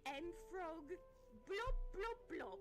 am Frog. Blop, blop, blop.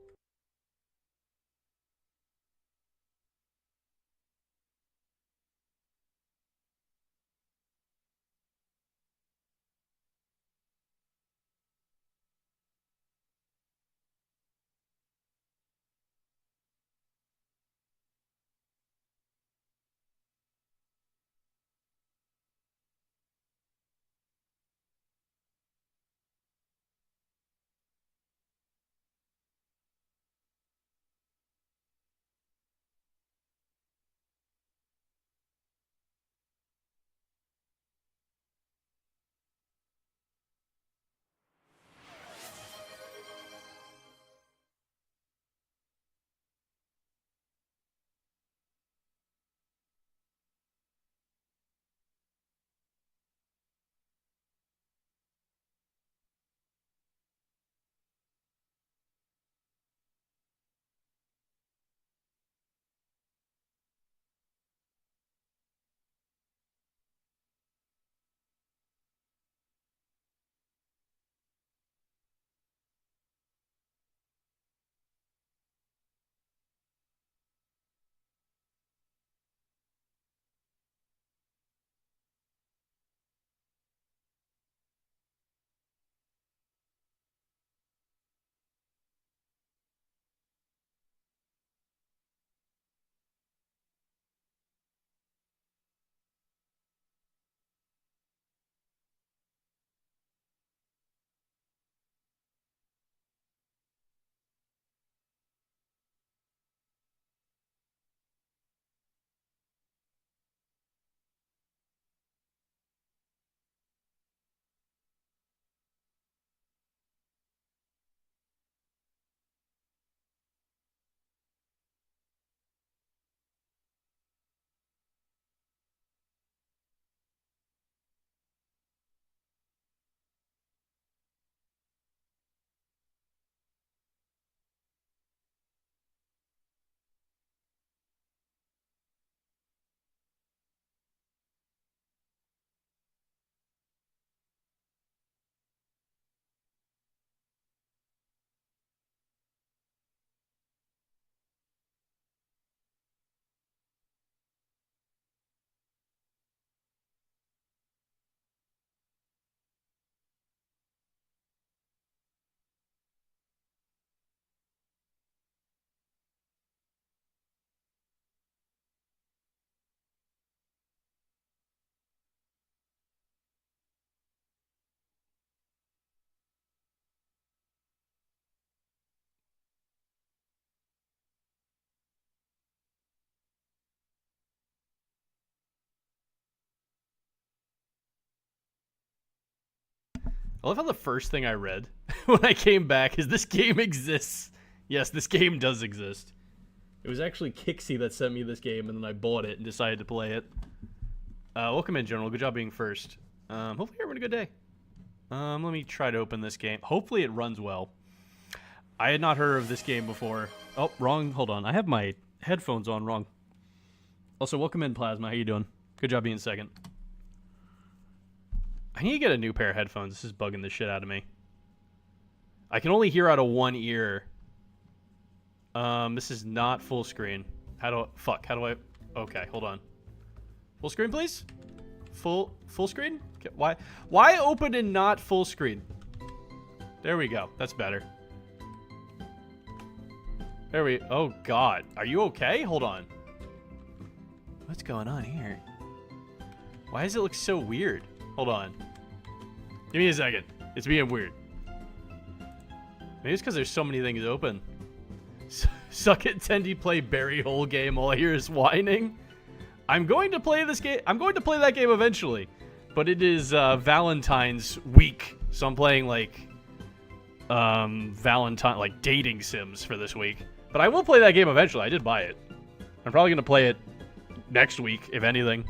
I love how the first thing I read when I came back is this game exists. Yes, this game does exist. It was actually Kixie that sent me this game, and then I bought it and decided to play it. Welcome in, General. Good job being first. Hopefully you're having a good day. Let me try to open this game. Hopefully it runs well. I had not heard of this game before. Oh, wrong. Hold on. I have my headphones on wrong. Also, welcome in, Plasma. How you doing? Good job being second. I need to get a new pair of headphones. This is bugging the shit out of me. I can only hear out of one ear. This is not full screen. How do I... Okay, hold on. Full screen, please? Full screen? Okay, why open and not full screen? There we go. That's better. Oh, God. Are you okay? Hold on. What's going on here? Why does it look so weird? Hold on. Give me a second. It's being weird. Maybe it's because there's so many things open. Suck it, Tendy, play Berry Hole game. All I hear is whining. I'm going to play this game. I'm going to play that game eventually. But it is Valentine's week. So I'm playing like dating sims for this week. But I will play that game eventually. I did buy it. I'm probably going to play it next week, if anything.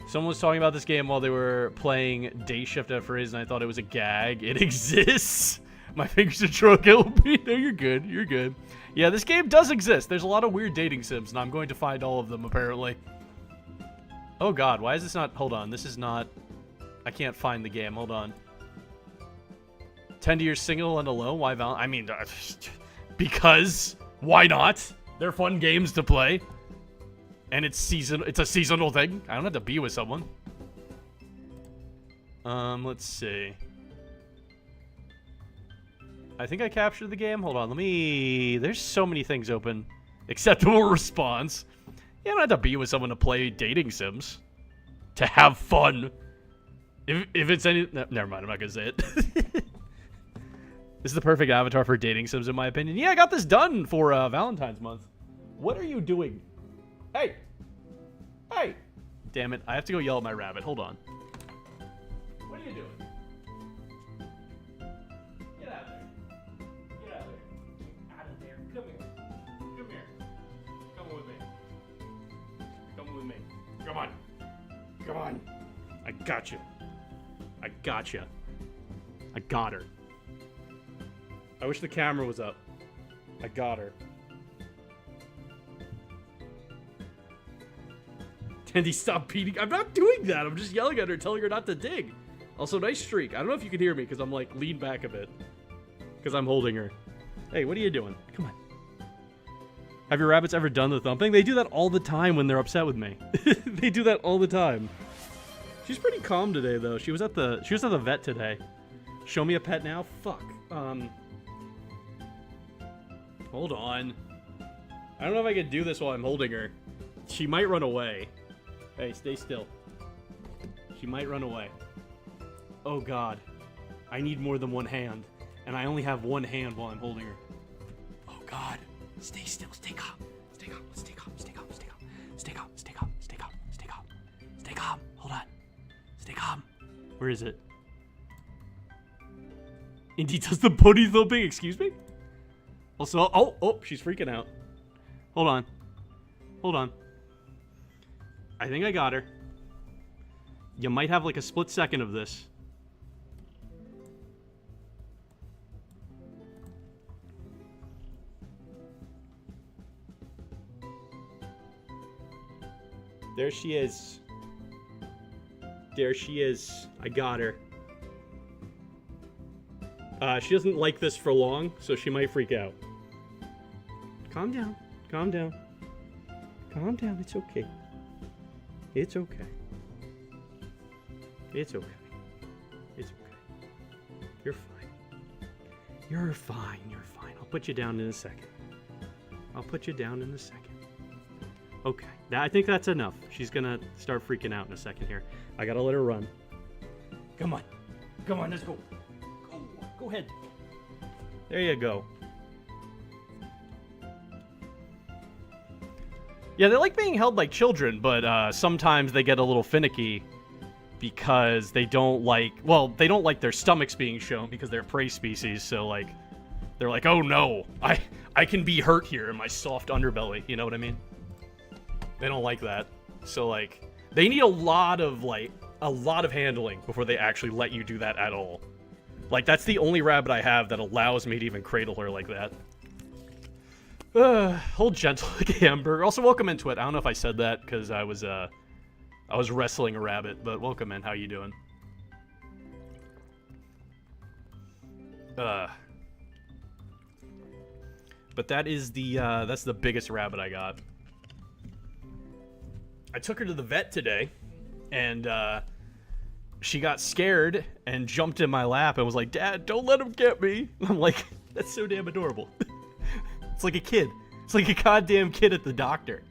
Someone was talking about this game while they were playing Day Shift at Frizz, and I thought it was a gag. It exists. My fingers are drunk. No, you're good. You're good. Yeah, this game does exist. There's a lot of weird dating sims, and I'm going to find all of them, apparently. Oh, God. Why is this not... Hold on. This is not... I can't find the game. Hold on. 10 years single and alone. Why I mean, because why not? They're fun games to play. And it's a seasonal thing. I don't have to be with someone. Let's see. I think I captured the game. Hold on, there's so many things open. Acceptable response. You don't have to be with someone to play dating sims. To have fun. If it's any... No, never mind, I'm not gonna say it. This is the perfect avatar for dating sims, in my opinion. Yeah, I got this done for Valentine's month. What are you doing? Hey! Hey! Damn it, I have to go yell at my rabbit. Hold on. What are you doing? Get out of there. Get out of there. Get out of there. Come here. Come here. Come with me. Come with me. Come on. Come on. I got you. I got you. I got her. I wish the camera was up. I got her. Tandy, stop beating. I'm not doing that. I'm just yelling at her, telling her not to dig. Also, nice streak. I don't know if you can hear me because I'm like leaned back a bit. Because I'm holding her. Hey, what are you doing? Come on. Have your rabbits ever done the thumping? They do that all the time when they're upset with me. They do that all the time. She's pretty calm today, though. She was at the vet today. Show me a pet now? Fuck. Hold on. I don't know if I can do this while I'm holding her. She might run away. Hey, stay still. She might run away. Oh, God. I need more than one hand. And I only have one hand while I'm holding her. Oh, God. Stay still. Stay calm. Stay calm. Stay calm. Stay calm. Stay calm. Stay calm. Stay calm. Stay calm. Stay calm. Stay calm. Hold on. Stay calm. Where is it? Indeed does the pony thumping. Excuse me? Also, oh, she's freaking out. Hold on. Hold on. I think I got her. You might have like a split second of this. There she is. There she is. I got her. She doesn't like this for long, so she might freak out. Calm down. Calm down. Calm down. It's okay. It's okay. It's okay. It's okay. You're fine. You're fine. You're fine. I'll put you down in a second. I'll put you down in a second. Okay. Now, I think that's enough. She's gonna start freaking out in a second here. I gotta let her run. Come on. Come on, let's go. Go ahead. There you go. Yeah, they like being held like children, but sometimes they get a little finicky because they don't like, well, they don't like their stomachs being shown because they're prey species, so like, they're like, oh no, I can be hurt here in my soft underbelly, you know what I mean? They don't like that. So like, they need a lot of handling before they actually let you do that at all. Like, that's the only rabbit I have that allows me to even cradle her like that. Hold gentle like Amber. Also, welcome into it. I don't know if I said that because I was wrestling a rabbit, but welcome in. How you doing? But that is that's the biggest rabbit I got. I took her to the vet today, and she got scared and jumped in my lap and was like, "Dad, don't let him get me." I'm like, that's so damn adorable. It's like a kid. It's like a goddamn kid at the doctor.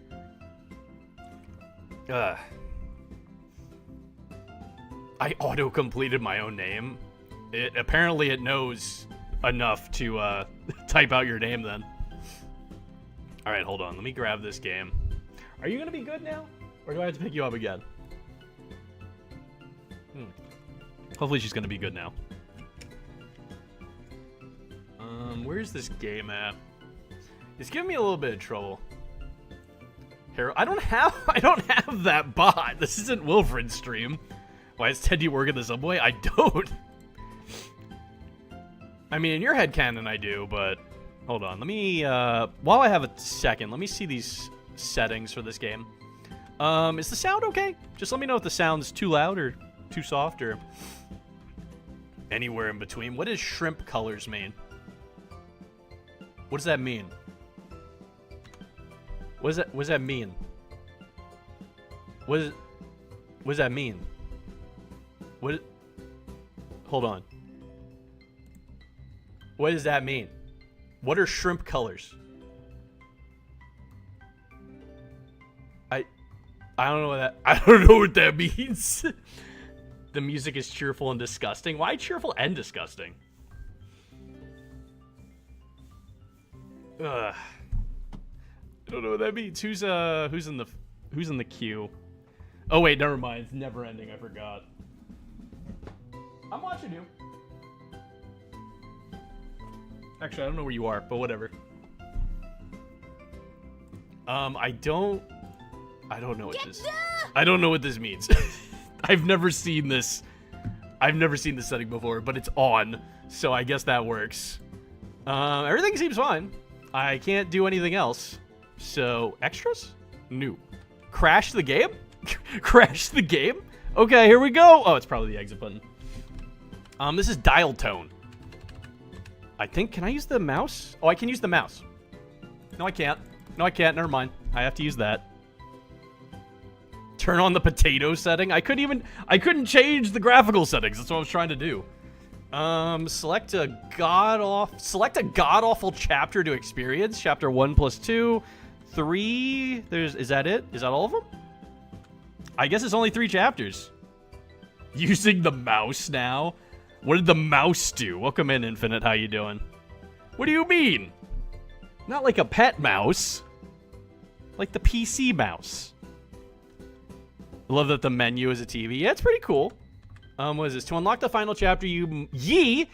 I auto-completed my own name. Apparently it knows enough to type out your name then. Alright, hold on. Let me grab this game. Are you gonna be good now? Or do I have to pick you up again? Hopefully she's gonna be good now. Where's this game at? It's giving me a little bit of trouble. Here, I don't have that bot. This isn't Wilfred's stream. Why is Teddy working the subway? I don't. I mean, in your headcanon I do, but hold on. Let me, while I have a second, let me see these settings for this game. Is the sound okay? Just let me know if the sound's too loud or too soft or... Anywhere in between. What does shrimp colors mean? What does that mean? What does that mean? What does that mean? Hold on. What does that mean? What are shrimp colors? I don't know what that means. The music is cheerful and disgusting. Why cheerful and disgusting? Ugh. I don't know what that means. Who's in the queue? Oh wait, never mind. It's never ending. I forgot. I'm watching you. Actually, I don't know where you are, but whatever. I don't know what this. I don't know what this means. I've never seen this. I've never seen this setting before, but it's on, so I guess that works. Everything seems fine. I can't do anything else. So, extras? No. Crash the game? Crash the game? Okay, here we go. Oh, it's probably the exit button. This is dial tone. I think, can I use the mouse? Oh, I can use the mouse. No, I can't. No, I can't. Never mind. I have to use that. Turn on the potato setting. I couldn't change the graphical settings. That's what I was trying to do. Select a god-awful chapter to experience. Chapter 1 plus 2. 3. Is that it? Is that all of them? I guess it's only 3 chapters. Using the mouse now? What did the mouse do? Welcome in, Infinite. How you doing? What do you mean? Not like a pet mouse. Like the PC mouse. I love that the menu is a TV. Yeah, it's pretty cool. What is this? To unlock the final chapter, ye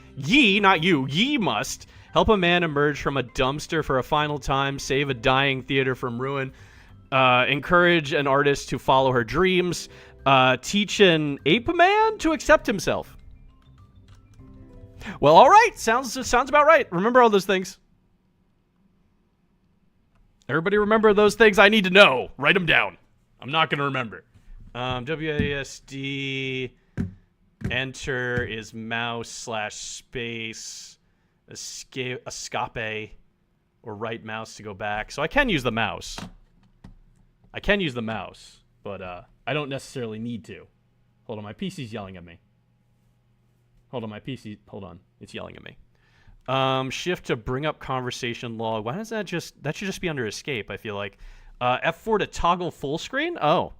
must help a man emerge from a dumpster for a final time, save a dying theater from ruin, encourage an artist to follow her dreams, teach an ape man to accept himself. Well, all right. Sounds about right. Remember all those things. Everybody remember those things I need to know. Write them down. I'm not going to remember. WASD, enter is mouse / space, escape, or right mouse to go back. So I can use the mouse. But I don't necessarily need to. Hold on, my PC's yelling at me. Hold on, it's yelling at me. Shift to bring up conversation log. Why does that should just be under escape, I feel like. F4 to toggle full screen? Oh.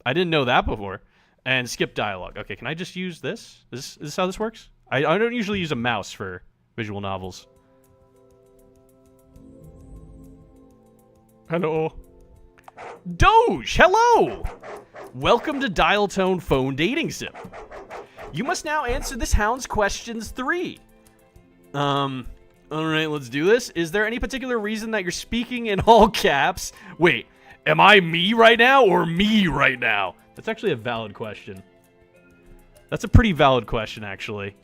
I didn't know that before. And skip dialogue. Okay, can I just use this? Is this how this works? I don't usually use a mouse for visual novels. Hello. Doge, hello! Welcome to Dial Tone Phone Dating Sim. You must now answer this hound's questions 3. Alright, let's do this. Is there any particular reason that you're speaking in all caps? Wait, am I me right now or me right now? That's actually a valid question. That's a pretty valid question, actually.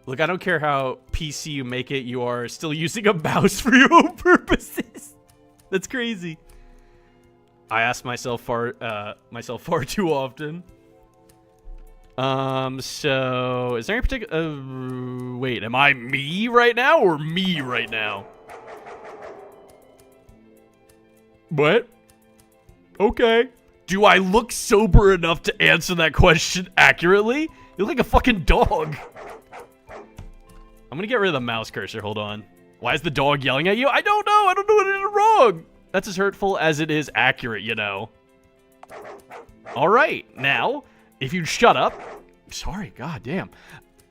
Look, I don't care how PC you make it, you are still using a mouse for your own purposes. That's crazy. I ask myself far too often. So is there any particular? Wait, am I me right now or me right now? What? Okay. Do I look sober enough to answer that question accurately? You look like a fucking dog. I'm gonna get rid of the mouse cursor. Hold on. Why is the dog yelling at you? I don't know. I don't know what it is wrong. That's as hurtful as it is accurate, you know. All right. Now, if you'd shut up. Sorry. God damn.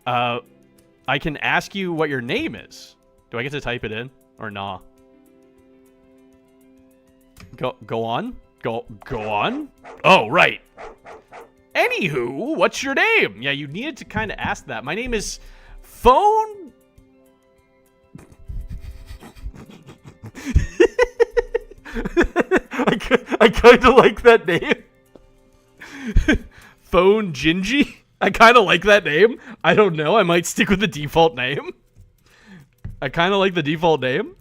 I can ask you what your name is. Do I get to type it in or nah? Go on. Go on. Oh, right. Anywho, what's your name? Yeah, you needed to kind of ask that. My name is Phone. I kind of like that name. Phone Gingy. I kind of like that name. I don't know. I might stick with the default name. I kind of like the default name.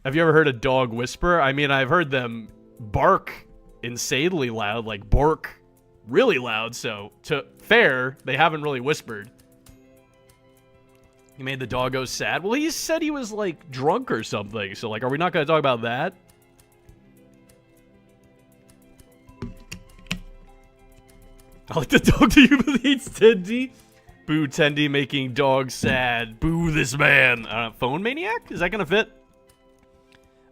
Have you ever heard a dog whisper? I mean, I've heard them bark insanely loud, like bork. really loud, so to fair, they haven't really whispered. He made the doggo sad. Well, he said he was, like, drunk or something, so, like, are we not going to talk about that? I like the dog that humiliates Tendy. Boo Tendy making dog sad. Boo this man. Phone maniac? Is that gonna fit?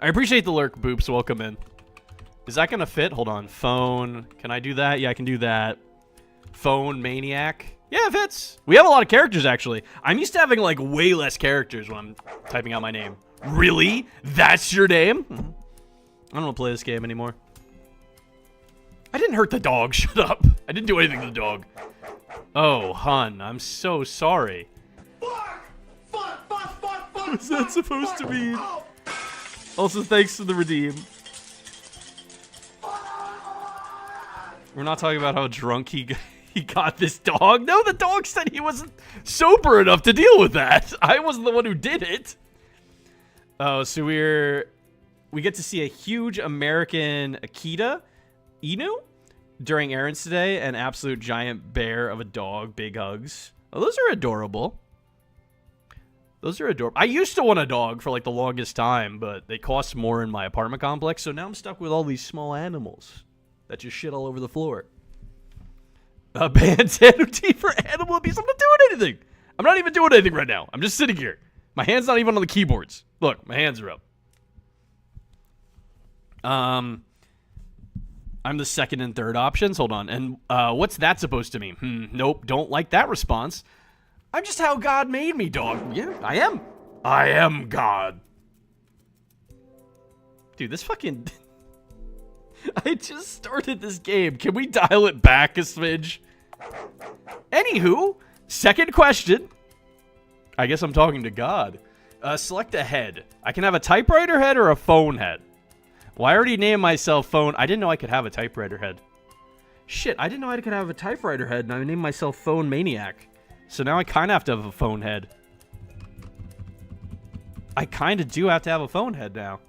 I appreciate the lurk, Boops. Welcome in. Is that gonna fit? Hold on. Phone. Can I do that? Yeah, I can do that. Phone maniac. Yeah, it fits. We have a lot of characters, actually. I'm used to having, like, way less characters when I'm typing out my name. Really? That's your name? I don't want to play this game anymore. I didn't hurt the dog. Shut up. I didn't do anything to the dog. Oh, hun, I'm so sorry. Fuck! What's that supposed to mean? Also, thanks for the redeem. We're not talking about how drunk he got this dog. No, the dog said he wasn't sober enough to deal with that. I wasn't the one who did it. Oh, so we get to see a huge American Akita Inu during errands today. An absolute giant bear of a dog. Big hugs. Oh, those are adorable. Those are adorable. I used to want a dog for like the longest time, but they cost more in my apartment complex, so now I'm stuck with all these small animals that just shit all over the floor. A bandana tea for animal abuse. I'm not doing anything. I'm not even doing anything right now. I'm just sitting here. My hand's not even on the keyboards. Look, my hands are up. I'm the second and third options. Hold on. And what's that supposed to mean? Nope. Don't like that response. I'm just how God made me, dog. Yeah, I am. I am God. Dude, this fucking... I just started this game. Can we dial it back a smidge? Anywho, second question. I guess I'm talking to God. Select a head. I can have a typewriter head or a phone head. Well, I already named myself phone. I didn't know I could have a typewriter head. Shit, I didn't know I could have a typewriter head, and I named myself Phone Maniac. So now I kind of have to have a phone head. I kind of do have to have a phone head now.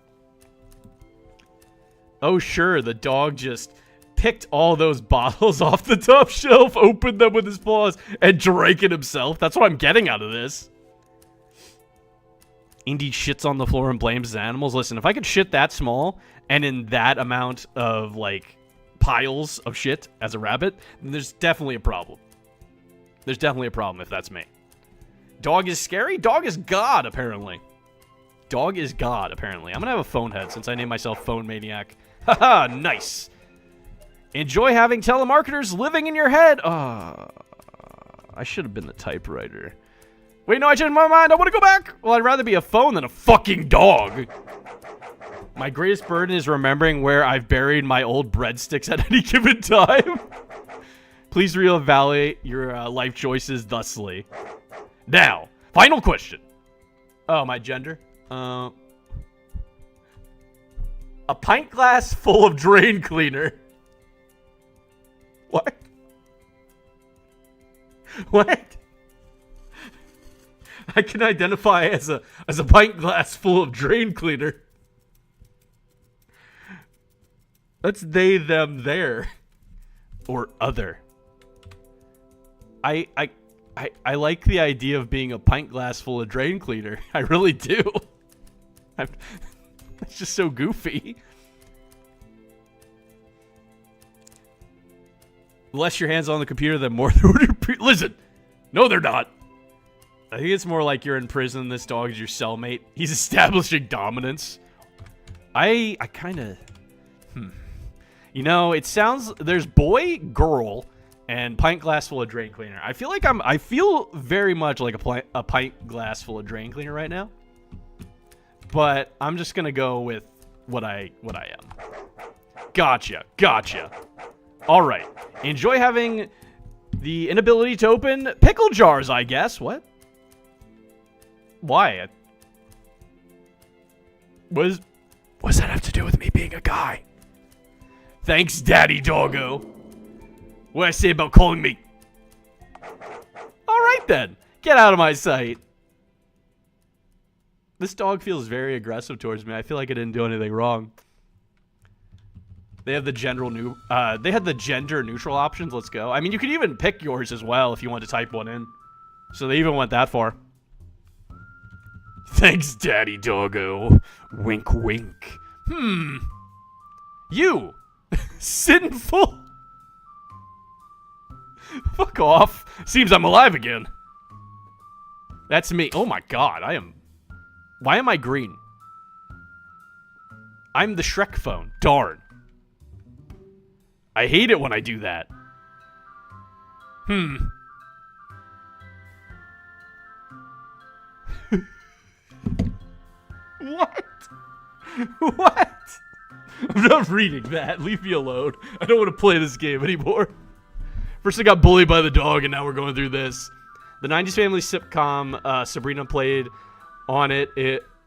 Oh, sure, the dog just picked all those bottles off the top shelf, opened them with his paws, and drank it himself. That's what I'm getting out of this. Indy shits on the floor and blames his animals. Listen, if I could shit that small and in that amount of, like, piles of shit as a rabbit, then there's definitely a problem. There's definitely a problem if that's me. Dog is scary? Dog is God, apparently. Dog is God, apparently. I'm gonna have a phone head since I named myself Phone Maniac. Haha, nice. Enjoy having telemarketers living in your head. I should have been the typewriter. Wait, no, I changed my mind. I want to go back. Well, I'd rather be a phone than a fucking dog. My greatest burden is remembering where I've buried my old breadsticks at any given time. Please reevaluate your life choices thusly. Now, final question. Oh, my gender? A pint glass full of drain cleaner. What? What? I can identify as a pint glass full of drain cleaner. That's they, them, there. Or other. I like the idea of being a pint glass full of drain cleaner. I really do. It's just so goofy. The less your hands on the computer, the more... Listen. No, they're not. I think it's more like you're in prison. This dog is your cellmate. He's establishing dominance. I kind of... You know, it sounds... There's boy, girl, and pint glass full of drain cleaner. I feel like I feel very much like a pint glass full of drain cleaner right now. But I'm just gonna go with what I am. Gotcha. All right. Enjoy having the inability to open pickle jars, I guess. What? Why? What does that have to do with me being a guy? Thanks, Daddy Doggo. What did I say about calling me? All right, then. Get out of my sight. This dog feels very aggressive towards me. I feel like I didn't do anything wrong. They have the they had the gender neutral options. Let's go. I mean, you could even pick yours as well if you want to type one in. So they even went that far. Thanks, Daddy Doggo. Wink, wink. You. Sinful. Fuck off. Seems I'm alive again. That's me. Oh my god, I am... Why am I green? I'm the Shrek phone. Darn. I hate it when I do that. What? What? I'm not reading that. Leave me alone. I don't want to play this game anymore. First I got bullied by the dog, and now we're going through this. The 90s Family sitcom, Sabrina played on it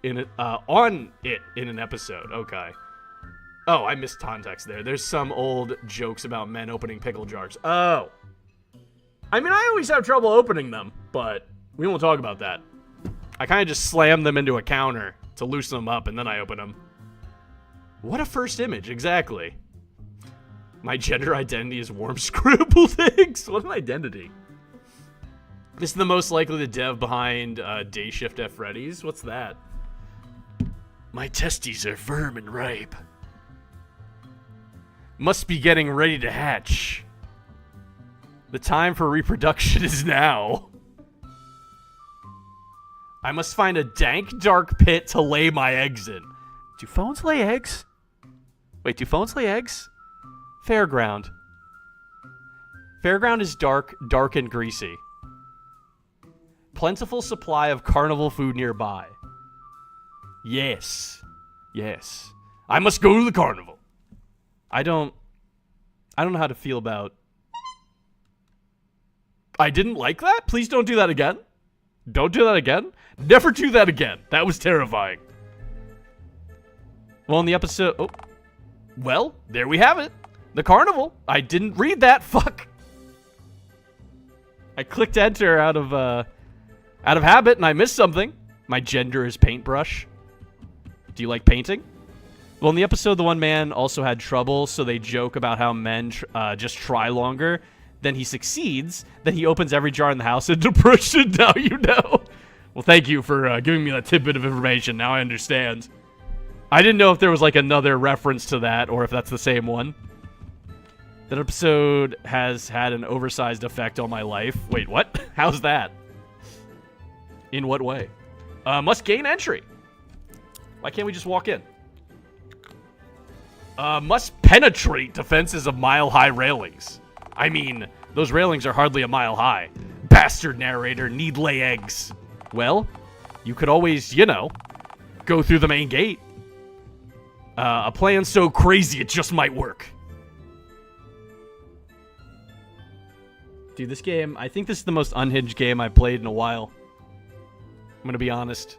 in an episode. Okay. Oh, I missed context there. There's some old jokes about men opening pickle jars. Oh. I mean, I always have trouble opening them, but we won't talk about that. I kind of just slam them into a counter to loosen them up, and then I open them. What a first image, exactly. My gender identity is warm scrambled eggs. What an identity. This is the most likely the dev behind Day Shift at Freddy's. What's that? My testes are firm and ripe. Must be getting ready to hatch. The time for reproduction is now. I must find a dank, dark pit to lay my eggs in. Do phones lay eggs? Wait, do phones lay eggs? Fairground. Fairground is dark, dark and greasy. Plentiful supply of carnival food nearby. Yes. Yes. I must go to the carnival. I don't know how to feel about... I didn't like that? Please don't do that again. Don't do that again. Never do that again. That was terrifying. Well, in the episode... Oh. Well, there we have it. The carnival. I didn't read that. Fuck. I clicked enter out of habit, and I missed something. My gender is paintbrush. Do you like painting? Well, in the episode, the one man also had trouble, so they joke about how men just try longer. Then he succeeds. Then he opens every jar in the house in depression. Now you know. Well, thank you for giving me that tidbit of information. Now I understand. I didn't know if there was like another reference to that or if that's the same one. That episode has had an oversized effect on my life. Wait, what? How's that? In what way? Must gain entry. Why can't we just walk in? Must penetrate defenses of mile-high railings. I mean, those railings are hardly a mile high. Bastard narrator, need lay eggs. Well, you could always, you know, go through the main gate. A plan so crazy it just might work. Dude, this game, I think this is the most unhinged game I've played in a while. I'm gonna be honest.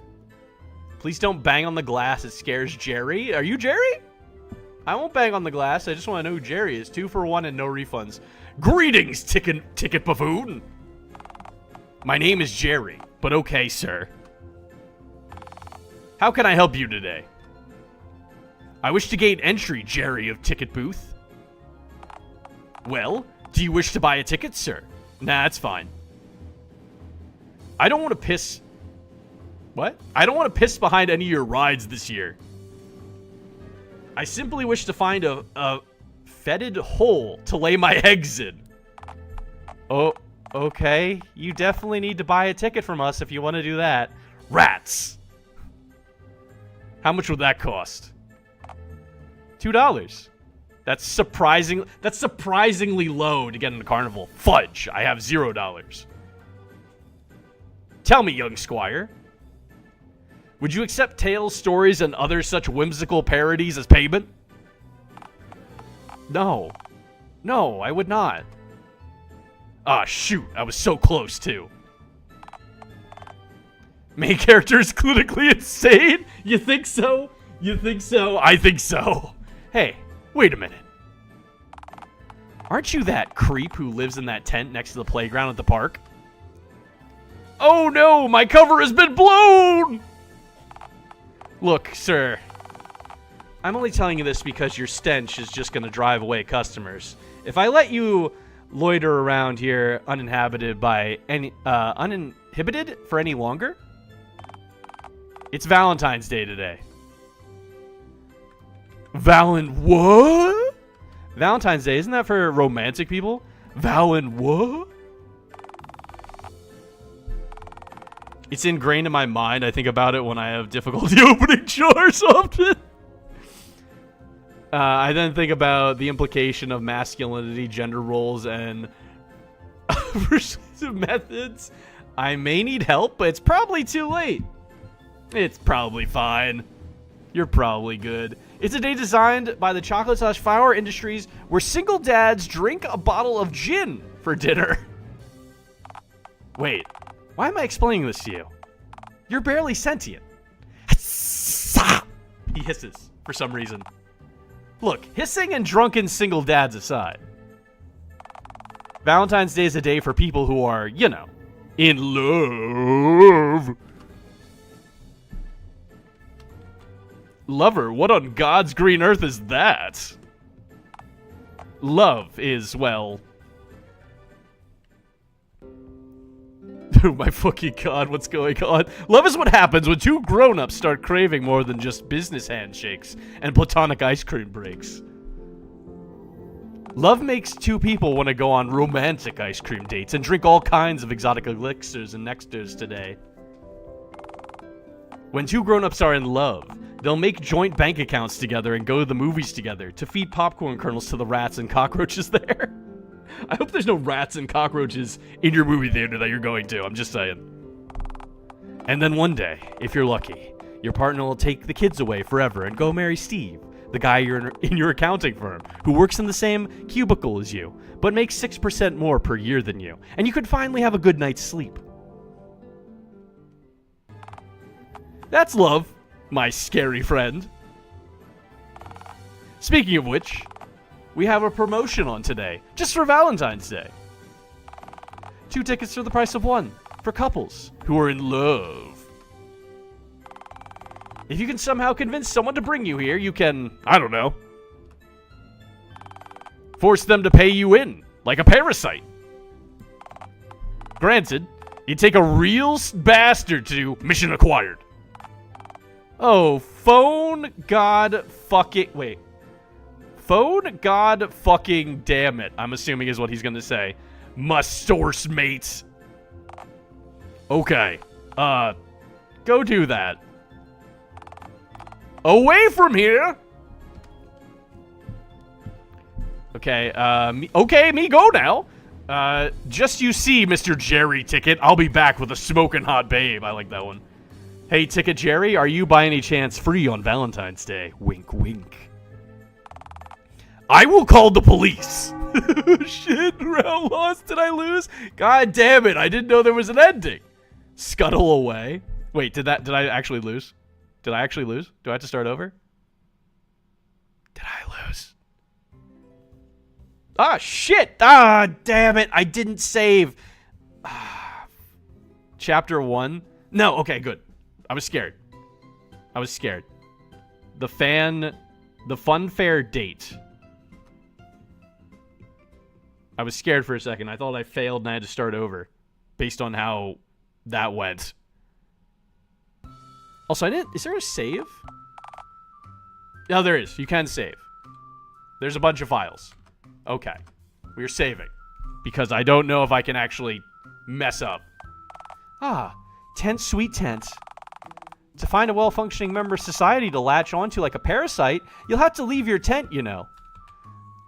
Please don't bang on the glass, it scares Jerry. Are you Jerry? I won't bang on the glass, I just want to know who Jerry is. 2 for 1 and no refunds. Greetings, ticket buffoon. My name is Jerry, but okay, sir. How can I help you today? I wish to gain entry, Jerry of Ticket Booth. Well, do you wish to buy a ticket, sir? Nah, that's fine. I don't want to piss... What? I don't want to piss behind any of your rides this year. I simply wish to find a fetid hole to lay my eggs in. Oh, okay. You definitely need to buy a ticket from us if you want to do that. Rats! How much would that cost? $2. That's surprisingly low to get in the carnival. Fudge! I have $0. Tell me, young squire. Would you accept tales, stories, and other such whimsical parodies as payment? No. No, I would not. Ah, shoot. I was so close, too. Main character is clinically insane? You think so? You think so? I think so. Hey, wait a minute. Aren't you that creep who lives in that tent next to the playground at the park? Oh no, my cover has been blown! Look, sir. I'm only telling you this because your stench is just going to drive away customers. If I let you loiter around here uninhabited by any uninhibited for any longer, it's Valentine's Day today. What? Valentine's Day, isn't that for romantic people? What? It's ingrained in my mind. I think about it when I have difficulty opening jars often. I then think about the implication of masculinity, gender roles, and persuasive methods. I may need help, but it's probably too late. It's probably fine. You're probably good. It's a day designed by the chocolate/flower industries where single dads drink a bottle of gin for dinner. Wait, why am I explaining this to you? You're barely sentient. He hisses for some reason. Look, hissing and drunken single dads aside, Valentine's Day is a day for people who are, you know, in love. Lover, what on God's green earth is that? Love is, well... Oh my fucking God, what's going on? Love is what happens when two grown-ups start craving more than just business handshakes and platonic ice cream breaks. Love makes two people want to go on romantic ice cream dates and drink all kinds of exotic elixirs and nectars today. When two grown-ups are in love, they'll make joint bank accounts together and go to the movies together to feed popcorn kernels to the rats and cockroaches there. I hope there's no rats and cockroaches in your movie theater that you're going to. I'm just saying. And then one day, if you're lucky, your partner will take the kids away forever and go marry Steve, the guy in your accounting firm, who works in the same cubicle as you, but makes 6% more per year than you, and you could finally have a good night's sleep. That's love, my scary friend. Speaking of which, we have a promotion on today, just for Valentine's Day. 2 tickets for the price of 1, for couples who are in love. If you can somehow convince someone to bring you here, you can, I don't know, force them to pay you in, like a parasite. Granted, it'd take a real bastard to mission acquired. Oh, phone god fucking... Wait. Phone god fucking damn it, I'm assuming is what he's gonna say. Must source mates. Okay. Go do that. Away from here! Okay, me go now. Just you see, Mr. Jerry Ticket. I'll be back with a smoking hot babe. I like that one. Hey, Ticket Jerry, are you by any chance free on Valentine's Day? Wink, wink. I will call the police. Shit, how lost did I lose? God damn it, I didn't know there was an ending. Scuttle away. Wait, did I actually lose? Did I actually lose? Do I have to start over? Did I lose? Ah, shit! Ah, damn it, I didn't save. Chapter 1? No, okay, good. I was scared. The funfair date. I was scared for a second. I thought I failed and I had to start over based on how that went. Also, is there a save? No, there is. You can save. There's a bunch of files. Okay. We're saving. Because I don't know if I can actually mess up. Ah, tent, sweet tent. To find a well-functioning member of society to latch onto like a parasite, you'll have to leave your tent, you know.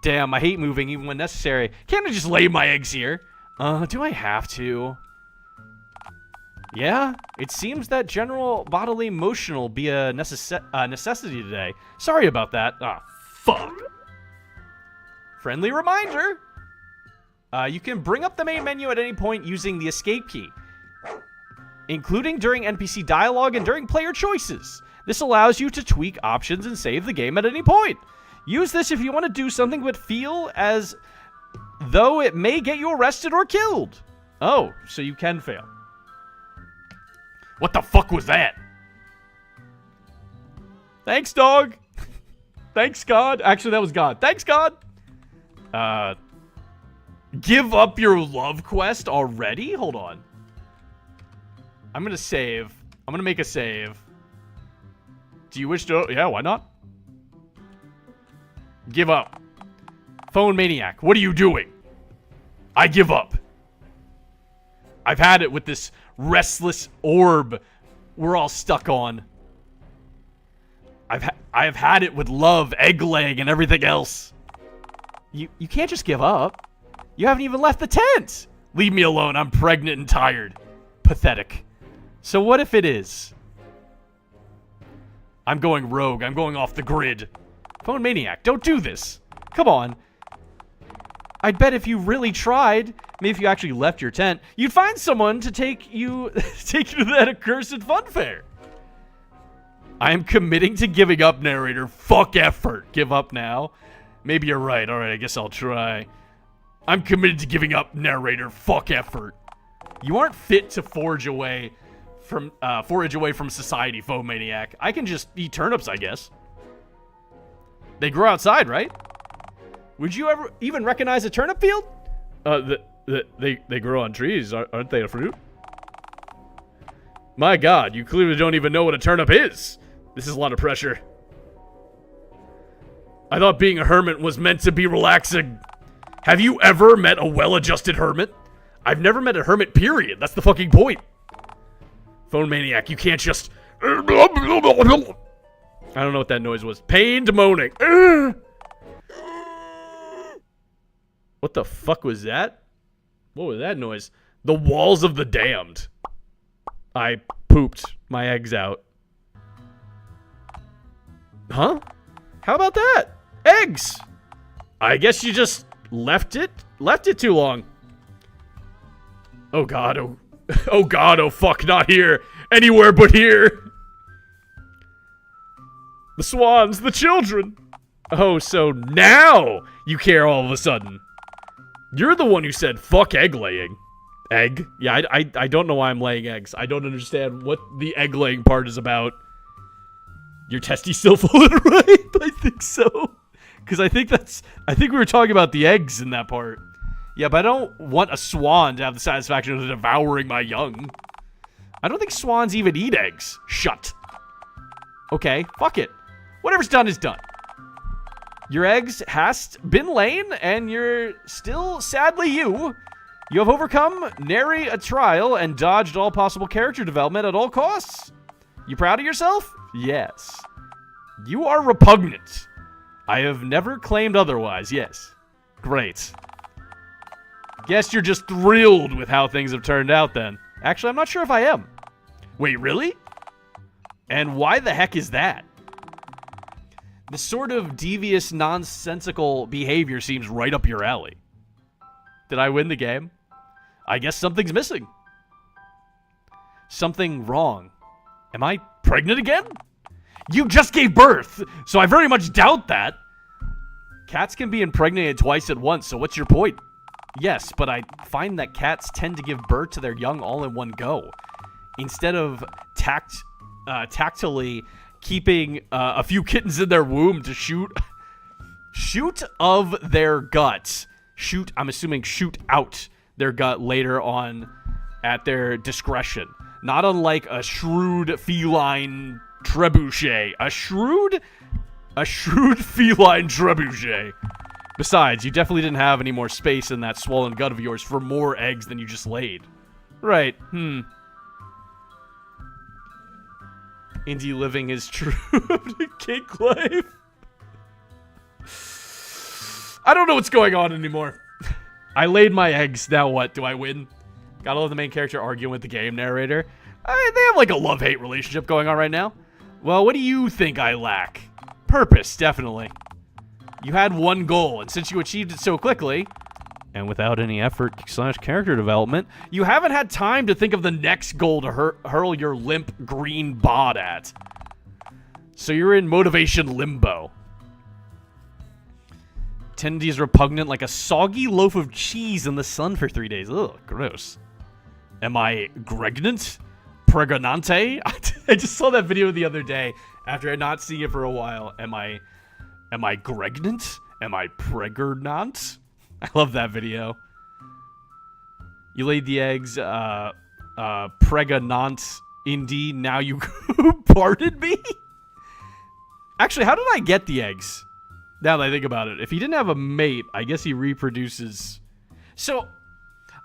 Damn, I hate moving even when necessary. Can't I just lay my eggs here? Do I have to? Yeah, it seems that general bodily motion will be a necessity today. Sorry about that. Ah, fuck. Friendly reminder. You can bring up the main menu at any point using the escape key, including during NPC dialogue and during player choices. This allows you to tweak options and save the game at any point. Use this if you want to do something but feel as though it may get you arrested or killed. Oh, so you can fail. What the fuck was that? Thanks, dog. Thanks, God. Actually, that was God. Thanks, God. Give up your love quest already? Hold on. I'm gonna save. I'm gonna make a save. Do you wish to... Yeah, why not? Give up. Phone maniac, what are you doing? I give up. I've had it with this restless orb we're all stuck on. I have had it with love, egg laying, and everything else. You can't just give up. You haven't even left the tent. Leave me alone. I'm pregnant and tired. Pathetic. So what if it is? I'm going rogue. I'm going off the grid. Phone maniac, don't do this. Come on. I'd bet if you really tried, maybe if you actually left your tent, you'd find someone to take you to that accursed fun fair. I am committing to giving up, narrator. Fuck effort. Give up now. Maybe you're right. Alright, I guess I'll try. I'm committed to giving up, narrator. Fuck effort. You aren't fit to forage away from society, phone maniac. I can just eat turnips, I guess. They grow outside, right? Would you ever even recognize a turnip field? They grow on trees, aren't they a fruit? My God, you clearly don't even know what a turnip is. This is a lot of pressure. I thought being a hermit was meant to be relaxing. Have you ever met a well-adjusted hermit? I've never met a hermit, period. That's the fucking point. Phone maniac, you can't just... I don't know what that noise was. Pained moaning. What the fuck was that? What was that noise? The walls of the damned. I pooped my eggs out. Huh? How about that? Eggs! I guess you just left it too long. Oh God, oh God, oh fuck, not here. Anywhere but here. The swans, the children. Oh, so now you care all of a sudden. You're the one who said fuck egg laying. Egg? Yeah, I don't know why I'm laying eggs. I don't understand what the egg laying part is about. Your testes still full of right? I think so. Because I think we were talking about the eggs in that part. Yeah, but I don't want a swan to have the satisfaction of devouring my young. I don't think swans even eat eggs. Shut. Okay, fuck it. Whatever's done is done. Your eggs has been laid, and you're still, sadly, you. You have overcome nary a trial and dodged all possible character development at all costs. You proud of yourself? Yes. You are repugnant. I have never claimed otherwise, yes. Great. Guess you're just thrilled with how things have turned out then. Actually, I'm not sure if I am. Wait, really? And why the heck is that? This sort of devious, nonsensical behavior seems right up your alley. Did I win the game? I guess something's missing. Something wrong. Am I pregnant again? You just gave birth, so I very much doubt that. Cats can be impregnated twice at once, so what's your point? Yes, but I find that cats tend to give birth to their young all in one go. Instead of tactily keeping a few kittens in their womb to shoot of their guts. I'm assuming shoot out their gut later on at their discretion. Not unlike a shrewd feline trebuchet. A shrewd feline trebuchet. Besides, you definitely didn't have any more space in that swollen gut of yours for more eggs than you just laid. Right, Indie living his true kink life. I don't know what's going on anymore. I laid my eggs. Now what? Do I win? Gotta love the main character arguing with the game narrator. They have like a love-hate relationship going on right now. Well, what do you think I lack? Purpose, definitely. You had one goal, and since you achieved it so quickly, and without any effort / character development, you haven't had time to think of the next goal to hurl your limp green bod at. So you're in motivation limbo. Tendy's repugnant like a soggy loaf of cheese in the sun for 3 days. Ugh, gross. Am I pregnant? Pregnante? I just saw that video the other day after not seeing it for a while. Am I Am I pregnant? Am I pregnant? I love that video. You laid the eggs, pregnant, indeed, now you pardon me? Actually, how did I get the eggs? Now that I think about it. If he didn't have a mate, I guess he reproduces. So,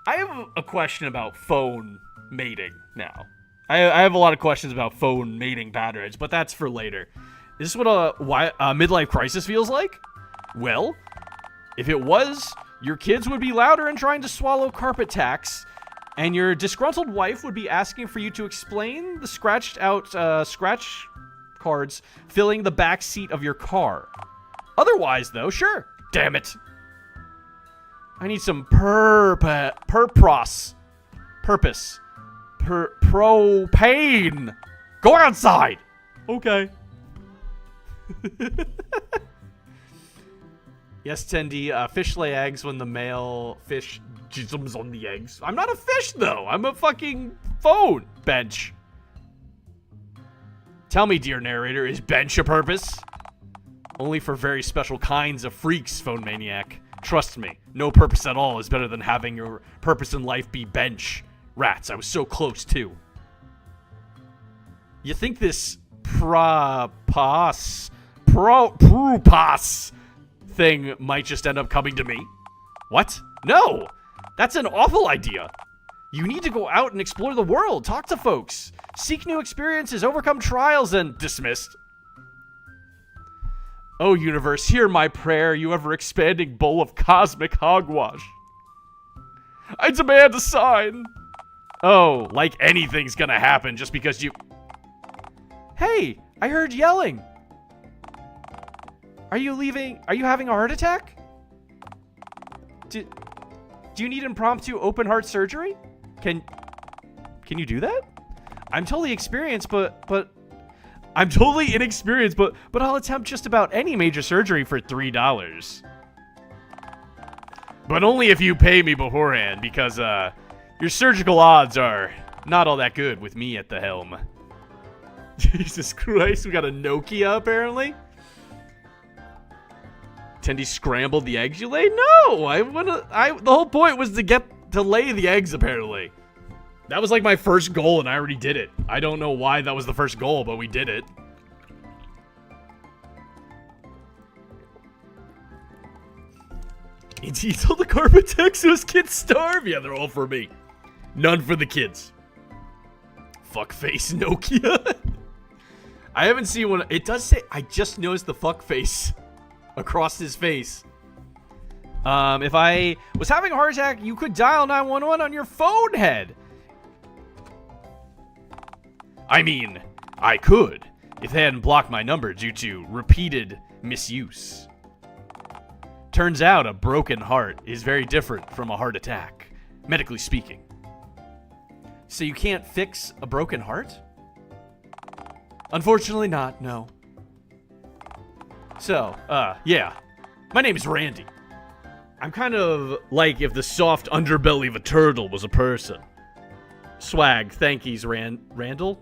I have a question about phone mating now. I have a lot of questions about phone mating patterns, but that's for later. Is this what a midlife crisis feels like? Well, if it was, your kids would be louder and trying to swallow carpet tacks, and your disgruntled wife would be asking for you to explain the scratched out scratch cards filling the back seat of your car. Otherwise, though, sure. Damn it. I need some purpose. Propane. Go outside. Okay. Yes, Tendi, fish lay eggs when the male fish jisms on the eggs. I'm not a fish, though. I'm a fucking phone bench. Tell me, dear narrator, is bench a purpose? Only for very special kinds of freaks, phone maniac. Trust me, no purpose at all is better than having your purpose in life be bench. Rats, I was so close, too. You think this prupas thing might just end up coming to me? What? No! That's an awful idea. You need to go out and explore the world, talk to folks, seek new experiences, overcome trials, and dismissed. Oh, universe, hear my prayer, you ever-expanding bowl of cosmic hogwash. I demand a sign. Oh, like anything's gonna happen just because you... Hey, I heard yelling. Are you leaving? Are you having a heart attack? Do you need impromptu open heart surgery? Can you do that? I'm totally experienced, but I'm totally inexperienced, but I'll attempt just about any major surgery for $3. But only if you pay me beforehand, because your surgical odds are not all that good with me at the helm. Jesus Christ, we got a Nokia apparently. Tendi scrambled the eggs you laid? No, the whole point was to get to lay the eggs apparently. That was like my first goal and I already did it. I don't know why that was the first goal, but we did it. He told the carpet tech so his kids starve? Yeah, they're all for me. None for the kids. Fuckface Nokia. I haven't seen one. It does say, I just noticed the fuckface across his face. If I was having a heart attack, you could dial 911 on your phone head. I mean, I could, if they hadn't blocked my number due to repeated misuse. Turns out a broken heart is very different from a heart attack, medically speaking. So you can't fix a broken heart? Unfortunately not, no. So, yeah. My name is Randy. I'm kind of like if the soft underbelly of a turtle was a person. Swag, thankies, Randall.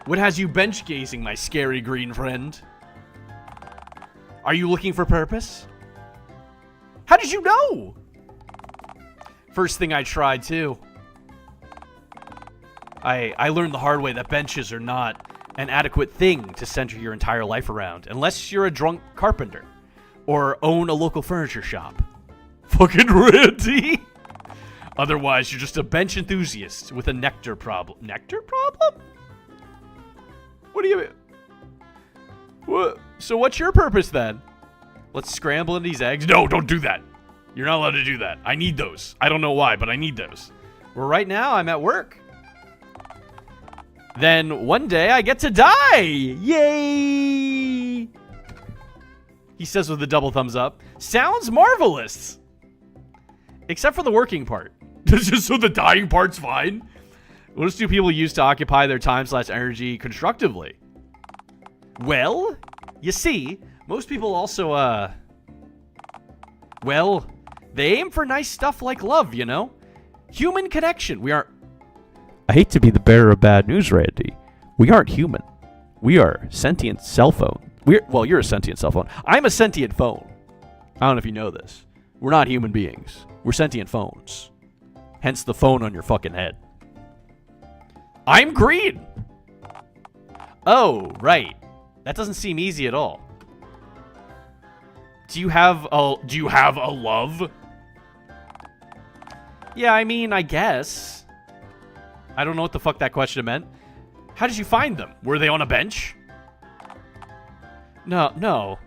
What has you bench gazing, my scary green friend? Are you looking for purpose? How did you know? First thing I tried, too. I learned the hard way that benches are not an adequate thing to center your entire life around, unless you're a drunk carpenter or own a local furniture shop. Fucking Randy! Otherwise, you're just a bench enthusiast with a nectar problem. Nectar problem? What do you mean? What? So what's your purpose then? Let's scramble in these eggs. No, don't do that. You're not allowed to do that. I need those. I don't know why, but I need those. Well, right now, I'm at work. Then one day, I get to die. Yay! He says with a double thumbs up. Sounds marvelous. Except for the working part. Just so the dying part's fine. What else do people use to occupy their time/energy constructively? Well, you see, most people also, well, they aim for nice stuff like love, you know? Human connection. We aren't... I hate to be the bearer of bad news, Randy. We aren't human. We are sentient cell phones. Well, you're a sentient cell phone. I'm a sentient phone. I don't know if you know this. We're not human beings. We're sentient phones. Hence the phone on your fucking head. I'm green. Oh, right. That doesn't seem easy at all. Do you have a love? Yeah, I mean, I guess. I don't know what the fuck that question meant. How did you find them? Were they on a bench? No.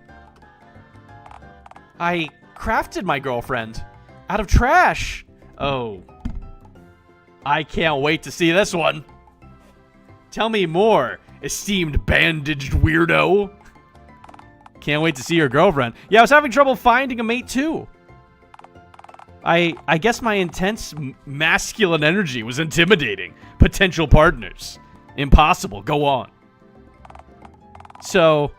I crafted my girlfriend out of trash. Oh. I can't wait to see this one. Tell me more, esteemed bandaged weirdo. Can't wait to see your girlfriend. Yeah, I was having trouble finding a mate too. I guess my intense masculine energy was intimidating potential partners. Impossible. Go on. So,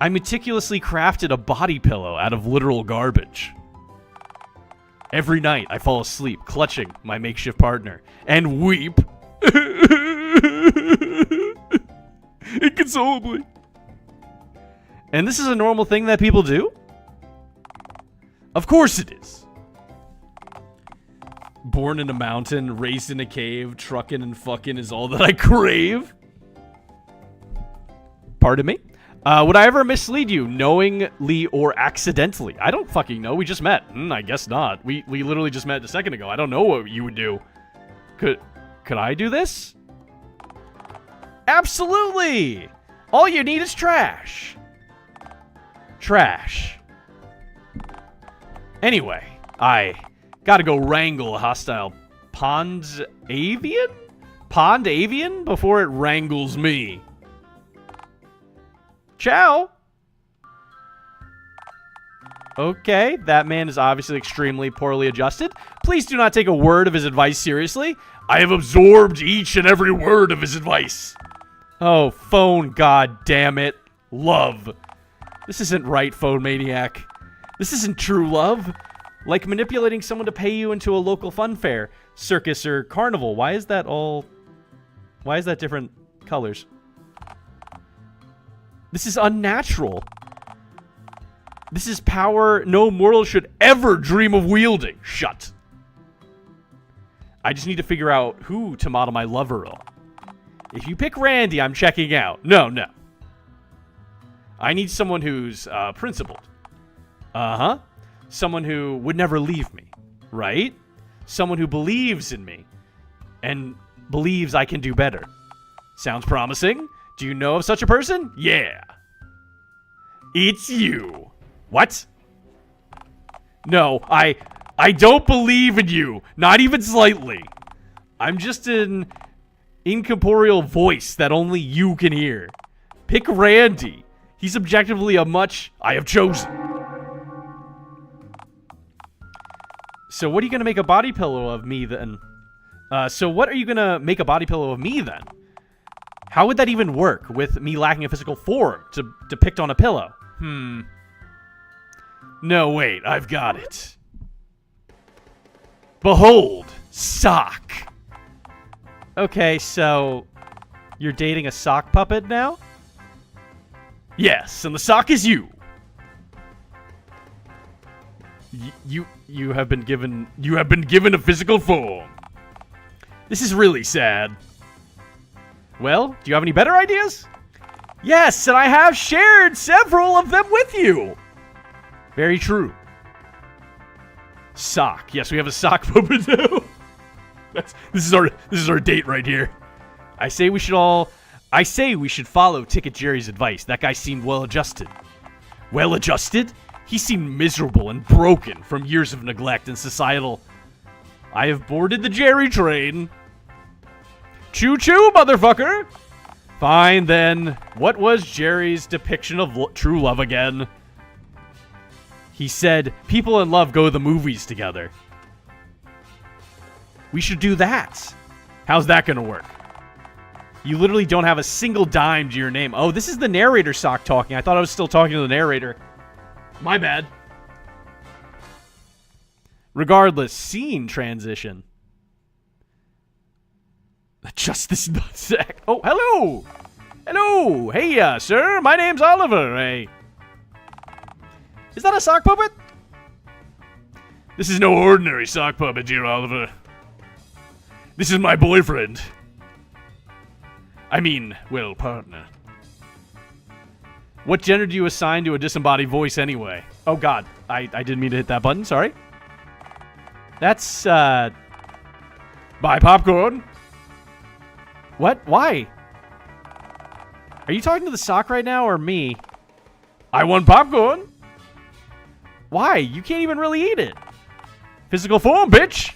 I meticulously crafted a body pillow out of literal garbage. Every night, I fall asleep, clutching my makeshift partner, and weep. Inconsolably. And this is a normal thing that people do? Of course it is. Born in a mountain, raised in a cave, trucking and fucking is all that I crave. Pardon me? Would I ever mislead you, knowingly or accidentally? I don't fucking know. We just met. I guess not. We literally just met a second ago. I don't know what you would do. Could I do this? Absolutely! All you need is trash. Trash. Anyway, I gotta go wrangle a hostile pond avian before it wrangles me. Ciao. Okay, that man is obviously extremely poorly adjusted. Please do not take a word of his advice seriously. I have absorbed each and every word of his advice. Oh, phone, god damn it. Love. This isn't right, phone maniac. This isn't true love. Like manipulating someone to pay you into a local fun fair, circus, or carnival. Why is that different colors? This is unnatural. This is power no mortal should ever dream of wielding. Shut. I just need to figure out who to model my lover on. If you pick Randy, I'm checking out. No. I need someone who's principled. Uh-huh. Someone who would never leave me. Right? Someone who believes in me. And believes I can do better. Sounds promising? Do you know of such a person? Yeah. It's you. What? No, I don't believe in you. Not even slightly. I'm just an incorporeal voice that only you can hear. Pick Randy. He's objectively a much I have chosen. So what are you going to make a body pillow of me then? How would that even work with me lacking a physical form to depict on a pillow? No, wait, I've got it. Behold, sock. Okay, so you're dating a sock puppet now? Yes, and the sock is you. You have been given a physical form. This is really sad. Well, do you have any better ideas? Yes, and I have shared several of them with you. Very true. Sock. Yes, we have a sock puppet now. This is our date right here. I say we should follow Ticket Jerry's advice. That guy seemed well adjusted. Well adjusted? He seemed miserable and broken from years of neglect and societal. I have boarded the Jerry train. Choo-choo, motherfucker! Fine, then. What was Jerry's depiction of true love again? He said, people in love go to the movies together. We should do that. How's that gonna work? You literally don't have a single dime to your name. Oh, this is the narrator sock talking. I thought I was still talking to the narrator. My bad. Regardless, scene transition. Just this nutsack. Oh, hello! Hello! Hey, sir, my name's Oliver. Hey. Is that a sock puppet? This is no ordinary sock puppet, dear Oliver. This is my boyfriend. I mean, well, partner. What gender do you assign to a disembodied voice anyway? Oh god, I didn't mean to hit that button, sorry. That's, buy popcorn. What? Why? Are you talking to the sock right now or me? I want popcorn. Why? You can't even really eat it. Physical form, bitch.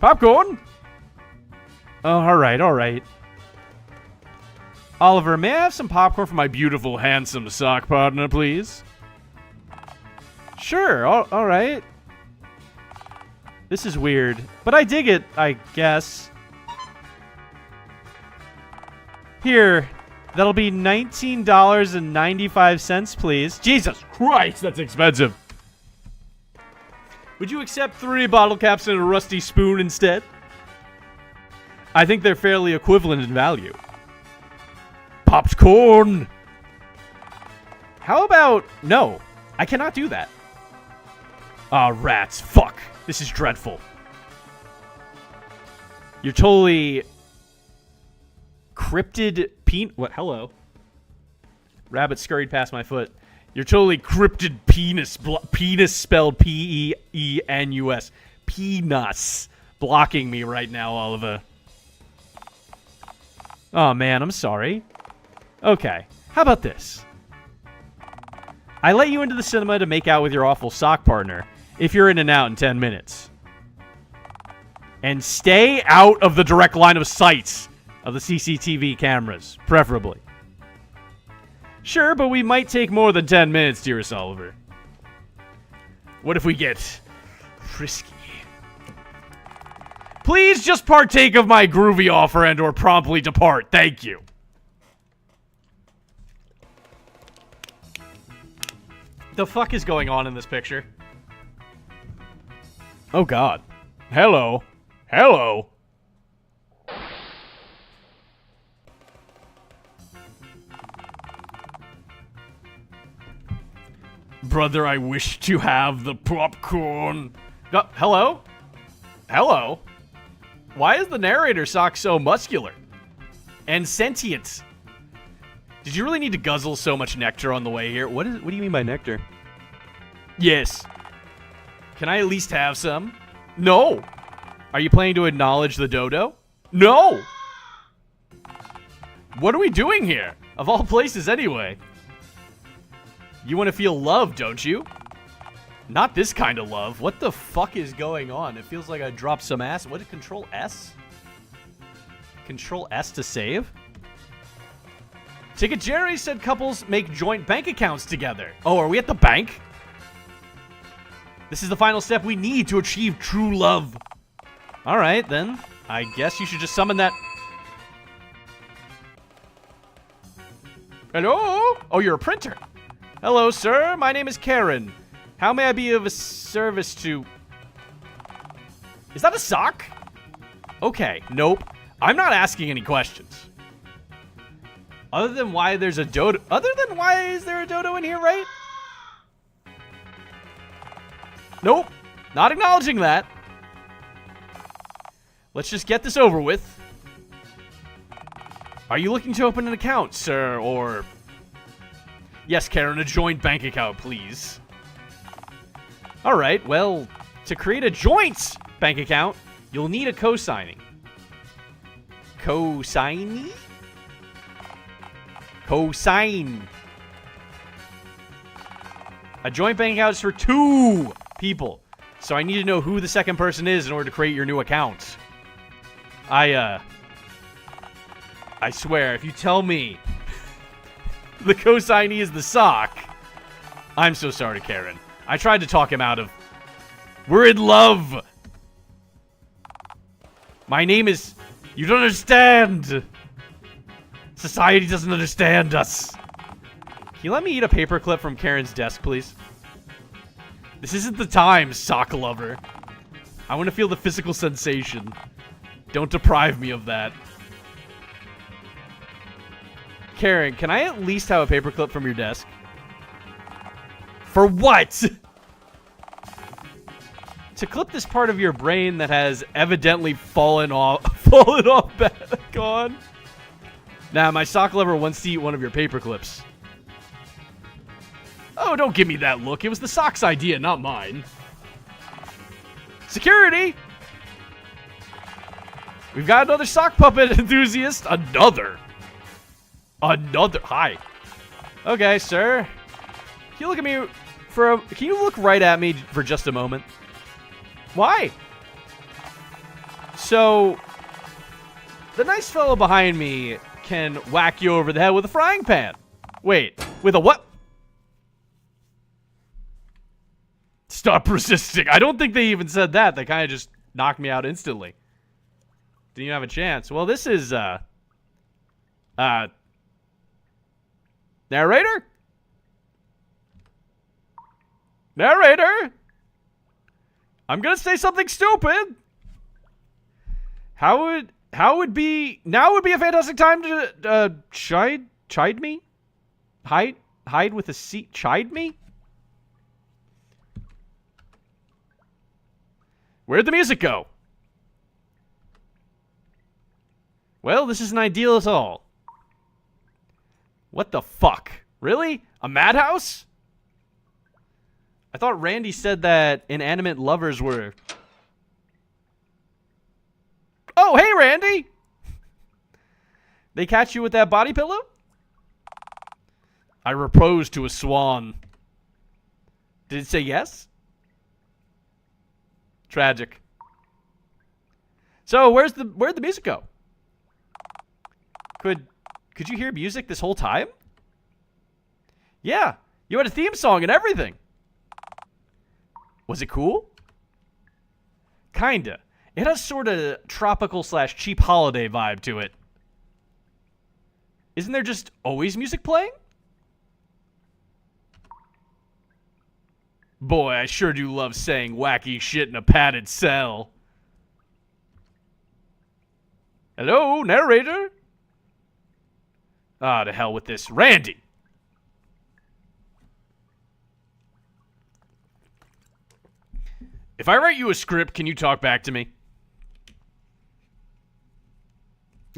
Popcorn. Oh, alright, alright. Oliver, may I have some popcorn for my beautiful, handsome sock partner, please? Sure, alright. This is weird, but I dig it, I guess. Here, that'll be $19.95, please. Jesus Christ, that's expensive. Would you accept 3 bottle caps and a rusty spoon instead? I think they're fairly equivalent in value. Popcorn! How about... No, I cannot do that. Aw, rats. Fuck. This is dreadful. You're totally... Cryptid What? Hello. Rabbit scurried past my foot. You're totally cryptid penis. Penis spelled P-E-E-N-U-S. Penis. Blocking me right now, Oliver. Oh, man, I'm sorry. Okay, how about this? I let you into the cinema to make out with your awful sock partner if you're in and out in 10 minutes. And stay out of the direct line of sight of the CCTV cameras, preferably. Sure, but we might take more than 10 minutes, dearest Oliver. What if we get frisky? Please just partake of my groovy offer and or promptly depart. Thank you. The fuck is going on in this picture? Oh god. Hello. Hello. Brother, I wish to have the popcorn. Hello? Hello? Why is the narrator sock so muscular? And sentient? Did you really need to guzzle so much nectar on the way here? What do you mean by nectar? Yes. Can I at least have some? No. Are you planning to acknowledge the dodo? No. What are we doing here? Of all places, anyway. You want to feel love, don't you? Not this kind of love. What the fuck is going on? It feels like I dropped some ass. What did Control S? Control S to save? Ticket Jerry said couples make joint bank accounts together. Oh, are we at the bank? This is the final step we need to achieve true love. Alright, then. I guess you should just summon that... Hello? Oh, you're a printer. Hello, sir. My name is Karen. How may I be of a service to... Is that a sock? Okay, nope. I'm not asking any questions. Other than why there's a dodo... Other than why is there a dodo in here, right? Nope. Not acknowledging that. Let's just get this over with. Are you looking to open an account, sir, or... Yes, Karen, a joint bank account, please. Alright, well, to create a joint bank account, you'll need a co-signing. Co-signee? Co-sign. A joint bank account is for 2 people. So I need to know who the second person is in order to create your new account. I swear, if you tell me the co-signee is the sock, I'm so sorry, Karen. I tried to talk him out of... We're in love! My name is... You don't understand! Society doesn't understand us. Can you let me eat a paperclip from Karen's desk, please? This isn't the time, sock lover. I want to feel the physical sensation. Don't deprive me of that. Karen, can I at least have a paperclip from your desk? For what? To clip this part of your brain that has evidently fallen off back on. Now, my sock lover wants to eat one of your paperclips. Oh, don't give me that look. It was the sock's idea, not mine. Security! We've got another sock puppet enthusiast. Another. Hi. Okay, sir. Can you look at me can you look right at me for just a moment? Why? So, the nice fellow behind me can whack you over the head with a frying pan. Wait, with a what? Stop resisting. I don't think they even said that. They kind of just knocked me out instantly. Didn't even have a chance. Well, this is, narrator? Narrator? I'm gonna say something stupid. Now would be a fantastic time to, chide me? Hide with a C, chide me? Where'd the music go? Well, this isn't ideal at all. What the fuck? Really? A madhouse? I thought Randy said that inanimate lovers were... Oh, hey, Randy! They catch you with that body pillow? I proposed to a swan. Did it say yes? Tragic. So, where'd the music go? Could you hear music this whole time? Yeah, you had a theme song and everything. Was it cool? Kinda. It has sort of tropical / cheap holiday vibe to it. Isn't there just always music playing? Boy, I sure do love saying wacky shit in a padded cell. Hello, narrator? Ah, to hell with this. Randy! If I write you a script, can you talk back to me?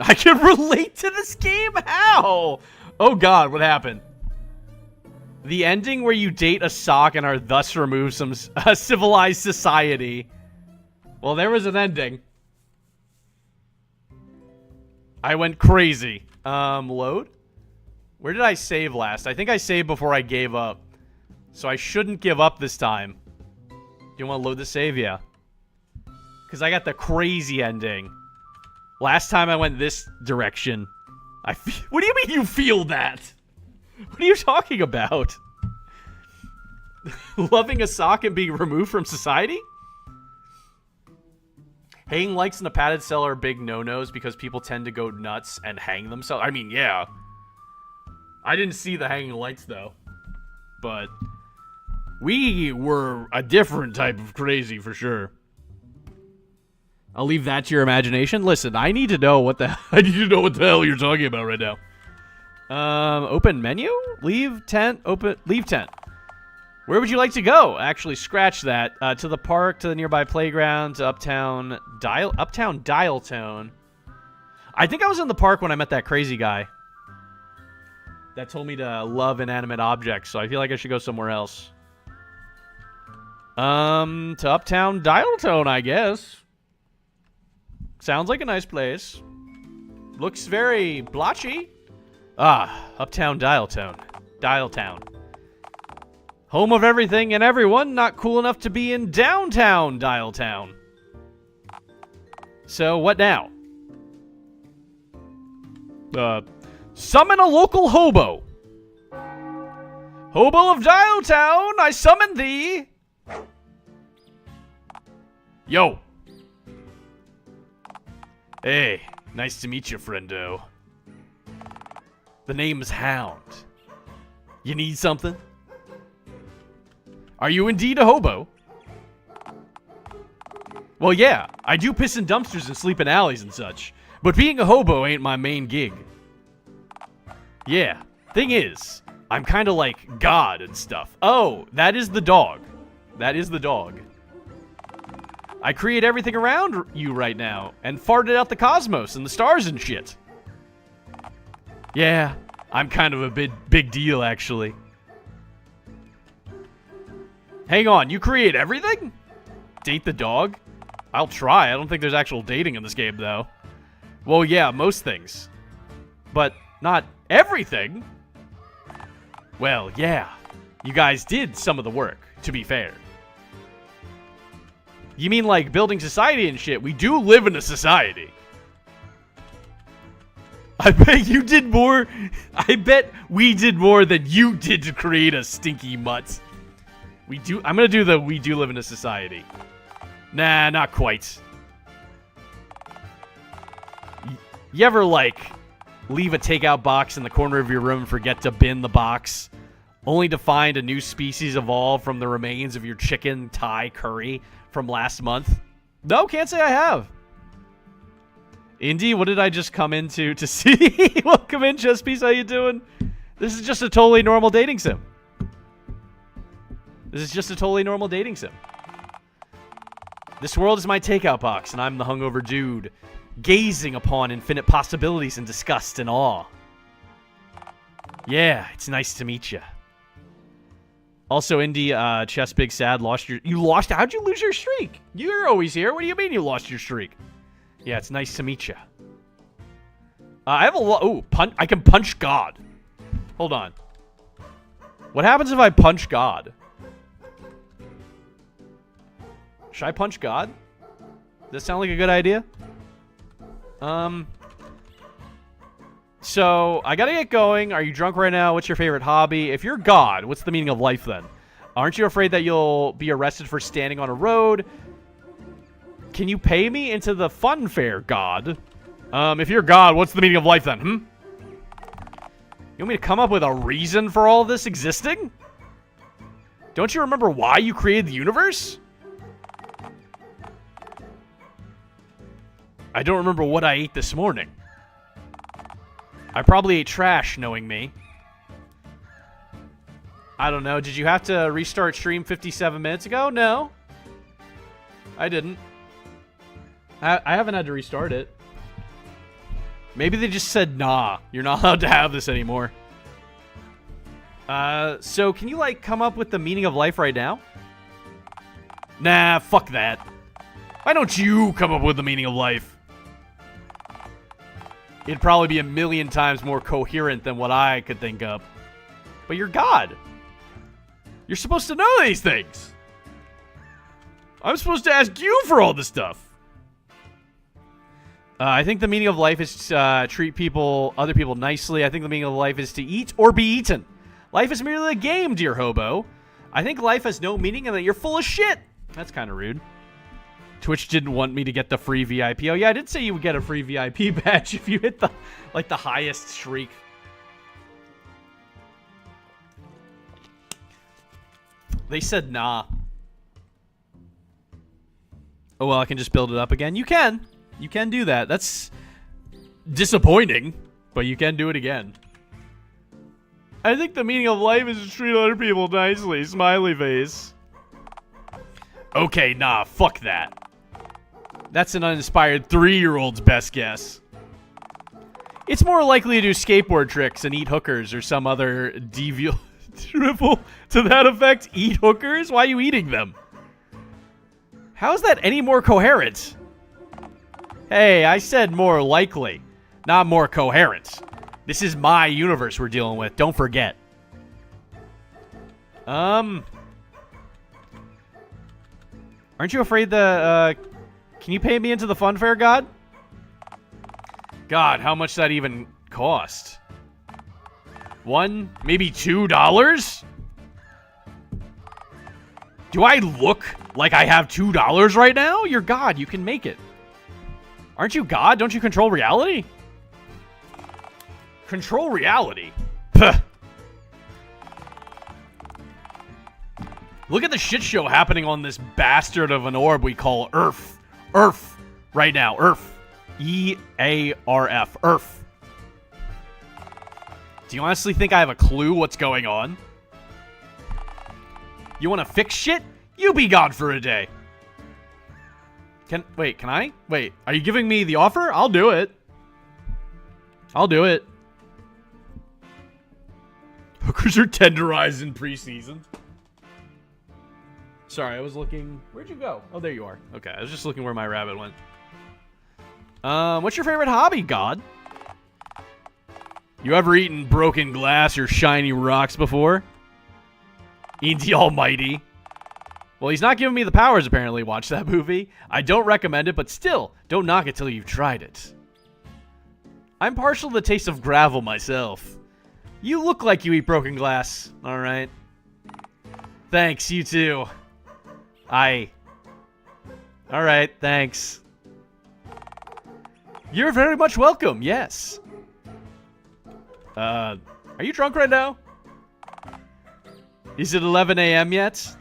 I can relate to this game? How? Oh god, what happened? The ending where you date a sock and are thus removed from civilized society. Well, there was an ending. I went crazy. Load? Where did I save last? I think I saved before I gave up. So I shouldn't give up this time. Do you want to load the save? Yeah. Because I got the crazy ending. Last time I went this direction. What do you mean you feel that? What are you talking about? Loving a sock and being removed from society? Hanging lights in a padded cell are big no-nos because people tend to go nuts and hang themselves. I mean, yeah. I didn't see the hanging lights, though. But we were a different type of crazy, for sure. I'll leave that to your imagination. Listen, I need to know what the hell you're talking about right now. Open menu? Leave tent, leave tent. Where would you like to go? Actually, scratch that. To the park, to the nearby playground, to Uptown Dial Tone. I think I was in the park when I met that crazy guy that told me to love inanimate objects, so I feel like I should go somewhere else. To Uptown Dial Tone, I guess. Sounds like a nice place. Looks very blotchy. Ah, Uptown Dial Tone. Dial Town. Home of everything and everyone, not cool enough to be in downtown Dial Town. So, what now? Summon a local hobo. Hobo of Dial Town, I summon thee. Yo. Hey, nice to meet you, friendo. The name's Hound. You need something? Are you indeed a hobo? Well, yeah, I do piss in dumpsters and sleep in alleys and such, but being a hobo ain't my main gig. Yeah. Thing is, I'm kind of like God and stuff. Oh, that is the dog. That is the dog. I create everything around you right now and farted out the cosmos and the stars and shit. Yeah, I'm kind of a big deal, actually. Hang on, you create everything? Date the dog? I'll try. I don't think there's actual dating in this game, though. Well, yeah, most things. But not everything. Well, yeah. You guys did some of the work, to be fair. You mean like building society and shit? We do live in a society. I bet you did more. I bet we did more than you did to create a stinky mutt. We do. I'm gonna do the we do live in a society. Nah, not quite. You ever like leave a takeout box in the corner of your room and forget to bin the box, only to find a new species evolve from the remains of your chicken Thai curry from last month? No, can't say I have. Indy, what did I just come into to see? Welcome in, Chess Piece. How you doing? This is just a totally normal dating sim. This is just a totally normal dating sim. This world is my takeout box, and I'm the hungover dude, gazing upon infinite possibilities in disgust and awe. Yeah, it's nice to meet you. Also, Indy, Chess Big Sad, you lost, how'd you lose your streak? You're always here. What do you mean you lost your streak? Yeah, it's nice to meet you. I have a lot, I can punch God. Hold on. What happens if I punch God? Should I punch God? Does that sound like a good idea? So, I gotta get going. Are you drunk right now? What's your favorite hobby? If you're God, what's the meaning of life then? Aren't you afraid that you'll be arrested for standing on a road? Can you pay me into the fun fair, God? If you're God, what's the meaning of life then, You want me to come up with a reason for all of this existing? Don't you remember why you created the universe? I don't remember what I ate this morning. I probably ate trash, knowing me. I don't know. Did you have to restart stream 57 minutes ago? No. I didn't. I haven't had to restart it. Maybe they just said, nah, you're not allowed to have this anymore. So can you, like, come up with the meaning of life right now? Nah, fuck that. Why don't you come up with the meaning of life? It'd probably be a million times more coherent than what I could think of. But you're God. You're supposed to know these things. I'm supposed to ask you for all this stuff. I think the meaning of life is to treat other people nicely. I think the meaning of life is to eat or be eaten. Life is merely a game, dear hobo. I think life has no meaning and that you're full of shit. That's kind of rude. Twitch didn't want me to get the free VIP. Oh, yeah, I did say you would get a free VIP badge if you hit the highest streak. They said nah. Oh, well, I can just build it up again. You can. You can do that. That's disappointing, but you can do it again. I think the meaning of life is to treat other people nicely. Smiley face. Okay, nah, fuck that. That's an uninspired 3-year-old's best guess. It's more likely to do skateboard tricks and eat hookers or some other deviant drivel to that effect. Eat hookers? Why are you eating them? How is that any more coherent? Hey, I said more likely, not more coherent. This is my universe we're dealing with. Don't forget. Aren't you afraid can you pay me into the fun fair, God? God, how much that even cost? $1, maybe $2? Do I look like I have $2 right now? You're God. You can make it. Aren't you God? Don't you control reality? Control reality? Puh. Look at the shit show happening on this bastard of an orb we call Earth. Earth. Right now. Earth. E-A-R-F. Earth. Do you honestly think I have a clue what's going on? You want to fix shit? You be gone for a day. Can I? Wait, are you giving me the offer? I'll do it. I'll do it. Hookers are tenderized in preseason. Sorry, I was looking. Where'd you go? Oh, there you are. Okay, I was just looking where my rabbit went. What's your favorite hobby, God? You ever eaten broken glass or shiny rocks before? Ain't the almighty. Well, he's not giving me the powers, apparently. Watch that movie. I don't recommend it, but still, don't knock it till you've tried it. I'm partial to the taste of gravel myself. You look like you eat broken glass. Alright. Thanks, you too. Alright, thanks. You're very much welcome, yes. Are you drunk right now? Is it 11 a.m. yet?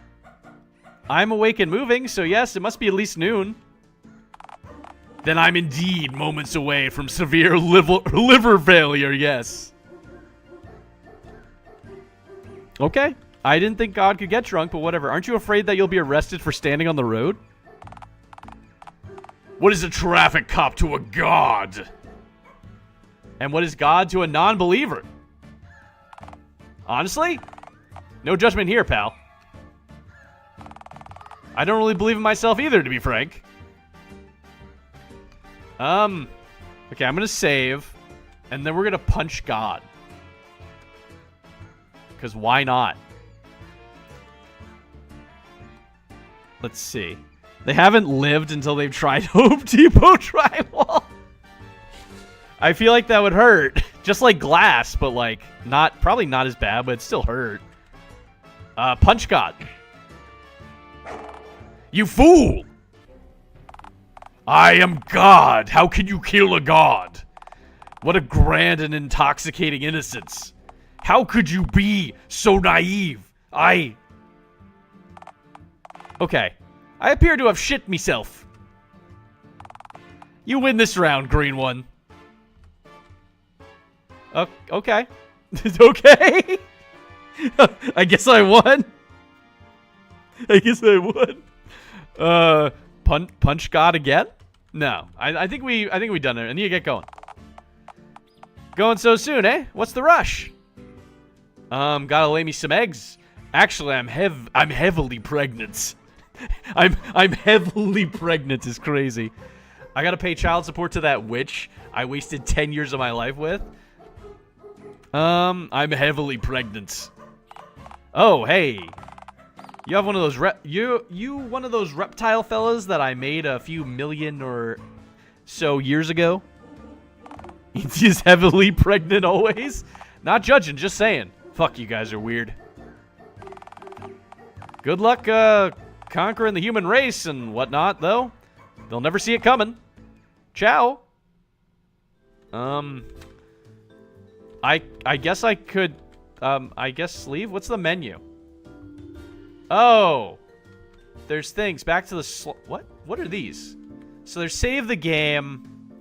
I'm awake and moving, so yes, it must be at least noon. Then I'm indeed moments away from severe liver failure, yes. Okay. I didn't think God could get drunk, but whatever. Aren't you afraid that you'll be arrested for standing on the road? What is a traffic cop to a god? And what is God to a non-believer? Honestly? No judgment here, pal. I don't really believe in myself either, to be frank. Okay, I'm gonna save, and then we're gonna punch God. Because why not? Let's see. They haven't lived until they've tried Home Depot drywall. I feel like that would hurt. Just like glass, but like, probably not as bad, but it still hurt. Punch God. You fool! I am God. How can you kill a god? What a grand and intoxicating innocence. How could you be so naive? Okay. I appear to have shit myself. You win this round, green one. Okay. Okay. I guess I won. Punch God again? No. I think we done it. I need to get going. Going so soon, eh? What's the rush? Gotta lay me some eggs. Actually, I'm heavily pregnant. I'm heavily pregnant is crazy. I gotta pay child support to that witch I wasted 10 years of my life with. I'm heavily pregnant. Oh, hey. You have one of those one of those reptile fellas that I made a few million or so years ago? He's heavily pregnant always? Not judging, just saying. Fuck, you guys are weird. Good luck, conquering the human race and whatnot, though. They'll never see it coming. Ciao. I guess I could, I guess leave? What's the menu? Oh. There's things. Back to the what? What are these? So there's save the game.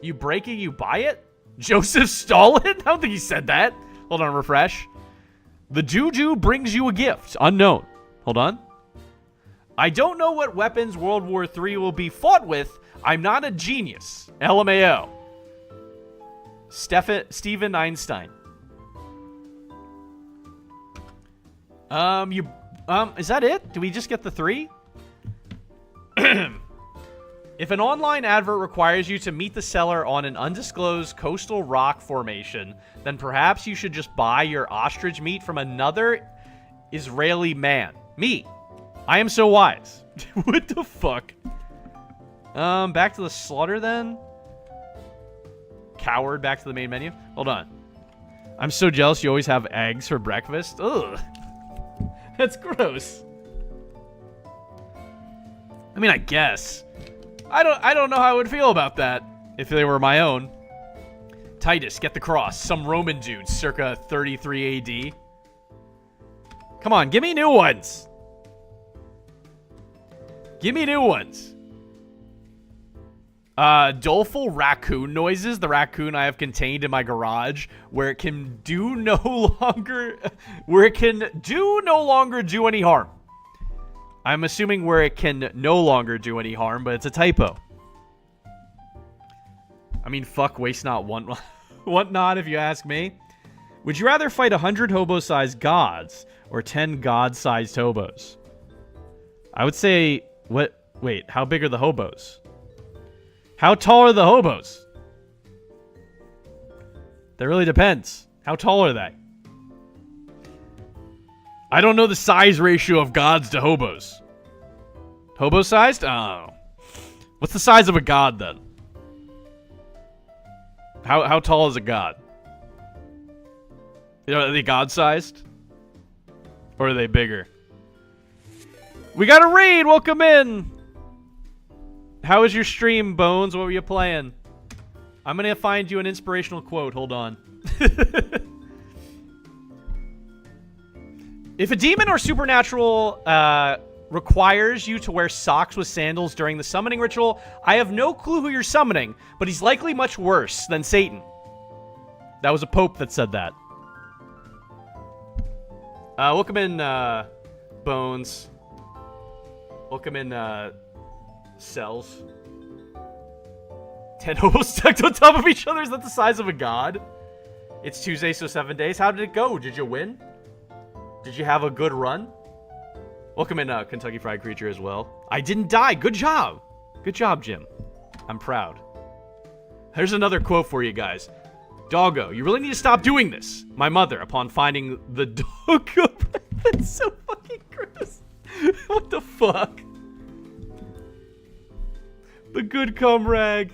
You break it, you buy it? Joseph Stalin? I don't think he said that. Hold on, refresh. The Juju brings you a gift. Unknown. Hold on. I don't know what weapons World War III will be fought with. I'm not a genius. LMAO. Steven Einstein. Is that it? Do we just get the 3? If an online advert requires you to meet the seller on an undisclosed coastal rock formation, then perhaps you should just buy your ostrich meat from another Israeli man. Me. I am so wise. What the fuck? Back to the slaughter then? Coward, back to the main menu. Hold on. I'm so jealous you always have eggs for breakfast. Ugh. That's gross. I mean, I guess. I don't know how I would feel about that if they were my own. Titus, get the cross. Some Roman dude circa 33 AD. Come on, give me new ones. Give me new ones. Doleful raccoon noises. The raccoon I have contained in my garage, where it can no longer do any harm. I'm assuming where it can no longer do any harm, but it's a typo. I mean, fuck, waste not, want not, if you ask me. Would you rather fight 100 hobo-sized gods or 10 god-sized hobos? I would say, wait, how big are the hobos? How tall are the hobos? That really depends. How tall are they? I don't know the size ratio of gods to hobos. Hobo-sized? Oh. What's the size of a god, then? How tall is a god? You know, are they god-sized? Or are they bigger? We got a raid! Welcome in! How was your stream, Bones? What were you playing? I'm gonna find you an inspirational quote. Hold on. If a demon or supernatural requires you to wear socks with sandals during the summoning ritual, I have no clue who you're summoning, but he's likely much worse than Satan. That was a pope that said that. Welcome in, Bones. Welcome in, Cells. 10 hobos stacked on top of each other? Is that the size of a god? It's Tuesday, so 7 days. How did it go? Did you win? Did you have a good run? Welcome in, Kentucky Fried Creature as well. I didn't die. Good job. Good job, Jim. I'm proud. Here's another quote for you guys. Doggo, you really need to stop doing this. My mother, upon finding the doggo... That's so fucking gross. What the fuck? The good comrade.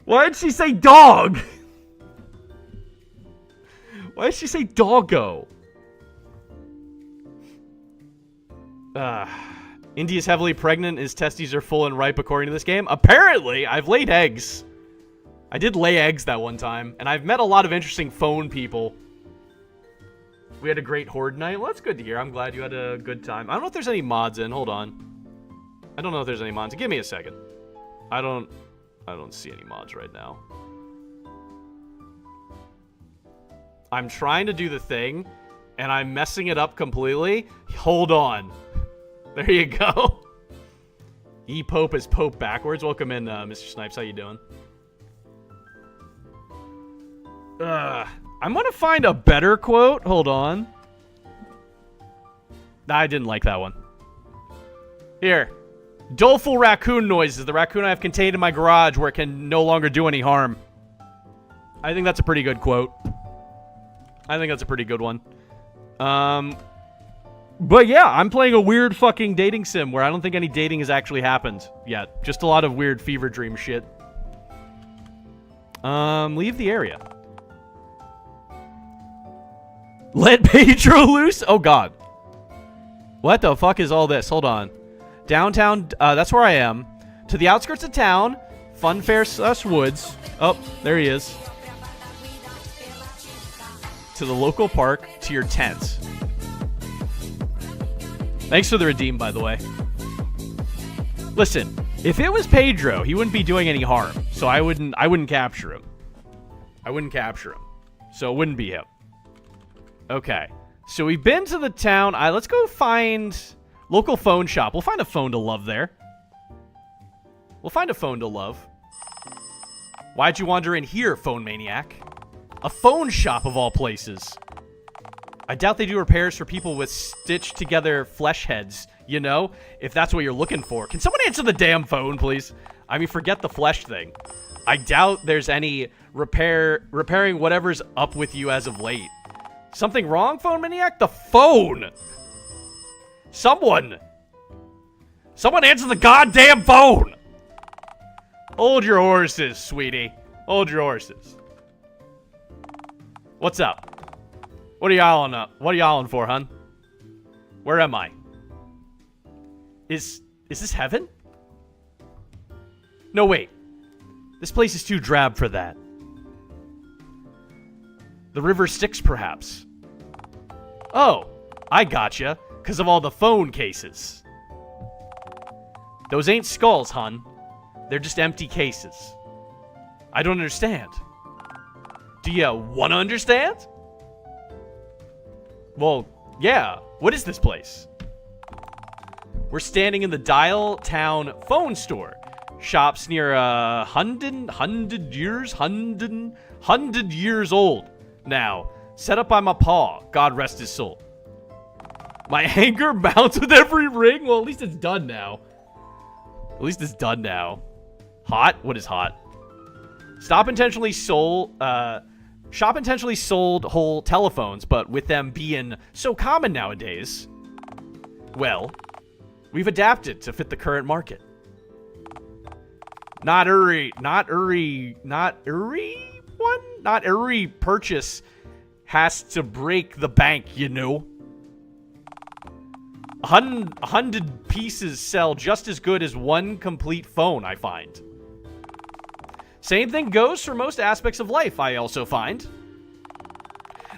Why did she say dog? Why did she say doggo? India's heavily pregnant. His testes are full and ripe according to this game. Apparently, I've laid eggs. I did lay eggs that one time. And I've met a lot of interesting phone people. We had a great horde night. Well, that's good to hear. I'm glad you had a good time. I don't know if there's any mods in. Hold on. I don't know if there's any mods. Give me a second. I don't see any mods right now. I'm trying to do the thing, and I'm messing it up completely. Hold on. There you go. E-Pope is Pope backwards. Welcome in, Mr. Snipes. How you doing? I'm gonna find a better quote. Hold on. I didn't like that one. Here. Doleful raccoon noises. The raccoon I have contained in my garage where it can no longer do any harm. I think that's a pretty good quote. I think that's a pretty good one. But yeah, I'm playing a weird fucking dating sim where I don't think any dating has actually happened yet. Just a lot of weird fever dream shit. Leave the area. Let Pedro loose? Oh god. What the fuck is all this? Hold on. Downtown, that's where I am. To the outskirts of town. Funfair / Woods. Oh, there he is. To the local park. To your tent. Thanks for the redeem, by the way. Listen, if it was Pedro, he wouldn't be doing any harm. So I wouldn't capture him. I wouldn't capture him. So it wouldn't be him. Okay. So we've been to the town. Let's go find local phone shop. We'll find a phone to love there. We'll find a phone to love. Why'd you wander in here, phone maniac? A phone shop of all places. I doubt they do repairs for people with stitched together flesh heads, you know? If that's what you're looking for. Can someone answer the damn phone, please? I mean, forget the flesh thing. I doubt there's any repairing whatever's up with you as of late. Something wrong, phone maniac? The phone! Someone answer the goddamn phone! Hold your horses, sweetie. Hold your horses. What's up? What are y'all on up? What are y'all on for, hun? Where am I? Is this heaven? No, wait. This place is too drab for that. The river Styx, perhaps. Oh, I gotcha. Because of all the phone cases. Those ain't skulls, hun. They're just empty cases. I don't understand. Do you want to understand? Well, yeah. What is this place? We're standing in the Dial Town phone store. Shops near 100 years old now. Set up by my paw. God rest his soul. My anger mounts with every ring. Well, at least it's done now. At least it's done now. Hot? What is hot? Shop intentionally sold whole telephones, but with them being so common nowadays, well, we've adapted to fit the current market. Not every purchase has to break the bank, you know. 100 pieces sell just as good as one complete phone, I find. Same thing goes for most aspects of life, I also find.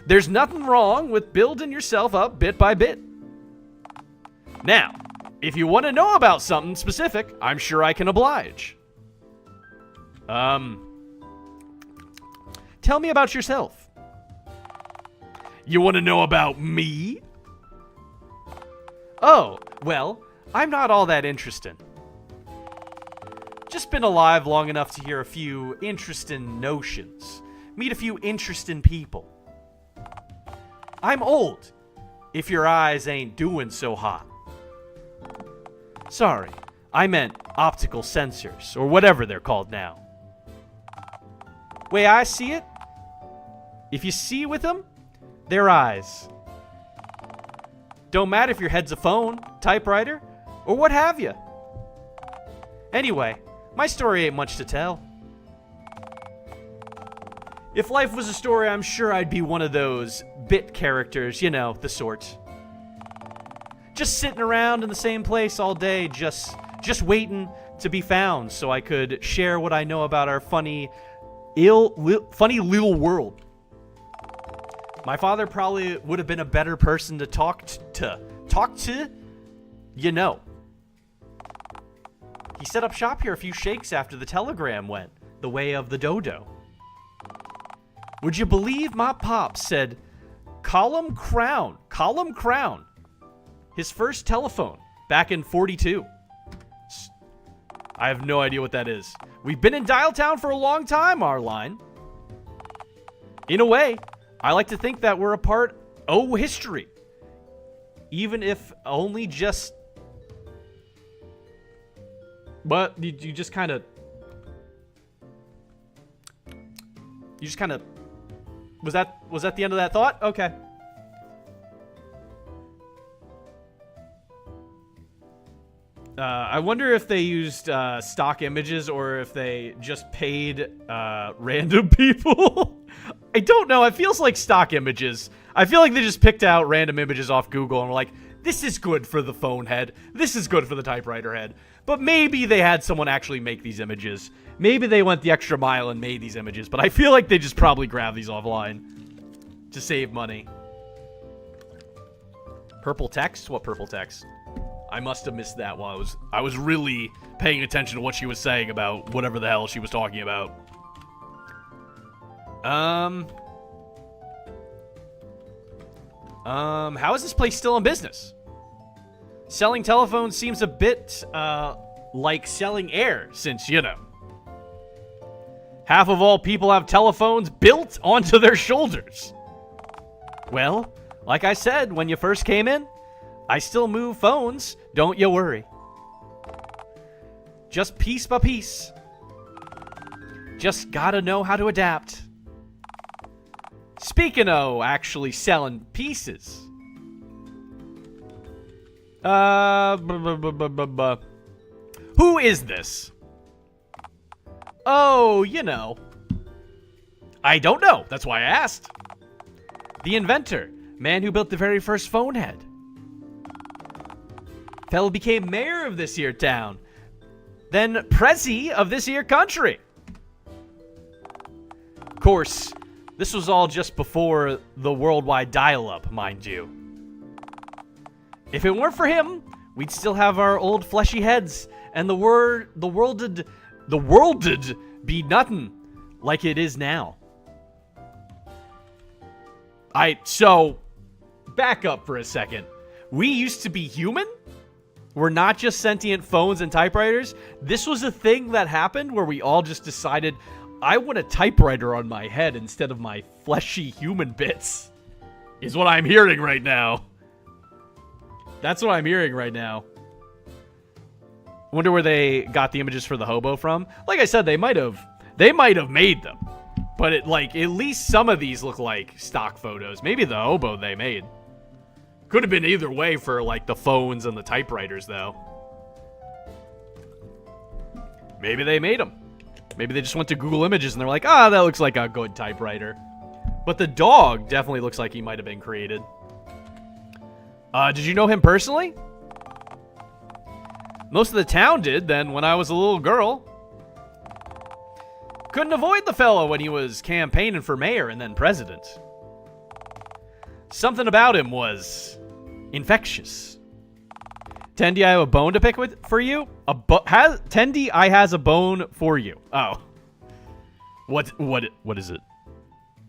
There's nothing wrong with building yourself up bit by bit. Now, if you want to know about something specific, I'm sure I can oblige. Tell me about yourself. You want to know about me? Oh, well, I'm not all that interesting. Just been alive long enough to hear a few interesting notions. Meet a few interesting people. I'm old, if your eyes ain't doing so hot. Sorry, I meant optical sensors, or whatever they're called now. Way I see it, if you see with them, they're eyes. Don't matter if your head's a phone, typewriter, or what have you. Anyway, my story ain't much to tell. If life was a story, I'm sure I'd be one of those bit characters, you know, the sort. Just sitting around in the same place all day, just waiting to be found so I could share what I know about our funny little world. My father probably would have been a better person to talk to, you know. He set up shop here a few shakes after the telegram went the way of the dodo. Would you believe my pop said, Column Crown, his first telephone back in 42. I have no idea what that is. We've been in Dial Town for a long time, Arline. In a way, I like to think that we're a part of history. Even if only just... But you just kind of... Was that the end of that thought? Okay. I wonder if they used stock images or if they just paid random people. I don't know. It feels like stock images. I feel like they just picked out random images off Google and were like, this is good for the phone head. This is good for the typewriter head. But maybe they had someone actually make these images. Maybe they went the extra mile and made these images. But I feel like they just probably grabbed these offline to save money. Purple text? What purple text? I must have missed that while I was really paying attention to what she was saying about whatever the hell she was talking about. How is this place still in business? Selling telephones seems a bit, like selling air, since, you know, half of all people have telephones built onto their shoulders. Well, like I said when you first came in, I still move phones, don't you worry. Just piece by piece. Just gotta know how to adapt. Speaking of actually selling pieces. Who is this? Oh, you know. I don't know, that's why I asked. The inventor, man who built the very first phone head. Fellow became mayor of this here town. Then Prezi of this here country. Of course, this was all just before the worldwide dial-up, mind you. If it weren't for him, we'd still have our old fleshy heads And the world did be nothing like it is now. So, back up for a second. We used to be human? We're not just sentient phones and typewriters? This was a thing that happened where we all just decided, I want a typewriter on my head instead of my fleshy human bits. Is what I'm hearing right now. That's what I'm hearing right now. Wonder where they got the images for the hobo from. Like I said, they might have made them. But at least some of these look like stock photos. Maybe the hobo they made. Could have been either way for the phones and the typewriters though. Maybe they made them. Maybe they just went to Google Images and they're like, that looks like a good typewriter. But the dog definitely looks like he might have been created. Did you know him personally? Most of the town did then when I was a little girl. Couldn't avoid the fellow when he was campaigning for mayor and then president. Something about him was infectious. Tendy, I have a bone to pick for you. Tendy, I has a bone for you. Oh, what is it?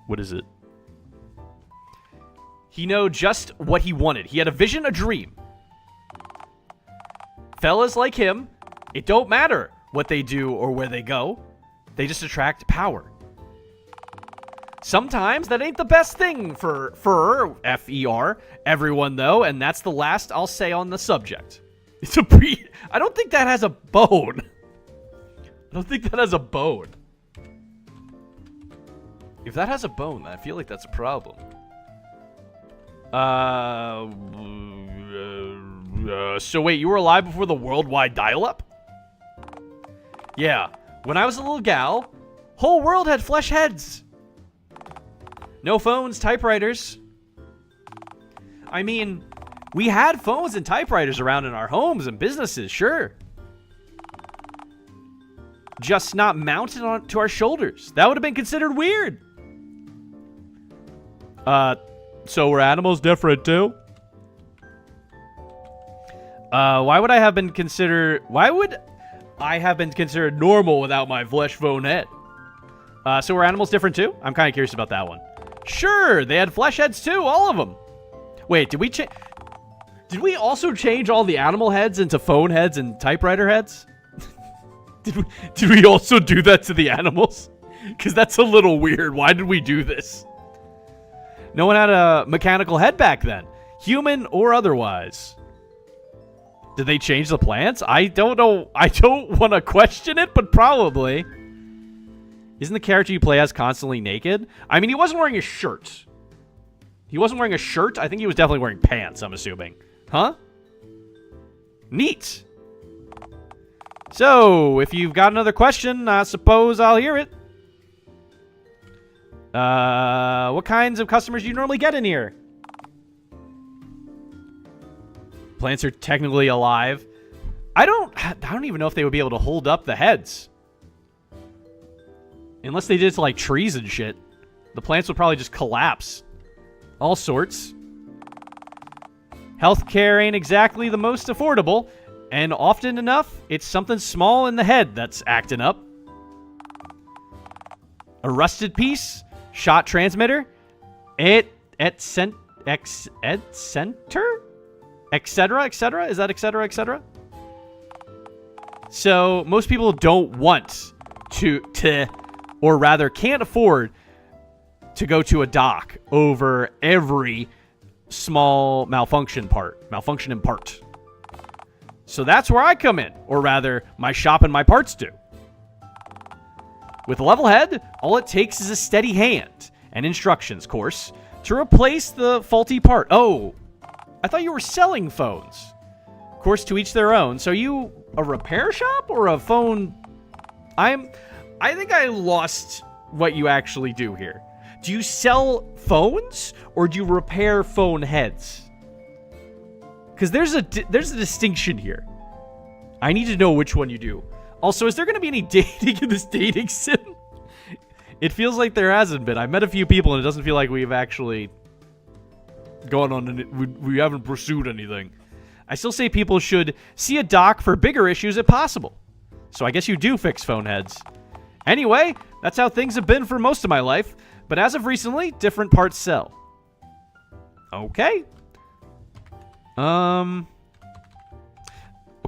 What is it? He know just what he wanted. He had a vision, a dream. Fellas like him, it don't matter what they do or where they go. They just attract power. Sometimes that ain't the best thing for F-E-R, everyone though, and that's the last I'll say on the subject. It's a I don't think that has a bone. I don't think that has a bone. If that has a bone, I feel like that's a problem. So wait, you were alive before the worldwide dial-up? Yeah. When I was a little gal, whole world had flesh heads. No phones, typewriters. I mean, we had phones and typewriters around in our homes and businesses, sure. Just not mounted onto our shoulders. That would have been considered weird. So were animals different too? Why would I have been considered normal without my flesh phone head? So were animals different too? I'm kind of curious about that one. Sure, they had flesh heads too, all of them. Wait, did we also change all the animal heads into phone heads and typewriter heads? Did we also do that to the animals? Because that's a little weird. Why did we do this? No one had a mechanical head back then, human or otherwise. Did they change the plants? I don't know. I don't want to question it, but probably. Isn't the character you play as constantly naked? I mean, he wasn't wearing a shirt. He wasn't wearing a shirt. I think he was definitely wearing pants, I'm assuming. Huh? Neat. So, if you've got another question, I suppose I'll hear it. What kinds of customers do you normally get in here? Plants are technically alive. I don't even know if they would be able to hold up the heads. Unless they did it to like trees and shit. The plants would probably just collapse. All sorts. Healthcare ain't exactly the most affordable. And often enough, it's something small in the head that's acting up. A rusted piece, shot transmitter, center, etc., etc. Is that etc., etc.? So most people don't want to, or rather can't afford to go to a doc over every small malfunctioning part. So that's where I come in, or rather, my shop and my parts do. With a level head, all it takes is a steady hand and instructions, course, to replace the faulty part. Oh, I thought you were selling phones. Of course, to each their own. So you a repair shop or a phone? I think I lost what you actually do here. Do you sell phones or do you repair phone heads? Because there's a distinction here. I need to know which one you do. Also, is there going to be any dating in this dating sim? It feels like there hasn't been. I've met a few people and it doesn't feel like we've actually gone on. We haven't pursued anything. I still say people should see a doc for bigger issues if possible. So I guess you do fix phone heads. Anyway, that's how things have been for most of my life. But as of recently, different parts sell. Okay. What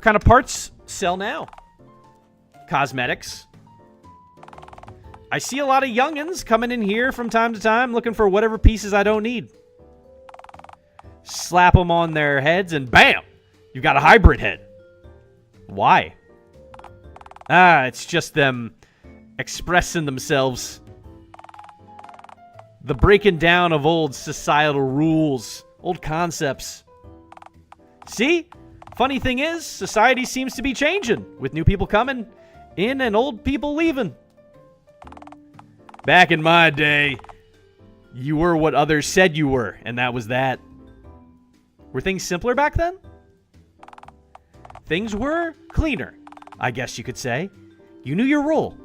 kind of parts sell now? Cosmetics. I see a lot of youngins coming in here from time to time looking for whatever pieces I don't need. Slap them on their heads and bam! You got a hybrid head. Why? It's just them expressing themselves. The breaking down of old societal rules, old concepts. See? Funny thing is, society seems to be changing, with new people coming in and old people leaving. Back in my day, you were what others said you were, and that was that. Were things simpler back then? Things were cleaner, I guess you could say. You knew your role.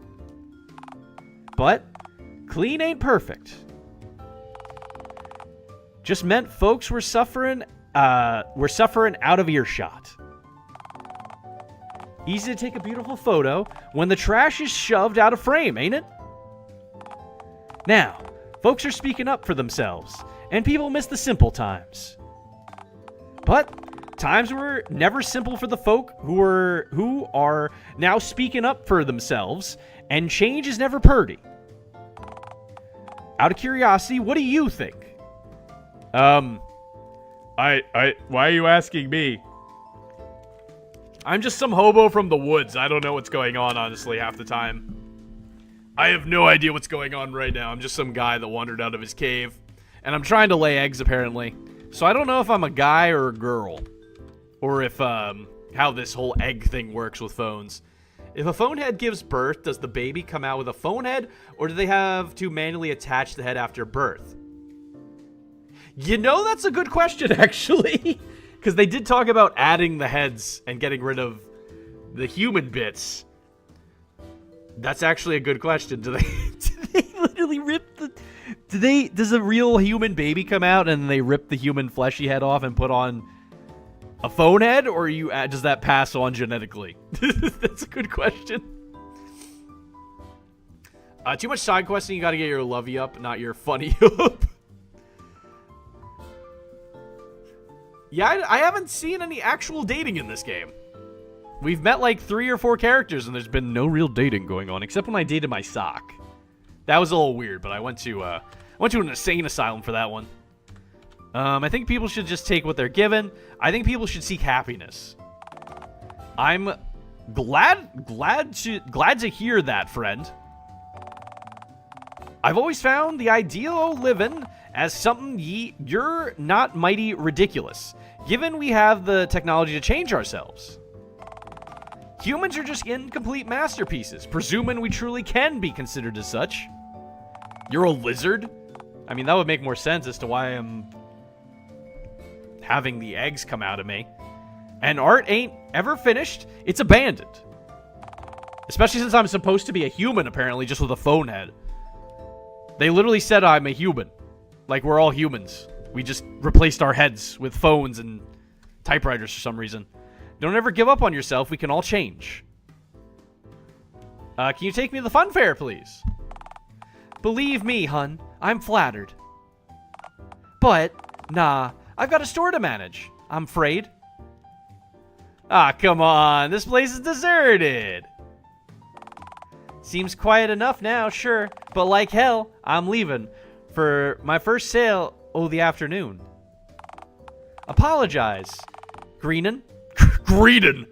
But clean ain't perfect. Just meant folks were suffering out of earshot. Easy to take a beautiful photo when the trash is shoved out of frame, ain't it? Now, folks are speaking up for themselves, and people miss the simple times. But times were never simple for the folk who are now speaking up for themselves, and change is never purty. Out of curiosity, what do you think? Why are you asking me? I'm just some hobo from the woods. I don't know what's going on, honestly, half the time. I have no idea what's going on right now. I'm just some guy that wandered out of his cave. And I'm trying to lay eggs, apparently. So I don't know if I'm a guy or a girl. Or if, how this whole egg thing works with phones. If a phone head gives birth, does the baby come out with a phone head? Or do they have to manually attach the head after birth? You know, that's a good question, actually. Because they did talk about adding the heads and getting rid of the human bits. That's actually a good question. Do they literally rip the... Does a real human baby come out and they rip the human fleshy head off and put on a phone head? Or does that pass on genetically? That's a good question. Too much side questing. You gotta get your lovey up, not your funny up. Yeah, I haven't seen any actual dating in this game. We've met like 3 or 4 characters, and there's been no real dating going on, except when I dated my sock. That was a little weird, but I went to an insane asylum for that one. I think people should just take what they're given. I think people should seek happiness. I'm glad to hear that, friend. I've always found the ideal o' living as something you're not mighty ridiculous, given we have the technology to change ourselves. Humans are just incomplete masterpieces, presuming we truly can be considered as such. You're a lizard? I mean, that would make more sense as to why I'm having the eggs come out of me. And art ain't ever finished, it's abandoned. Especially since I'm supposed to be a human, apparently, just with a phone head. They literally said I'm a human. Like, we're all humans. We just replaced our heads with phones and typewriters for some reason. Don't ever give up on yourself. We can all change. Can you take me to the fun fair, please? Believe me, hun, I'm flattered. But, nah, I've got a store to manage. I'm afraid. Ah, come on. This place is deserted. Seems quiet enough now, sure. But like hell, I'm leaving for my first sale o' the afternoon. Apologize. Greenin'? Greenin'?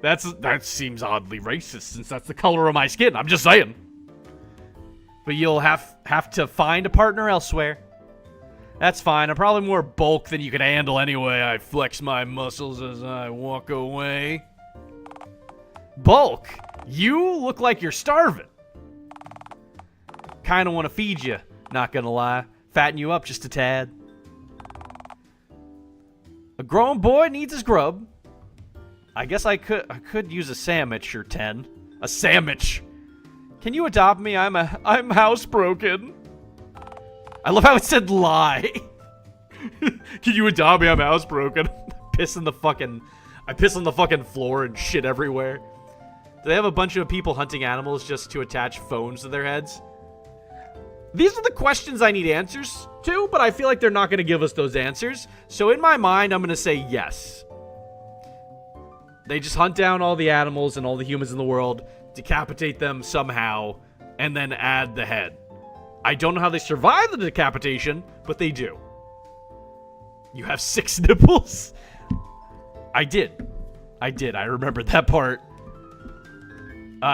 That seems oddly racist since that's the color of my skin. I'm just saying. But you'll have to find a partner elsewhere. That's fine. I'm probably more bulk than you can handle anyway. I flex my muscles as I walk away. Bulk? You look like you're starving. Kinda want to feed you, not gonna lie. Fatten you up just a tad. A grown boy needs his grub. I guess I could use a sandwich or 10. A sandwich. Can you adopt me? I'm housebroken. I love how it said lie. Can you adopt me? I'm housebroken. piss on the fucking floor and shit everywhere. Do they have a bunch of people hunting animals just to attach phones to their heads? These are the questions I need answers to, but I feel like they're not going to give us those answers. So in my mind, I'm going to say yes. They just hunt down all the animals and all the humans in the world, decapitate them somehow, and then add the head. I don't know how they survive the decapitation, but they do. You have 6 nipples? I did. I remembered that part.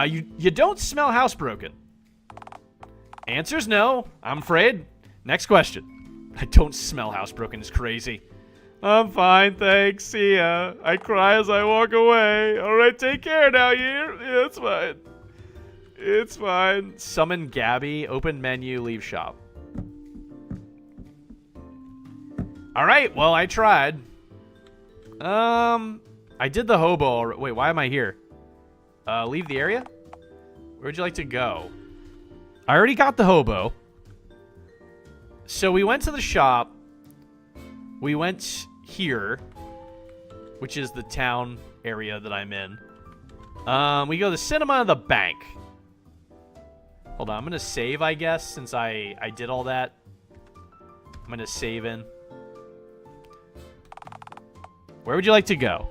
You don't smell housebroken. Answer's no, I'm afraid. Next question. I don't smell housebroken is crazy. I'm fine, thanks. See ya. I cry as I walk away. Alright, take care now, yeah, it's fine. It's fine. Summon Gabby. Open menu. Leave shop. Alright, well, I tried. I did the hobo already. Wait, why am I here? Leave the area? Where would you like to go? I already got the hobo. So we went to the shop. We went here, which is the town area that I'm in. We go to the cinema and the bank. Hold on, I'm gonna save, I guess, since I did all that. I'm gonna save in. Where would you like to go?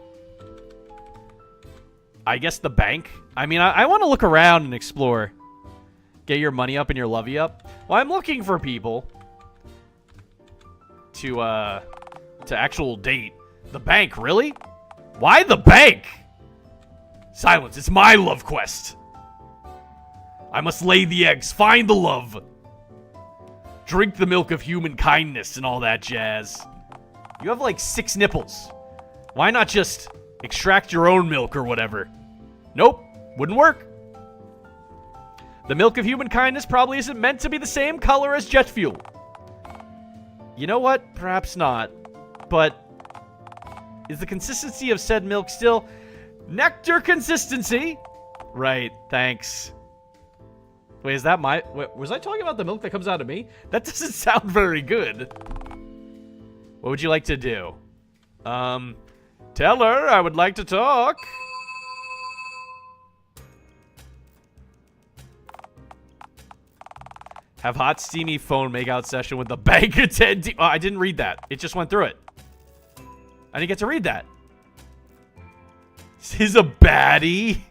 I guess the bank. I mean, I want to look around and explore. Get your money up and your lovey up. Well, I'm looking for people to actual date. The bank, really? Why the bank? Silence, it's my love quest. I must lay the eggs, find the love. Drink the milk of human kindness and all that jazz. You have like 6 nipples. Why not just extract your own milk or whatever? Nope, wouldn't work. The milk of human kindness probably isn't meant to be the same color as jet fuel. You know what? Perhaps not. But is the consistency of said milk still nectar consistency? Right, thanks. Wait, is that my... Wait, was I talking about the milk that comes out of me? That doesn't sound very good. What would you like to do? Tell her I would like to talk. Have hot, steamy phone makeout session with the bank attendee. Oh, I didn't read that. It just went through it. I didn't get to read that. He's a baddie.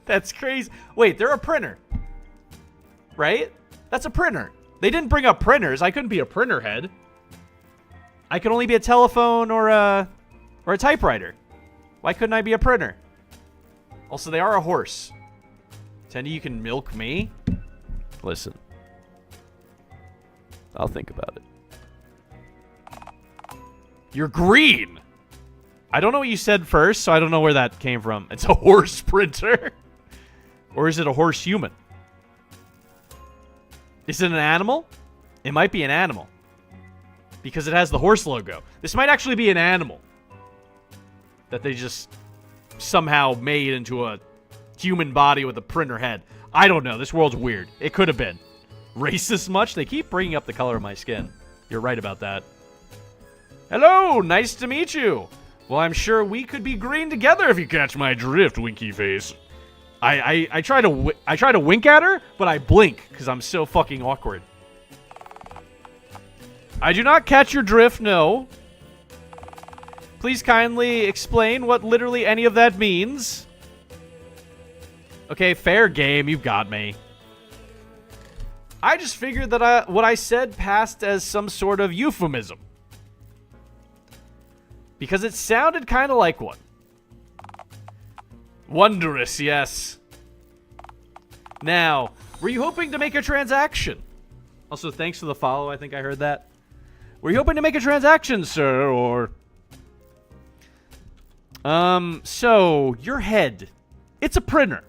That's crazy. Wait, they're a printer. Right? That's a printer. They didn't bring up printers. I couldn't be a printer head. I could only be a telephone or a typewriter. Why couldn't I be a printer? Also, they are a horse. Tendy, you can milk me? Listen. I'll think about it. You're green! I don't know what you said first, so I don't know where that came from. It's a horse printer? Or is it a horse human? Is it an animal? It might be an animal. Because it has the horse logo. This might actually be an animal. That they just somehow made into a human body with a printer head. I don't know. This world's weird. It could have been. Racist much? They keep bringing up the color of my skin. You're right about that. Hello, nice to meet you. Well, I'm sure we could be green together if you catch my drift, winky face. I try to wink at her, but I blink because I'm so fucking awkward. I do not catch your drift, no. Please kindly explain what literally any of that means. Okay, fair game, you've got me. I just figured that what I said passed as some sort of euphemism. Because it sounded kind of like one. Wondrous, yes. Now, were you hoping to make a transaction? Also, thanks for the follow, I think I heard that. Were you hoping to make a transaction, sir, or... So, your head. It's a printer.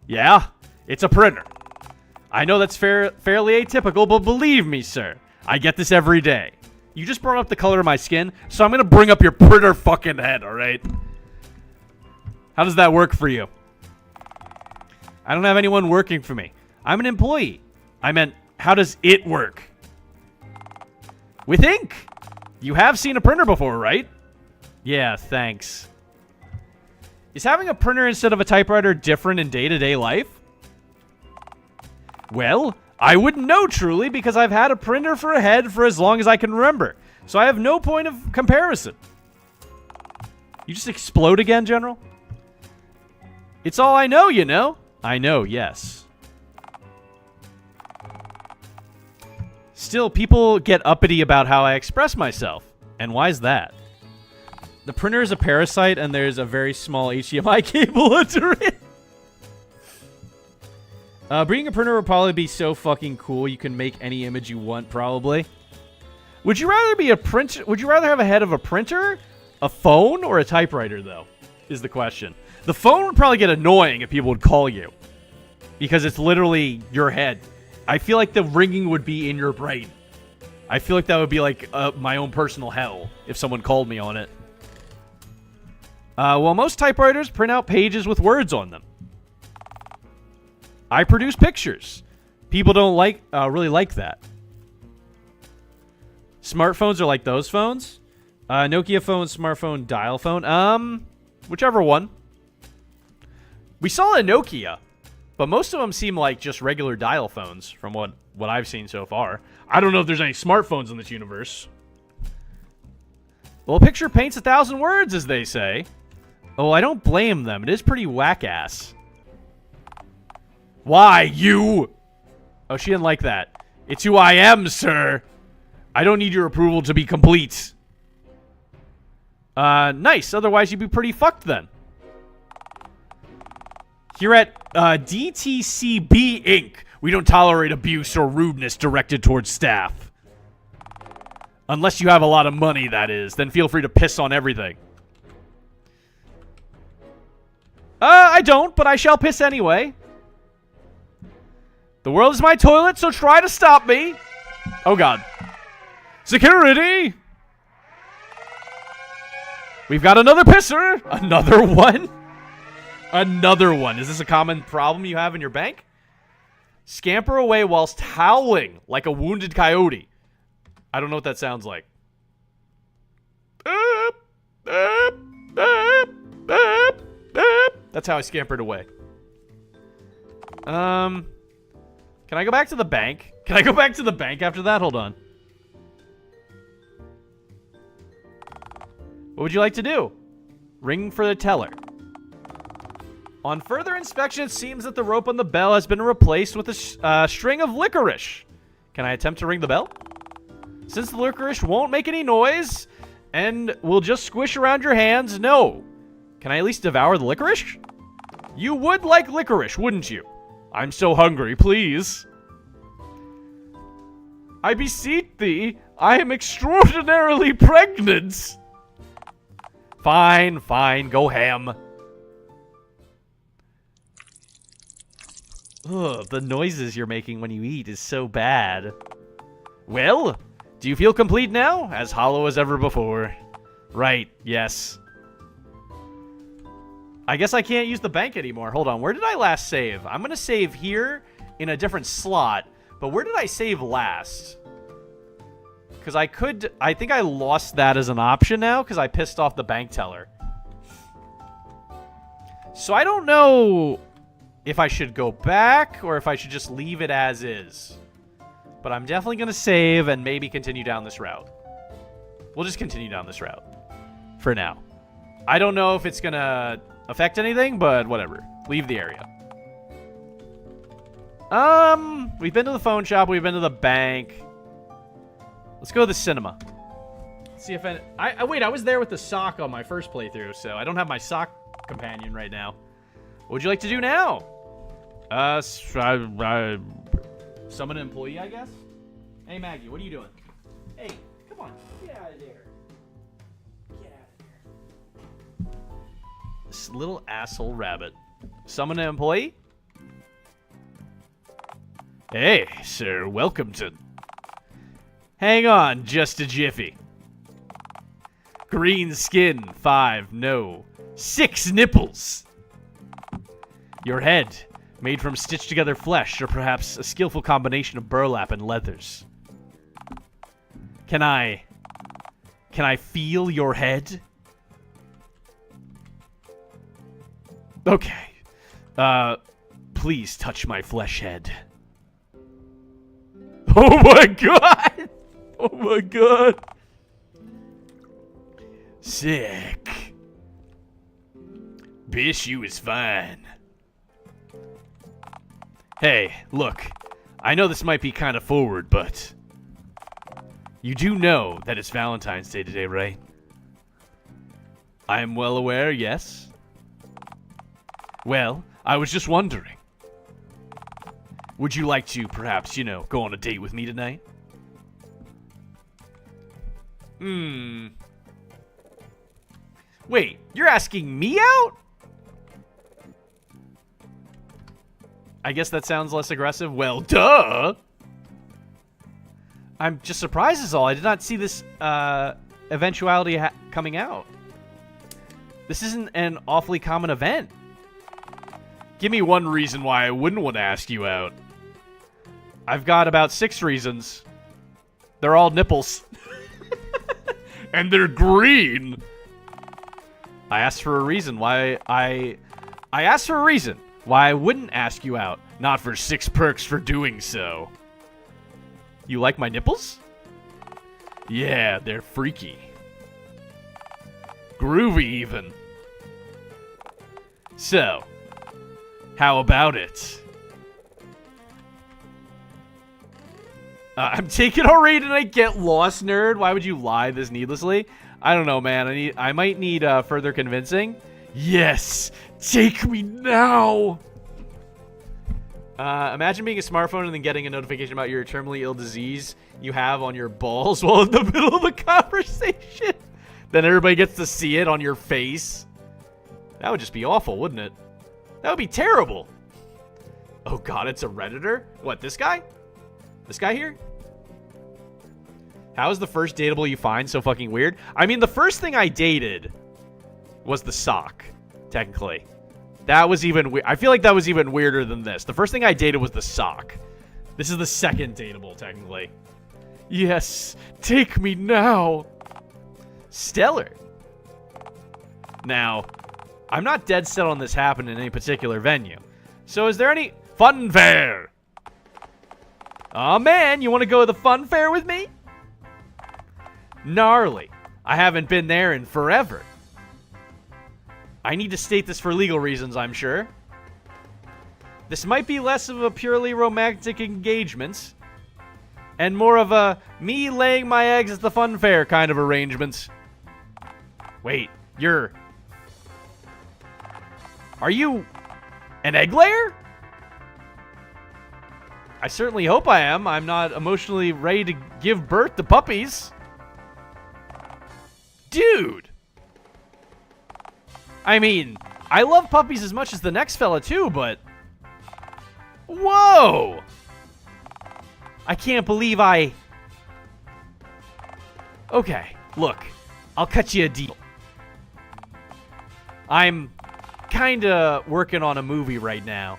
Yeah, it's a printer. I know that's fairly atypical, but believe me, sir, I get this every day. You just brought up the color of my skin, so I'm gonna bring up your printer fucking head, alright? How does that work for you? I don't have anyone working for me. I'm an employee. I meant, how does it work? With ink. You have seen a printer before, right? Yeah, thanks. Is having a printer instead of a typewriter different in day-to-day life? Well, I wouldn't know truly because I've had a printer for a head for as long as I can remember. So I have no point of comparison. You just explode again, General? It's all I know, you know. I know, yes. Still, people get uppity about how I express myself. And why is that? The printer is a parasite and there's a very small HDMI cable under it. Bringing a printer would probably be so fucking cool. You can make any image you want, probably. Would you rather be a print? Would you rather have a head of a printer, a phone, or a typewriter, though? Is the question. The phone would probably get annoying if people would call you. Because it's literally your head. I feel like the ringing would be in your brain. I feel like that would be like my own personal hell if someone called me on it. Well, most typewriters print out pages with words on them. I produce pictures. People don't really like that. Smartphones are like those phones. Nokia phone, smartphone, dial phone. Whichever one. We saw a Nokia, but most of them seem like just regular dial phones from what I've seen so far. I don't know if there's any smartphones in this universe. Well, a picture paints 1,000 words, as they say. Oh, I don't blame them. It is pretty whack-ass. Why, you? Oh, she didn't like that. It's who I am, sir. I don't need your approval to be complete. Nice. Otherwise, you'd be pretty fucked then. Here at DTCB Inc., we don't tolerate abuse or rudeness directed towards staff. Unless you have a lot of money, that is. Then feel free to piss on everything. I don't, but I shall piss anyway. The world is my toilet, so try to stop me. Oh, God. Security! We've got another pisser. Another one? Another one. Is this a common problem you have in your bank? Scamper away whilst howling like a wounded coyote. I don't know what that sounds like. That's how I scampered away. Can I go back to the bank? Can I go back to the bank after that? Hold on. What would you like to do? Ring for the teller. On further inspection, it seems that the rope on the bell has been replaced with a string of licorice. Can I attempt to ring the bell? Since the licorice won't make any noise and will just squish around your hands, no. Can I at least devour the licorice? You would like licorice, wouldn't you? I'm so hungry, please. I beseech thee, I am extraordinarily pregnant. Fine, fine, go ham. Ugh, the noises you're making when you eat is so bad. Well, do you feel complete now? As hollow as ever before. Right, yes. I guess I can't use the bank anymore. Hold on, where did I last save? I'm gonna save here in a different slot, but where did I save last? Because I think I lost that as an option now because I pissed off the bank teller. So I don't know if I should go back or if I should just leave it as is. But I'm definitely going to save and maybe continue down this route. We'll just continue down this route for now. I don't know if it's going to affect anything, but whatever. Leave the area. We've been to the phone shop. We've been to the bank. Let's go to the cinema. See if wait, I was there with the sock on my first playthrough, so I don't have my sock companion right now. What would you like to do now? Summon an employee, I guess? Hey, Maggie, what are you doing? Hey, come on. Get out of there. Get out of there. This little asshole rabbit. Summon an employee? Hey, sir, welcome to... Hang on just a jiffy. Green skin, 5, no. 6 nipples. Your head, made from stitched together flesh, or perhaps a skillful combination of burlap and leathers. Can I feel your head? Okay. Please touch my flesh head. Oh my god! Oh my god! Sick. Bish, you is fine. Hey, look. I know this might be kind of forward, but you do know that it's Valentine's Day today, right? I am well aware, yes. Well, I was just wondering. Would you like to, perhaps, you know, go on a date with me tonight? Wait, you're asking me out? I guess that sounds less aggressive. Well, duh! I'm just surprised is all. I did not see this eventuality coming out. This isn't an awfully common event. Give me one reason why I wouldn't want to ask you out. I've got about 6 reasons. They're all nipples. And they're green. I asked for a reason why I asked for a reason why I wouldn't ask you out. Not for 6 perks for doing so. You like my nipples? Yeah, they're freaky. Groovy, even. So, how about it? I'm taking a raid and I get lost, nerd. Why would you lie this needlessly? I don't know, man. I might need further convincing. Yes, take me now. Imagine being a smartphone and then getting a notification about your terminally ill disease you have on your balls while in the middle of a conversation. Then everybody gets to see it on your face. That would just be awful, wouldn't it? That would be terrible. Oh god, it's a Redditor? What, this guy? This guy here? How is the first dateable you find so fucking weird? I mean, the first thing I dated was the sock, technically. That was even weird. I feel like that was even weirder than this. The first thing I dated was the sock. This is the second dateable, technically. Yes, take me now. Stellar. Now, I'm not dead set on this happening in any particular venue. So is there any fun fair? Aw, man, you want to go to the fun fair with me? Gnarly. I haven't been there in forever. I need to state this for legal reasons, I'm sure. This might be less of a purely romantic engagement and more of a me laying my eggs at the fun fair kind of arrangement. Wait, are you an egg layer? I certainly hope I am. I'm not emotionally ready to give birth to puppies. Dude! I mean, I love puppies as much as the next fella too, but... Whoa! I can't believe Okay, look. I'll cut you a deal. I'm kinda working on a movie right now.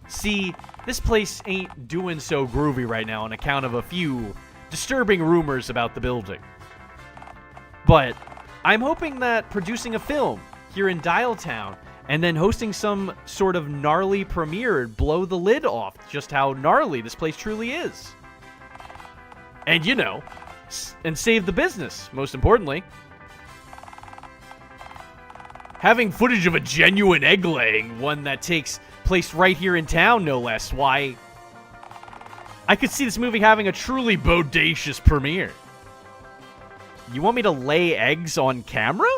See, this place ain't doing so groovy right now on account of a few disturbing rumors about the building. But I'm hoping that producing a film here in Dialtown and then hosting some sort of gnarly premiere would blow the lid off just how gnarly this place truly is. And, you know, and save the business, most importantly. Having footage of a genuine egg laying, one that takes place right here in town, no less, why, I could see this movie having a truly bodacious premiere. You want me to lay eggs on camera?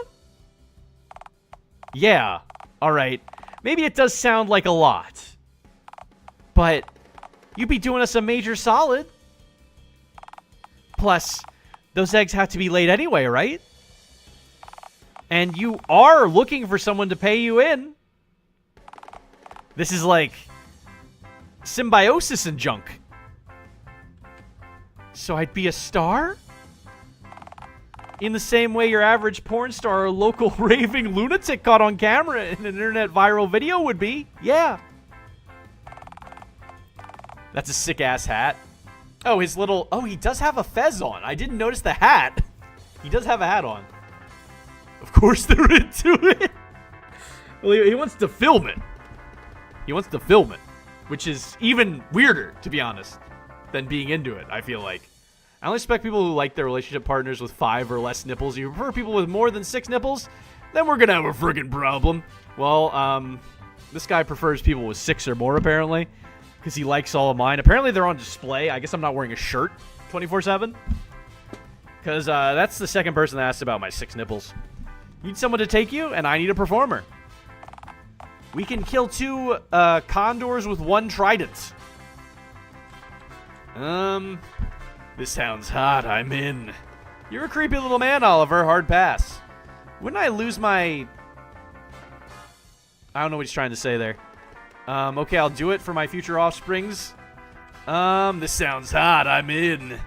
Yeah, alright. Maybe it does sound like a lot. But you'd be doing us a major solid. Plus, those eggs have to be laid anyway, right? And you are looking for someone to pay you in. This is like symbiosis and junk. So I'd be a star? In the same way your average porn star or local raving lunatic caught on camera in an internet viral video would be. Yeah. That's a sick-ass hat. Oh, his little... Oh, he does have a fez on. I didn't notice the hat. He does have a hat on. Of course they're into it. Well, he wants to film it. He wants to film it, which is even weirder, to be honest, than being into it, I feel like. I only expect people who like their relationship partners with 5 or less nipples. If you prefer people with more than 6 nipples, then we're gonna have a friggin' problem. Well, this guy prefers people with 6 or more, apparently, because he likes all of mine. Apparently, they're on display. I guess I'm not wearing a shirt 24/7, because that's the second person that asked about my 6 nipples. Need someone to take you, and I need a performer. We can kill 2 condors with 1 trident. This sounds hot. I'm in. You're a creepy little man, Oliver. Hard pass. Wouldn't I lose my... I don't know what he's trying to say there. Okay, I'll do it for my future offsprings. This sounds hot. I'm in.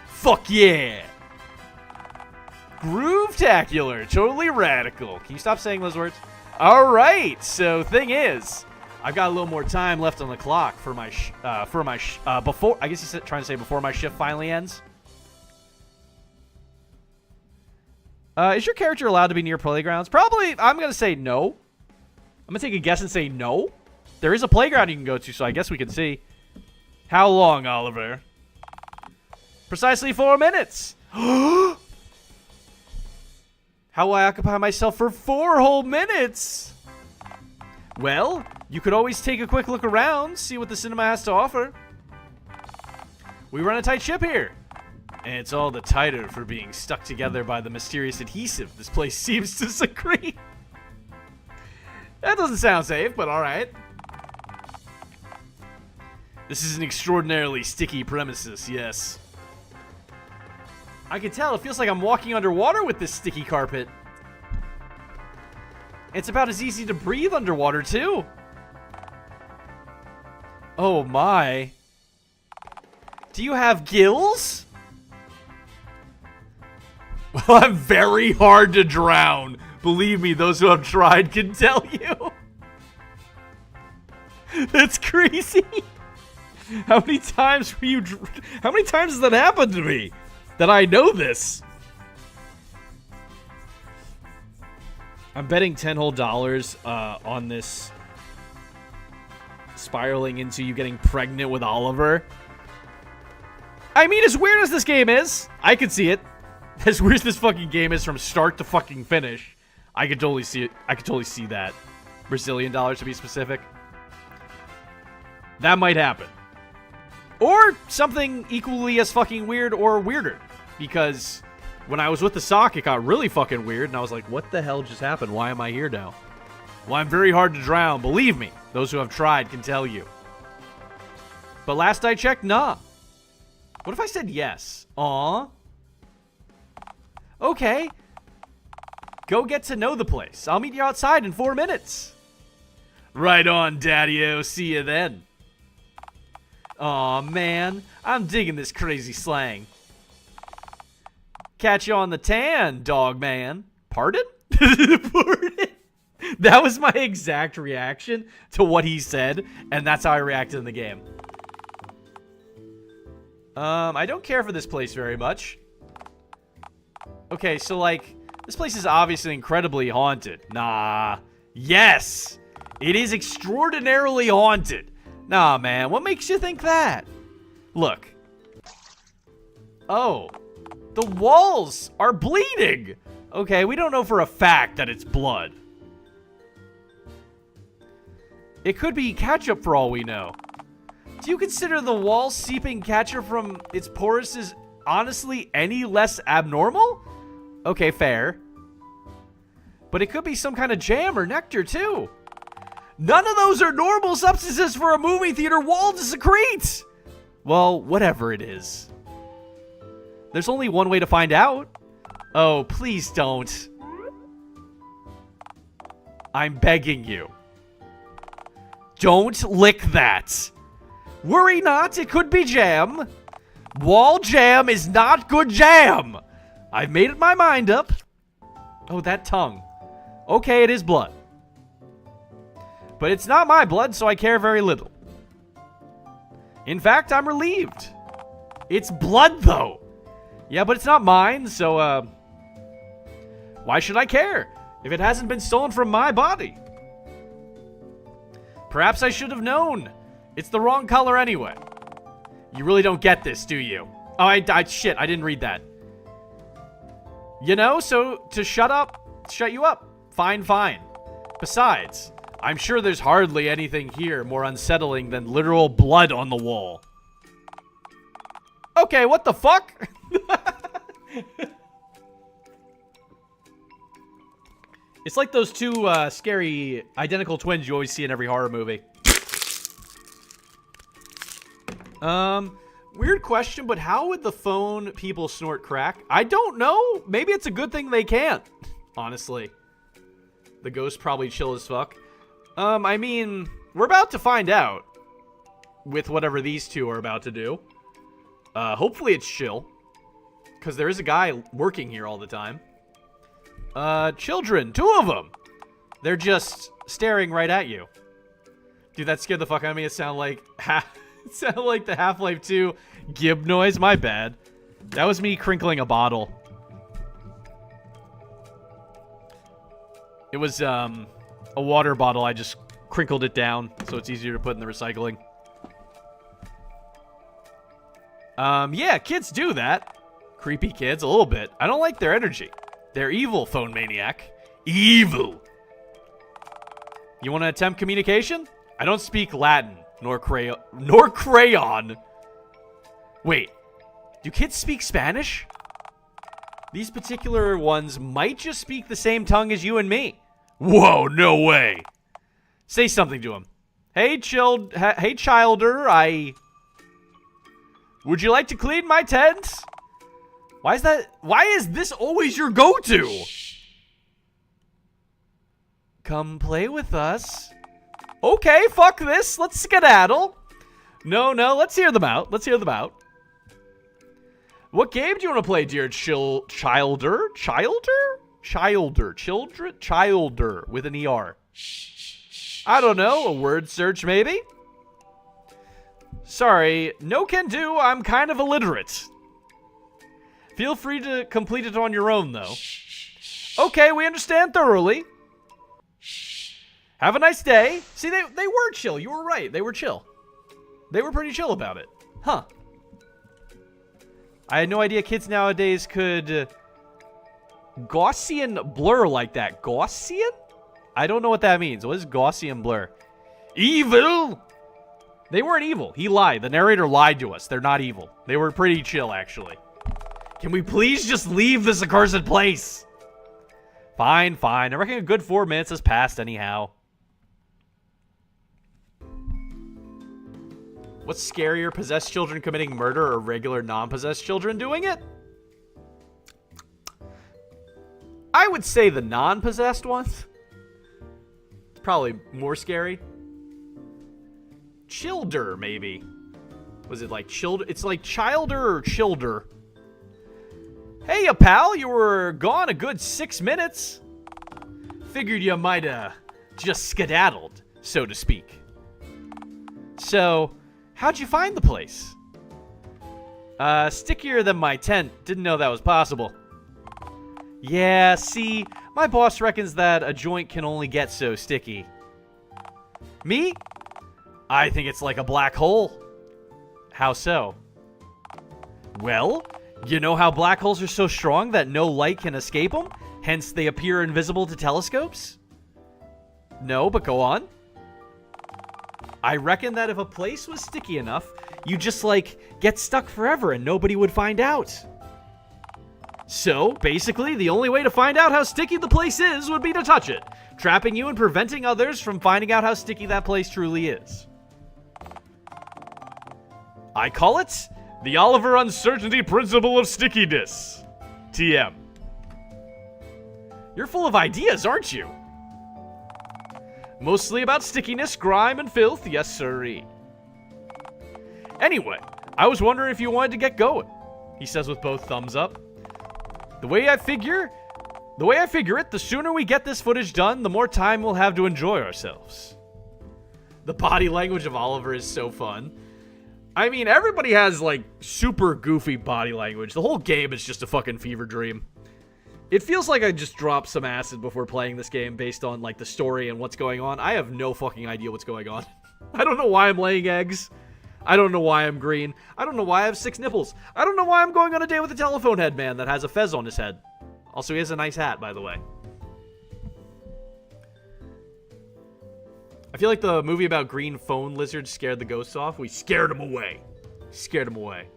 Fuck yeah. Groove-tacular. Totally radical. Can you stop saying those words? All right. So, thing is, I've got a little more time left on the clock for my before. I guess he's trying to say before my shift finally ends. Is your character allowed to be near playgrounds? Probably. I'm gonna say no. I'm gonna take a guess and say no. There is a playground you can go to, so I guess we can see. How long, Oliver? Precisely 4 minutes. How will I occupy myself for 4 whole minutes? Well, you could always take a quick look around, see what the cinema has to offer. We run a tight ship here. And it's all the tighter for being stuck together by the mysterious adhesive this place seems to secrete. That doesn't sound safe, but alright. This is an extraordinarily sticky premises, yes. I can tell, it feels like I'm walking underwater with this sticky carpet. It's about as easy to breathe underwater, too. Oh my. Do you have gills? Well, I'm very hard to drown. Believe me, those who have tried can tell you. That's crazy. How many times were you... How many times has that happened to me? That I know this? I'm betting $10 whole on this spiraling into you getting pregnant with Oliver. I mean, as weird as this game is, I could see it. As weird as this fucking game is from start to fucking finish, I could totally see it. I could totally see that. Brazilian dollars to be specific. That might happen. Or something equally as fucking weird or weirder. Because when I was with the sock, it got really fucking weird, and I was like, what the hell just happened? Why am I here now? Well, I'm very hard to drown. Believe me, those who have tried can tell you. But last I checked, nah. What if I said yes? Aw. Okay. Go get to know the place. I'll meet you outside in 4 minutes. Right on, Daddy-o. See you then. Aw, man. I'm digging this crazy slang. Catch you on the tan, dog man. Pardon? Pardon? That was my exact reaction to what he said, and that's how I reacted in the game. I don't care for this place very much. Okay, so, like, this place is obviously incredibly haunted. Nah. Yes! It is extraordinarily haunted. Nah, man. What makes you think that? Look. Oh. The walls are bleeding! Okay, we don't know for a fact that it's blood. It could be ketchup for all we know. Do you consider the wall seeping ketchup from its pores as honestly any less abnormal? Okay, fair. But it could be some kind of jam or nectar, too. None of those are normal substances for a movie theater wall to secrete! Well, whatever it is. There's only one way to find out. Oh, please don't. I'm begging you. Don't lick that. Worry not, it could be jam. Wall jam is not good jam. I've made my mind up. Oh, that tongue. Okay, it is blood. But it's not my blood, so I care very little. In fact, I'm relieved. It's blood, though. Yeah, but it's not mine, so, why should I care? if it hasn't been stolen from my body. Perhaps I should have known. It's the wrong color anyway. You really don't get this, do you? Oh, shit, I didn't read that. You know, so to shut you up. Fine. Besides, I'm sure there's hardly anything here more unsettling than literal blood on the wall. Okay, what the fuck? It's like those two scary identical twins you always see in every horror movie. Weird question, but how would the phone people snort crack? I don't know. Maybe it's a good thing they can't, honestly. The ghost probably chill as fuck. I mean, we're about to find out with whatever these two are about to do. Hopefully it's chill, because there is a guy working here all the time. Children, 2 of them. They're just staring right at you. Dude, that scared the fuck out of me. It sounded like the Half-Life 2 Gib noise. My bad. That was me crinkling a bottle. It was a water bottle. I just crinkled it down so it's easier to put in the recycling. Yeah, kids do that. Creepy kids, a little bit. I don't like their energy. They're evil, phone maniac. Evil. You want to attempt communication? I don't speak Latin, nor crayon. Wait, do kids speak Spanish? These particular ones might just speak the same tongue as you and me. Whoa, no way. Say something to him. Hey, childer, would you like to clean my tent? Why is this always your go-to? Come play with us. Okay, fuck this. Let's skedaddle. No, let's hear them out. What game do you want to play, dear childer? Childer with an ER. I don't know, a word search maybe? Sorry, no can do, I'm kind of illiterate. Feel free to complete it on your own, though. Okay, we understand thoroughly. Have a nice day. See, they were chill. You were right. They were chill. They were pretty chill about it. Huh. I had no idea kids nowadays could Gaussian blur like that. Gaussian? I don't know what that means. What is Gaussian blur? Evil! They weren't evil. He lied. The narrator lied to us. They're not evil. They were pretty chill, actually. Can we please just leave this accursed place? Fine. I reckon a good 4 minutes has passed anyhow. What's scarier, possessed children committing murder or regular non-possessed children doing it? I would say the non-possessed ones. It's probably more scary. Childer, maybe. Was it like childer? It's like childer or childer. Hey, pal, you were gone a good 6 minutes. Figured you might just skedaddled, so to speak. So, how'd you find the place? Stickier than my tent. Didn't know that was possible. Yeah, see, my boss reckons that a joint can only get so sticky. Me? I think it's like a black hole. How so? Well, you know how black holes are so strong that no light can escape them? Hence, they appear invisible to telescopes? No, but go on. I reckon that if a place was sticky enough, you just, get stuck forever and nobody would find out. So, basically, the only way to find out how sticky the place is would be to touch it, trapping you and preventing others from finding out how sticky that place truly is. I call it the Oliver Uncertainty Principle of Stickiness. TM. You're full of ideas, aren't you? Mostly about stickiness, grime, and filth, yes sirree. Anyway, I was wondering if you wanted to get going, he says with both thumbs up. The way I figure it, the sooner we get this footage done, the more time we'll have to enjoy ourselves. The body language of Oliver is so fun. I mean, everybody has, super goofy body language. The whole game is just a fucking fever dream. It feels like I just dropped some acid before playing this game based on, like, the story and what's going on. I have no fucking idea what's going on. I don't know why I'm laying eggs. I don't know why I'm green. I don't know why I have 6 nipples. I don't know why I'm going on a date with a telephone head man that has a fez on his head. Also, he has a nice hat, by the way. I feel like the movie about green phone lizards scared the ghosts off. We scared them away. Scared them away.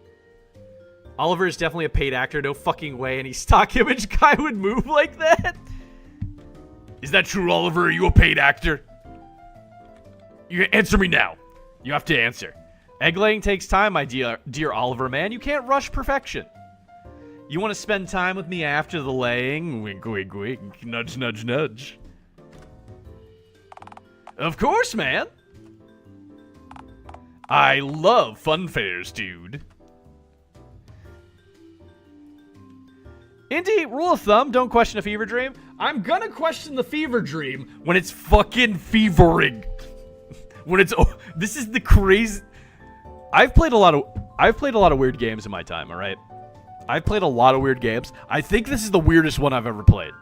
Oliver is definitely a paid actor. No fucking way any stock image guy would move like that. Is that true, Oliver? Are you a paid actor? You answer me now. You have to answer. Egg laying takes time, my dear Oliver, man. You can't rush perfection. You want to spend time with me after the laying? Wink, wink, wink. Nudge, nudge, nudge. Of course, man. I love fun fairs, dude. Indy, rule of thumb, don't question a fever dream. I'm gonna question the fever dream when it's fucking fevering. When it's this is the crazy. I've played a lot of weird games in my time, all right? I've played a lot of weird games. I think this is the weirdest one I've ever played.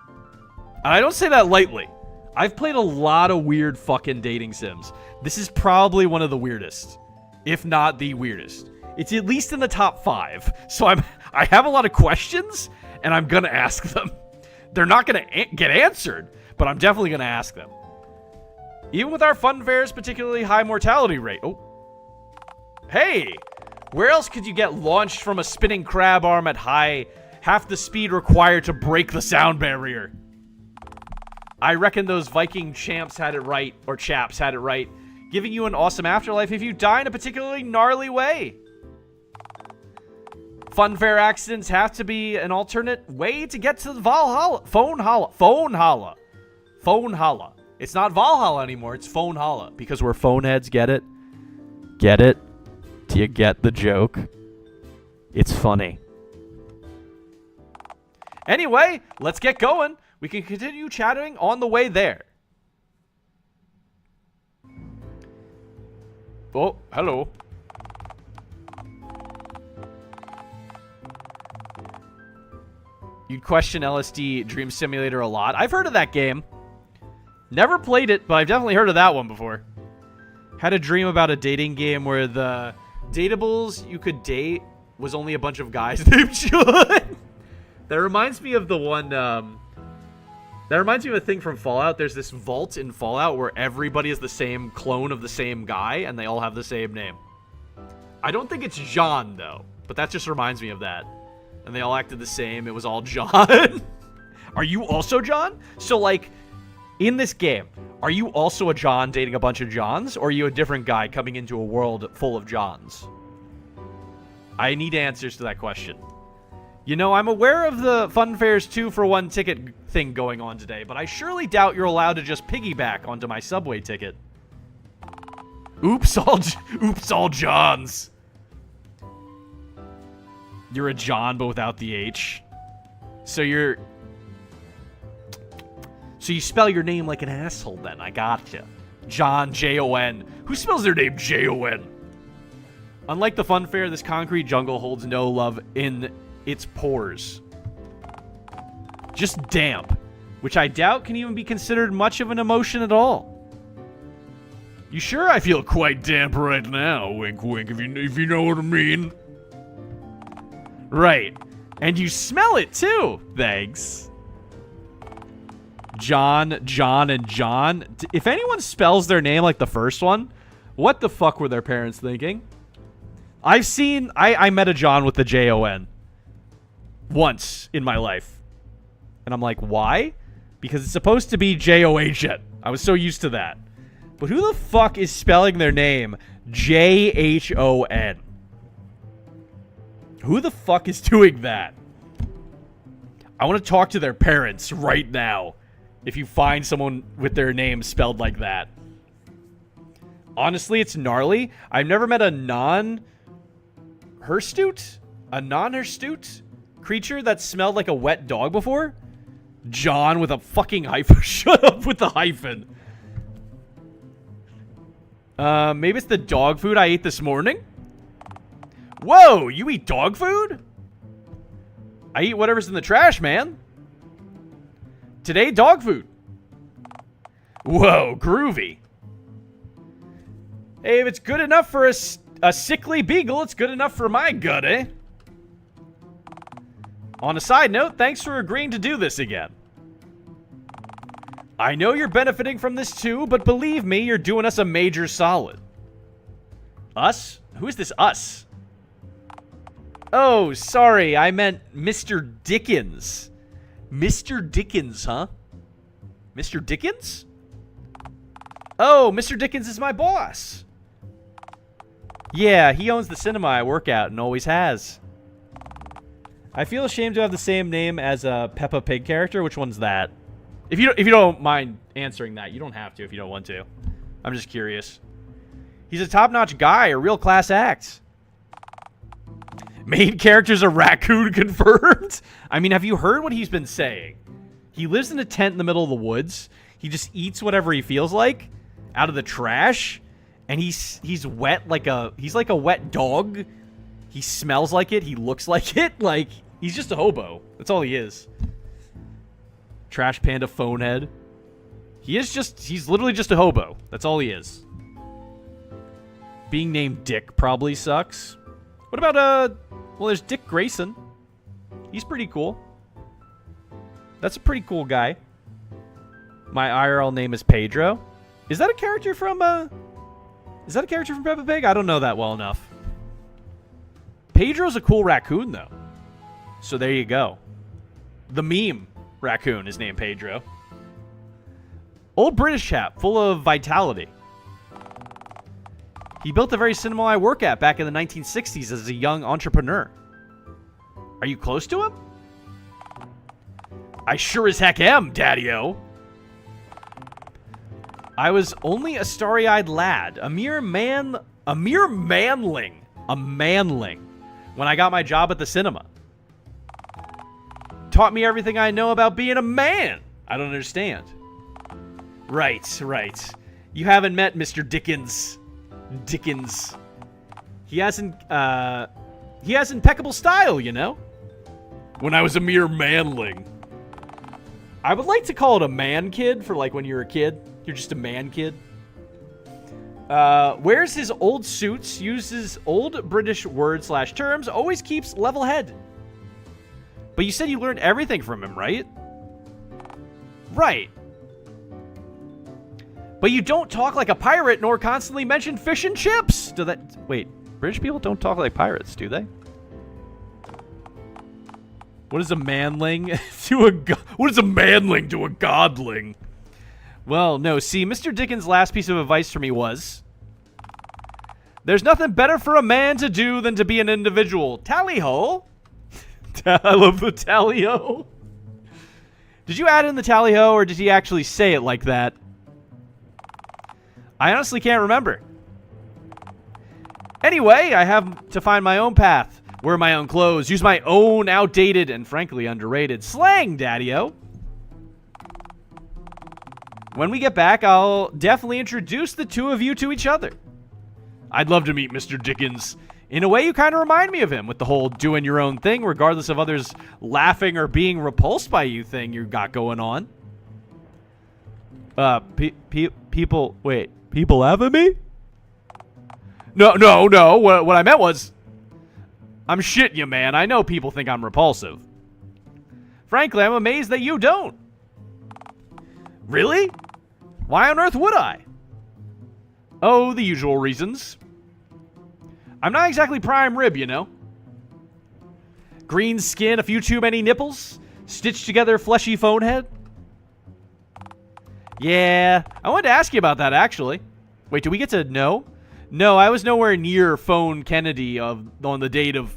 And I don't say that lightly. I've played a lot of weird fucking dating sims. This is probably one of the weirdest, if not the weirdest. It's at least in the top 5. So I have a lot of questions, and I'm gonna ask them. They're not gonna get answered, but I'm definitely gonna ask them. Even with our fun fairs, particularly high mortality rate. Oh. Hey! Where else could you get launched from a spinning crab arm at half the speed required to break the sound barrier? I reckon those Viking champs had it right, or chaps had it right, giving you an awesome afterlife if you die in a particularly gnarly way. Funfair accidents have to be an alternate way to get to the Valhalla. Phone holla. It's not Valhalla anymore, it's phone holla. Because we're phone heads, get it? Get it? Do you get the joke? It's funny. Anyway, let's get going. We can continue chatting on the way there. Oh, hello. You'd question LSD Dream Simulator a lot. I've heard of that game. Never played it, but I've definitely heard of that one before. Had a dream about a dating game where the datables you could date was only a bunch of guys named Sean. That reminds me of the one, that reminds me of a thing from Fallout. There's this vault in Fallout where everybody is the same clone of the same guy, and they all have the same name. I don't think it's John, though, but that just reminds me of that. And they all acted the same. It was all John. Are you also John? So, like, in this game, are you also a John dating a bunch of Johns, or are you a different guy coming into a world full of Johns? I need answers to that question. You know, I'm aware of the Funfair's 2-for-1 ticket thing going on today, but I surely doubt you're allowed to just piggyback onto my subway ticket. Oops, all Johns. You're a John, but without the H. So you spell your name like an asshole then. I gotcha. John, J-O-N. Who spells their name J-O-N? Unlike the Funfair, this concrete jungle holds no love in its pores. Just damp, which I doubt can even be considered much of an emotion at all. You sure? I feel quite damp right now. Wink, wink, if you know what I mean. Right. And you smell it too. Thanks. John, and John. If anyone spells their name like the first one, what the fuck were their parents thinking? I met a John with the J-O-N once in my life. And I'm like, why? Because it's supposed to be J-O-H-N. I was so used to that. But who the fuck is spelling their name J-H-O-N? Who the fuck is doing that? I want to talk to their parents right now. If you find someone with their name spelled like that. Honestly, it's gnarly. I've never met a non-hirsute creature that smelled like a wet dog before. John with a fucking hyphen. Shut up with the hyphen. Maybe it's the dog food I ate this morning? Whoa, you eat dog food? I eat whatever's in the trash, man. Today, dog food. Whoa, groovy. Hey, if it's good enough for a sickly beagle, it's good enough for my gut, eh? On a side note, thanks for agreeing to do this again. I know you're benefiting from this too, but believe me, you're doing us a major solid. Us? Who is this us? Oh, sorry, I meant Mr. Dickens. Mr. Dickens, huh? Mr. Dickens? Oh, Mr. Dickens is my boss. Yeah, he owns the cinema I work at and always has. I feel ashamed to have the same name as a Peppa Pig character. Which one's that? If you don't mind answering that, you don't have to if you don't want to. I'm just curious. He's a top-notch guy, a real class act. Main character's a raccoon confirmed? I mean, have you heard what he's been saying? He lives in a tent in the middle of the woods. He just eats whatever he feels like out of the trash. And he's wet he's like a wet dog. He smells like it. He looks like it. Like, he's just a hobo. That's all he is. Trash panda phone head. He's literally just a hobo. That's all he is. Being named Dick probably sucks. What about, well, there's Dick Grayson. He's pretty cool. That's a pretty cool guy. My IRL name is Pedro. Is that a character from Peppa Pig? I don't know that well enough. Pedro's a cool raccoon, though. So there you go. The meme raccoon is named Pedro. Old British chap, full of vitality. He built the very cinema I work at back in the 1960s as a young entrepreneur. Are you close to him? I sure as heck am, Daddy-O. I was only a starry-eyed lad, a mere manling, when I got my job at the cinema. Taught me everything I know about being a man. I don't understand. Right. You haven't met Mr. Dickens. He has impeccable style, you know? When I was a mere manling. I would like to call it a man kid for like when you're a kid. You're just a man kid. Wears his old suits, uses old British words/terms, always keeps level head. But you said you learned everything from him, right? Right. But you don't talk like a pirate nor constantly mention fish and chips. Wait, British people don't talk like pirates, do they? What is a manling what is a manling to a godling? Well, no, see, Mr. Dickens' last piece of advice for me was, there's nothing better for a man to do than to be an individual. Tally-ho. I love the tally-ho. Did you add in the tally-ho, or did he actually say it like that? I honestly can't remember. Anyway, I have to find my own path, wear my own clothes, use my own outdated and frankly underrated slang, Daddy-O. When we get back, I'll definitely introduce the two of you to each other. I'd love to meet Mr. Dickens. In a way, you kind of remind me of him with the whole doing your own thing, regardless of others laughing or being repulsed by you thing you got going on. People laugh at me? No. What I meant was, I'm shitting you, man. I know people think I'm repulsive. Frankly, I'm amazed that you don't. Really? Why on earth would I? Oh, the usual reasons. I'm not exactly prime rib, you know. Green skin, a few too many nipples, stitched together fleshy phone head. Yeah, I wanted to ask you about that, actually. Wait, do we get to know? No, I was nowhere near Phone Kennedy on the date of...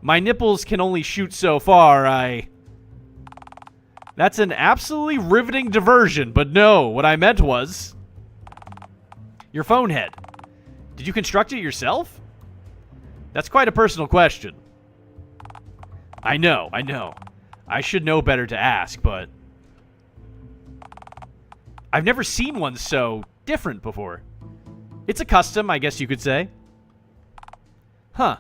My nipples can only shoot so far, That's an absolutely riveting diversion, but no, what I meant was... Your phone head. Did you construct it yourself? That's quite a personal question. I know. I should know better to ask, but... I've never seen one so different before. It's a custom, I guess you could say. Huh.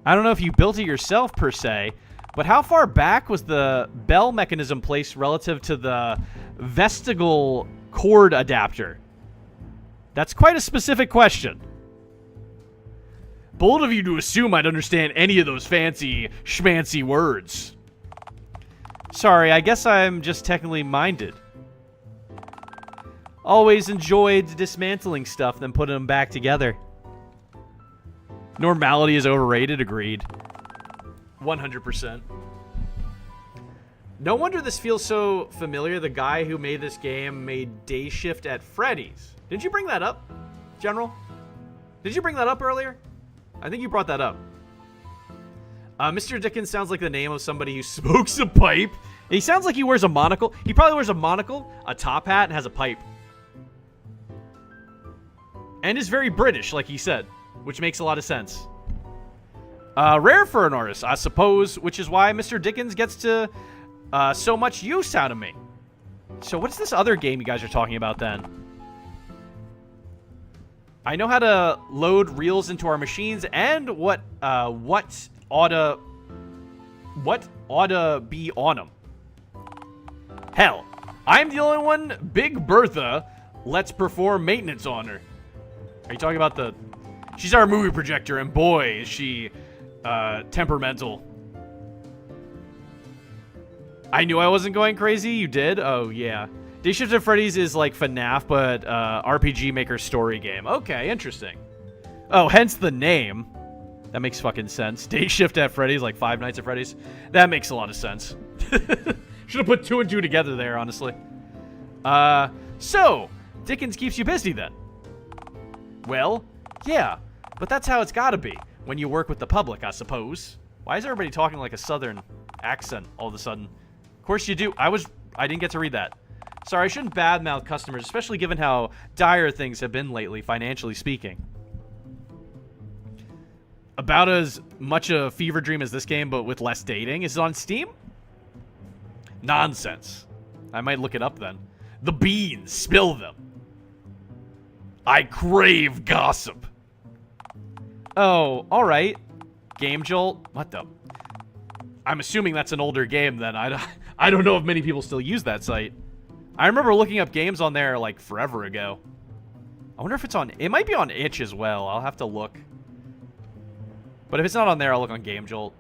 I don't know if you built it yourself, per se, But how far back was the bell mechanism placed relative to the vestigial cord adapter? That's quite a specific question. Bold of you to assume I'd understand any of those fancy schmancy words. Sorry, I guess I'm just technically minded. Always enjoyed dismantling stuff, then putting them back together. Normality is overrated, agreed. 100%. No wonder this feels so familiar. The guy who made this game made Day Shift at Freddy's. Didn't you bring that up, General? Did you bring that up earlier? I think you brought that up. Mr. Dickens sounds like the name of somebody who smokes a pipe. He sounds like he wears a monocle. He probably wears a monocle, a top hat, and has a pipe. And is very British, like he said, which makes a lot of sense. Rare for an artist, I suppose, which is why Mr. Dickens gets to so much use out of me. So what's this other game you guys are talking about then? I know how to load reels into our machines and what oughta be on them. Hell, I'm the only one Big Bertha lets perform maintenance on her. Are you talking about the... She's our movie projector, and boy, is she temperamental. I knew I wasn't going crazy. You did? Oh, yeah. Day Shift at Freddy's is like FNAF, but RPG Maker story game. Okay, interesting. Oh, hence the name. That makes fucking sense. Day Shift at Freddy's, like Five Nights at Freddy's. That makes a lot of sense. Should have put 2 and 2 together there, honestly. So, Dickens keeps you busy then? Well, yeah, but that's how it's gotta be when you work with the public, I suppose. Why is everybody talking like a southern accent all of a sudden? Of course you do. I didn't get to read that. Sorry, I shouldn't badmouth customers, especially given how dire things have been lately, financially speaking. About as much a fever dream as this game, but with less dating. Is it on Steam? Nonsense. I might look it up then. The beans, spill them. I crave gossip. Oh, alright. Game Jolt? What the? I'm assuming that's an older game then. I don't know if many people still use that site. I remember looking up games on there like forever ago. I wonder if it's on... It might be on Itch as well. I'll have to look. But if it's not on there, I'll look on Game Jolt.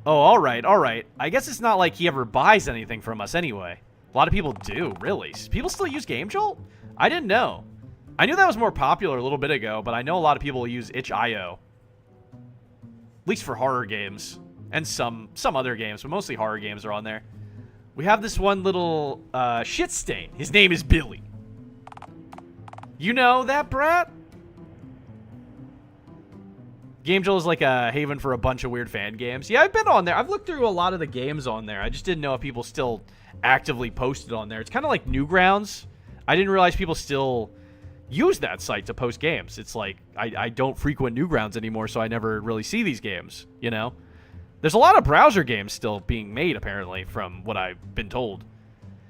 Oh, alright, alright. I guess it's not like he ever buys anything from us anyway. A lot of people do, really. People still use Game Jolt? I didn't know. I knew that was more popular a little bit ago, but I know a lot of people use itch.io. At least for horror games. And some other games, but mostly horror games are on there. We have this one little shit stain. His name is Billy. You know that brat? Game Jolt is like a haven for a bunch of weird fan games. Yeah, I've been on there. I've looked through a lot of the games on there. I just didn't know if people still actively posted on there. It's kind of like Newgrounds. I didn't realize people still use that site to post games. It's like, I don't frequent Newgrounds anymore, so I never really see these games, you know? There's a lot of browser games still being made, apparently, from what I've been told.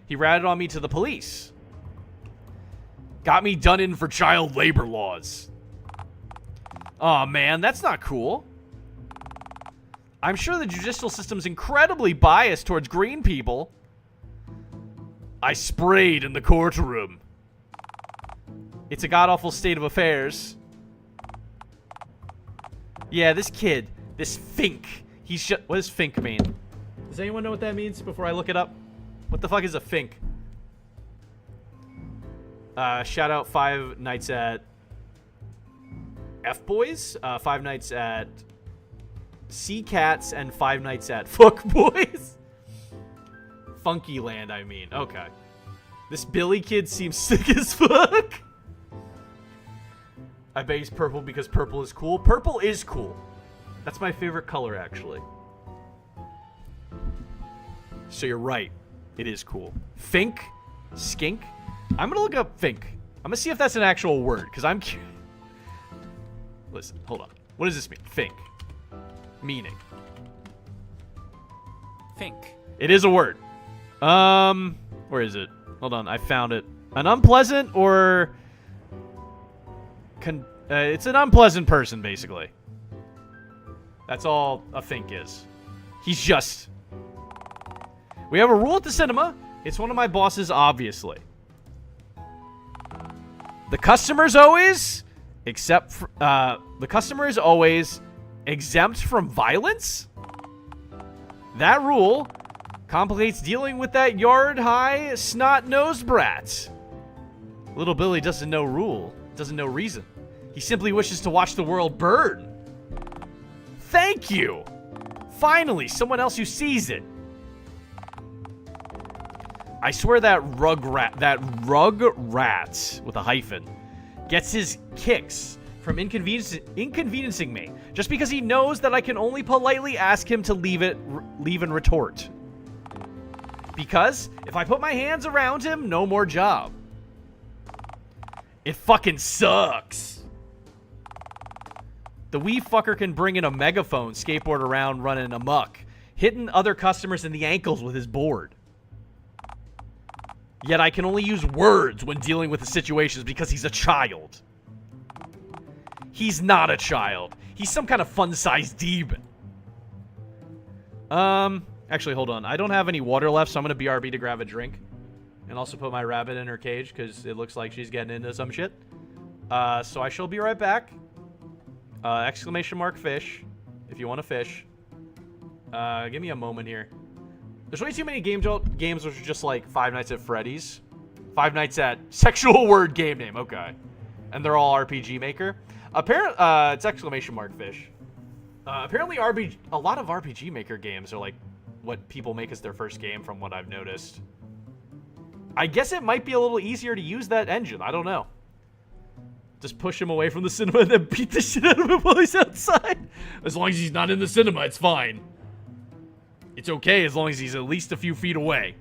He ratted on me to the police. Got me done in for child labor laws. Aw, man, that's not cool. I'm sure the judicial system's incredibly biased towards green people. I sprayed in the courtroom. It's a god-awful state of affairs. Yeah, this kid, this Fink, he's just... What does Fink mean? Does anyone know what that means before I look it up? What the fuck is a Fink? Shout out Five Nights at... F-Boys? Five Nights at... Sea Cats and Five Nights at Fuck Boys? Funky Land, I mean. Okay. This Billy kid seems sick as fuck. I bet he's purple because purple is cool. Purple is cool. That's my favorite color, actually. So you're right. It is cool. Fink? Skink? I'm gonna look up Fink. I'm gonna see if that's an actual word, because I'm curious. Listen, hold on. What does this mean? Fink. Meaning. Fink. It is a word. Where is it? Hold on, I found it. An unpleasant or... it's an unpleasant person, basically. That's all a Fink is. He's just We have a rule at the cinema. It's one of my bosses, obviously. The customer's always, the customer is always exempt from violence? That rule complicates dealing with that yard-high, snot-nosed brat. Little Billy doesn't know rule, doesn't know reason. He simply wishes to watch the world burn. Thank you! Finally, someone else who sees it. I swear that rug rat with a hyphen gets his kicks from inconveniencing me just because he knows that I can only politely ask him to leave and retort. Because if I put my hands around him, no more job. It fucking sucks. The wee fucker can bring in a megaphone, skateboard around running amok, hitting other customers in the ankles with his board. Yet I can only use words when dealing with the situations because he's a child. He's not a child. He's some kind of fun-sized demon. Actually, hold on. I don't have any water left, so I'm going to BRB to grab a drink. And also put my rabbit in her cage, because it looks like she's getting into some shit. So I shall be right back. Exclamation mark fish, if you want to fish. Give me a moment here. There's way too many games which are just like Five Nights at Freddy's. Five Nights at sexual word game name, okay. And they're all RPG Maker. It's exclamation mark fish. Apparently a lot of RPG Maker games are like what people make as their first game from what I've noticed. I guess it might be a little easier to use that engine, I don't know. Just push him away from the cinema and then beat the shit out of him while he's outside. As long as he's not in the cinema, it's fine. It's okay as long as he's at least a few feet away.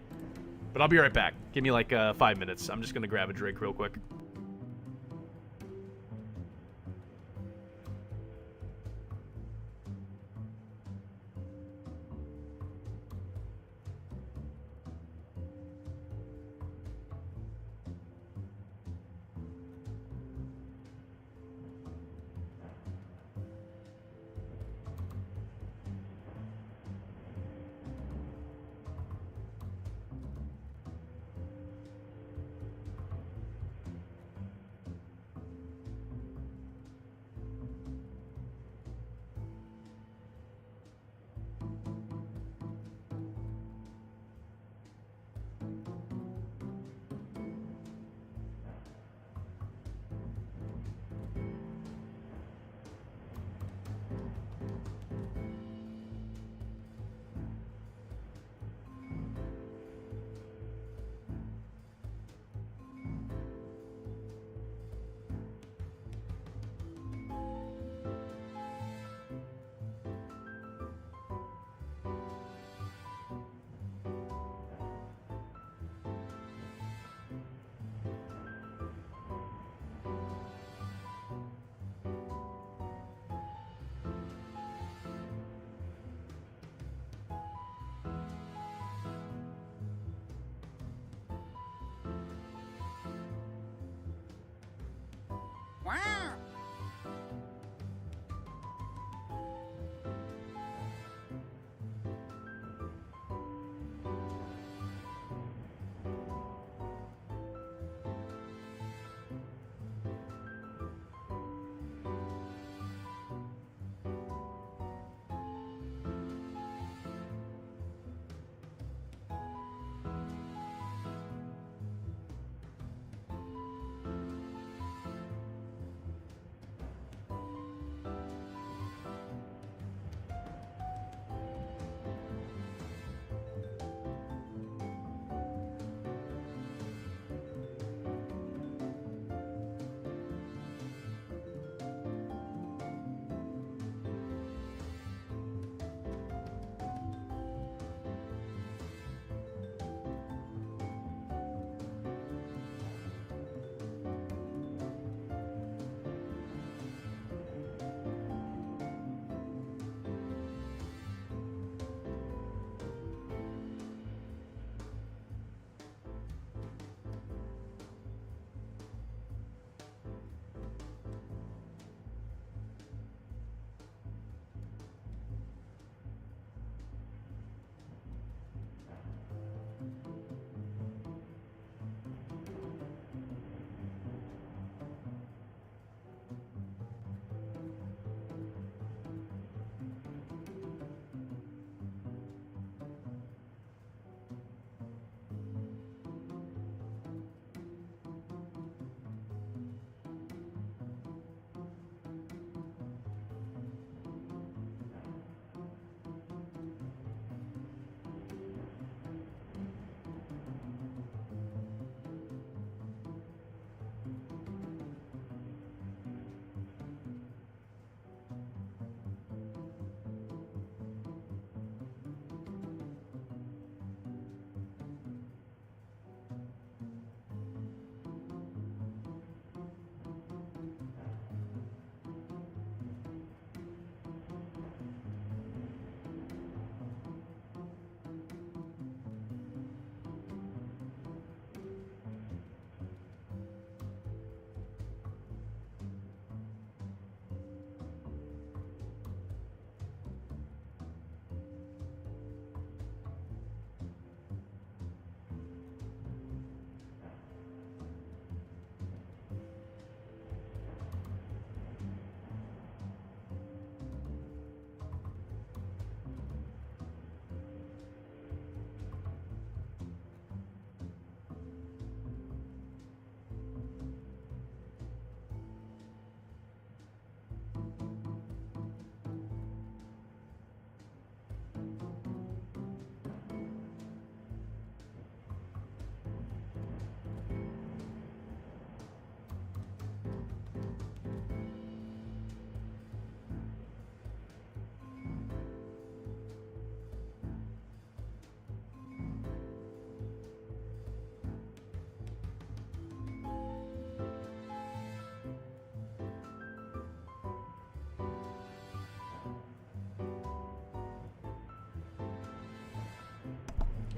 But I'll be right back. Give me like 5 minutes. I'm just gonna grab a drink real quick.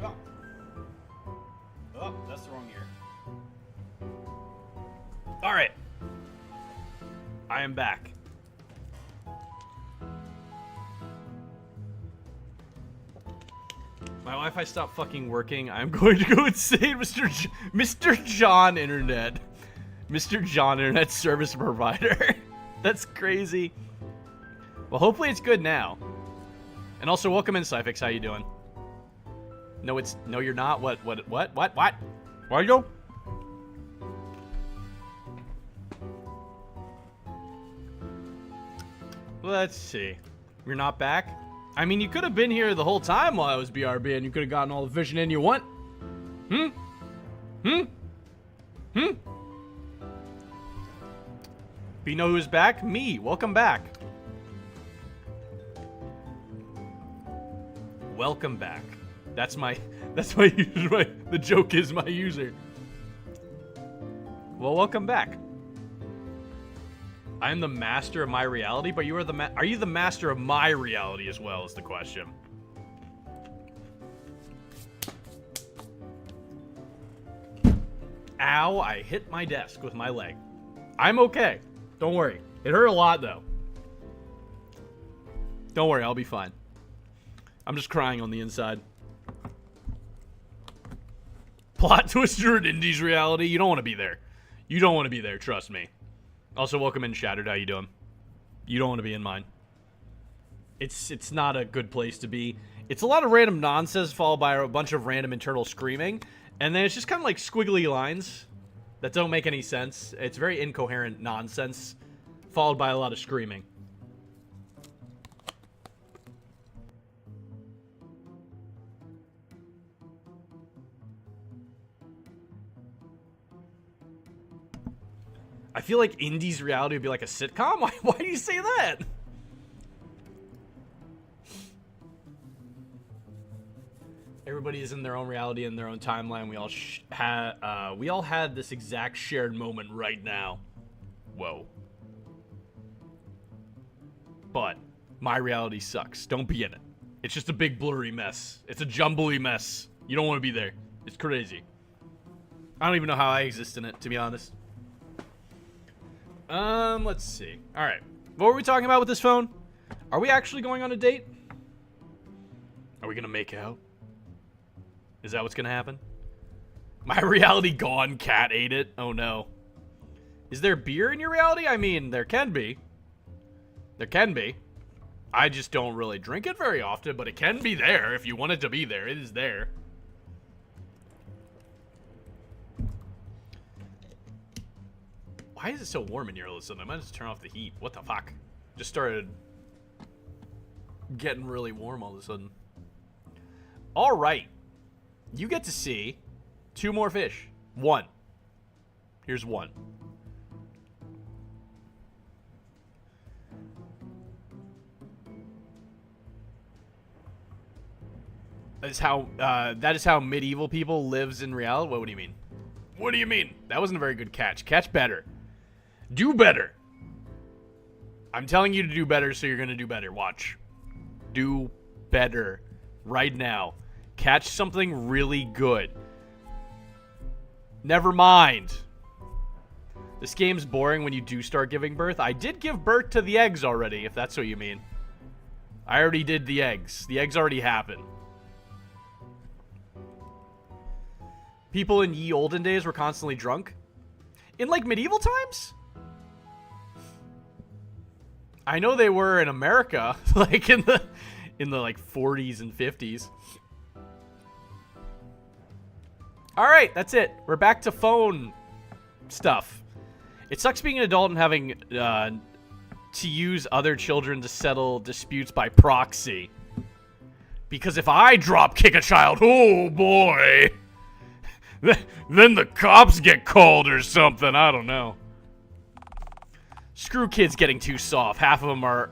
Oh. Oh, that's the wrong ear. Alright. I am back. My Wi-Fi stopped fucking working. I'm going to go insane, Mr. John Internet. Mr. John Internet Service Provider. That's crazy. Well, hopefully it's good now. And also, welcome in, Cyfix. How you doing? No, no, you're not. What? Why are you? Let's see. You're not back? I mean, you could have been here the whole time while I was BRB, and you could have gotten all the vision in you want. But you know who's back? Me. Welcome back. Welcome back. That's my user. The joke is my user. Well, welcome back. I am the master of my reality, but you are are you the master of my reality as well is the question. Ow, I hit my desk with my leg. I'm okay. Don't worry. It hurt a lot, though. Don't worry, I'll be fine. I'm just crying on the inside. Plot twister in Indy's reality? You don't want to be there. You don't want to be there, trust me. Also, welcome in, Shattered. How you doing? You don't want to be in mine. It's not a good place to be. It's a lot of random nonsense followed by a bunch of random internal screaming. And then it's just kind of like squiggly lines that don't make any sense. It's very incoherent nonsense followed by a lot of screaming. I feel like Indy's reality would be like a sitcom. Why do you say that? Everybody is in their own reality in their own timeline. We all had this exact shared moment right now. Whoa. But my reality sucks. Don't be in it. It's just a big blurry mess. It's a jumbly mess. You don't want to be there. It's crazy. I don't even know how I exist in it, to be honest. Let's see. All right. What were we talking about with this phone? Are we actually going on a date? Are we gonna make out? Is that what's gonna happen? My reality gone. Cat ate it. Oh no. Is there beer in your reality? I mean, there can be. There can be. I just don't really drink it very often, but it can be there if you want it to be there. It is there. Why is it so warm in here all of a sudden? I might just turn off the heat. What the fuck? Just started getting really warm all of a sudden. All right. You get to see 2 more fish. 1. Here's 1. That is how medieval people lives in reality. What do you mean? What do you mean? That wasn't a very good catch. Catch better. Do better. I'm telling you to do better, so you're gonna do better. Watch. Do better. Right now. Catch something really good. Never mind. This game's boring when you do start giving birth. I did give birth to the eggs already, if that's what you mean. I already did the eggs. The eggs already happened. People in ye olden days were constantly drunk. In, like, medieval times? I know they were in America, like, in the like, 40s and 50s. Alright, that's it. We're back to phone stuff. It sucks being an adult and having to use other children to settle disputes by proxy. Because if I drop kick a child, oh boy, then the cops get called or something. I don't know. Screw kids getting too soft. Half of them are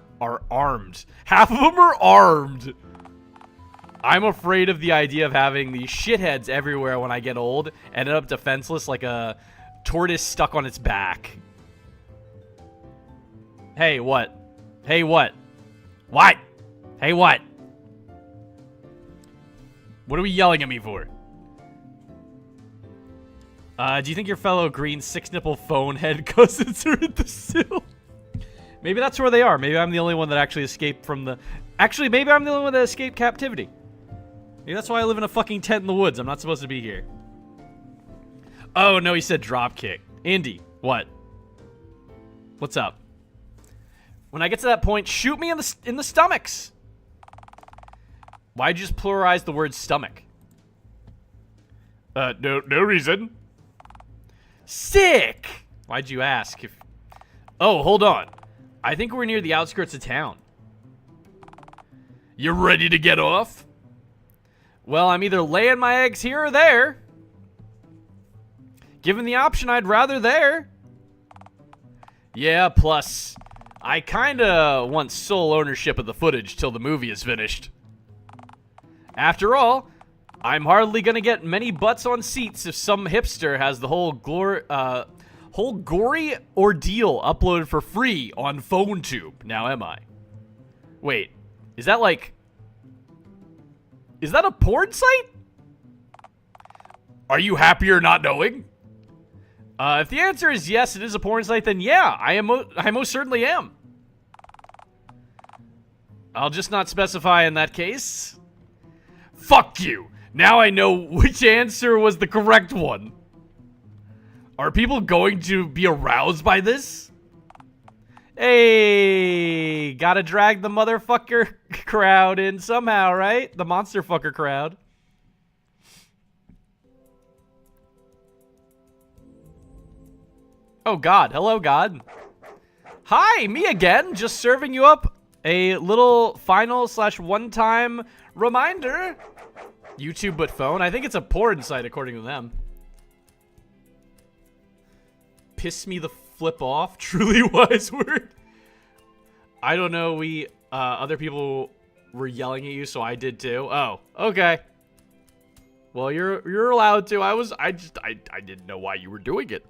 armed. Half of them are armed. I'm afraid of the idea of having these shitheads everywhere when I get old and end up defenseless like a tortoise stuck on its back. Hey, what? Hey, what? What? Hey, what? What are we yelling at me for? Do you think your fellow green 6-nipple phone head cousins are at the sill? Maybe that's where they are. Maybe I'm the only one that actually escaped from the... Actually, maybe I'm the only one that escaped captivity. Maybe that's why I live in a fucking tent in the woods. I'm not supposed to be here. Oh, no, he said dropkick. Andy, what? What's up? When I get to that point, shoot me in the stomachs. Why'd you just pluralize the word stomach? No reason. Sick! Why'd you ask? Oh, hold on. I think we're near the outskirts of town. You ready to get off? Well, I'm either laying my eggs here or there. Given the option, I'd rather there. Yeah, plus, I kinda want sole ownership of the footage till the movie is finished. After all, I'm hardly gonna get many butts on seats if some hipster has the whole gory ordeal uploaded for free on PhoneTube. Now am I? Wait, is that like... Is that a porn site? Are you happier not knowing? If the answer is yes, it is a porn site, then yeah, I most certainly am. I'll just not specify in that case. Fuck you! Now I know which answer was the correct one. Are people going to be aroused by this? Hey, gotta drag the motherfucker crowd in somehow, right? The monster fucker crowd. Oh, God. Hello, God. Hi, me again. Just serving you up a little final / one-time reminder. YouTube but phone. I think it's a porn site according to them. Piss me the flip off. Truly wise word. I don't know. Other people were yelling at you, so I did too. Oh, okay. Well, you're allowed to. I didn't know why you were doing it.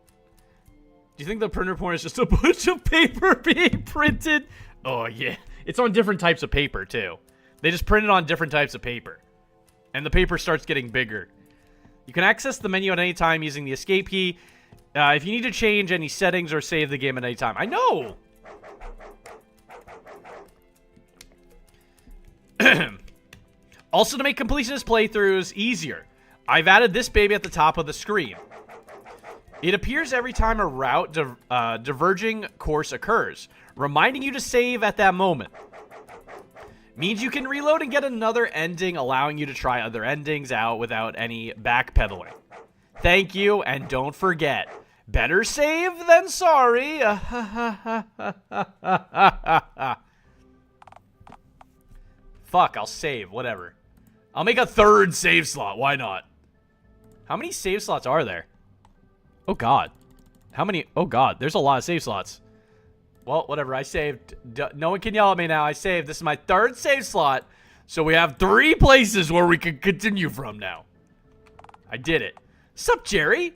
Do you think the printer porn is just a bunch of paper being printed? Oh, yeah. It's on different types of paper, too. They just print it on different types of paper. And the paper starts getting bigger. You can access the menu at any time using the escape key. If you need to change any settings or save the game at any time. I know! Also, to make completionist playthroughs easier, I've added this baby at the top of the screen. It appears every time a route diverging course occurs, reminding you to save at that moment. Means you can reload and get another ending, allowing you to try other endings out without any backpedaling. Thank you, and don't forget, better save than sorry. Fuck, I'll save, whatever. I'll make a third save slot, why not? How many save slots are there? Oh, God. How many? Oh, God. There's a lot of save slots. Well, whatever. I saved. No one can yell at me now. I saved. This is my third save slot. So we have 3 places where we can continue from now. I did it. Sup, Jerry?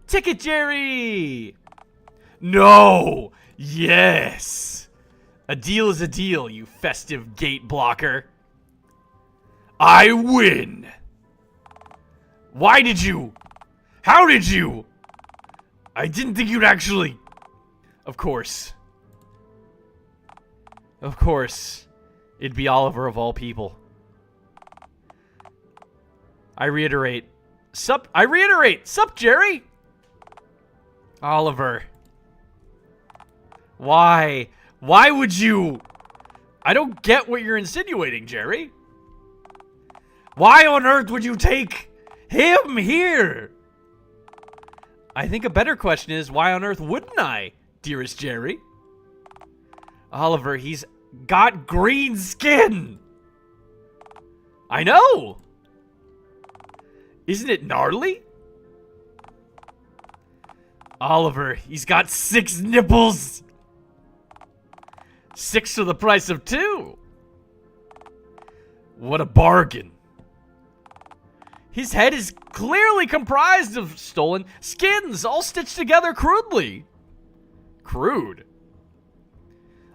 Ticket Jerry! No! Yes! A deal is a deal, you festive gate blocker. I win! Why did you? How did you? I didn't think you'd actually... Of course. Of course. It'd be Oliver of all people. I reiterate. Sup, Jerry? Oliver. Why? Why would you? I don't get what you're insinuating, Jerry. Why on earth would you take him here? I think a better question is, why on earth wouldn't I, dearest Jerry? Oliver, he's got green skin. I know. Isn't it gnarly? Oliver, he's got 6 nipples. 6 for the price of 2. What a bargain. His head is clearly comprised of stolen skins, all stitched together crudely. Crude?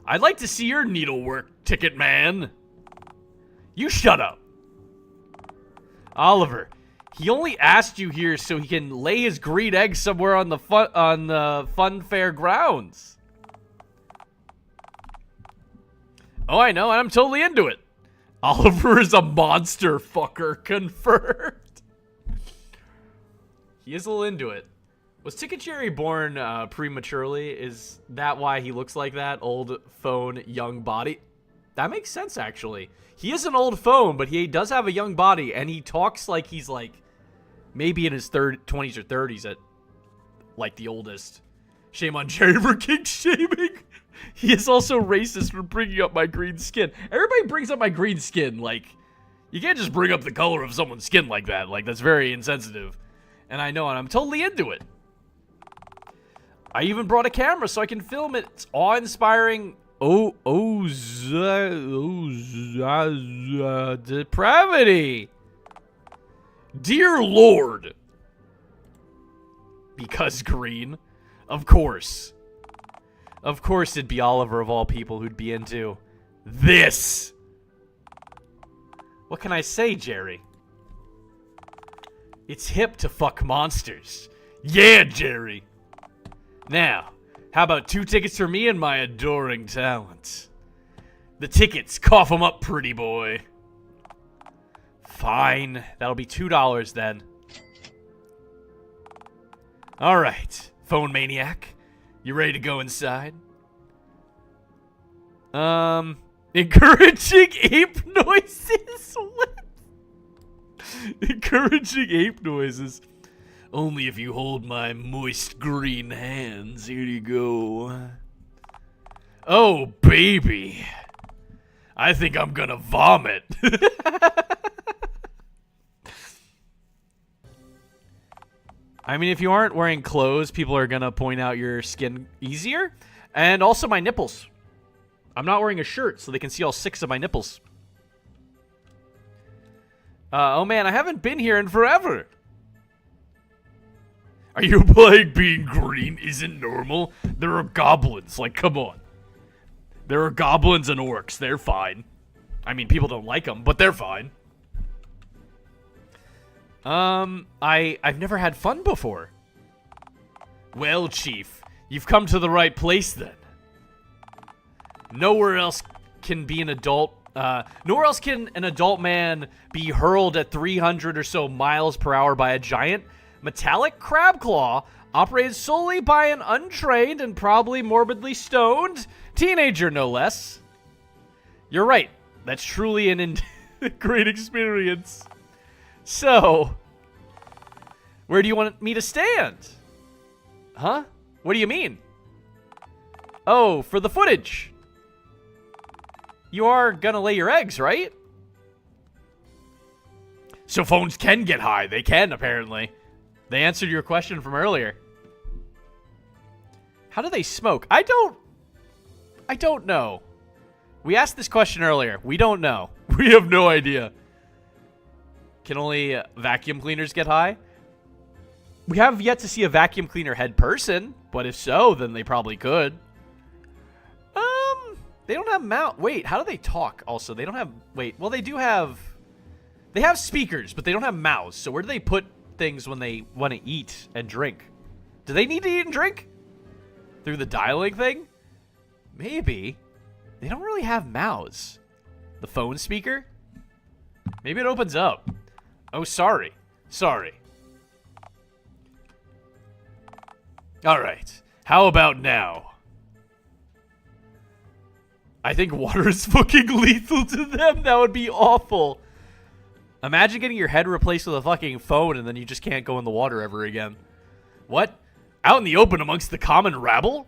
I'd like to see your needlework, ticket man. You shut up. Oliver, he only asked you here so he can lay his green egg somewhere on the fun fair grounds. Oh, I know, and I'm totally into it. Oliver is a monster fucker, confirmed. He is a little into it. Was Ticketcherry born prematurely? Is that why he looks like that? Old phone, young body? That makes sense, actually. He is an old phone, but he does have a young body, and he talks like he's, like, maybe in his 20s or 30s at, like, the oldest. Shame on Jerry for kink shaming. He is also racist for bringing up my green skin. Everybody brings up my green skin. Like, you can't just bring up the color of someone's skin like that. Like, that's very insensitive. And I know, and I'm totally into it. I even brought a camera so I can film it. It's awe-inspiring. Depravity. Dear Lord. Because green. Of course. Of course it'd be Oliver of all people who'd be into this. What can I say, Jerry? It's hip to fuck monsters. Yeah, Jerry. Now, how about 2 tickets for me and my adoring talent? The tickets, cough 'em up, pretty boy. Fine. That'll be $2 then. Alright, phone maniac. You ready to go inside? Encouraging ape noises? What? Encouraging ape noises. Only if you hold my moist green hands. Here you go. Oh, baby. I think I'm gonna vomit. I mean, if you aren't wearing clothes, people are gonna point out your skin easier. And also my nipples. I'm not wearing a shirt, so they can see all 6 of my nipples. Oh man, I haven't been here in forever. Are you implying being green isn't normal? There are goblins, like, come on. There are goblins and orcs, they're fine. I mean, people don't like them, but they're fine. I've never had fun before. Well, Chief, you've come to the right place then. Nowhere else can be an adult, nowhere else can an adult man be hurled at 300 or so miles per hour by a giant metallic crab claw operated solely by an untrained and probably morbidly stoned teenager, no less. You're right. That's truly an great experience. So, where do you want me to stand? Huh? What do you mean? Oh, for the footage. You are gonna lay your eggs, right? So phones can get high. They can, apparently. They answered your question from earlier. How do they smoke? I don't know. We asked this question earlier. We don't know. We have no idea. Can only vacuum cleaners get high? We have yet to see a vacuum cleaner head person, but if so, then they probably could. They don't have mouth. Wait, how do they talk? Also, they don't have. Wait, well, they do have. They have speakers, but they don't have mouths. So where do they put things when they want to eat and drink? Do they need to eat and drink? Through the dialing thing? Maybe. They don't really have mouths. The phone speaker? Maybe it opens up. Oh, sorry. Sorry. Alright. How about now? I think water is fucking lethal to them. That would be awful. Imagine getting your head replaced with a fucking phone and then you just can't go in the water ever again. What? Out in the open amongst the common rabble?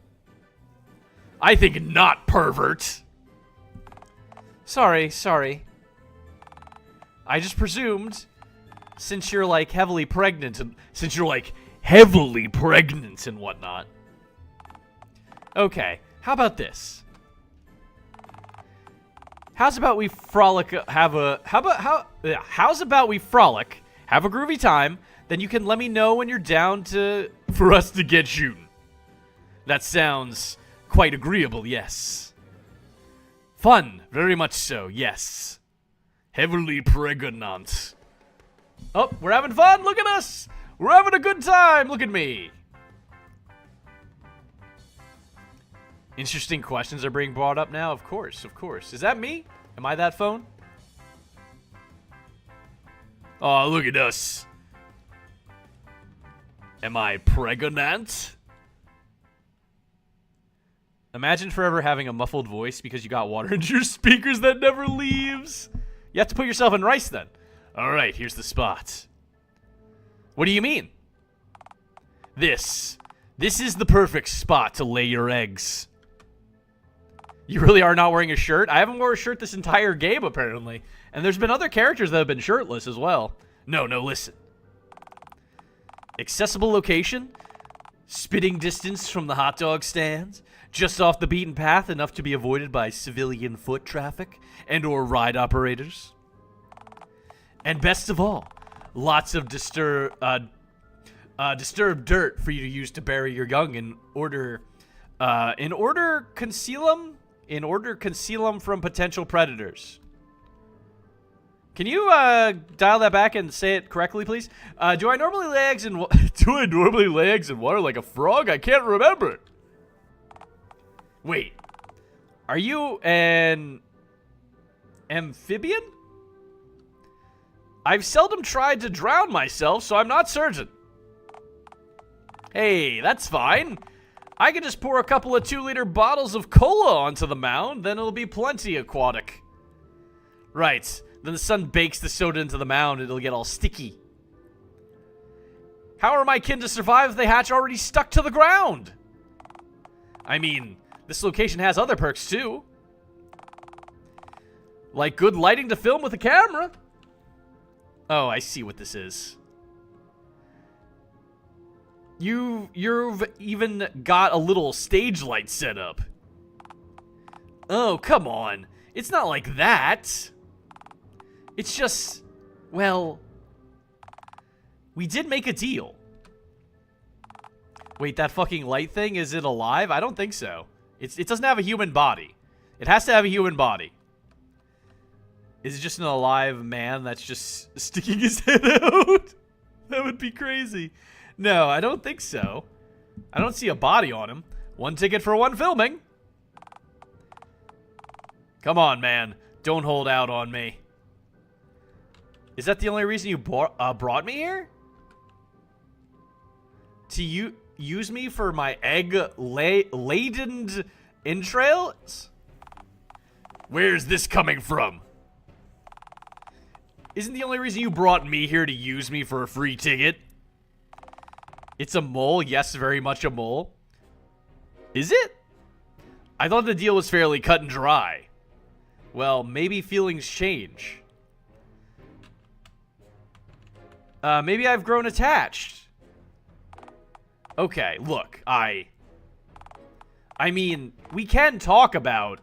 I think not, pervert. Sorry. I just presumed, since you're, like, heavily pregnant and whatnot. Okay, how about this? How's about we frolic, have a groovy time, then you can let me know when you're down for us to get shooting. That sounds quite agreeable, yes. Fun, very much so, yes. Heavily pregnant. Oh, we're having fun. Look at us. We're having a good time. Look at me. Interesting questions are being brought up now. Of course, of course. Is that me? Am I that phone? Oh, look at us. Am I pregnant? Imagine forever having a muffled voice because you got water into your speakers that never leaves. You have to put yourself in rice then. All right, here's the spot. What do you mean? This is the perfect spot to lay your eggs. You really are not wearing a shirt? I haven't worn a shirt this entire game, apparently. And there's been other characters that have been shirtless as well. No, listen. Accessible location. Spitting distance from the hot dog stands. Just off the beaten path, enough to be avoided by civilian foot traffic and or ride operators. And best of all, lots of disturbed dirt for you to use to bury your young in order conceal them from potential predators. Can you dial that back and say it correctly, please? Do I normally lay eggs in water like a frog? I can't remember. Wait, are you an amphibian? I've seldom tried to drown myself, so I'm not certain. Hey, that's fine. I can just pour a couple of 2-liter bottles of cola onto the mound, then it'll be plenty aquatic. Right, then the sun bakes the soda into the mound, it'll get all sticky. How are my kin to survive if they hatch already stuck to the ground? I mean, this location has other perks too. Like good lighting to film with a camera. Oh, I see what this is. You've even got a little stage light set up. Oh, come on. It's not like that. It's just, well, we did make a deal. Wait, that fucking light thing, is it alive? I don't think so. It doesn't have a human body. It has to have a human body. Is it just an alive man that's just sticking his head out? That would be crazy. No, I don't think so. I don't see a body on him. One ticket for one filming. Come on, man. Don't hold out on me. Is that the only reason you brought me here? To use me for my egg-laden entrails? Where's this coming from? Isn't the only reason you brought me here to use me for a free ticket? It's a mole? Yes, very much a mole. Is it? I thought the deal was fairly cut and dry. Well, maybe feelings change. Maybe I've grown attached. Okay, look, I mean, we can talk about...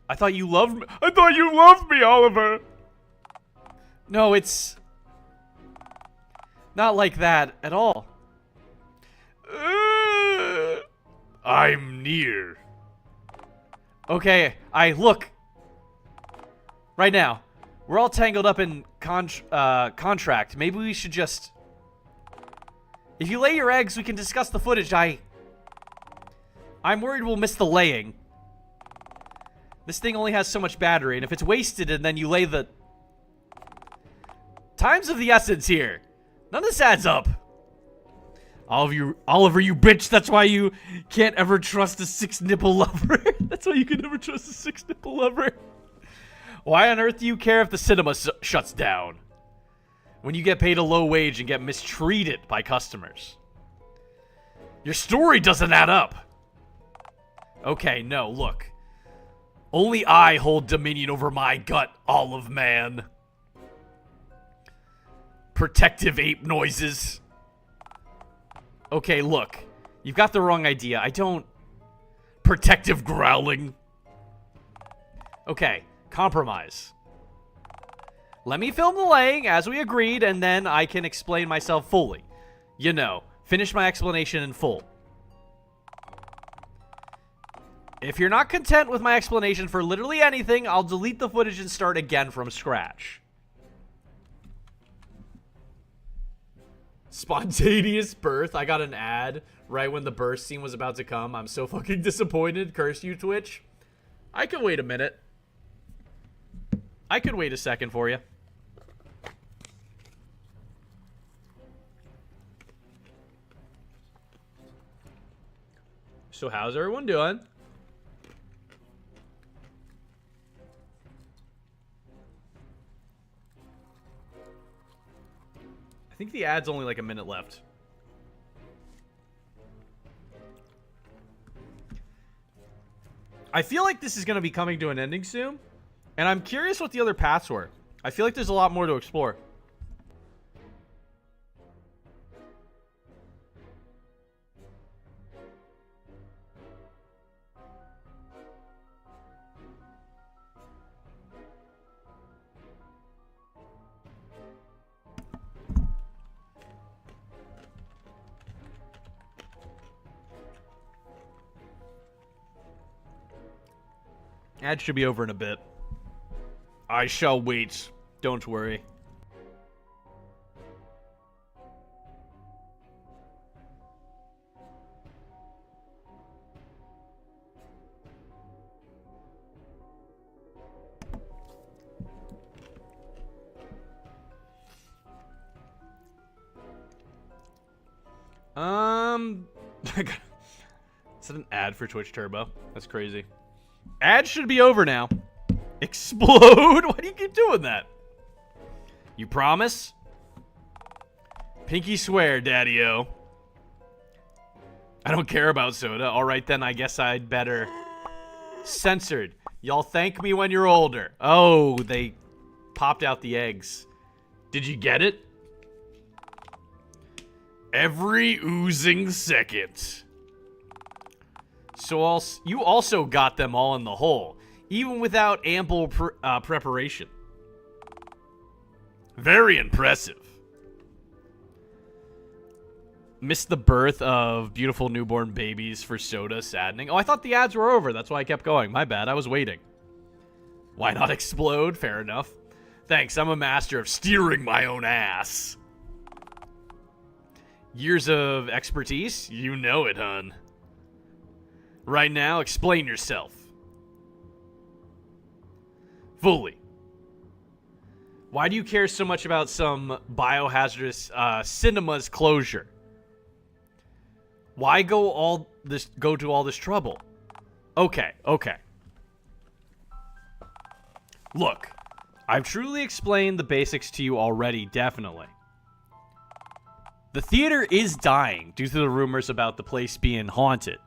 I thought you loved me. I thought you loved me, Oliver. No, it's not like that at all. I'm near. Okay, look. Right now, we're all tangled up in contract. Maybe we should just... If you lay your eggs, we can discuss the footage. I'm worried we'll miss the laying. This thing only has so much battery, and if it's wasted and then you lay the... Time's of the essence here. None of this adds up. Oliver, you bitch, that's why you can't ever trust a 6-nipple lover. That's why you can never trust a 6-nipple lover. Why on earth do you care if the cinema shuts down? When you get paid a low wage and get mistreated by customers. Your story doesn't add up. Okay, no, look. Only I hold dominion over my gut, Olive Man. Protective ape noises. Okay, look. You've got the wrong idea. I don't... Protective growling. Okay, compromise. Let me film the laying as we agreed, and then I can explain myself fully. You know, finish my explanation in full. If you're not content with my explanation for literally anything, I'll delete the footage and start again from scratch. Spontaneous birth. I got an ad right when the birth scene was about to come. I'm so fucking disappointed. Curse you, Twitch. I could wait a minute. I could wait a second for you. So how's everyone doing? I think the ad's only like a minute left. I feel like this is going to be coming to an ending soon. And I'm curious what the other paths were. I feel like there's a lot more to explore. Ad should be over in a bit. I shall wait. Don't worry. Is that an ad for Twitch Turbo? That's crazy. Ad should be over now. Explode? Why do you keep doing that? You promise? Pinky swear, Daddy-o. I don't care about soda. Alright then, I guess I'd better. Censored. Y'all thank me when you're older. Oh, they popped out the eggs. Did you get it? Every oozing second. So you also got them all in the hole, even without ample preparation. Very impressive. Missed the birth of beautiful newborn babies for soda, saddening. Oh, I thought the ads were over. That's why I kept going. My bad, I was waiting. Why not explode? Fair enough. Thanks, I'm a master of steering my own ass. Years of expertise? You know it, hun. Right now, explain yourself. Fully. Why do you care so much about some biohazardous cinema's closure? Why go to all this trouble? Okay. Look, I've truly explained the basics to you already, definitely. The theater is dying due to the rumors about the place being haunted.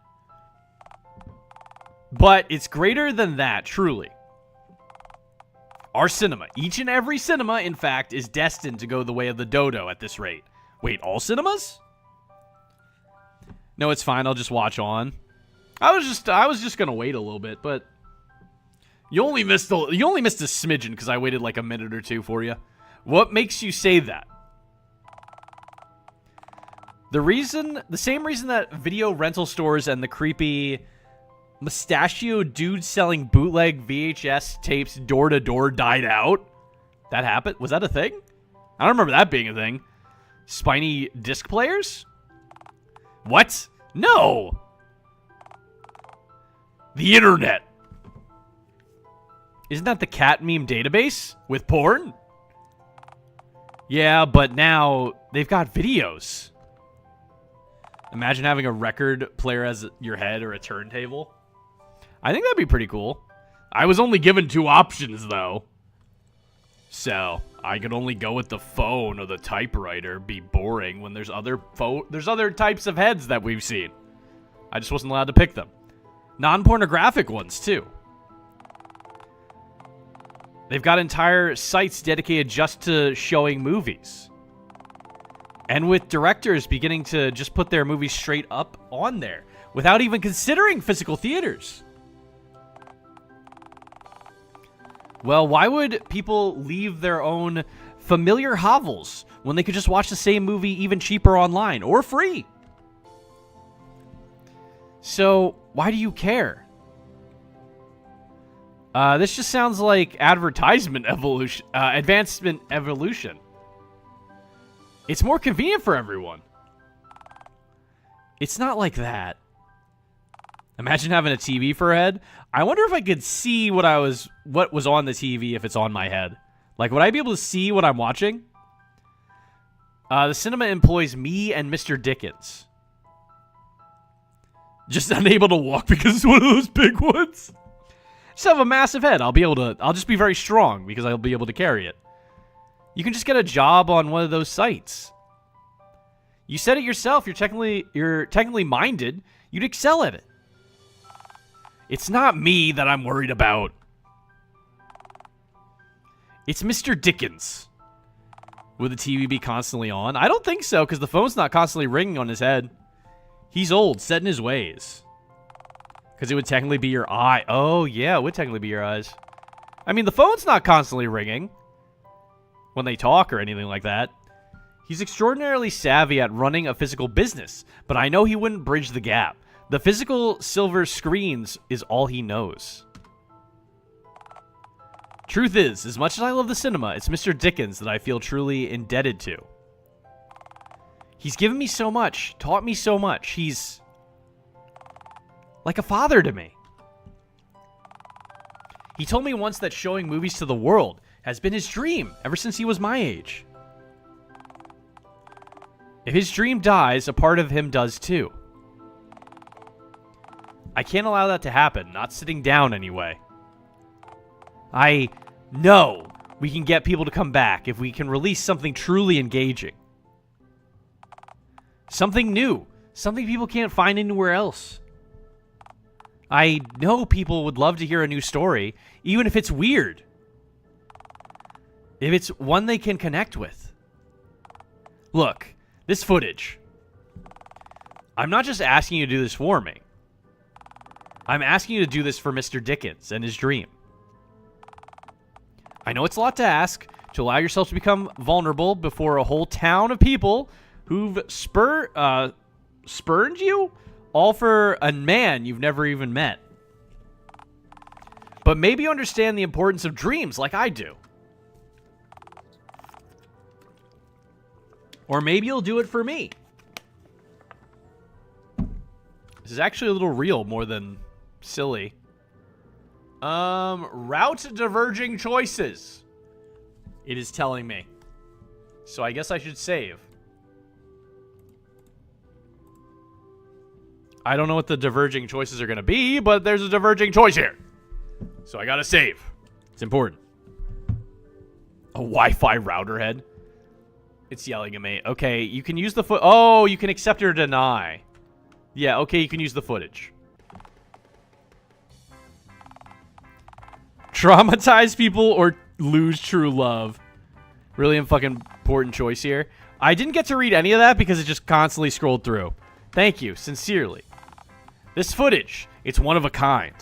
But it's greater than that, truly. Our cinema, each and every cinema, in fact, is destined to go the way of the dodo at this rate. Wait, all cinemas? No, it's fine. I'll just watch on. I was just gonna wait a little bit, but you only missed a smidgen because I waited like a minute or two for you. What makes you say that? The same reason that video rental stores and the creepy mustachioed dude selling bootleg VHS tapes door to door died out. That happened? Was that a thing? I don't remember that being a thing. Spiny disc players? What? No! The internet. Isn't that the cat meme database? With porn? Yeah, but now they've got videos. Imagine having a record player as your head or a turntable. I think that'd be pretty cool. I was only given 2 options, though. So, I could only go with the phone or the typewriter. Be boring when there's other types of heads that we've seen. I just wasn't allowed to pick them. Non-pornographic ones, too. They've got entire sites dedicated just to showing movies. And with directors beginning to just put their movies straight up on there without even considering physical theaters. Well, why would people leave their own familiar hovels when they could just watch the same movie even cheaper online or free? So, why do you care? This just sounds like advertisement evolution, advancement evolution. It's more convenient for everyone. It's not like that. Imagine having a TV for a head. I wonder if I could see what was on the TV if it's on my head. Like, would I be able to see what I'm watching? The cinema employs me and Mr. Dickens. Just unable to walk because it's one of those big ones. Just have a massive head. I'll just be very strong because I'll be able to carry it. You can just get a job on one of those sites. You said it yourself. You're technically minded. You'd excel at it. It's not me that I'm worried about. It's Mr. Dickens. Would the TV be constantly on? I don't think so, because the phone's not constantly ringing on his head. He's old, set in his ways. Because it would technically be your eye. Oh, yeah, it would technically be your eyes. I mean, the phone's not constantly ringing when they talk or anything like that. He's extraordinarily savvy at running a physical business, but I know he wouldn't bridge the gap. The physical silver screens is all he knows. Truth is, as much as I love the cinema, it's Mr. Dickens that I feel truly indebted to. He's given me so much, taught me so much. He's like a father to me. He told me once that showing movies to the world has been his dream ever since he was my age. If his dream dies, a part of him does too. I can't allow that to happen, not sitting down anyway. I know we can get people to come back if we can release something truly engaging. Something new. Something people can't find anywhere else. I know people would love to hear a new story, even if it's weird. If it's one they can connect with. Look, this footage. I'm not just asking you to do this for me. I'm asking you to do this for Mr. Dickens and his dream. I know it's a lot to ask, to allow yourself to become vulnerable before a whole town of people who've spurned you, all for a man you've never even met. But maybe you understand the importance of dreams like I do. Or maybe you'll do it for me. This is actually a little real more than silly. Route diverging choices. It is telling me. So I guess I should save. I don't know what the diverging choices are going to be, but there's a diverging choice here. So I gotta save. It's important. A Wi-Fi router head. It's yelling at me. Okay, you can use the Oh, you can accept or deny. Yeah, okay, you can use the footage. Traumatize people or lose true love. Really fucking important choice here. I didn't get to read any of that because it just constantly scrolled through. Thank you, sincerely. This footage, it's one of a kind.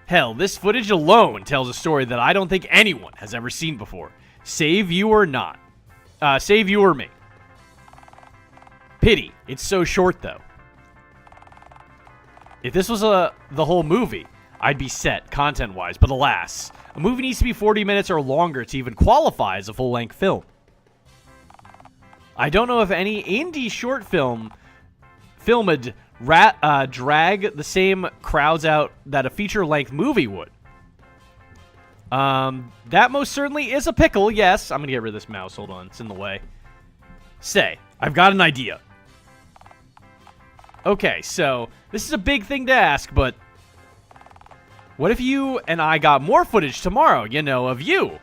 Hell, this footage alone tells a story that I don't think anyone has ever seen before. Save you or not. Save you or me. Pity, it's so short though. If this was the whole movie, I'd be set content-wise, but alas, a movie needs to be 40 minutes or longer to even qualify as a full-length film. I don't know if any indie short film would drag the same crowds out that a feature-length movie would. That most certainly is a pickle, yes. I'm gonna get rid of this mouse, hold on, it's in the way. Say, I've got an idea. Okay, so, this is a big thing to ask, but what if you and I got more footage tomorrow, you know, of you?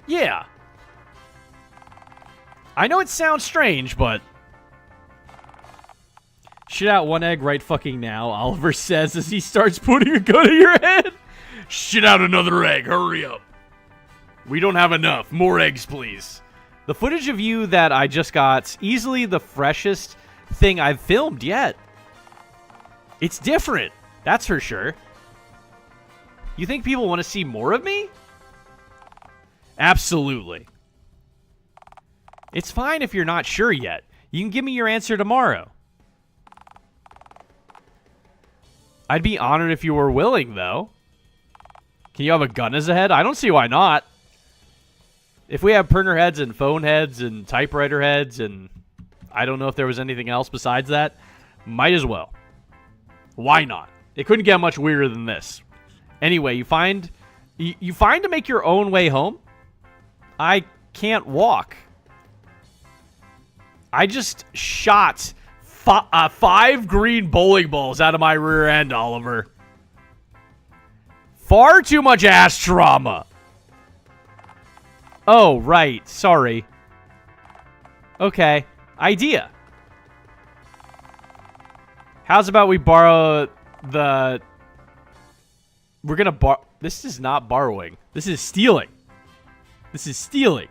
Yeah. I know it sounds strange, but shit out one egg right fucking now, Oliver says as he starts putting a gun in your head. Shit out another egg, hurry up. We don't have enough. More eggs, please. The footage of you that I just got's easily the freshest thing I've filmed yet. It's different, that's for sure. You think people want to see more of me? Absolutely. It's fine if you're not sure yet. You can give me your answer tomorrow. I'd be honored if you were willing, though. Can you have a gun as a head? I don't see why not. If we have printer heads and phone heads and typewriter heads and I don't know if there was anything else besides that, might as well. Why not? It couldn't get much weirder than this. Anyway, you find to make your own way home. I can't walk. I just shot 5 green bowling balls out of my rear end, Oliver. Far too much ass trauma. Oh, right. Sorry. Okay. Idea. How's about we borrow the... We're gonna This is not borrowing. This is stealing. This is stealing.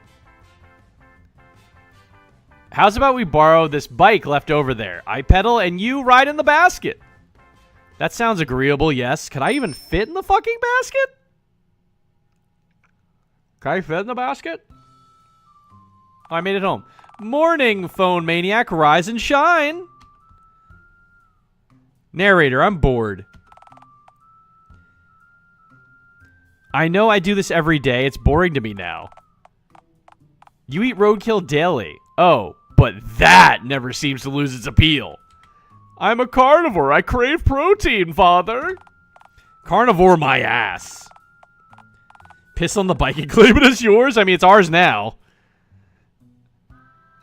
How's about we borrow this bike left over there? I pedal and you ride in the basket. That sounds agreeable, yes. Can I even fit in the fucking basket? Can I fit in the basket? Oh, I made it home. Morning, phone maniac. Rise and shine. Narrator, I'm bored. I know I do this every day. It's boring to me now. You eat roadkill daily. Oh, but that never seems to lose its appeal. I'm a carnivore. I crave protein, father. Carnivore my ass. Piss on the bike and claim it as yours? I mean, it's ours now.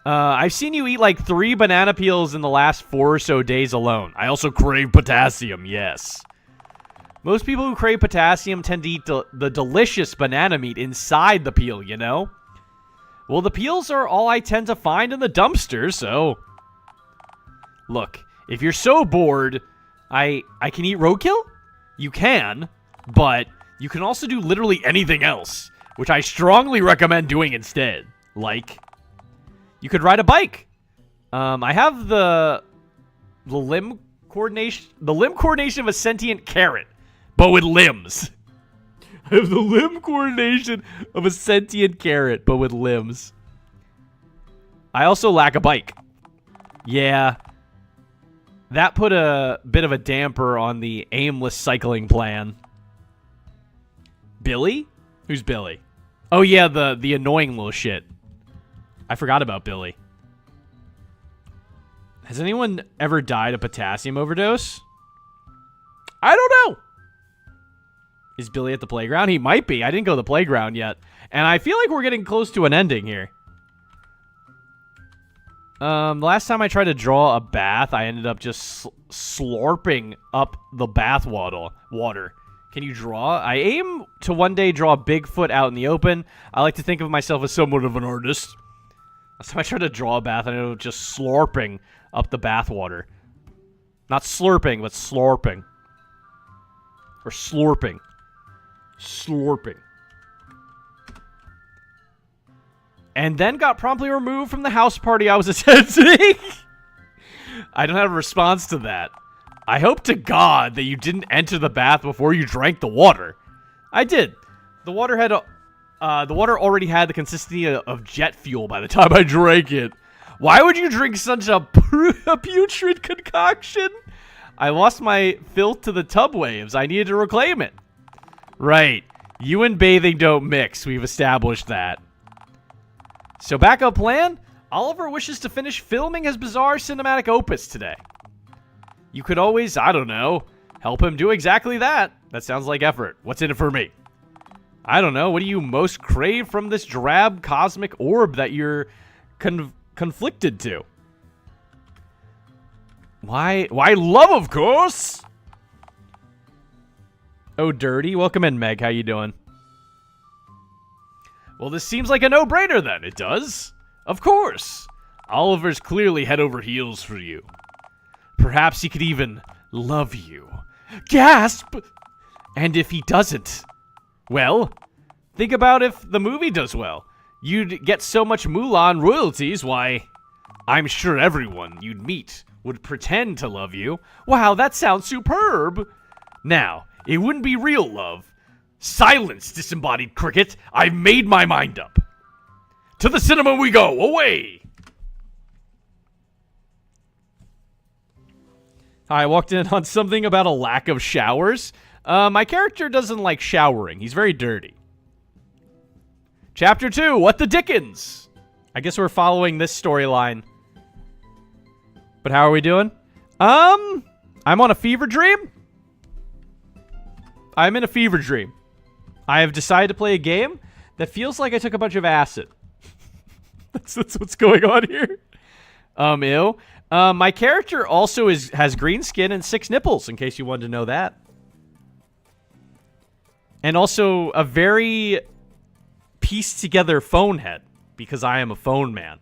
I've seen you eat like 3 banana peels in the last 4 or so days alone. I also crave potassium, yes. Most people who crave potassium tend to eat the delicious banana meat inside the peel, you know? Well, the peels are all I tend to find in the dumpster, so... Look, if you're so bored, I can eat roadkill? You can, but you can also do literally anything else, which I strongly recommend doing instead. Like, you could ride a bike. I have the limb coordination of a sentient carrot, but with limbs. I have the limb coordination of a sentient carrot, but with limbs. I also lack a bike. Yeah. That put a bit of a damper on the aimless cycling plan. Billy? Who's Billy? Oh yeah, the annoying little shit. I forgot about Billy. Has anyone ever died of potassium overdose? I don't know. Is Billy at the playground? He might be. I didn't go to the playground yet. And I feel like we're getting close to an ending here. The last time I tried to draw a bath, I ended up just slurping up the bath water. Can you draw? I aim to one day draw Bigfoot out in the open. I like to think of myself as somewhat of an artist. Last time I tried to draw a bath, I ended up just slurping up the bath water. Not slurping, but slurping. Or slurping. Slurping. And then got promptly removed from the house party I was attending. I don't have a response to that. I hope to God that you didn't enter the bath before you drank the water. I did. The water already had the consistency of jet fuel by the time I drank it. Why would you drink such a putrid concoction? I lost my filth to the tub waves. I needed to reclaim it. Right. You and bathing don't mix. We've established that. So backup plan? Oliver wishes to finish filming his bizarre cinematic opus today. You could always, I don't know, help him do exactly that. That sounds like effort. What's in it for me? I don't know. What do you most crave from this drab cosmic orb that you're conflicted to? Why love, of course! Oh, Dirty. Welcome in, Meg. How you doing? Well, this seems like a no-brainer, then. It does? Of course. Oliver's clearly head over heels for you. Perhaps he could even love you. Gasp! And if he doesn't, well, think about if the movie does well. You'd get so much moolah and royalties, why, I'm sure everyone you'd meet would pretend to love you. Wow, that sounds superb. Now, it wouldn't be real love. Silence, disembodied cricket. I've made my mind up. To the cinema we go. Away! I walked in on something about a lack of showers. My character doesn't like showering. He's very dirty. Chapter 2, what the dickens? I guess we're following this storyline. But how are we doing? I'm on a fever dream. I'm in a fever dream. I have decided to play a game that feels like I took a bunch of acid. that's what's going on here. Ew. My character also has green skin and 6 nipples, in case you wanted to know that. And also a very pieced together phone head, because I am a phone man.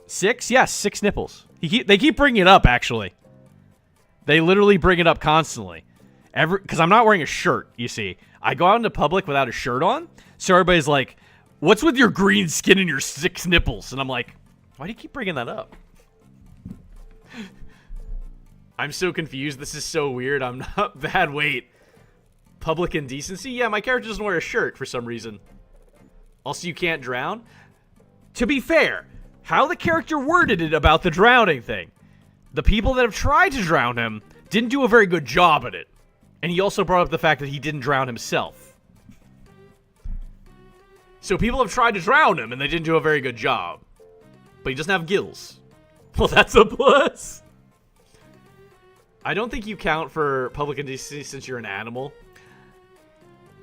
6? Yes, 6 nipples. They keep bringing it up, actually. They literally bring it up constantly. Because I'm not wearing a shirt, you see. I go out into public without a shirt on, so everybody's like, what's with your green skin and your 6 nipples? And I'm like, why do you keep bringing that up? I'm so confused. This is so weird. I'm not bad. Wait. Public indecency? Yeah, my character doesn't wear a shirt for some reason. Also, you can't drown? To be fair, how the character worded it about the drowning thing. The people that have tried to drown him didn't do a very good job at it. And he also brought up the fact that he didn't drown himself. So people have tried to drown him and they didn't do a very good job. But he doesn't have gills. Well, that's a plus. I don't think you count for public indecency since you're an animal.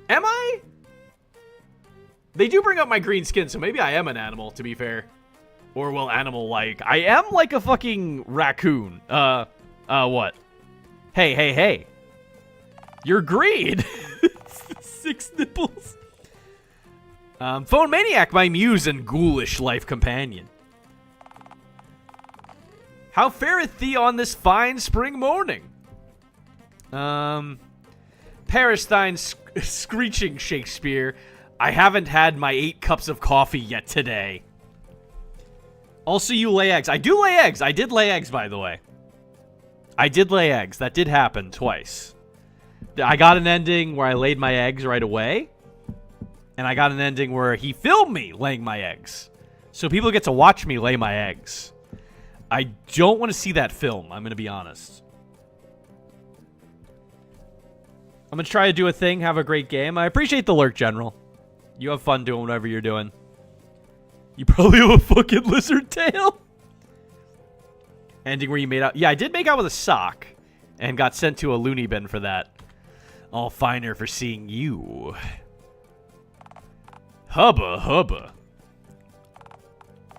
Am I? They do bring up my green skin, so maybe I am an animal, to be fair. Or, well, animal-like. I am like a fucking raccoon. What? Hey. You're green! 6 nipples. Phone Maniac, my muse and ghoulish life companion. How fareth thee on this fine spring morning? Paristine screeching Shakespeare. I haven't had my 8 cups of coffee yet today. Also, you lay eggs. I do lay eggs. I did lay eggs, by the way. I did lay eggs. That did happen twice. I got an ending where I laid my eggs right away. And I got an ending where he filmed me laying my eggs. So people get to watch me lay my eggs. I don't want to see that film, I'm going to be honest. I'm going to try to do a thing, have a great game. I appreciate the lurk, General. You have fun doing whatever you're doing. You probably have a fucking lizard tail. Ending where you made out. Yeah, I did make out with a sock. And got sent to a loony bin for that. All finer for seeing you. Hubba.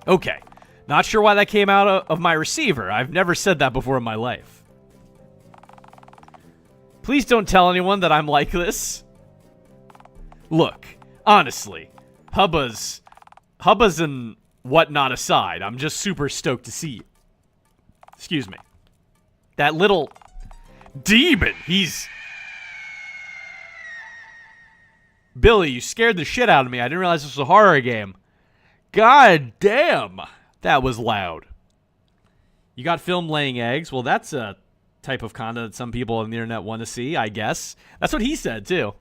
Okay. Not sure why that came out of my receiver. I've never said that before in my life. Please don't tell anyone that I'm like this. Look, honestly, Hubba's and whatnot aside, I'm just super stoked to see you. Excuse me. That little demon, he's... Billy, you scared the shit out of me. I didn't realize this was a horror game. God damn. That was loud. You got filmed laying eggs. Well, that's a type of content that some people on the internet want to see, I guess. That's what he said, too.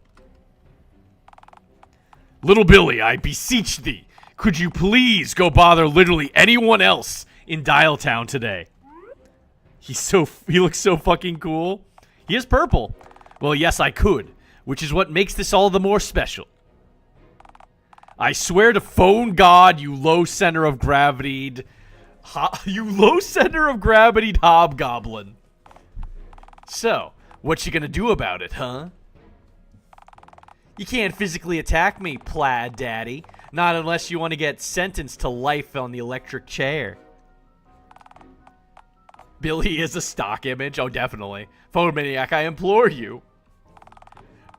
Little Billy, I beseech thee, could you please go bother literally anyone else in Dialtown today? He looks so fucking cool. He is purple. Well, yes, I could, which is what makes this all the more special. I swear to phone God, you low center of gravity, hobgoblin. So, what you gonna do about it, huh? You can't physically attack me, plaid daddy. Not unless you want to get sentenced to life on the electric chair. Billy is a stock image. Oh, definitely. Phone Maniac, I implore you.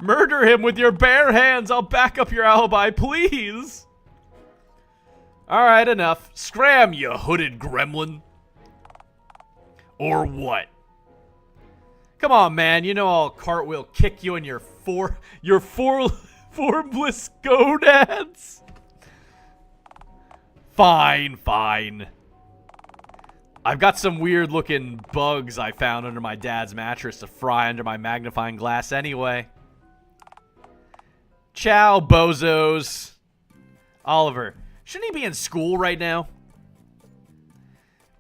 Murder him with your bare hands. I'll back up your alibi, please. Alright, enough. Scram, you hooded gremlin. Or what? Come on, man. You know I'll cartwheel kick you in your formless gonads. Fine. I've got some weird looking bugs I found under my dad's mattress to fry under my magnifying glass anyway. Ciao, bozos. Oliver, shouldn't he be in school right now?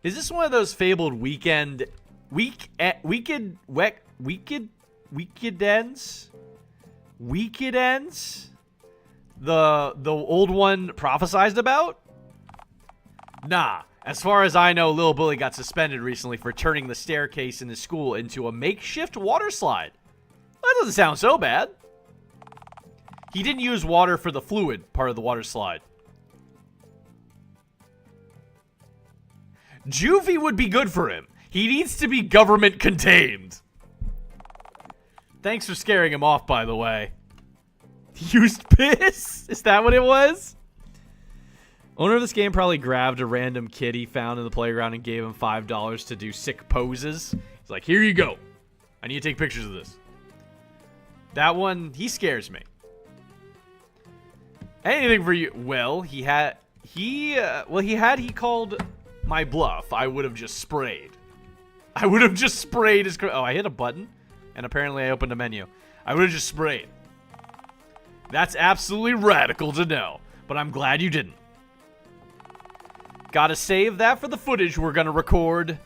Is this one of those fabled weekend ends? The old one prophesized about? Nah. As far as I know, Lil Bully got suspended recently for turning the staircase in his school into a makeshift water slide. That doesn't sound so bad. He didn't use water for the fluid part of the water slide. Juvie would be good for him. He needs to be government contained. Thanks for scaring him off, by the way. Used piss? Is that what it was? Owner of this game probably grabbed a random kid he found in the playground and gave him $5 to do sick poses. He's like, here you go. I need to take pictures of this. That one, he scares me. Anything for you. Well, he called my bluff. I would have just sprayed. I would have just sprayed his... Oh, I hit a button, and apparently I opened a menu. I would have just sprayed. That's absolutely radical to know, but I'm glad you didn't. Gotta save that for the footage we're gonna record.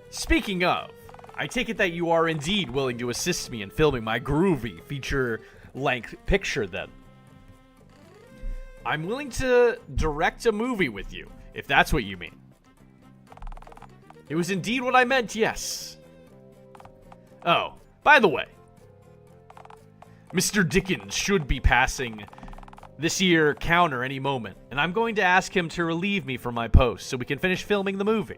Speaking of, I take it that you are indeed willing to assist me in filming my groovy feature-length picture then. I'm willing to direct a movie with you, if that's what you mean. It was indeed what I meant, yes. Oh, by the way, Mr. Dickens should be passing this year counter any moment, and I'm going to ask him to relieve me from my post so we can finish filming the movie.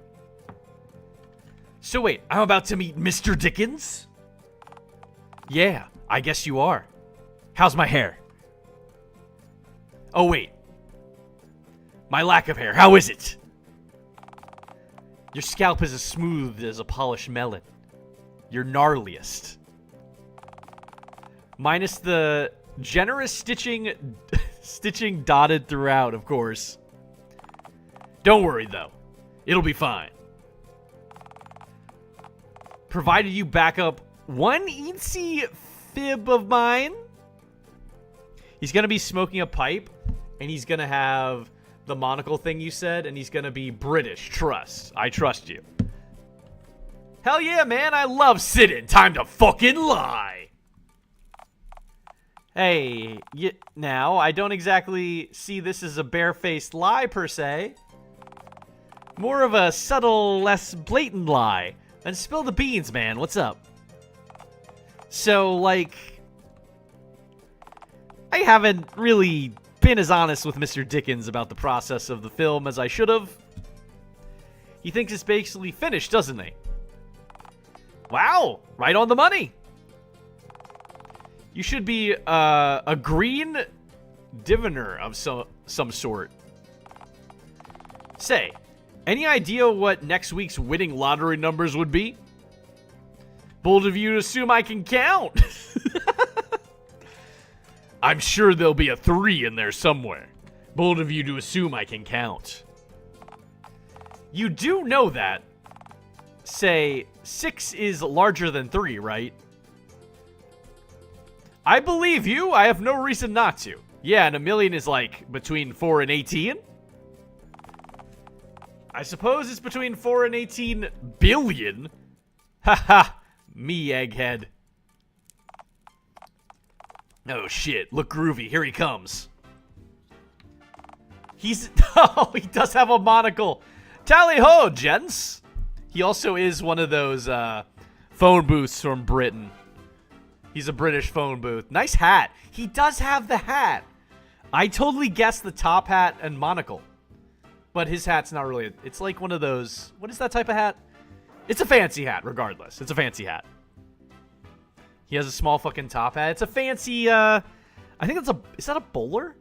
So wait, I'm about to meet Mr. Dickens? Yeah, I guess you are. How's my hair? Oh wait. My lack of hair, how is it? Your scalp is as smooth as a polished melon. Your gnarliest. Minus the generous stitching dotted throughout, of course. Don't worry, though. It'll be fine. Provided you back up one eensy fib of mine. He's going to be smoking a pipe, and he's going to have the monocle thing you said, and he's going to be British. Trust. I trust you. Hell yeah, man. I love sitting. Time to fucking lie. Hey, now, I don't exactly see this as a barefaced lie, per se. More of a subtle, less blatant lie. And spill the beans, man. What's up? So, like, I haven't really been as honest with Mr. Dickens about the process of the film as I should have. He thinks it's basically finished, doesn't he? Wow, right on the money. You should be a green diviner of some sort. Say, any idea what next week's winning lottery numbers would be? Bold of you to assume I can count. I'm sure there'll be a 3 in there somewhere. Bold of you to assume I can count. You do know that. Say, 6 is larger than 3, right? I believe you. I have no reason not to. Yeah, and 1,000,000 is like between 4 and 18. I suppose it's between 4 and 18 billion. Haha, me egghead. Oh shit, look groovy. Here he comes. Oh, he does have a monocle. Tally ho, gents. He also is one of those phone booths from Britain. He's a British phone booth. Nice hat. He does have the hat. I totally guessed the top hat and monocle. But his hat's not really... It's like one of those... What is that type of hat? It's a fancy hat, regardless. It's a fancy hat. He has a small fucking top hat. It's a fancy... I think it's a... Is that a bowler?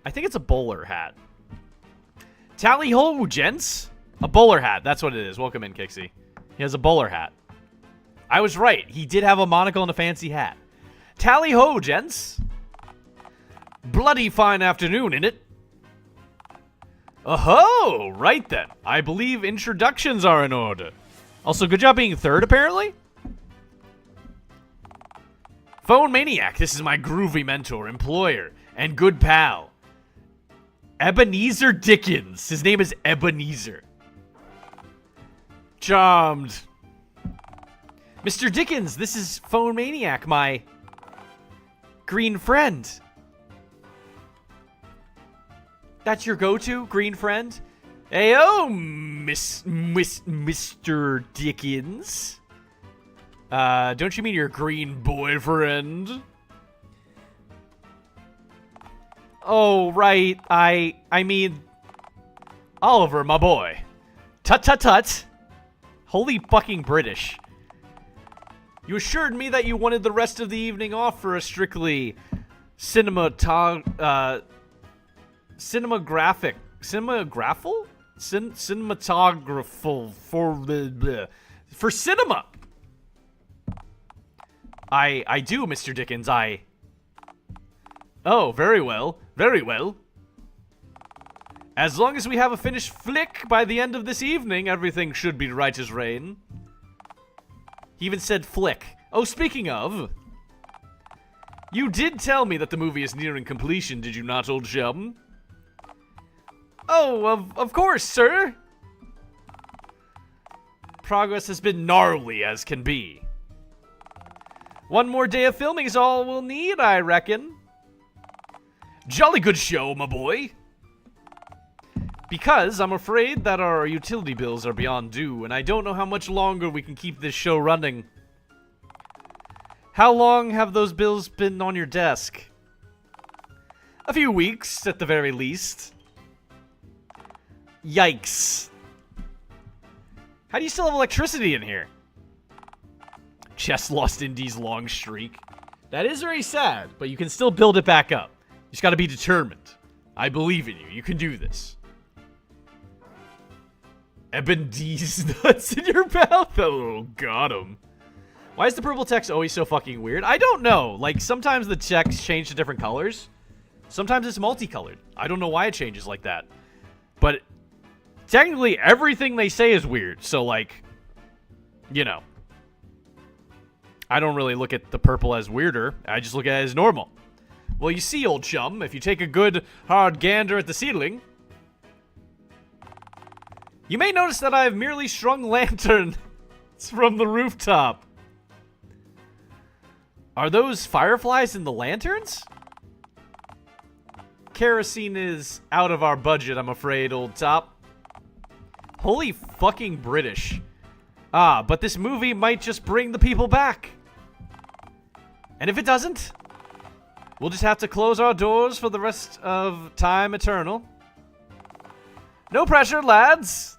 I think it's a bowler hat. Tally ho, gents. A bowler hat. That's what it is. Welcome in, Kixie. He has a bowler hat. I was right. He did have a monocle and a fancy hat. Tally ho, gents. Bloody fine afternoon, innit? Oh-ho! Right then. I believe introductions are in order. Also, good job being third, apparently. Phone Maniac. This is my groovy mentor, employer, and good pal. Ebenezer Dickens. His name is Ebenezer. Charmed. Mr. Dickens, this is Phone Maniac, my Green friend. That's your go-to, green friend? Heyo, Mr. Dickens. Don't you mean your green boyfriend? Oh, right. I mean, Oliver, my boy. Tut tut tut. Holy fucking British. You assured me that you wanted the rest of the evening off for a strictly cinematographic for cinema. I do, Mr. Dickens. Oh, very well. Very well. As long as we have a finished flick by the end of this evening, everything should be right as rain. He even said flick. Oh, speaking of, you did tell me that the movie is nearing completion, did you not, old chum? Oh, of course, sir. Progress has been gnarly as can be. One more day of filming is all we'll need, I reckon. Jolly good show, my boy. Because I'm afraid that our utility bills are beyond due, and I don't know how much longer we can keep this show running. How long have those bills been on your desk? A few weeks, at the very least. Yikes. How do you still have electricity in here? Chess lost Indy's long streak. That is very sad, but you can still build it back up. You just gotta be determined. I believe in you. You can do this. Eben D's nuts in your mouth? Oh, got him. Why is the purple text always so fucking weird? I don't know. Like, sometimes the text change to different colors. Sometimes it's multicolored. I don't know why it changes like that. But technically, everything they say is weird. So, like, you know. I don't really look at the purple as weirder. I just look at it as normal. Well, you see, old chum, if you take a good, hard gander at the ceiling, you may notice that I have merely strung lanterns from the rooftop. Are those fireflies in the lanterns? Kerosene is out of our budget, I'm afraid, old top. Holy fucking British. Ah, but this movie might just bring the people back. And if it doesn't, we'll just have to close our doors for the rest of time eternal. No pressure, lads.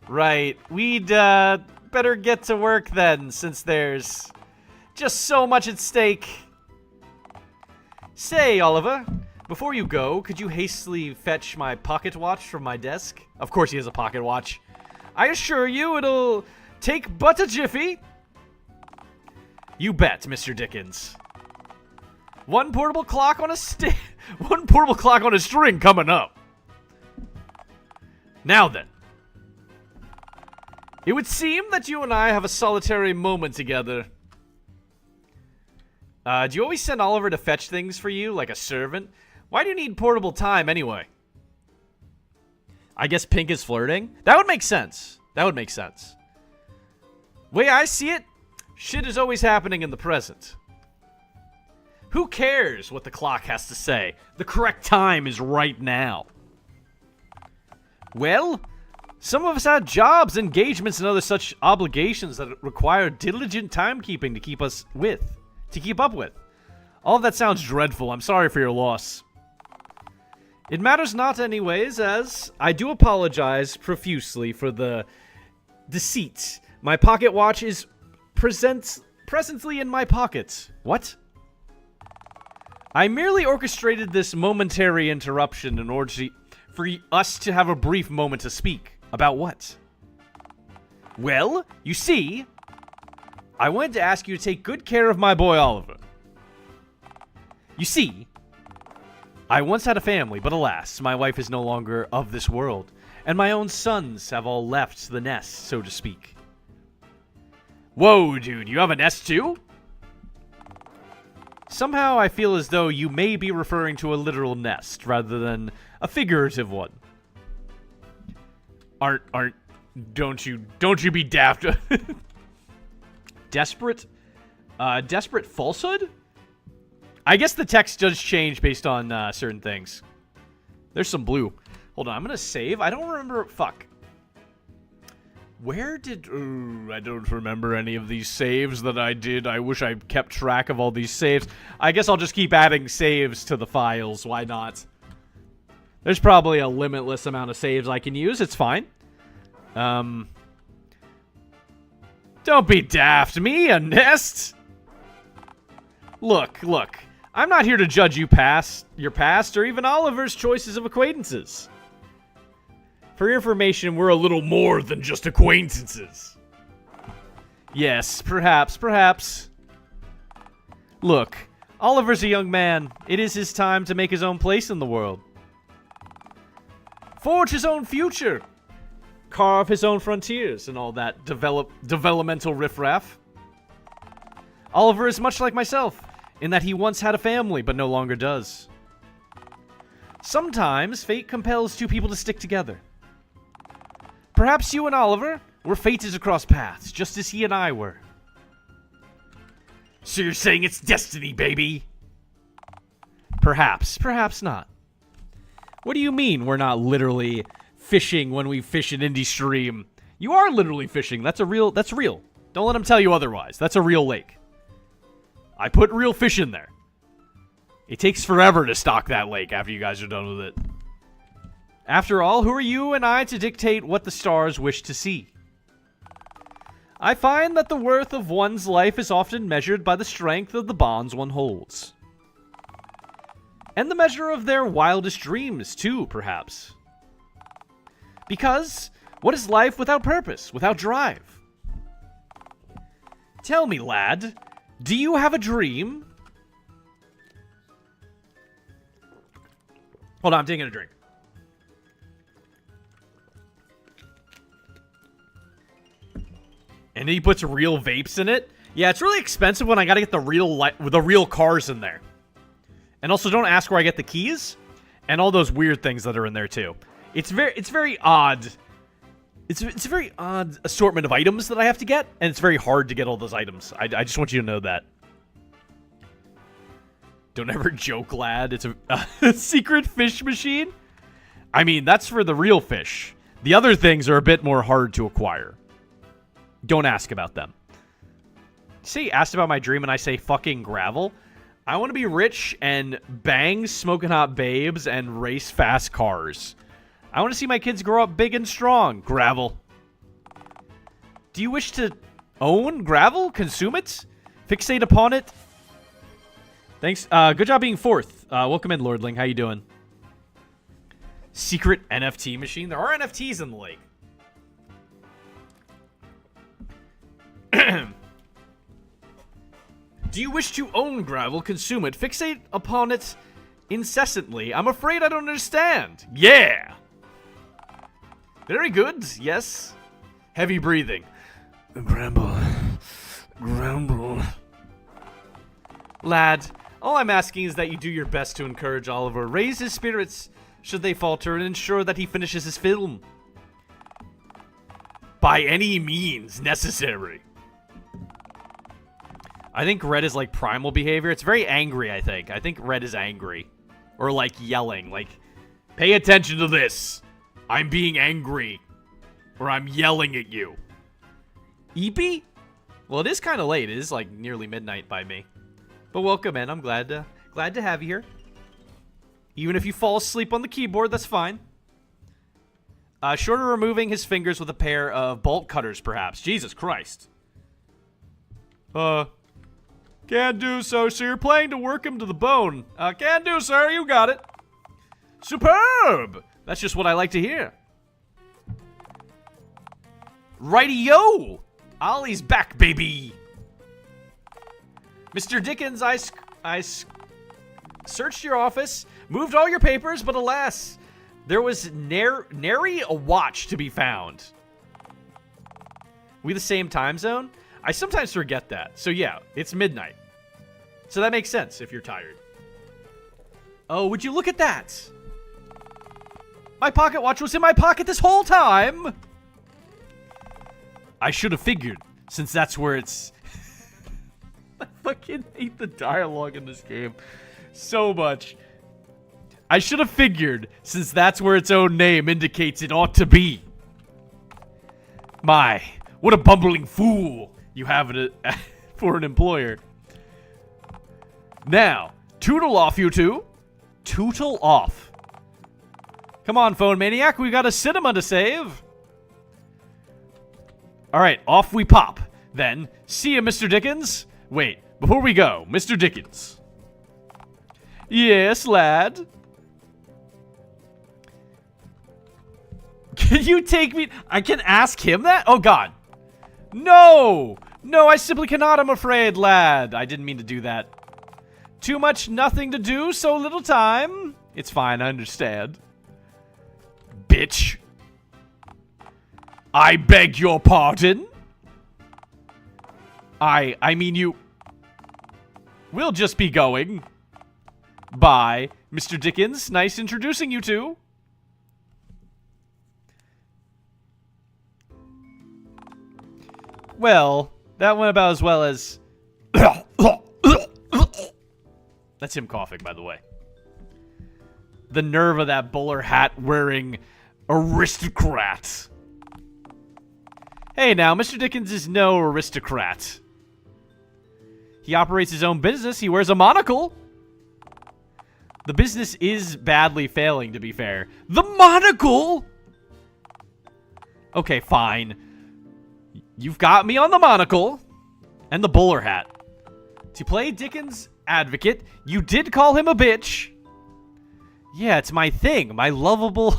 Right, we'd better get to work then, since there's just so much at stake. Say, Oliver, before you go, could you hastily fetch my pocket watch from my desk? Of course he has a pocket watch. I assure you it'll take but a jiffy. You bet, Mr. Dickens. One portable clock on a string coming up. Now then. It would seem that you and I have a solitary moment together. Do you always send Oliver to fetch things for you, like a servant? Why do you need portable time, anyway? I guess Pink is flirting? That would make sense. That would make sense. Way I see it, shit is always happening in the present. Who cares what the clock has to say? The correct time is right now. Well, some of us have jobs, engagements, and other such obligations that require diligent timekeeping to keep up with. All of that sounds dreadful. I'm sorry for your loss. It matters not anyways, as I do apologize profusely for the deceit. My pocket watch is presently in my pocket. What? I merely orchestrated this momentary interruption in order for us to have a brief moment to speak. About what? Well, you see, I wanted to ask you to take good care of my boy Oliver. You see, I once had a family, but alas, my wife is no longer of this world, and my own sons have all left the nest, so to speak. Whoa, dude, you have a nest too? Somehow I feel as though you may be referring to a literal nest rather than a figurative one. Don't you be daft. Desperate falsehood? I guess the text does change based on certain things. There's some blue. Hold on, I'm gonna save. I don't remember. Fuck. Where did... I don't remember any of these saves that I did. I wish I kept track of all these saves. I guess I'll just keep adding saves to the files. Why not? There's probably a limitless amount of saves I can use. It's fine. Don't be daft. Me, a nest? Look. I'm not here to judge your past, or even Oliver's choices of acquaintances. For your information, we're a little more than just acquaintances. Yes, perhaps. Look, Oliver's a young man. It is his time to make his own place in the world. Forge his own future. Carve his own frontiers and all that developmental riffraff. Oliver is much like myself, in that he once had a family, but no longer does. Sometimes, fate compels two people to stick together. Perhaps you and Oliver were fated to cross paths, just as he and I were. So you're saying it's destiny, baby? Perhaps not. What do you mean we're not literally fishing when we fish an indie stream? You are literally fishing. That's real. Don't let him tell you otherwise. That's a real lake. I put real fish in there. It takes forever to stock that lake after you guys are done with it. After all, who are you and I to dictate what the stars wish to see? I find that the worth of one's life is often measured by the strength of the bonds one holds. And the measure of their wildest dreams, too, perhaps. Because, what is life without purpose, without drive? Tell me, lad, do you have a dream? Hold on, I'm taking a drink. And he puts real vapes in it. Yeah, it's really expensive when I gotta get the real cars in there. And also, don't ask where I get the keys, and all those weird things that are in there too. It's very odd. It's a very odd assortment of items that I have to get, and it's very hard to get all those items. I just want you to know that. Don't ever joke, lad. It's a secret fish machine. I mean, that's for the real fish. The other things are a bit more hard to acquire. Don't ask about them. See, asked about my dream and I say fucking gravel. I want to be rich and bang smoking hot babes and race fast cars. I want to see my kids grow up big and strong. Gravel. Do you wish to own gravel? Consume it? Fixate upon it? Thanks. Good job being fourth. Welcome in, Lordling. How you doing? Secret NFT machine? There are NFTs in the lake. Do you wish to own gravel, consume it, fixate upon it incessantly? I'm afraid I don't understand. Yeah! Very good, yes. Heavy breathing. Grumble. Lad, all I'm asking is that you do your best to encourage Oliver, raise his spirits should they falter, and ensure that he finishes his film. By any means necessary. I think red is like primal behavior. It's very angry, I think. I think red is angry. Or like yelling. Like, pay attention to this. I'm being angry. Or I'm yelling at you. Eepy? Well, it is kind of late. It is like nearly midnight by me. But welcome in. I'm glad to have you here. Even if you fall asleep on the keyboard, that's fine. Short of removing his fingers with a pair of bolt cutters, perhaps. Jesus Christ. Can do so, sir. You're playing to work him to the bone. Can do, sir. You got it. Superb. That's just what I like to hear. Righty-yo. Ollie's back, baby. Mr. Dickens, I searched your office, moved all your papers, but alas, there was nary a watch to be found. We the same time zone? I sometimes forget that. So yeah, it's midnight. So that makes sense if you're tired. Oh, would you look at that? My pocket watch was in my pocket this whole time. I should have figured, since that's where it's... I fucking hate the dialogue in this game so much. I should have figured, since that's where its own name indicates it ought to be. My, what a bumbling fool you have it for an employer. Now, tootle off, you two. Tootle off. Come on, Phone Maniac, we got a cinema to save. Alright, off we pop. Then, see ya, Mr. Dickens. Wait, before we go, Mr. Dickens. Yes, lad. Can you take me? I can ask him that? Oh, God. No! No, I simply cannot, I'm afraid, lad. I didn't mean to do that. Too much nothing to do, so little time. It's fine, I understand. Bitch. I beg your pardon? I mean you... We'll just be going. Bye, Mr. Dickens. Nice introducing you two. Well, that went about as well as... That's him coughing, by the way. The nerve of that bowler hat wearing aristocrat. Hey now, Mr. Dickens is no aristocrat. He operates his own business. He wears a monocle. The business is badly failing, to be fair. The monocle? Okay, fine. You've got me on the monocle and the bowler hat. To play Dickens' advocate, you did call him a bitch. Yeah, it's my thing. My lovable...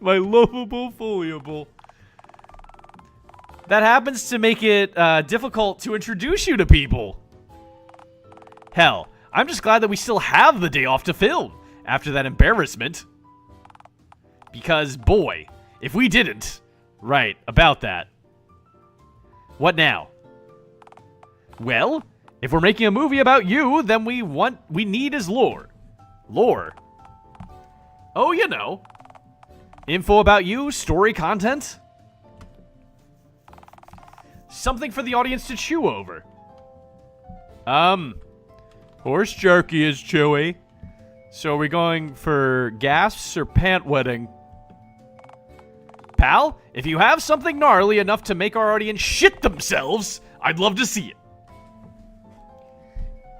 my lovable foliable. That happens to make it difficult to introduce you to people. Hell, I'm just glad that we still have the day off to film after that embarrassment. Because, boy, if we didn't... Right, about that. What now? Well, if we're making a movie about you, then we need is lore. Lore? Oh, you know. Info about you, story content. Something for the audience to chew over. Horse jerky is chewy. So are we going for gasps or pant wetting? Pal, if you have something gnarly enough to make our audience shit themselves, I'd love to see it.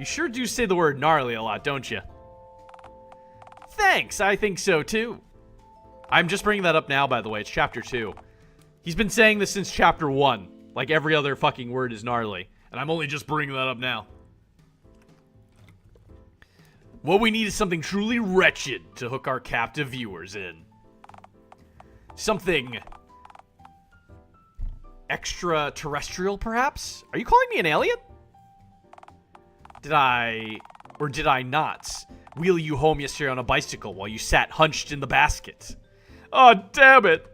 You sure do say the word gnarly a lot, don't you? Thanks, I think so too. I'm just bringing that up now, by the way. It's chapter 2. He's been saying this since chapter 1. Like every other fucking word is gnarly. And I'm only just bringing that up now. What we need is something truly wretched to hook our captive viewers in. Something extraterrestrial, perhaps? Are you calling me an alien? Did I, or did I not, wheel you home yesterday on a bicycle while you sat hunched in the basket? Oh, damn it.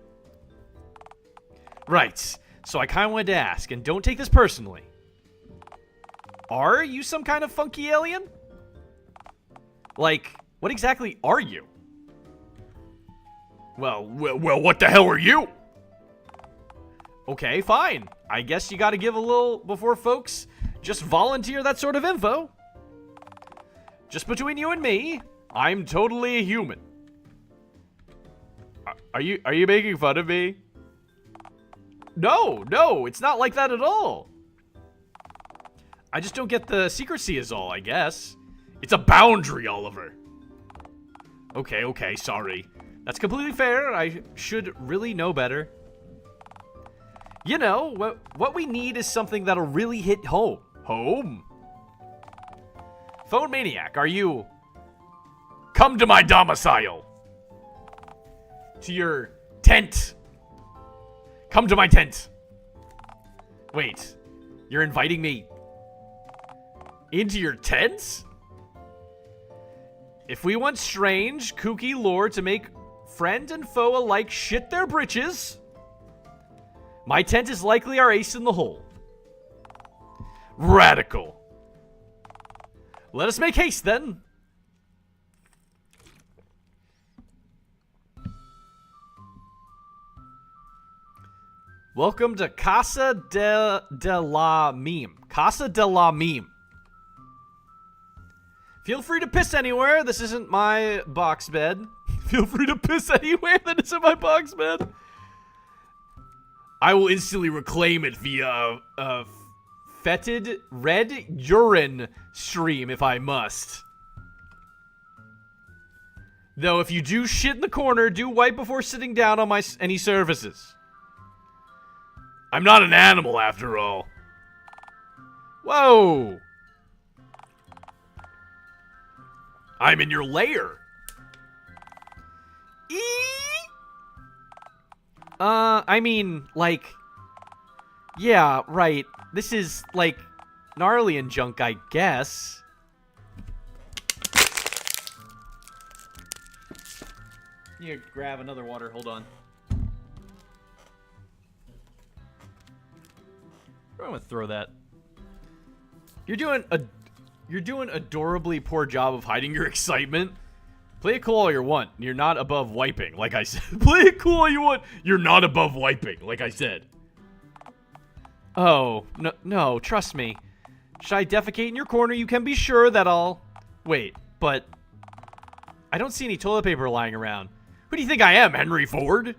Right, so I kind of wanted to ask, and don't take this personally. Are you some kind of funky alien? Like, what exactly are you? Well, what the hell are you? Okay, fine. I guess you gotta give a little before folks just volunteer that sort of info. Just between you and me, I'm totally a human. Are you making fun of me? No, it's not like that at all. I just don't get the secrecy is all, I guess. It's a boundary, Oliver. Okay, sorry. That's completely fair. I should really know better. You know, what we need is something that'll really hit home. Home? Phone Maniac, are you... Come to my domicile. To your tent. Come to my tent. Wait, you're inviting me into your tent? If we want strange, kooky lore to make friend and foe alike shit their britches, my tent is likely our ace in the hole. Radical. Let us make haste, then. Welcome to Casa de la Meme. Casa de la Meme. Feel free to piss anywhere. This isn't my box bed. Feel free to piss anywhere that isn't my box bed. I will instantly reclaim it via a fetid red urine stream if I must. Though if you do shit in the corner, do wipe before sitting down on any surfaces. I'm not an animal after all. Whoa! I'm in your lair. I mean, like, yeah, right. This is, like, gnarly and junk, I guess. You grab another water, hold on. I'm gonna throw that. You're doing adorably poor job of hiding your excitement. Play it cool all you want. You're not above wiping, like I said. Play it cool all you want. You're not above wiping, like I said. Oh, no, trust me. Should I defecate in your corner? You can be sure that I'll... Wait, but... I don't see any toilet paper lying around. Who do you think I am, Henry Ford?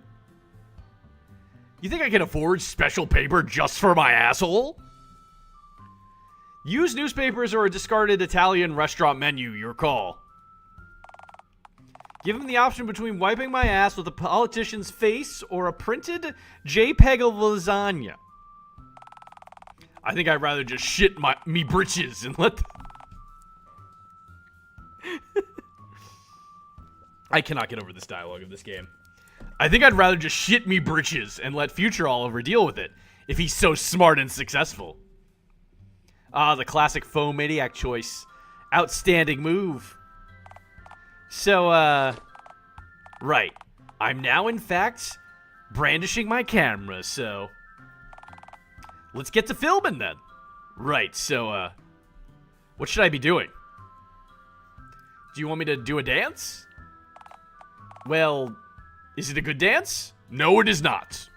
You think I can afford special paper just for my asshole? Used newspapers or a discarded Italian restaurant menu, your call. Give him the option between wiping my ass with a politician's face or a printed JPEG of lasagna. I think I'd rather just shit me britches and let... I cannot get over this dialogue of this game. I think I'd rather just shit me britches and let Future Oliver deal with it, if he's so smart and successful. Ah, the classic faux maniac choice. Outstanding move. So, right. I'm now, in fact, brandishing my camera, so... Let's get to filming, then. Right, so, what should I be doing? Do you want me to do a dance? Well, is it a good dance? No, it is not.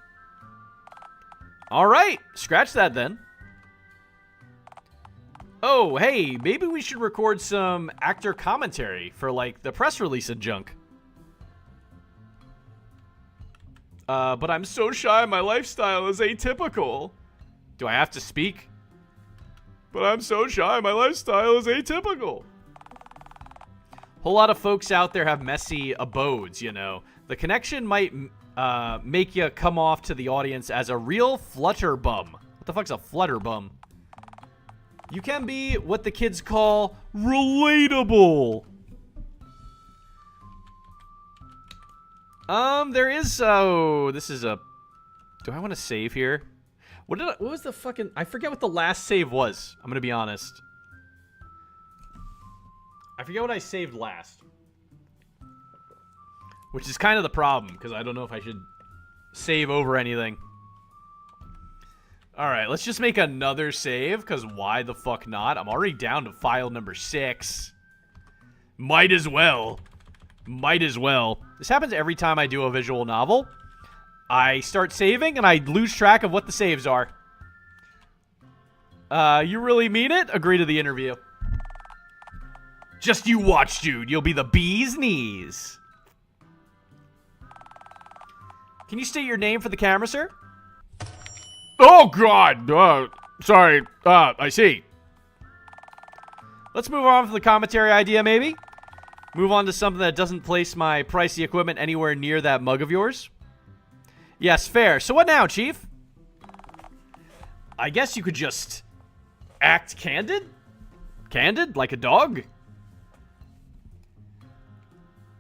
Alright, scratch that, then. Oh, hey, maybe we should record some actor commentary for, like, the press release and junk. But I'm so shy, my lifestyle is atypical. Do I have to speak? But I'm so shy, my lifestyle is atypical. Whole lot of folks out there have messy abodes, you know. The connection might make you come off to the audience as a real flutter bum. What the fuck's a flutter bum? You can be what the kids call relatable. There is, this is a... Do I want to save here? What was the fucking... I forget what the last save was. I'm gonna be honest. I forget what I saved last. Which is kind of the problem, because I don't know if I should save over anything. Alright, let's just make another save, because why the fuck not? I'm already down to file number 6. Might as well. Might as well. This happens every time I do a visual novel. I start saving, and I lose track of what the saves are. You really mean it? Agree to the interview. Just you watch, dude. You'll be the bee's knees. Can you state your name for the camera, sir? Oh, God. Sorry. I see. Let's move on from the commentary idea, maybe. Move on to something that doesn't place my pricey equipment anywhere near that mug of yours. Yes, fair. So what now, Chief? I guess you could just act candid? Candid? Like a dog?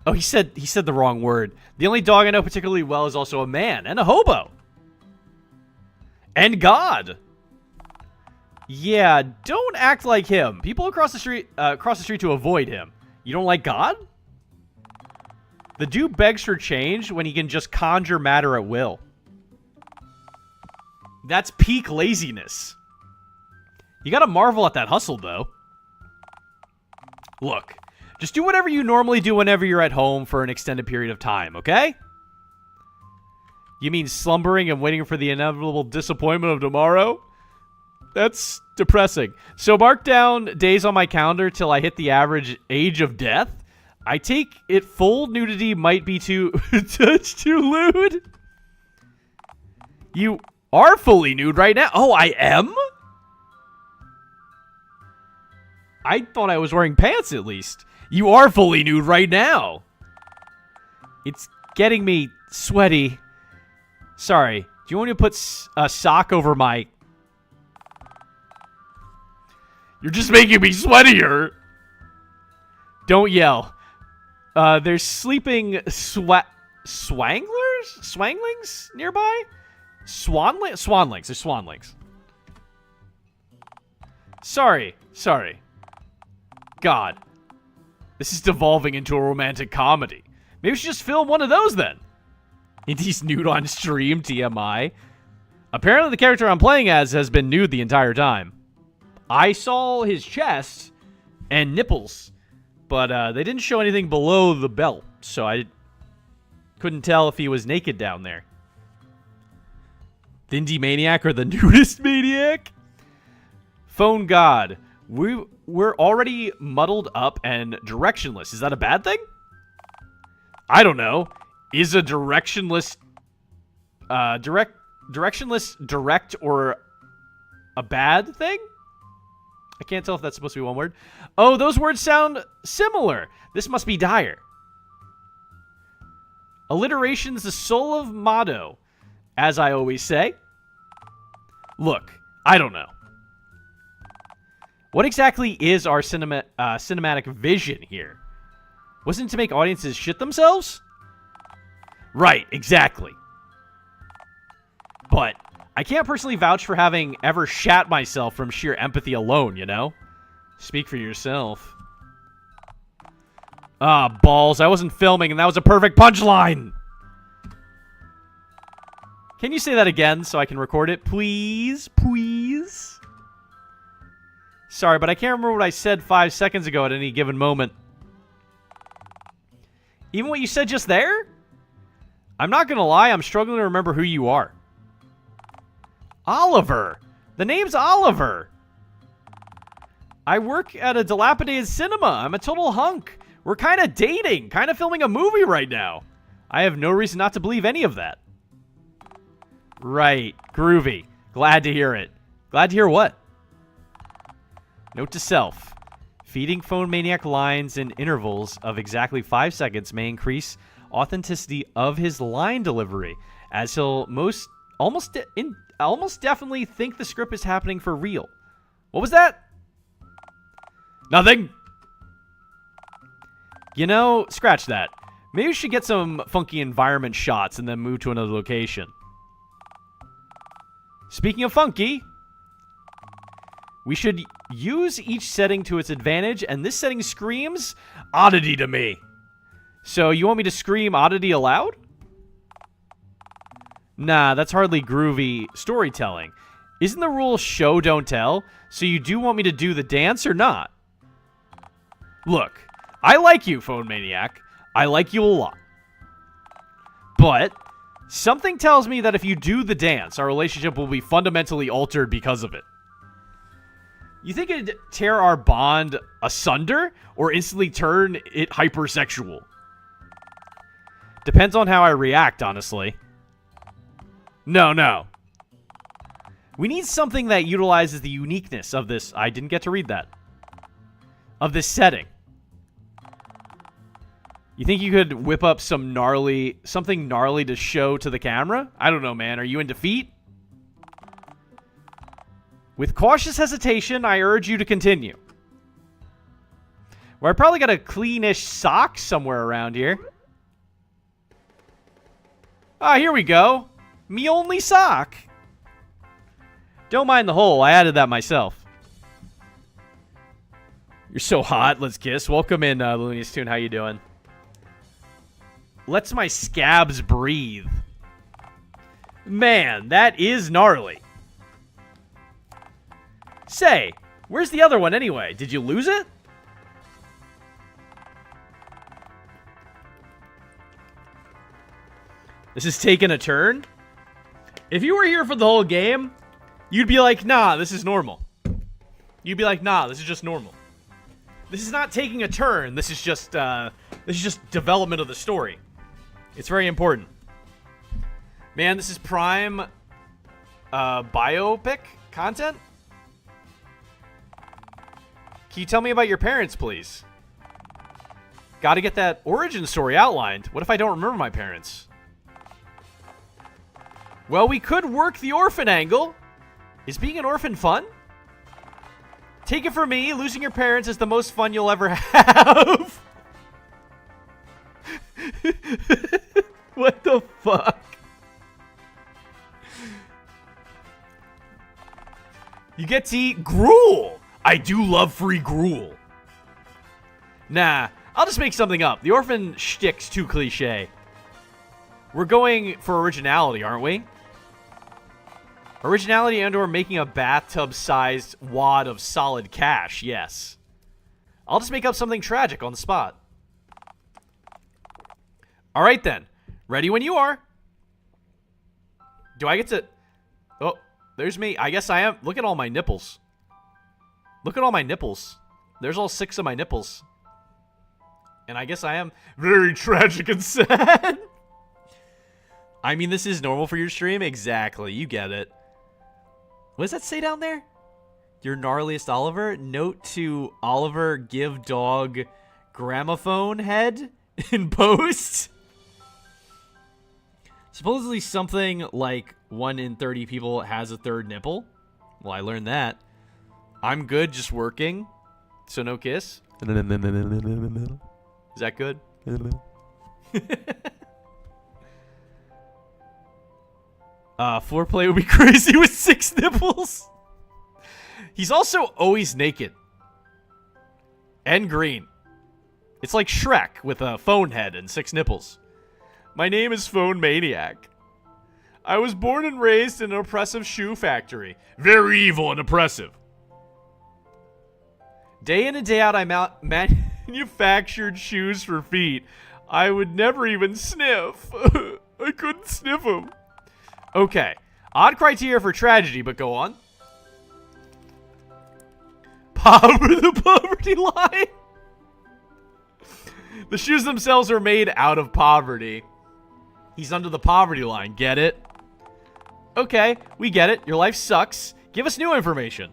Oh, he said the wrong word. The only dog I know particularly well is also a man and a hobo. And God. Yeah, don't act like him. People across the street to avoid him. You don't like God? The dude begs for change when he can just conjure matter at will. That's peak laziness. You gotta marvel at that hustle, though. Look, just do whatever you normally do whenever you're at home for an extended period of time, okay? You mean slumbering and waiting for the inevitable disappointment of tomorrow? That's depressing. So mark down days on my calendar till I hit the average age of death. I take it full nudity might be too too lewd. You are fully nude right now. Oh, I am? I thought I was wearing pants at least. You are fully nude right now. It's getting me sweaty. Sorry. Do you want me to put a sock over my... You're just making me sweatier. Don't yell. There's sleeping swanglers? Swanglings nearby? Swanlings. There's swanlings. Sorry. God. This is devolving into a romantic comedy. Maybe we should just film one of those then. Indy's nude on stream, TMI. Apparently the character I'm playing as has been nude the entire time. I saw his chest and nipples, but they didn't show anything below the belt, so I couldn't tell if he was naked down there. The Indie Maniac or the Nudist Maniac? Phone God. We're already muddled up and directionless. Is that a bad thing? I don't know. Is a directionless direct or a bad thing? I can't tell if that's supposed to be one word. Oh, those words sound similar. This must be dire. Alliteration's the soul of motto, as I always say. Look, I don't know. What exactly is our cinematic vision here? Wasn't it to make audiences shit themselves? Right, exactly. But I can't personally vouch for having ever shat myself from sheer empathy alone, you know? Speak for yourself. Ah, balls. I wasn't filming, and that was a perfect punchline. Can you say that again so I can record it? Please? Please? Sorry, but I can't remember what I said 5 seconds ago at any given moment. Even what you said just there? I'm not gonna lie, I'm struggling to remember who you are. Oliver! The name's Oliver! I work at a dilapidated cinema. I'm a total hunk. We're kind of dating, kind of filming a movie right now. I have no reason not to believe any of that. Right. Groovy. Glad to hear it. Glad to hear what? Note to self. Feeding Phone Maniac lines in intervals of exactly 5 seconds may increase authenticity of his line delivery, as he'll almost definitely think the script is happening for real. What was that? Nothing. You know, scratch that. Maybe we should get some funky environment shots and then move to another location. Speaking of funky, we should use each setting to its advantage, and this setting screams oddity to me. So you want me to scream oddity aloud? Nah, that's hardly groovy storytelling. Isn't the rule show, don't tell? So you do want me to do the dance or not? Look, I like you, Phone Maniac. I like you a lot. But something tells me that if you do the dance, our relationship will be fundamentally altered because of it. You think it'd tear our bond asunder or instantly turn it hypersexual? Depends on how I react, honestly. No. We need something that utilizes the uniqueness of this. I didn't get to read that. Of this setting. You think you could whip up something gnarly to show to the camera? I don't know, man. Are you in defeat? With cautious hesitation, I urge you to continue. Well, I probably got a cleanish sock somewhere around here. Ah, here we go. Me only sock. Don't mind the hole. I added that myself. You're so hot. Let's kiss. Welcome in, Looney's Tune. How you doing? Lets my scabs breathe. Man, that is gnarly. Say, where's the other one anyway? Did you lose it? This is taking a turn. If you were here for the whole game, you'd be like, nah, this is normal. You'd be like, nah, this is just normal. This is not taking a turn. This is just development of the story. It's very important. Man, this is prime biopic content? Can you tell me about your parents, please? Gotta get that origin story outlined. What if I don't remember my parents? Well, we could work the orphan angle. Is being an orphan fun? Take it from me, losing your parents is the most fun you'll ever have. What the fuck? You get to eat gruel. I do love free gruel. Nah, I'll just make something up. The orphan shtick's too cliche. We're going for originality, aren't we? Originality and/or making a bathtub-sized wad of solid cash, yes. I'll just make up something tragic on the spot. All right, then. Ready when you are. Do I get to... Oh, there's me. I guess I am. Look at all my nipples. Look at all my nipples. There's all 6 of my nipples. And I guess I am very tragic and sad. I mean, this is normal for your stream? Exactly. You get it. What does that say down there? Your gnarliest Oliver? Note to Oliver, give dog gramophone head in post. Supposedly something like 1 in 30 people has a third nipple. Well, I learned that. I'm good, just working. So no kiss. Is that good? Foreplay would be crazy with 6 nipples. He's also always naked. And green. It's like Shrek with a phone head and 6 nipples. My name is Phone Maniac. I was born and raised in an oppressive shoe factory. Very evil and oppressive. Day in and day out, I manufactured shoes for feet. I would never even sniff. I couldn't sniff them. Okay. Odd criteria for tragedy, but go on. The poverty line. The shoes themselves are made out of poverty. He's under the poverty line. Get it? Okay, we get it. Your life sucks. Give us new information.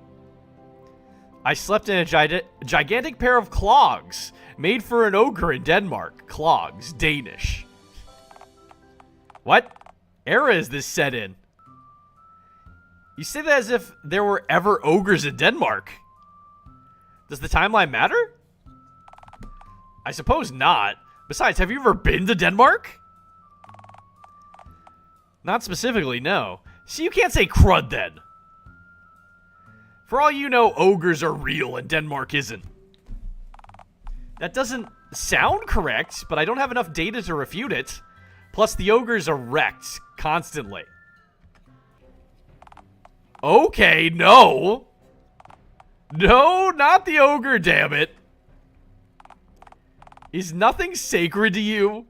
I slept in a gigantic pair of clogs made for an ogre in Denmark. Clogs. Danish. What era is this set in? You say that as if there were ever ogres in Denmark. Does the timeline matter? I suppose not. Besides, have you ever been to Denmark? Not specifically, no. So you can't say crud then. For all you know, ogres are real and Denmark isn't. That doesn't sound correct, but I don't have enough data to refute it. Plus, the ogres are wrecked constantly. Okay, no. No, not the ogre, damn it. Is nothing sacred to you?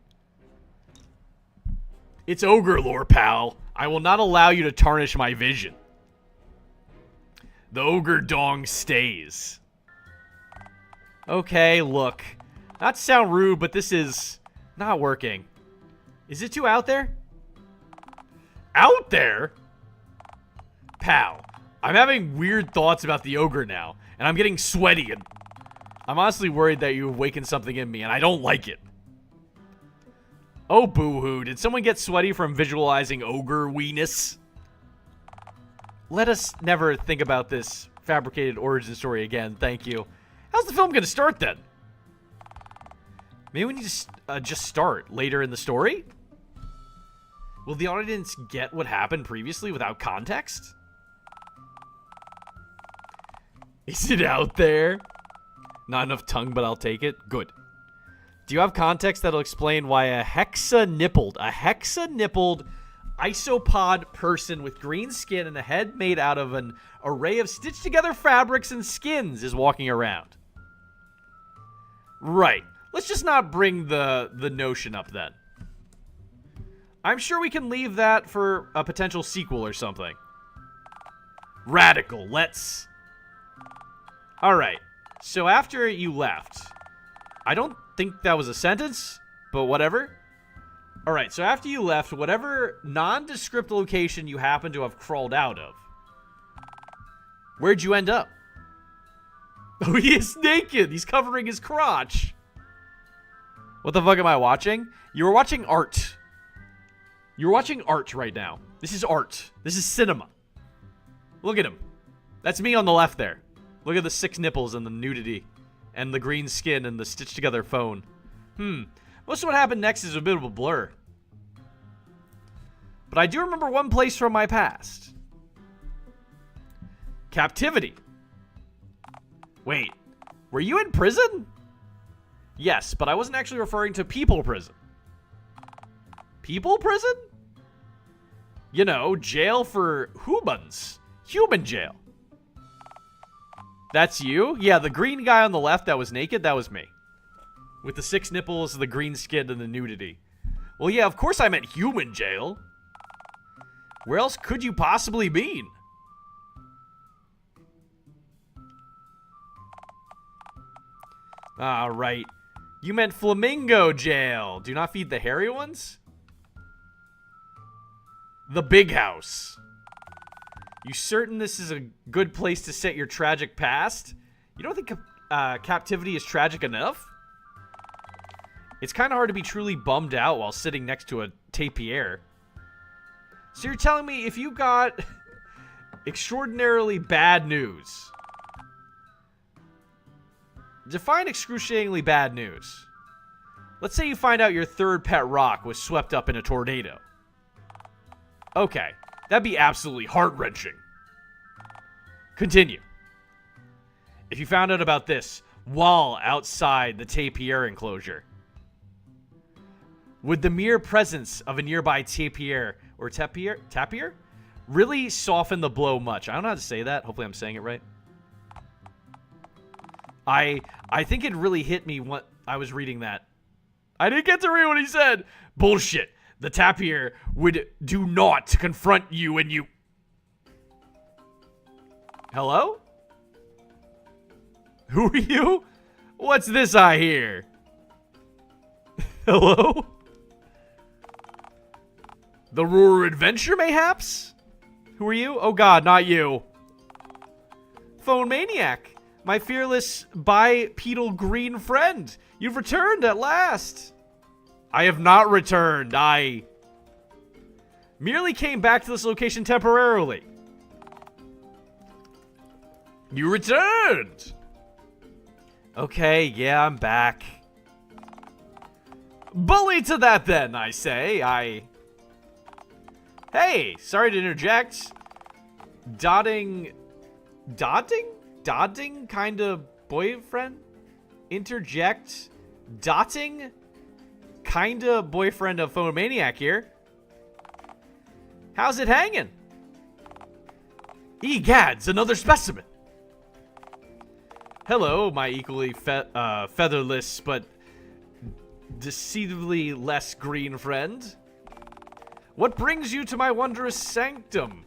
It's ogre lore, pal. I will not allow you to tarnish my vision. The ogre dong stays. Okay, look. Not to sound rude, but this is not working. Is it too out there? Out there? Pal, I'm having weird thoughts about the ogre now, and I'm getting sweaty, and I'm honestly worried that you've awakened something in me, and I don't like it. Oh, boo-hoo. Did someone get sweaty from visualizing ogre-weeness? Let us never think about this fabricated origin story again, thank you. How's the film going to start, then? Maybe we need to just start later in the story? Will the audience get what happened previously without context? Is it out there? Not enough tongue, but I'll take it. Good. Do you have context that'll explain why a hexa-nippled isopod person with green skin and a head made out of an array of stitched-together fabrics and skins is walking around? Right. Let's just not bring the notion up then. I'm sure we can leave that for a potential sequel or something. Radical. Let's... Alright. So after you left... I don't think that was a sentence, but whatever. Alright, so after you left, whatever nondescript location you happen to have crawled out of, where'd you end up? Oh, he is naked! He's covering his crotch! What the fuck am I watching? You were watching art. You're watching art right now. This is art. This is cinema. Look at him. That's me on the left there. Look at the 6 nipples and the nudity. And the green skin and the stitched together phone. Most of what happened next is a bit of a blur. But I do remember one place from my past. Captivity. Wait, were you in prison? Yes, but I wasn't actually referring to people prison. People prison? You know, jail for humans. Human jail. That's you? Yeah, the green guy on the left that was naked, that was me. With the 6 nipples, the green skin, and the nudity. Well, yeah, of course I meant human jail. Where else could you possibly mean? Ah, right. You meant flamingo jail. Do not feed the hairy ones? The big house. You certain this is a good place to set your tragic past? You don't think captivity is tragic enough? It's kind of hard to be truly bummed out while sitting next to a tapir. So you're telling me if you got extraordinarily bad news. Define excruciatingly bad news. Let's say you find out your 3rd pet rock was swept up in a tornado. Okay, that'd be absolutely heart-wrenching. Continue. If you found out about this while outside the tapir enclosure, would the mere presence of a nearby tapir or tapir really soften the blow much? I don't know how to say that. Hopefully I'm saying it right. I think it really hit me when I was reading that. I didn't get to read what he said. Bullshit. The tapir would do naught to confront you and you... Hello? Who are you? What's this I hear? Hello? The Roar Adventure, mayhaps? Who are you? Oh god, not you. Phone Maniac. My fearless bipedal green friend. You've returned at last. I have not returned. I merely came back to this location temporarily. You returned. Okay, yeah, I'm back. Bully to that then, I say. Hey, sorry to interject. Dotting kind of boyfriend? Interject? Dotting kind of boyfriend of Phone Maniac here. How's it hanging? Egads, another specimen. Hello, my equally featherless but decisively less green friend. What brings you to my wondrous sanctum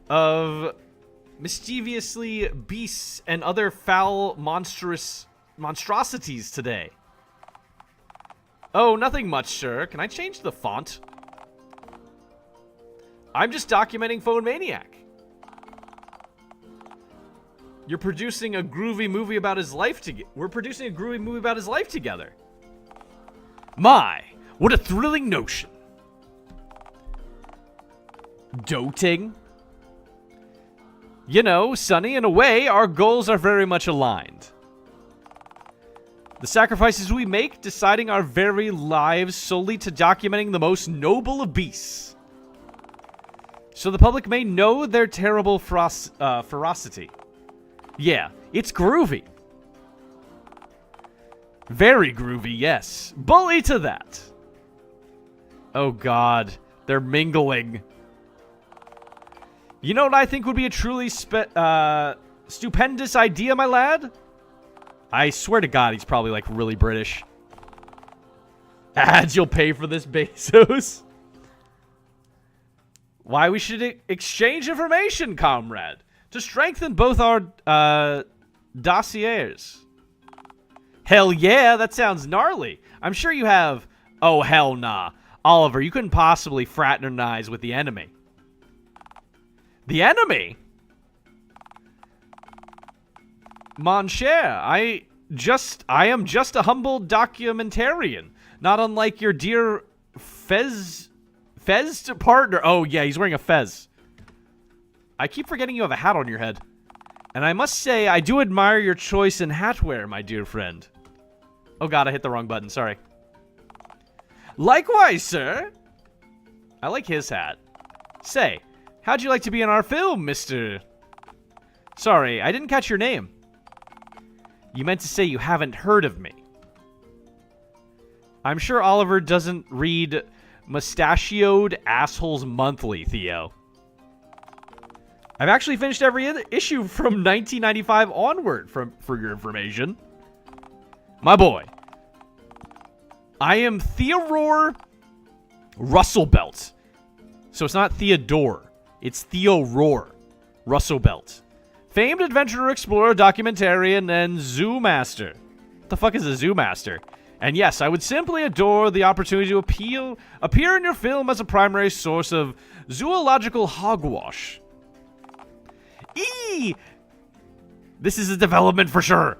of mischievously beasts and other foul monstrosities today? Oh, nothing much, sir. Can I change the font? I'm just documenting Phone Maniac. You're producing a groovy movie about his life We're producing a groovy movie about his life together. My, what a thrilling notion. Doting? You know, Sonny, in a way, our goals are very much aligned. The sacrifices we make, deciding our very lives solely to documenting the most noble of beasts. So the public may know their terrible ferocity. Yeah, it's groovy. Very groovy, yes. Bully to that. Oh god, they're mingling. You know what I think would be a truly stupendous idea, my lad? I swear to God, he's probably, like, really British. Ads, you'll pay for this, Bezos. Why we should exchange information, comrade. to strengthen both our dossiers. Hell yeah, that sounds gnarly. I'm sure you have... Oh, hell nah. Oliver, you couldn't possibly fraternize with the enemy. The enemy? Mon cher, I am just a humble documentarian, not unlike your dear fez partner. Oh yeah, he's wearing a fez. I keep forgetting you have a hat on your head. And I must say, I do admire your choice in hatwear, my dear friend. Oh god, I hit the wrong button, sorry. Likewise, sir. I like his hat. Say, how'd you like to be in our film, Mr. Sorry, I didn't catch your name. You meant to say you haven't heard of me. I'm sure Oliver doesn't read Mustachioed Assholes Monthly, Theo. I've actually finished every issue from 1995 onward, for your information. My boy. I am Theodore Russellbelt. So it's not Theodore. It's Theodore Russellbelt. Famed adventurer, explorer, documentarian, and zoo master. What the fuck is a zoo master? And yes, I would simply adore the opportunity to appear in your film as a primary source of zoological hogwash. Eee! This is a development for sure.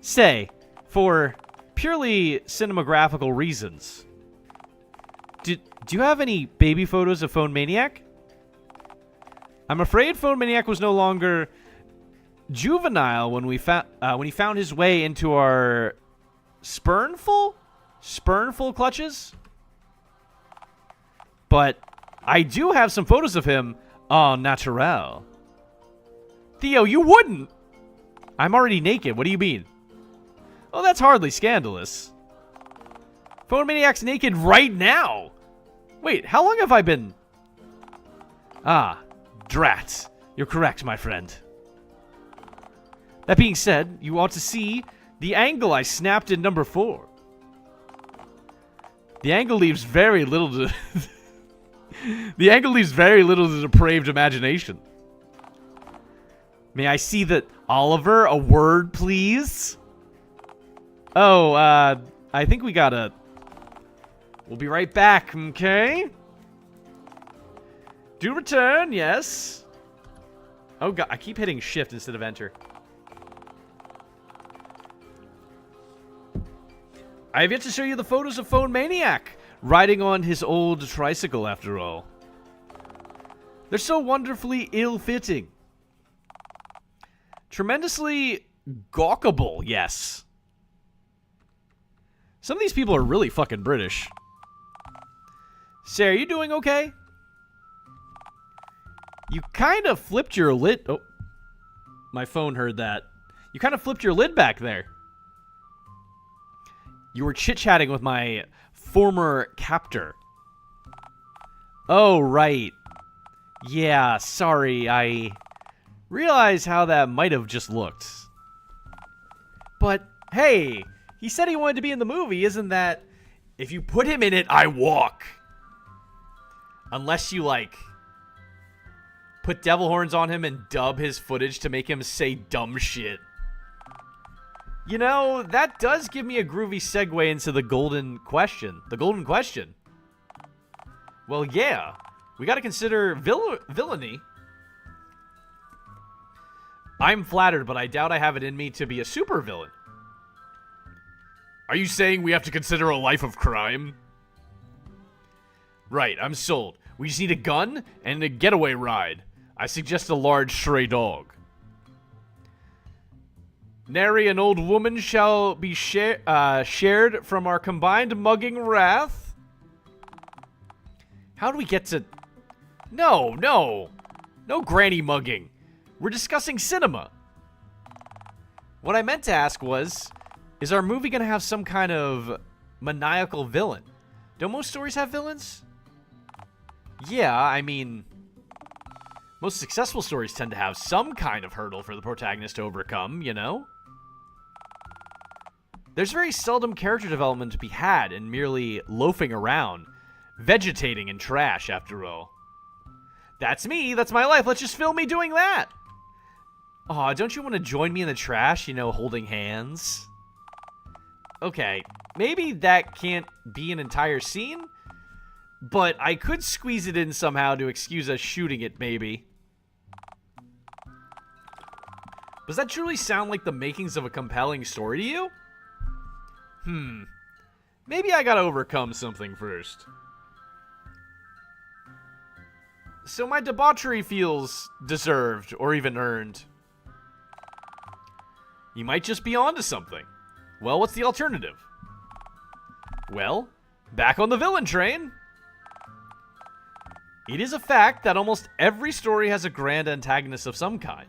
Say, for purely cinematographical reasons, do you have any baby photos of Phone Maniac? I'm afraid Phone Maniac was no longer juvenile when he found his way into our spurnful clutches. But I do have some photos of him en naturel. Theo, you wouldn't! I'm already naked, what do you mean? Oh, that's hardly scandalous. Phone Maniac's naked right now! Wait, how long have I been... Ah, drat. You're correct, my friend. That being said, you ought to see the angle I snapped in number 4. The angle leaves very little to... The angle leaves very little to depraved imagination. May I see that, Oliver? A word, please? Oh, I think we gotta... We'll be right back, okay? Do return, yes. Oh god, I keep hitting shift instead of enter. I have yet to show you the photos of Phone Maniac, riding on his old tricycle after all. They're so wonderfully ill-fitting. Tremendously gawkable, yes. Some of these people are really fucking British. Sarah, are you doing okay? You kind of flipped your lid... Oh. My phone heard that. You kind of flipped your lid back there. You were chit-chatting with my former captor. Oh, right. Yeah, sorry, I realize how that might have just looked. But, hey, he said he wanted to be in the movie, isn't that... If you put him in it, I walk. Unless you, like, put devil horns on him and dub his footage to make him say dumb shit. You know, that does give me a groovy segue into the golden question. The golden question. Well, yeah. We gotta consider villainy. I'm flattered, but I doubt I have it in me to be a supervillain. Are you saying we have to consider a life of crime? Right, I'm sold. We just need a gun and a getaway ride. I suggest a large stray dog. Nary an old woman shall be shared from our combined mugging wrath. How do we get to... No granny mugging. We're discussing cinema. What I meant to ask was, is our movie going to have some kind of maniacal villain? Don't most stories have villains? Yeah, I mean, most successful stories tend to have some kind of hurdle for the protagonist to overcome, you know? There's very seldom character development to be had in merely loafing around, vegetating in trash, after all. That's me. That's my life. Let's just film me doing that. Aw, don't you want to join me in the trash, you know, holding hands? Okay, maybe that can't be an entire scene, but I could squeeze it in somehow to excuse us shooting it, maybe. Does that truly sound like the makings of a compelling story to you? Maybe I gotta overcome something first. So my debauchery feels deserved, or even earned. You might just be onto something. Well, what's the alternative? Well, back on the villain train. It is a fact that almost every story has a grand antagonist of some kind.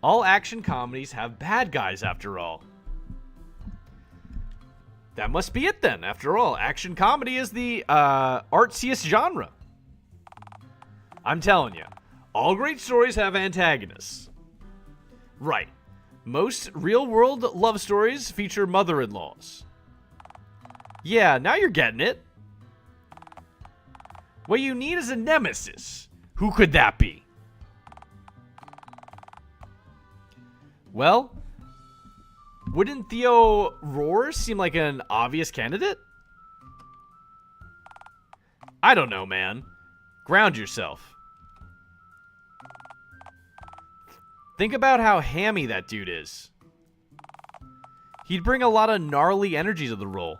All action comedies have bad guys, after all. That must be it then. After all, action comedy is the artsiest genre. I'm telling you, all great stories have antagonists. Right. Most real-world love stories feature mother-in-laws. Yeah, now you're getting it. What you need is a nemesis. Who could that be? Well, wouldn't Theo Roar seem like an obvious candidate? I don't know, man. Ground yourself. Think about how hammy that dude is. He'd bring a lot of gnarly energy to the role.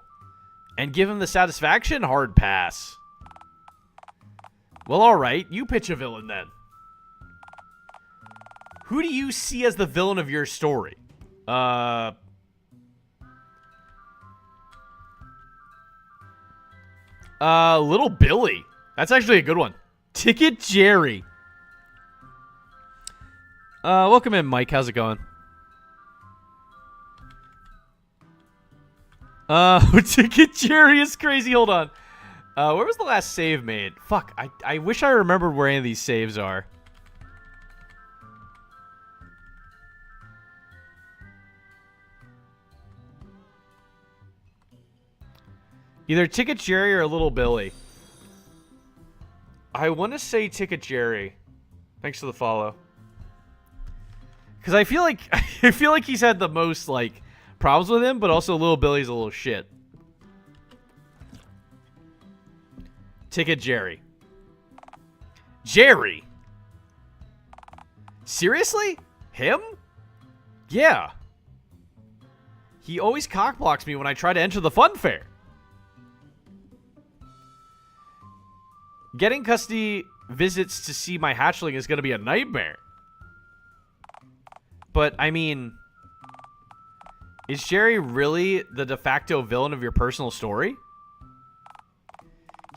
And give him the satisfaction? Hard pass. Well, alright. You pitch a villain then. Who do you see as the villain of your story? Little Billy. That's actually a good one. Ticket Jerry. Welcome in, Mike. How's it going? Ticket Jerry is crazy. Hold on. Where was the last save made? Fuck, I wish I remembered where any of these saves are. Either Ticket Jerry or Little Billy. I want to say Ticket Jerry. Thanks for the follow. Because I feel like he's had the most like problems with him, but also Little Billy's a little shit. Ticket Jerry. Jerry? Seriously? Him? Yeah. He always cockblocks me when I try to enter the fun fair. Getting custody visits to see my hatchling is going to be a nightmare. But, I mean, is Jerry really the de facto villain of your personal story?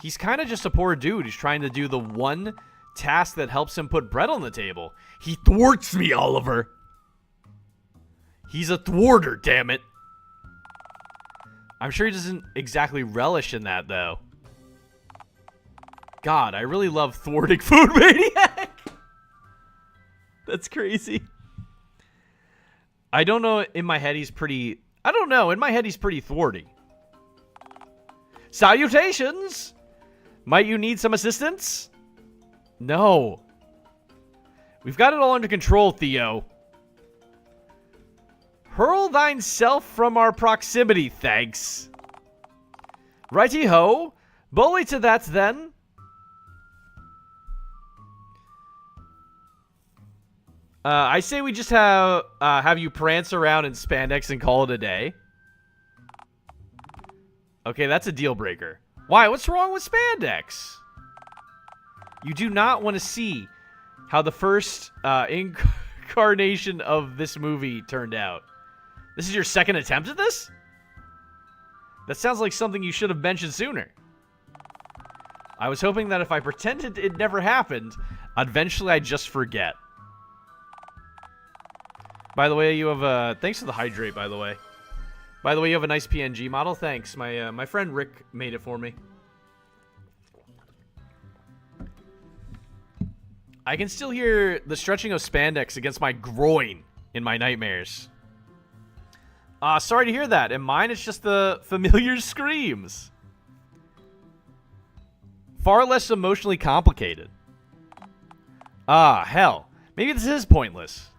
He's kind of just a poor dude who's trying to do the one task that helps him put bread on the table. He thwarts me, Oliver. He's a thwarter, damn it. I'm sure he doesn't exactly relish in that, though. God, I really love thwarting Food Maniac. That's crazy. I don't know. In my head, he's pretty... I don't know. In my head, he's pretty thwarty. Salutations! Might you need some assistance? No. We've got it all under control, Theo. Hurl thine self from our proximity, thanks. Righty-ho. Bully to that, then. I say we just have you prance around in spandex and call it a day. Okay, that's a deal breaker. Why? What's wrong with spandex? You do not want to see how the first incarnation of this movie turned out. This is your second attempt at this? That sounds like something you should have mentioned sooner. I was hoping that if I pretended it never happened, eventually I'd just forget. By the way, you have a... Thanks for the hydrate, by the way. By the way, you have a nice PNG model. Thanks. My friend Rick made it for me. I can still hear the stretching of spandex against my groin in my nightmares. Sorry to hear that. In mine, it's just the familiar screams. far less emotionally complicated. Ah, hell. Maybe this is pointless.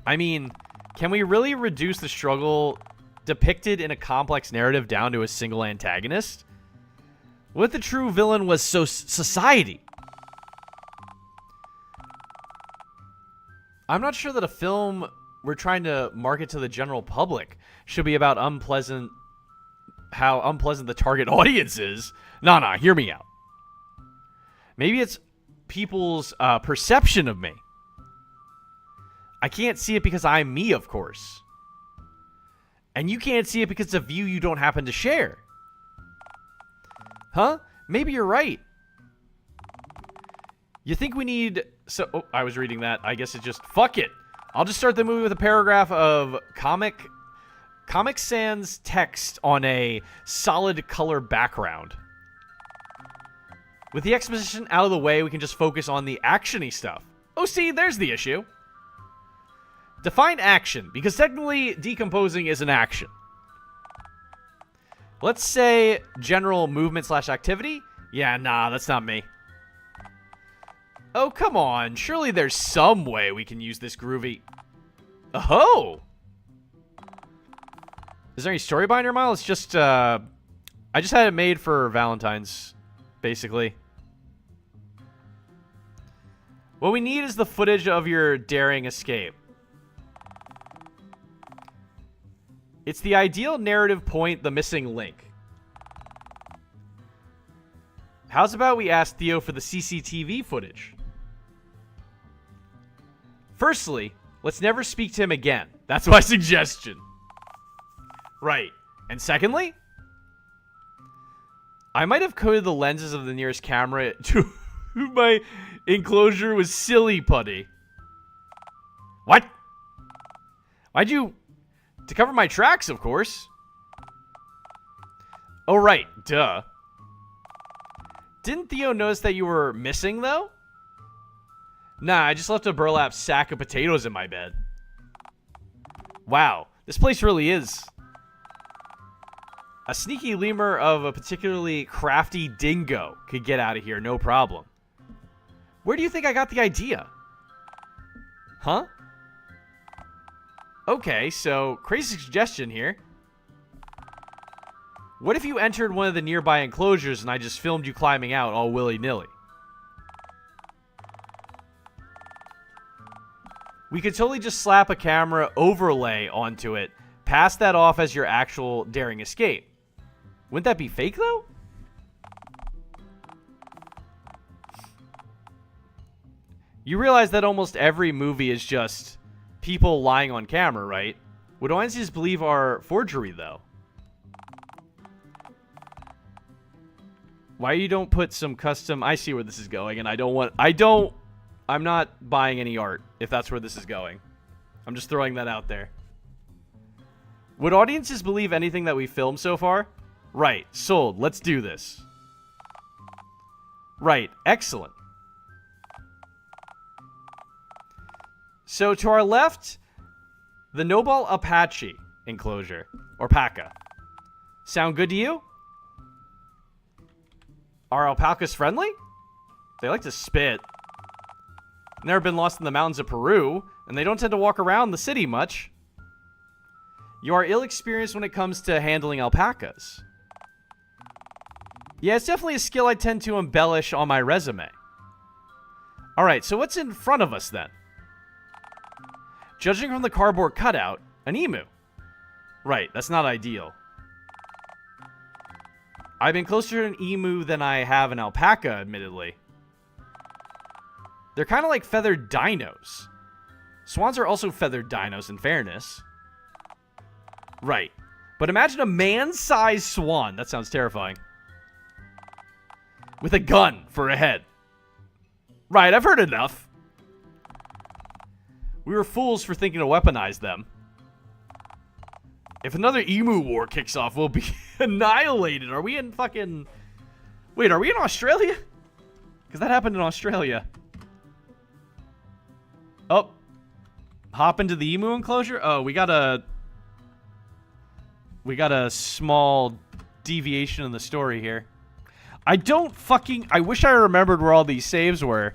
I mean, can we really reduce the struggle depicted in a complex narrative down to a single antagonist? What if the true villain was society? I'm not sure that a film we're trying to market to the general public should be about how unpleasant the target audience is. Nah, hear me out. Maybe it's people's perception of me. I can't see it because I'm me, of course. And you can't see it because it's a view you don't happen to share. Huh? Maybe you're right. You think we need... Oh, I was reading that. I guess it just... Fuck it. I'll just start the movie with a paragraph of Comic Sans text on a solid color background. With the exposition out of the way, we can just focus on the action-y stuff. Oh, see, there's the issue. Define action, because technically decomposing is an action. Let's say general movement/activity. Yeah, nah, that's not me. Oh, come on. Surely there's some way we can use this groovy... Oh! Is there any story behind your mile? It's just, I just had it made for Valentine's, basically. What we need is the footage of your daring escape. It's the ideal narrative point, the missing link. How's about we ask Theo for the CCTV footage? Firstly, let's never speak to him again. That's my suggestion. Right. And secondly, I might have coded the lenses of the nearest camera to my enclosure was silly putty. What? Why'd you... To cover my tracks, of course. Oh, right. Duh. Didn't Theo notice that you were missing, though? Nah, I just left a burlap sack of potatoes in my bed. Wow, this place really is. A sneaky lemur of a particularly crafty dingo could get out of here, no problem. Where do you think I got the idea? Huh? Okay, so crazy suggestion here. What if you entered one of the nearby enclosures and I just filmed you climbing out all willy-nilly? We could totally just slap a camera overlay onto it, pass that off as your actual daring escape. Wouldn't that be fake, though? You realize that almost every movie is just people lying on camera, right? Would audiences believe our forgery, though? Why you don't put some custom... I see where this is going, and I'm not buying any art, if that's where this is going. I'm just throwing that out there. Would audiences believe anything that we filmed so far? Right, sold. Let's do this. Right, excellent. So to our left, the Noble Apache enclosure, or Paca. Sound good to you? Are alpacas friendly? They like to spit. Never been lost in the mountains of Peru, and they don't tend to walk around the city much. You are ill-experienced when it comes to handling alpacas. Yeah, it's definitely a skill I tend to embellish on my resume. Alright, so what's in front of us then? Judging from the cardboard cutout, an emu. Right, that's not ideal. I've been closer to an emu than I have an alpaca, admittedly. They're kind of like feathered dinos. Swans are also feathered dinos, in fairness. Right. But imagine a man-sized swan. That sounds terrifying. With a gun for a head. Right, I've heard enough. We were fools for thinking to weaponize them. If another emu war kicks off, we'll be annihilated. Are we in fucking... Wait, are we in Australia? Because that happened in Australia. Oh. Hop into the emu enclosure? Oh, we got a small deviation in the story here. I wish I remembered where all these saves were.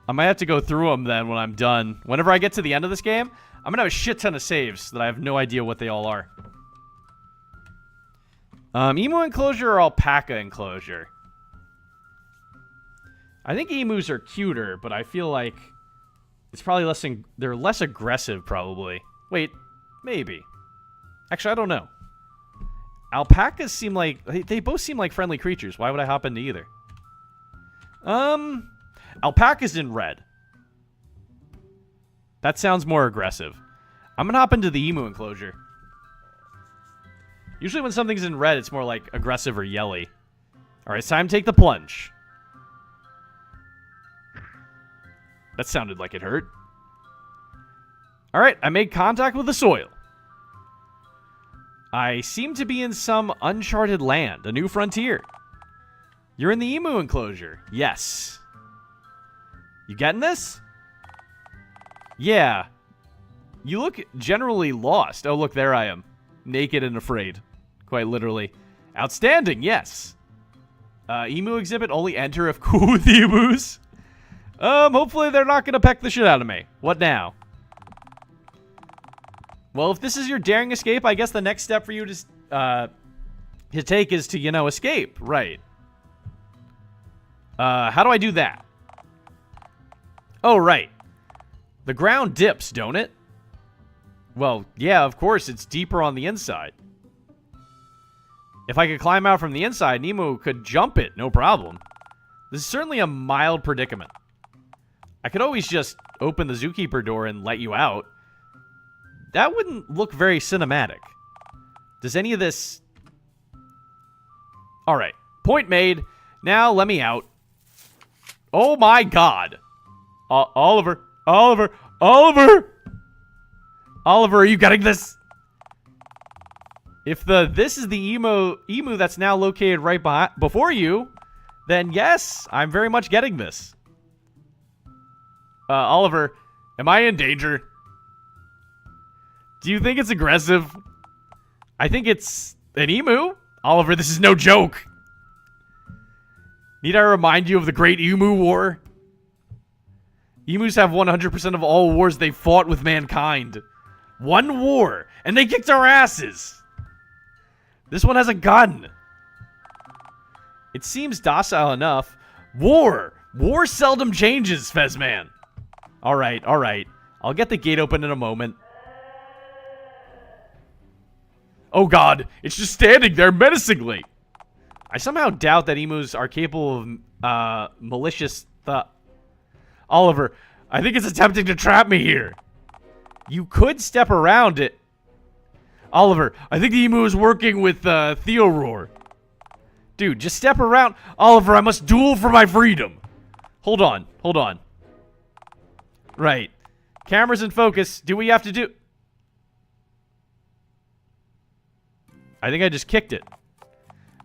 I might have to go through them then when I'm done. Whenever I get to the end of this game, I'm going to have a shit ton of saves that I have no idea what they all are. Emu enclosure or alpaca enclosure? I think emus are cuter, but I feel like it's probably they're less aggressive, probably. Wait, maybe. Actually, I don't know. Alpacas seem like... They both seem like friendly creatures. Why would I hop into either? Alpaca's in red. That sounds more aggressive. I'm gonna hop into the emu enclosure. Usually when something's in red, it's more like aggressive or yelly. Alright, it's time to take the plunge. That sounded like it hurt. Alright, I made contact with the soil. I seem to be in some uncharted land, a new frontier. You're in the emu enclosure. Yes. You getting this? Yeah. You look generally lost. Oh, look, there I am. Naked and afraid. Quite literally. Outstanding, yes. Emu exhibit, only enter if cool with the emus. Hopefully they're not gonna peck the shit out of me. What now? Well, if this is your daring escape, I guess the next step for you to take is to, escape. Right. How do I do that? Oh, right. The ground dips, don't it? Well, yeah, of course, it's deeper on the inside. If I could climb out from the inside, Nemo could jump it, no problem. This is certainly a mild predicament. I could always just open the zookeeper door and let you out. That wouldn't look very cinematic. Does any of this... Alright, point made. Now let me out. Oh my god. Oliver, are you getting this? If this is the emu that's now located right before you, then yes, I'm very much getting this. Oliver, am I in danger? Do you think it's aggressive? I think it's an emu. Oliver, this is no joke. Need I remind you of the Great Emu War? Emus have 100% of all wars they fought with mankind. One war, and they kicked our asses. This one has a gun. It seems docile enough. War seldom changes, Fezman. All right. I'll get the gate open in a moment. Oh god, it's just standing there menacingly. I somehow doubt that emus are capable of malicious thought. Oliver, I think it's attempting to trap me here. You could step around it. Oliver, I think the emu is working with Theoroar. Dude, just step around. Oliver, I must duel for my freedom. Hold on. Right. Cameras in focus. Do what you have to do. I think I just kicked it.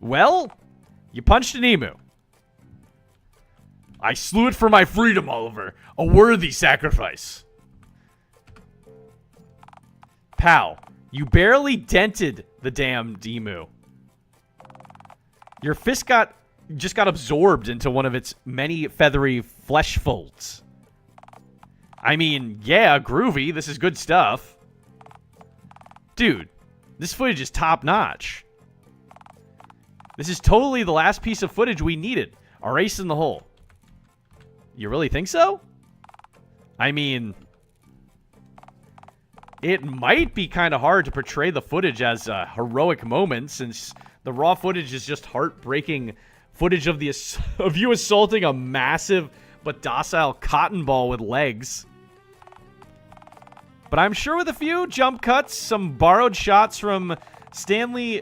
Well, you punched an emu. I slew it for my freedom, Oliver. A worthy sacrifice. Pal, you barely dented the damned emu. Your fist just got absorbed into one of its many feathery flesh folds. I mean, yeah, groovy. This is good stuff. Dude, this footage is top-notch. This is totally the last piece of footage we needed. Our ace in the hole. You really think so? I mean, it might be kind of hard to portray the footage as a heroic moment, since the raw footage is just heartbreaking footage of you assaulting a massive but docile cotton ball with legs. But I'm sure with a few jump cuts, some borrowed shots from Stanley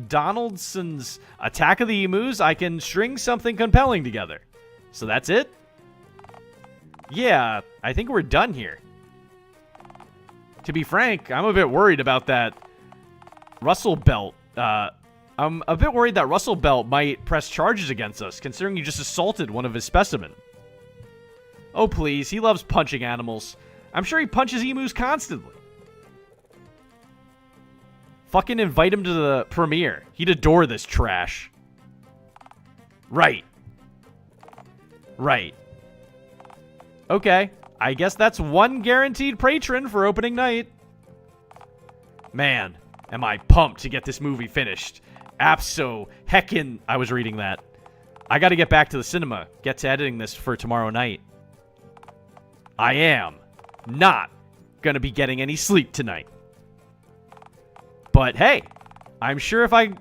Donaldson's Attack of the Emus, I can string something compelling together. So that's it? Yeah, I think we're done here. To be frank, I'm a bit worried about that Russell Belt. I'm a bit worried that Russell Belt might press charges against us, considering you just assaulted one of his specimen. Oh, please, he loves punching animals. I'm sure he punches emus constantly. Fucking invite him to the premiere. He'd adore this trash. Right. Right. Okay. I guess that's one guaranteed patron for opening night. Man, am I pumped to get this movie finished. Abso-heckin'. I was reading that. I gotta get back to the cinema. Get to editing this for tomorrow night. I am not gonna be getting any sleep tonight. But hey, I'm sure if I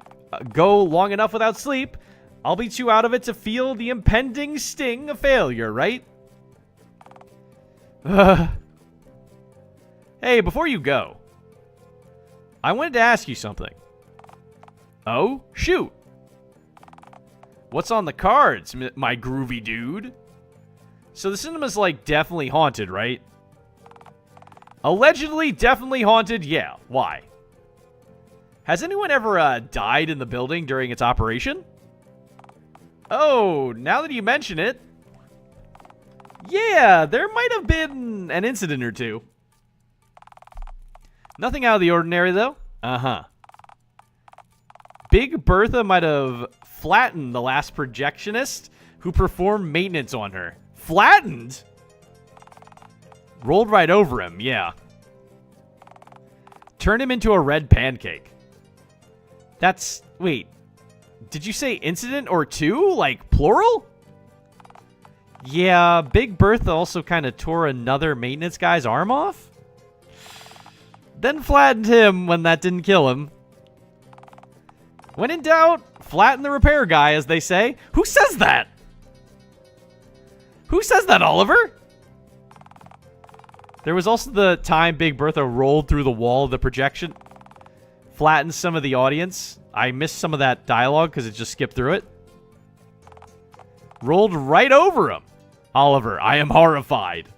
go long enough without sleep, I'll be too out of it to feel the impending sting of failure, right? Hey, before you go, I wanted to ask you something. Oh, shoot. What's on the cards, my groovy dude? So the cinema's, like, definitely haunted, right? Allegedly definitely haunted, yeah. Why? Has anyone ever died in the building during its operation? Oh, now that you mention it, yeah, there might have been an incident or two. Nothing out of the ordinary, though. Uh-huh. Big Bertha might have flattened the last projectionist who performed maintenance on her. Flattened? Rolled right over him, yeah. Turned him into a red pancake. That's... Wait. Did you say incident or two? Like, plural? Yeah, Big Bertha also kind of tore another maintenance guy's arm off? Then flattened him when that didn't kill him. When in doubt, flatten the repair guy, as they say. Who says that? Who says that, Oliver? There was also the time Big Bertha rolled through the wall of the projection. Flattened some of the audience. I missed some of that dialogue because it just skipped through it. Rolled right over him. Oliver, I am horrified.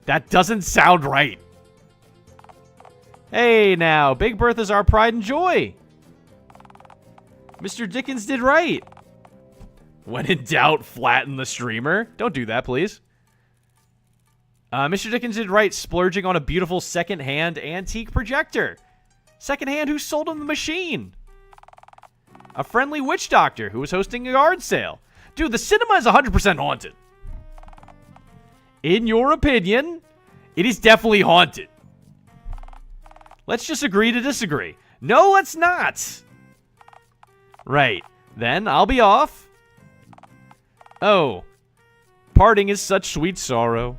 That doesn't sound right. Hey now, Big Bertha's our pride and joy. Mr. Dickens did right. When in doubt, flatten the streamer. Don't do that, please. Mr. Dickens did right, splurging on a beautiful second-hand antique projector. Second-hand who sold him the machine. A friendly witch doctor who was hosting a yard sale. Dude, the cinema is 100% haunted. In your opinion, it is definitely haunted. Let's just agree to disagree. No, let's not. Right. Then I'll be off. Oh. Parting is such sweet sorrow.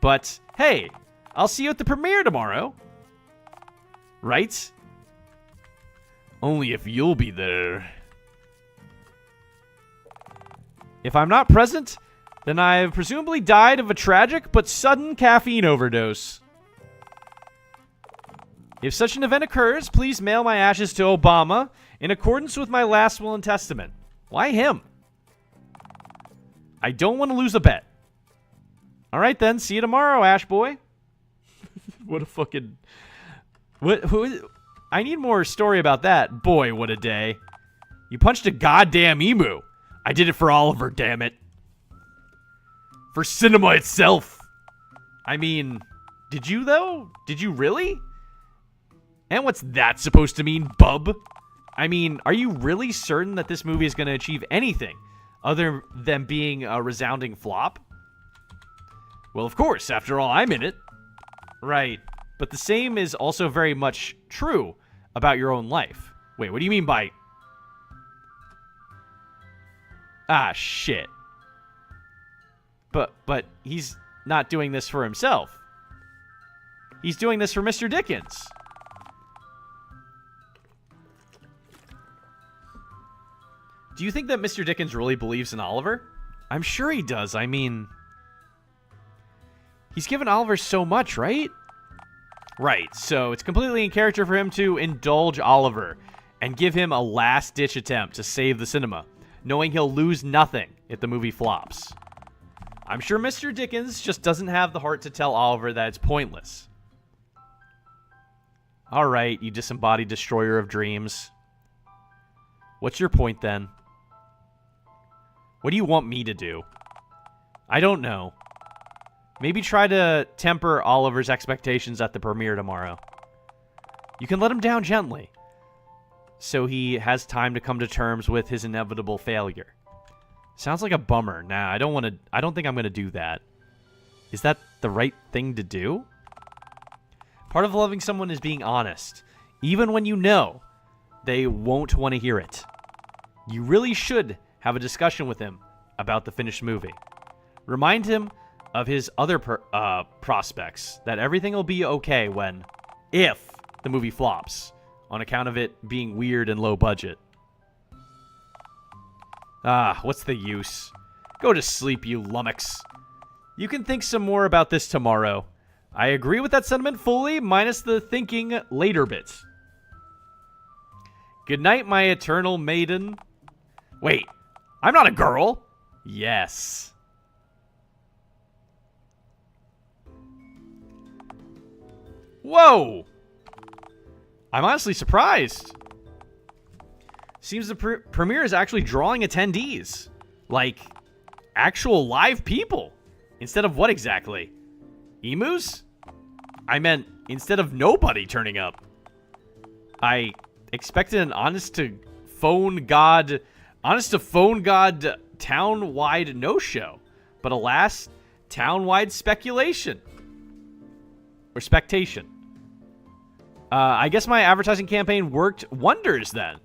But, hey, I'll see you at the premiere tomorrow. Right? Only if you'll be there. If I'm not present, then I have presumably died of a tragic but sudden caffeine overdose. If such an event occurs, please mail my ashes to Obama in accordance with my last will and testament. Why him? I don't want to lose a bet. All right, then. See you tomorrow, Ash Boy. What a fucking... Who? I need more story about that. Boy, what a day. You punched a goddamn emu. I did it for Oliver, damn it. For cinema itself. I mean, did you, though? Did you really? And what's that supposed to mean, bub? I mean, are you really certain that this movie is going to achieve anything other than being a resounding flop? Well, of course, after all, I'm in it. Right. But the same is also very much true about your own life. Wait, what do you mean by... Ah, shit. But he's not doing this for himself. He's doing this for Mr. Dickens. Do you think that Mr. Dickens really believes in Oliver? I'm sure he does. I mean... He's given Oliver so much, right? Right, so it's completely in character for him to indulge Oliver and give him a last-ditch attempt to save the cinema, knowing he'll lose nothing if the movie flops. I'm sure Mr. Dickens just doesn't have the heart to tell Oliver that it's pointless. Alright, you disembodied destroyer of dreams. What's your point, then? What do you want me to do? I don't know. Maybe try to temper Oliver's expectations at the premiere tomorrow. You can let him down gently. so he has time to come to terms with his inevitable failure. Sounds like a bummer. Nah, I don't think I'm going to do that. Is that the right thing to do? Part of loving someone is being honest, even when you know they won't want to hear it. You really should have a discussion with him about the finished movie. Remind him of his other prospects, that everything will be okay if the movie flops, on account of it being weird and low budget. What's the use? Go to sleep, you lummox. You can think some more about this tomorrow. I agree with that sentiment fully, minus the thinking later bit. Good night, my eternal maiden. Wait, I'm not a girl. Yes. Whoa! I'm honestly surprised. Seems the premiere is actually drawing attendees. Like, actual live people. Instead of what exactly? Emus? I meant, instead of nobody turning up. I expected an honest-to-phone god town-wide no-show. But alas, town-wide speculation. Or spectation. I guess my advertising campaign worked wonders then.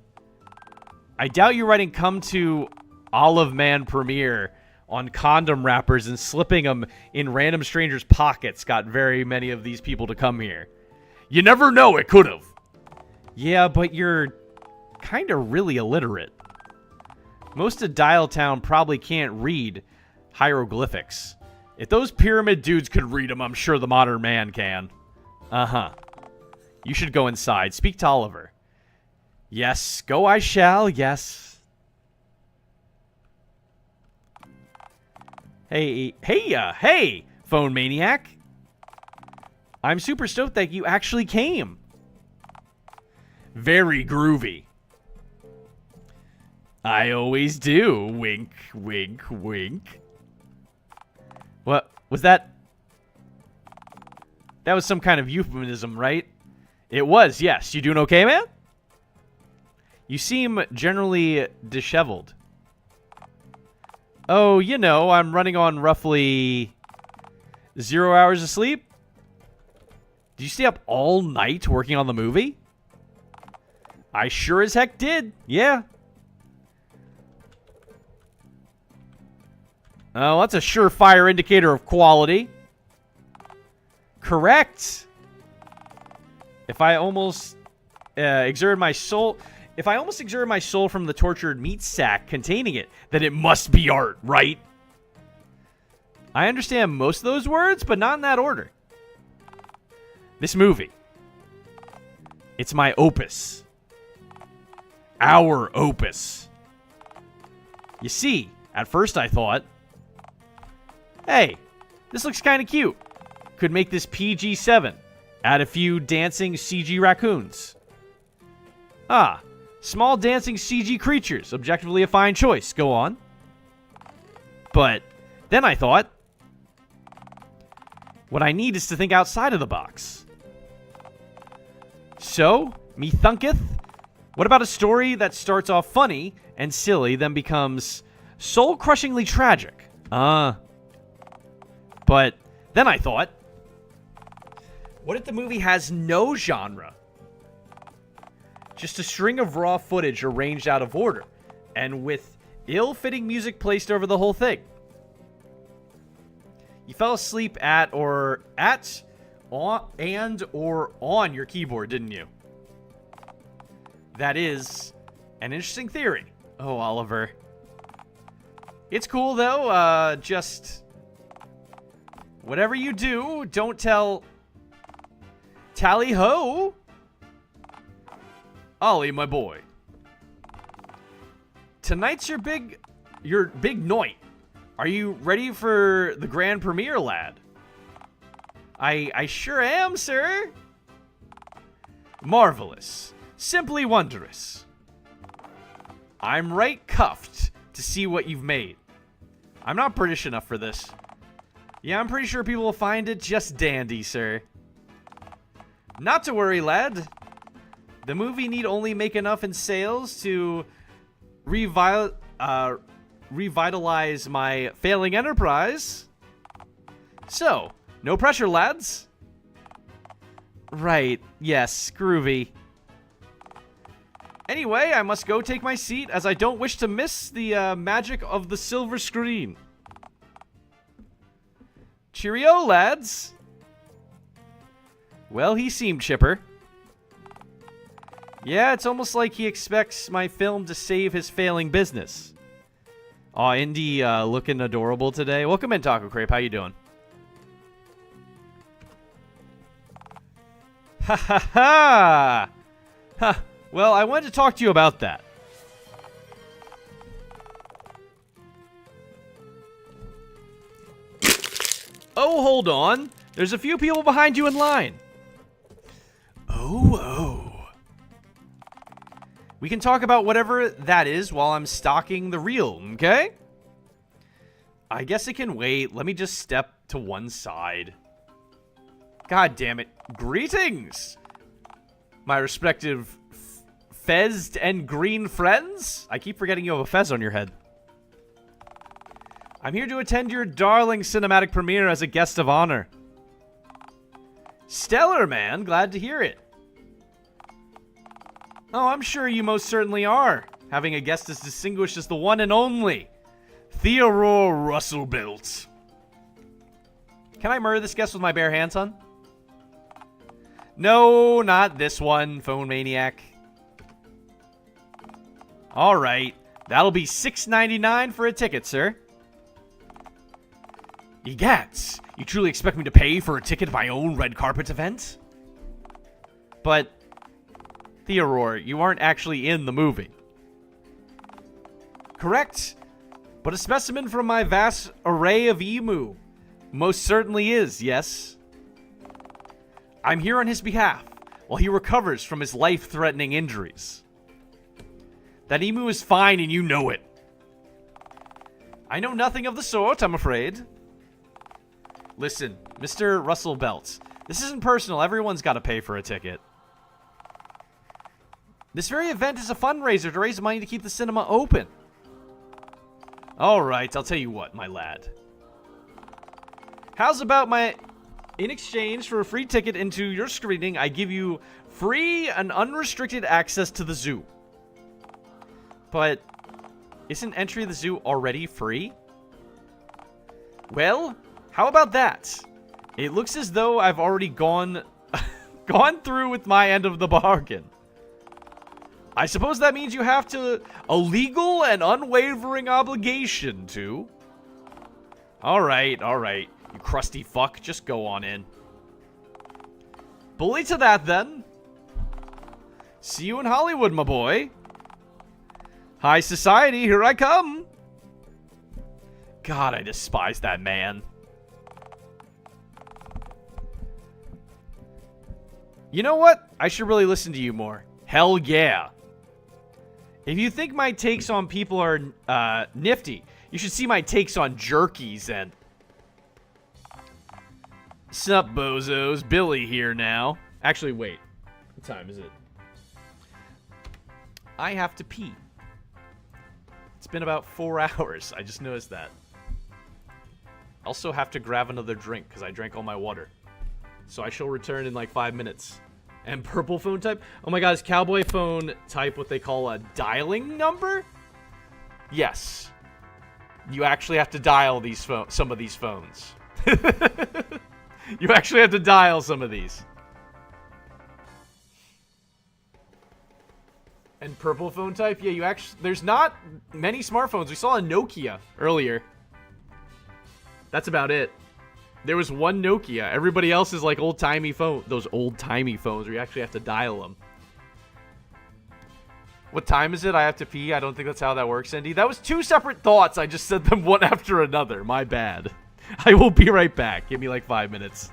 I doubt you writing "come to Olive Man premiere" on condom wrappers and slipping them in random strangers' pockets got very many of these people to come here. You never know, it could have. Yeah, but you're kind of really illiterate. Most of Dial Town probably can't read hieroglyphics. If those pyramid dudes could read them, I'm sure the modern man can. Uh-huh. You should go inside. Speak to Oliver. Yes, go I shall, yes. Hey, phone maniac. I'm super stoked that you actually came. Very groovy. I always do. Wink, wink, wink. What was that? That was some kind of euphemism, right? It was, yes. You doing okay, man? You seem generally disheveled. Oh, you know, I'm running on roughly 0 hours of sleep. Did you stay up all night working on the movie? I sure as heck did, yeah. Oh, that's a surefire indicator of quality. Correct. If I almost exerted my soul from the tortured meat sack containing it, then it must be art, right? I understand most of those words, but not in that order. This movie. It's my opus. Our opus. You see, at first I thought, hey, this looks kind of cute. Could make this PG-7. Add a few dancing CG raccoons. Ah, small dancing CG creatures. Objectively a fine choice. Go on. But then I thought, what I need is to think outside of the box. So, me thunketh, what about a story that starts off funny and silly, then becomes soul-crushingly tragic? But then I thought, what if the movie has no genre? Just a string of raw footage arranged out of order, and with ill-fitting music placed over the whole thing. You fell asleep on your keyboard, didn't you? That is an interesting theory. Oh, Oliver. It's cool, though. Just whatever you do, don't tell Tally-ho. Ollie, my boy. Tonight's your big night. Are you ready for the grand premiere, lad? I sure am, sir. Marvelous. Simply wondrous. I'm right cuffed to see what you've made. I'm not British enough for this. Yeah, I'm pretty sure people will find it just dandy, sir. Not to worry, lad. The movie need only make enough in sales to revitalize my failing enterprise. So, no pressure, lads. Right, yes, groovy. Anyway, I must go take my seat as I don't wish to miss the magic of the silver screen. Cheerio, lads. Well, he seemed chipper. Yeah, it's almost like he expects my film to save his failing business. Aw, Indy looking adorable today. Welcome in, Taco Crepe. How you doing? Ha ha ha! Ha! Well, I wanted to talk to you about that. Oh, hold on. There's a few people behind you in line. Oh. We can talk about whatever that is while I'm stocking the reel, okay? I guess it can wait. Let me just step to one side. God damn it. Greetings, my respective fezzed and green friends. I keep forgetting you have a fez on your head. I'm here to attend your darling cinematic premiere as a guest of honor. Stellar, man. Glad to hear it. Oh, I'm sure you most certainly are, having a guest as distinguished as the one and only Theodore Russell Belt. Can I murder this guest with my bare hands, son? No, not this one, phone maniac. Alright, that'll be $6.99 for a ticket, sir. Egats, you truly expect me to pay for a ticket at my own red carpet event? But Theodore, you aren't actually in the movie. Correct, but a specimen from my vast array of emu most certainly is, yes. I'm here on his behalf while he recovers from his life-threatening injuries. That emu is fine and you know it. I know nothing of the sort, I'm afraid. Listen, Mr. Russell Belt, this isn't personal. Everyone's got to pay for a ticket. This very event is a fundraiser to raise money to keep the cinema open. Alright, I'll tell you what, my lad. How's about in exchange for a free ticket into your screening, I give you free and unrestricted access to the zoo. But isn't entry to the zoo already free? Well, how about that? It looks as though I've already gone through with my end of the bargain. I suppose that means you have a legal and unwavering obligation to. Alright, you crusty fuck, just go on in. Bully to that, then. See you in Hollywood, my boy. High society, here I come. God, I despise that man. You know what? I should really listen to you more. Hell yeah. If you think my takes on people are nifty, you should see my takes on jerkies and... Sup, bozos? Billy here now. Actually, wait. What time is it? I have to pee. It's been about 4 hours. I just noticed that. Also have to grab another drink because I drank all my water. So I shall return in like 5 minutes. And purple phone type? Oh my god, is cowboy phone type what they call a dialing number? Yes. You actually have to dial some of these phones. You actually have to dial some of these. And purple phone type? Yeah, you actually... There's not many smartphones. We saw a Nokia earlier. That's about it. There was one Nokia. Everybody else is like old-timey phone. Those old-timey phones where you actually have to dial them. What time is it? I have to pee. I don't think that's how that works, Andy. That was 2 separate thoughts. I just said them one after another. My bad. I will be right back. Give me like 5 minutes.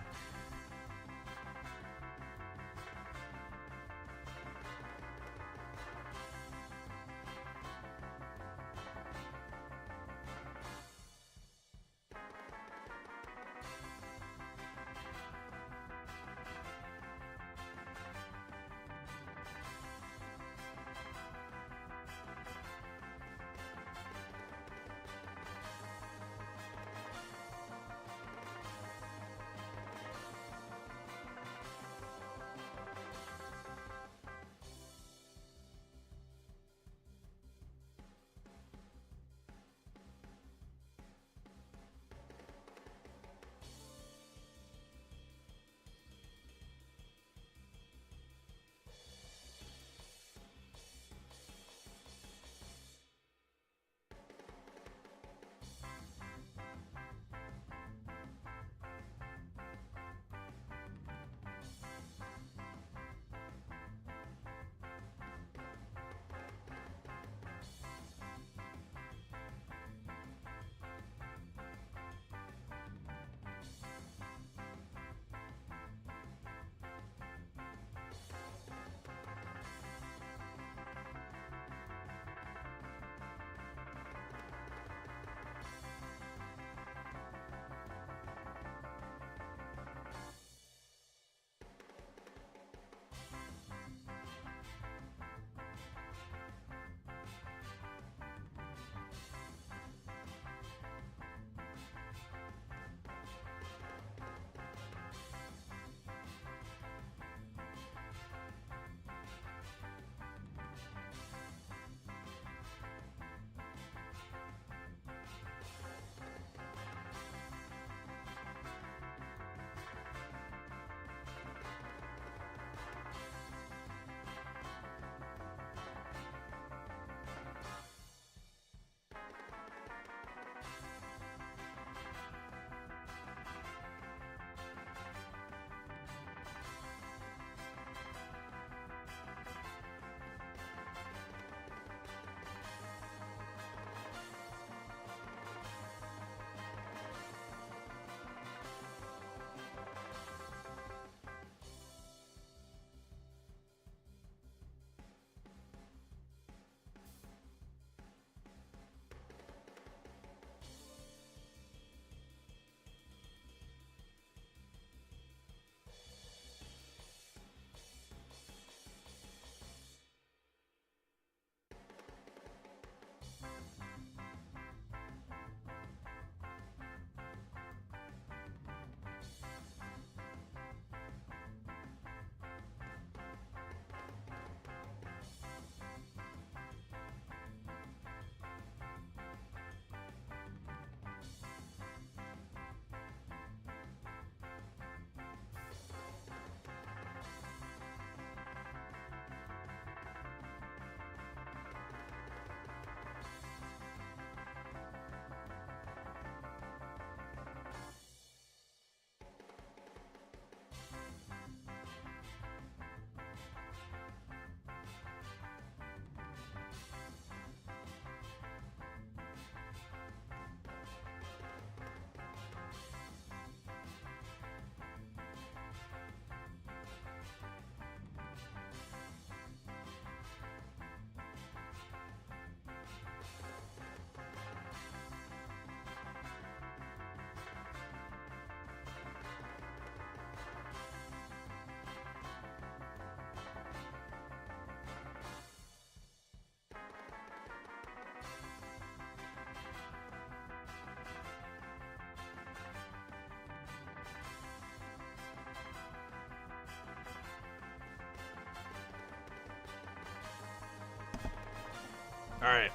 Alright.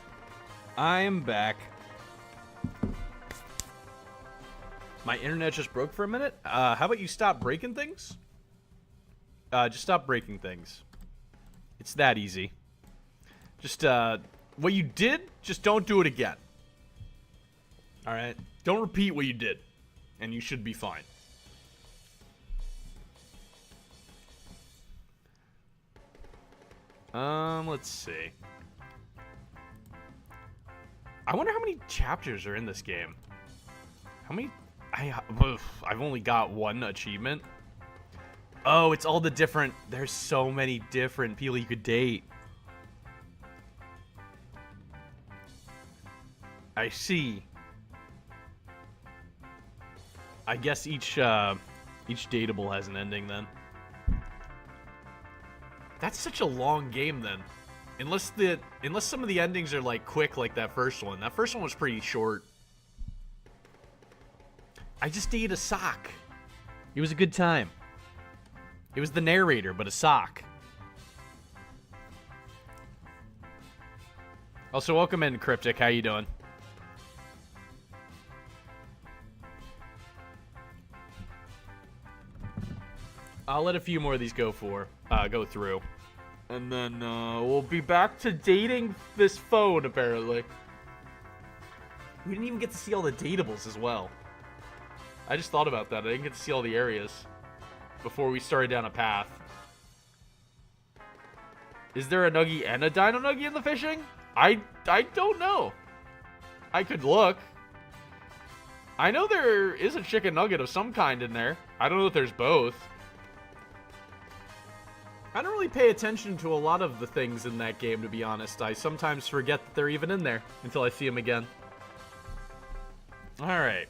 I am back. My internet just broke for a minute. How about you stop breaking things? Just stop breaking things. It's that easy. Just, what you did, just don't do it again. Alright? Don't repeat what you did. And you should be fine. Let's see. I wonder how many chapters are in this game. How many? I've only got one achievement. Oh, it's all the different... There's so many different people you could date. I see. I guess each dateable has an ending then. That's such a long game then. Unless some of the endings are like quick like that first one. That first one was pretty short. I just dated a sock. It was a good time. It was the narrator, but a sock. Also, welcome in, Cryptic. How you doing? I'll let a few more of these go through. And then, we'll be back to dating this phone, apparently. We didn't even get to see all the datables as well. I just thought about that. I didn't get to see all the areas before we started down a path. Is there a Nuggie and a Dino Nuggie in the fishing? I don't know. I could look. I know there is a chicken nugget of some kind in there. I don't know if there's both. I don't really pay attention to a lot of the things in that game, to be honest. I sometimes forget that they're even in there until I see them again. Alright.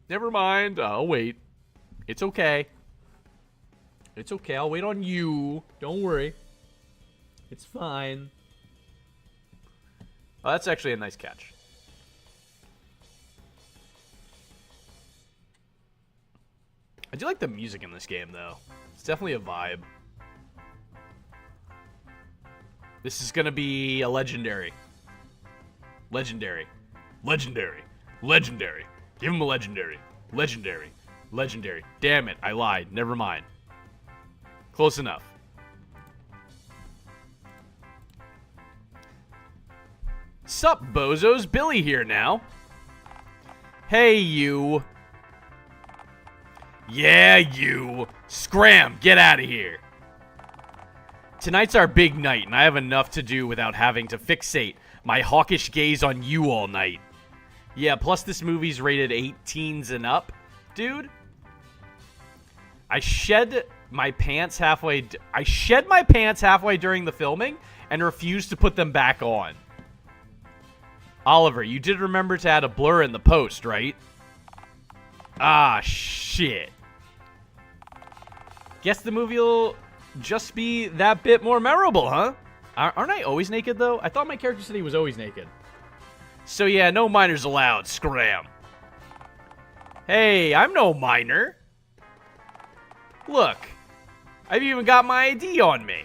Never mind. I'll wait. It's okay. It's okay. I'll wait on you. Don't worry. It's fine. Oh, that's actually a nice catch. I do like the music in this game, though. It's definitely a vibe. This is gonna be a legendary. Legendary. Legendary. Legendary. Give him a legendary. Legendary. Legendary. Damn it, I lied. Never mind. Close enough. Sup, bozos? Billy here now. Hey, you. Yeah, you. Scram, get out of here. Tonight's our big night, and I have enough to do without having to fixate my hawkish gaze on you all night. Yeah, plus this movie's rated 18s and up. Dude, I shed my pants halfway during the filming and refused to put them back on. Oliver, you did remember to add a blur in the post, right? Ah, shit. Guess the movie will just be that bit more memorable, huh? Aren't I always naked, though? I thought my character said he was always naked. So yeah, no minors allowed. Scram. Hey, I'm no minor. Look, I've even got my ID on me.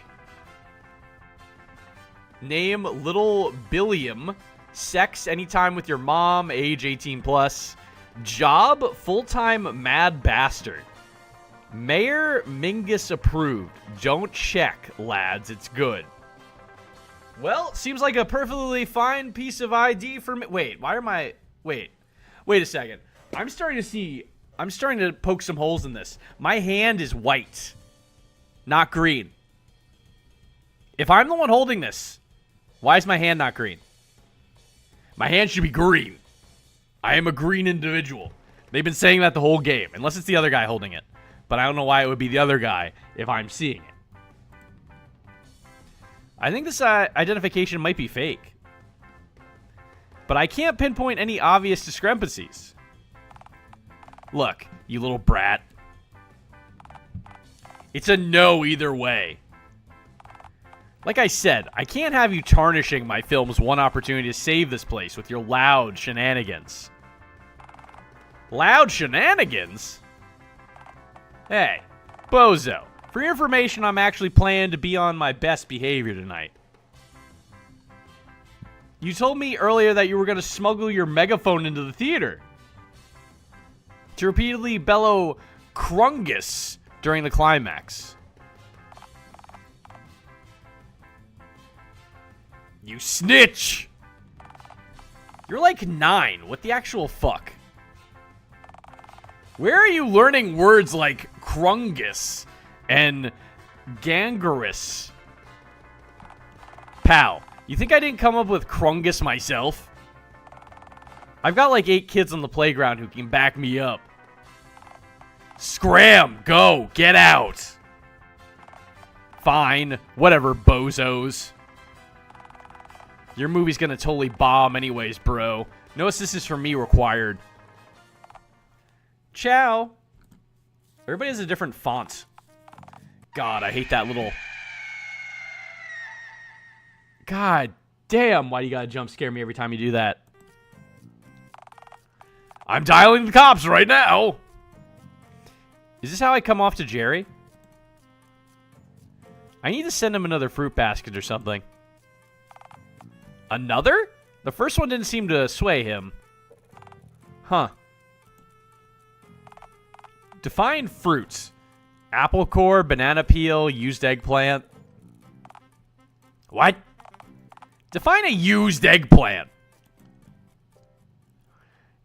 Name Little Billiam. Sex anytime with your mom. Age 18 plus. Job full-time mad bastard. Mayor Mingus approved. Don't check, lads. It's good. Well, seems like a perfectly fine piece of ID for me. Wait, why am I... Wait a second. I'm starting to poke some holes in this. My hand is white, not green. If I'm the one holding this, why is my hand not green? My hand should be green. I am a green individual. They've been saying that the whole game, unless it's the other guy holding it. But I don't know why it would be the other guy if I'm seeing it. I think this identification might be fake. But I can't pinpoint any obvious discrepancies. Look, you little brat. It's a no either way. Like I said, I can't have you tarnishing my film's one opportunity to save this place with your loud shenanigans. Loud shenanigans? Hey, bozo. For your information, I'm actually planning to be on my best behavior tonight. You told me earlier that you were going to smuggle your megaphone into the theater to repeatedly bellow Krungus during the climax. You snitch! You're like 9. What the actual fuck? Where are you learning words like Krungus and Gangerous? Pal, you think I didn't come up with Krungus myself? I've got like 8 kids on the playground who can back me up. Scram! Go! Get out! Fine. Whatever, bozos. Your movie's gonna totally bomb anyways, bro. No assistance from me required. Ciao. Everybody has a different font. God, I hate that little... God damn, why do you gotta jump scare me every time you do that? I'm dialing the cops right now! Is this how I come off to Jerry? I need to send him another fruit basket or something. Another? The first one didn't seem to sway him. Huh. Define fruits. Apple core, banana peel, used eggplant. What? Define a used eggplant.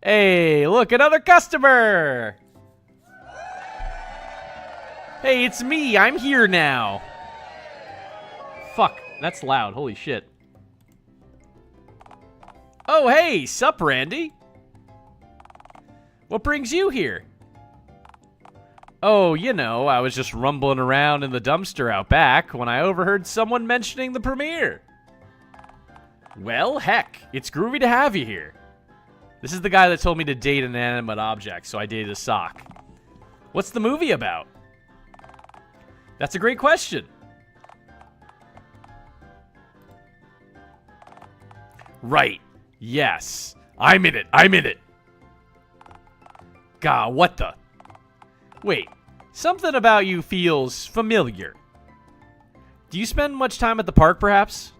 Hey, look, another customer! Hey, it's me. I'm here now. Fuck, that's loud. Holy shit. Oh, hey, sup, Randy? What brings you here? Oh, you know, I was just rumbling around in the dumpster out back when I overheard someone mentioning the premiere. Well, heck, it's groovy to have you here. This is the guy that told me to date an inanimate object, so I dated a sock. What's the movie about? That's a great question. Right. Yes. I'm in it. I'm in it. God, what the? Wait. Something about you feels familiar. Do you spend much time at the park, perhaps?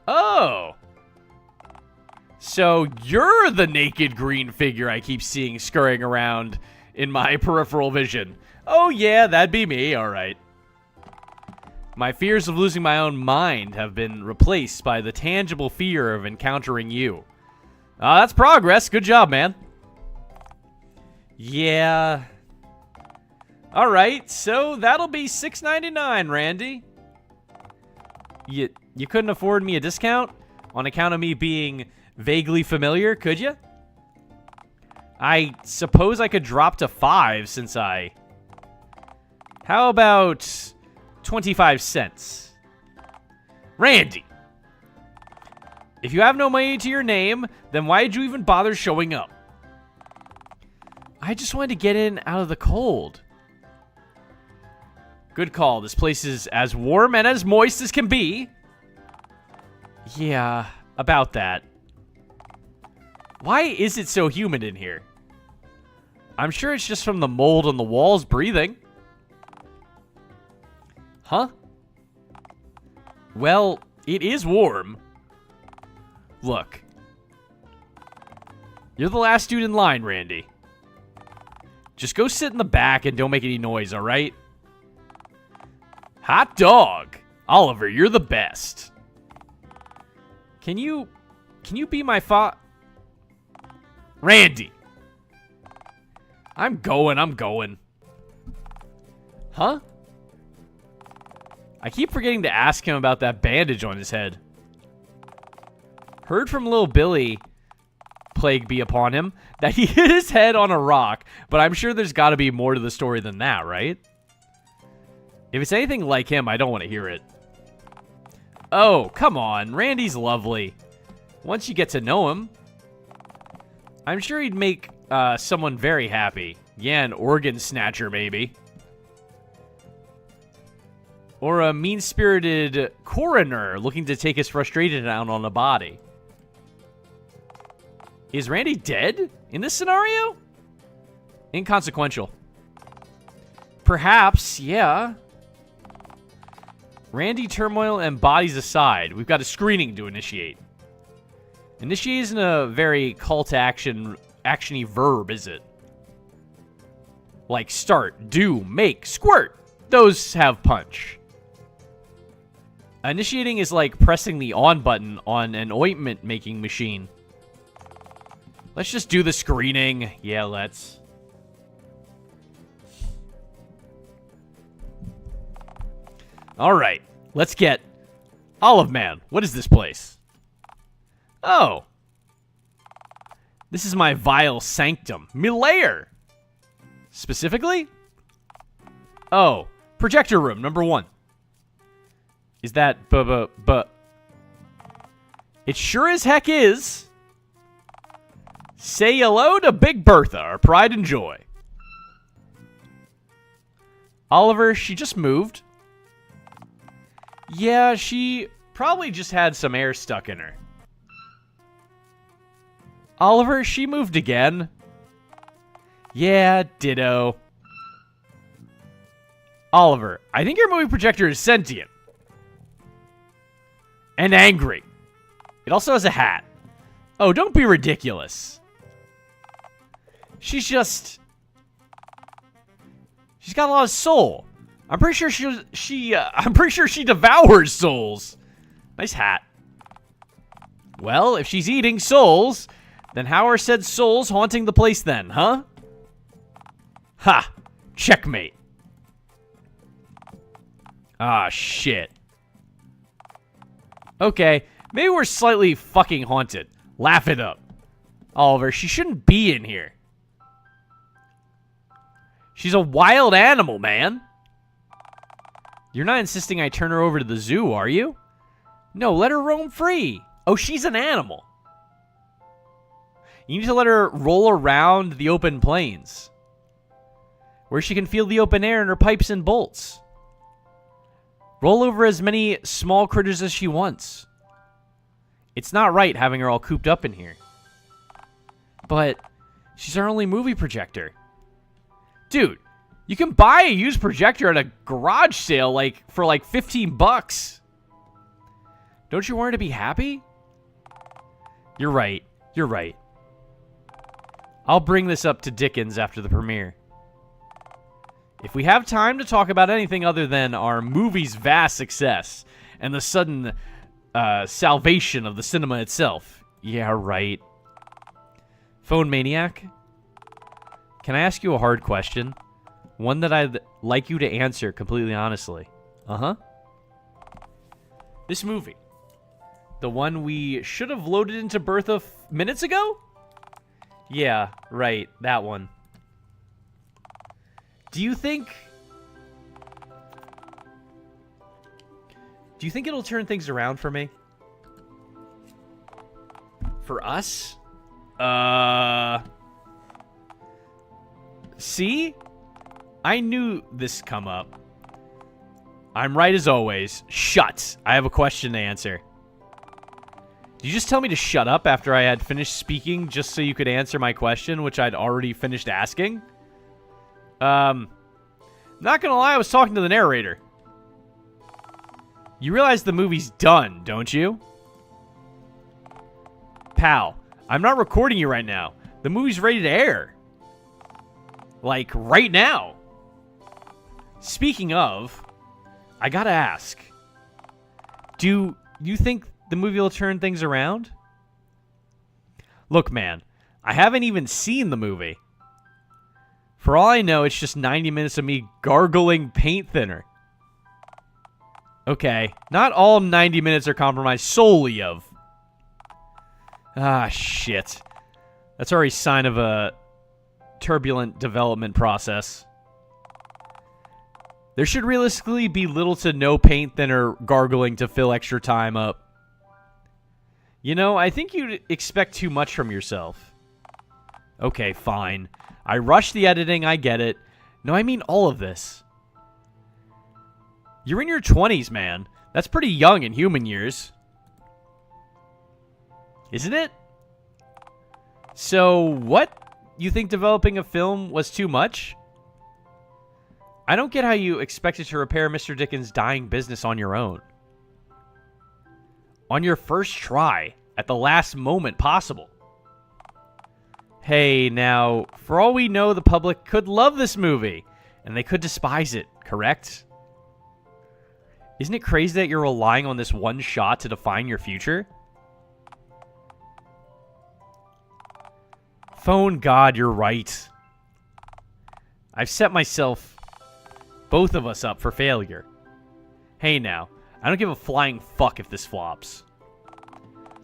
Oh. So you're the naked green figure I keep seeing scurrying around in my peripheral vision. Oh yeah, that'd be me, alright. My fears of losing my own mind have been replaced by the tangible fear of encountering you. That's progress. Good job, man. Yeah. Alright, so that'll be $6.99, Randy. You couldn't afford me a discount on account of me being vaguely familiar, could you? I suppose I could drop to 5 since I... How about 25 cents? Randy! If you have no money to your name, then why did you even bother showing up? I just wanted to get in out of the cold. Good call. This place is as warm and as moist as can be. Yeah, about that. Why is it so humid in here? I'm sure it's just from the mold on the walls breathing. Huh? Well, it is warm. Look. You're the last dude in line, Randy. Just go sit in the back and don't make any noise, alright? Hot dog! Oliver, you're the best. Can you be my Randy! I'm going. Huh? I keep forgetting to ask him about that bandage on his head. Heard from Lil Billy, plague be upon him, that he hit his head on a rock, but I'm sure there's got to be more to the story than that, right? If it's anything like him, I don't want to hear it. Oh, come on. Randy's lovely. Once you get to know him, I'm sure he'd make someone very happy. Yeah, an organ snatcher, maybe. Or a mean-spirited coroner looking to take his frustration out on a body. Is Randy dead in this scenario? Inconsequential. Perhaps, yeah. Randy, turmoil, and bodies aside. We've got a screening to initiate. Initiate isn't a very call to action, actiony verb, is it? Like start, do, make, squirt. Those have punch. Initiating is like pressing the on button on an ointment making machine. Let's just do the screening. Yeah, let's. Alright, let's get Olive Man. What is this place? Oh. This is my vile sanctum. Me lair. Specifically? Oh, projector room, number 1. Is that It sure as heck is. Say hello to Big Bertha, our pride and joy. Oliver, she just moved. Yeah, she probably just had some air stuck in her. Oliver, she moved again. Yeah, ditto. Oliver, I think your movie projector is sentient. And angry. It also has a hat. Oh, don't be ridiculous. She's got a lot of soul. I'm pretty sure she devours souls. Nice hat. Well, if she's eating souls, then how are said souls haunting the place then, huh? Ha! Checkmate. Ah, shit. Okay, maybe we're slightly fucking haunted. Laugh it up. Oliver, she shouldn't be in here. She's a wild animal, man. You're not insisting I turn her over to the zoo, are you? No, let her roam free. Oh, she's an animal. You need to let her roll around the open plains, where she can feel the open air in her pipes and bolts. Roll over as many small critters as she wants. It's not right having her all cooped up in here. But she's our only movie projector. Dude, you can buy a used projector at a garage sale for like $15. Don't you want her to be happy? You're right. You're right. I'll bring this up to Dickens after the premiere. If we have time to talk about anything other than our movie's vast success and the sudden salvation of the cinema itself. Yeah, right. Phone Maniac? Can I ask you a hard question? One that I'd like you to answer completely honestly. Uh-huh. This movie. The one we should have loaded into Bertha minutes ago? Yeah, right. That one. Do you think it'll turn things around for me? For us? See? I knew this come up. I'm right as always. Shut. I have a question to answer. Did you just tell me to shut up after I had finished speaking just so you could answer my question, which I'd already finished asking? Not gonna lie, I was talking to the narrator. You realize the movie's done, don't you? Pal, I'm not recording you right now. The movie's ready to air. Like, right now. Speaking of, I gotta ask. Do you think the movie will turn things around? Look, man, I haven't even seen the movie. For all I know, it's just 90 minutes of me gargling paint thinner. Okay, not all 90 minutes are compromised solely of... Ah, shit. That's already a sign of a turbulent development process. There should realistically be little to no paint thinner gargling to fill extra time up. You know, I think you'd expect too much from yourself. Okay, fine. I rushed the editing, I get it. No, I mean all of this. You're in your 20s, man. That's pretty young in human years. Isn't it? So, what? You think developing a film was too much? I don't get how you expected to repair Mr. Dickens' dying business on your own. On your first try, at the last moment possible. Hey, now, for all we know, the public could love this movie, and they could despise it, correct? Isn't it crazy that you're relying on this one shot to define your future? Phone God, you're right. I've set myself, both of us, up for failure. Hey now, I don't give a flying fuck if this flops.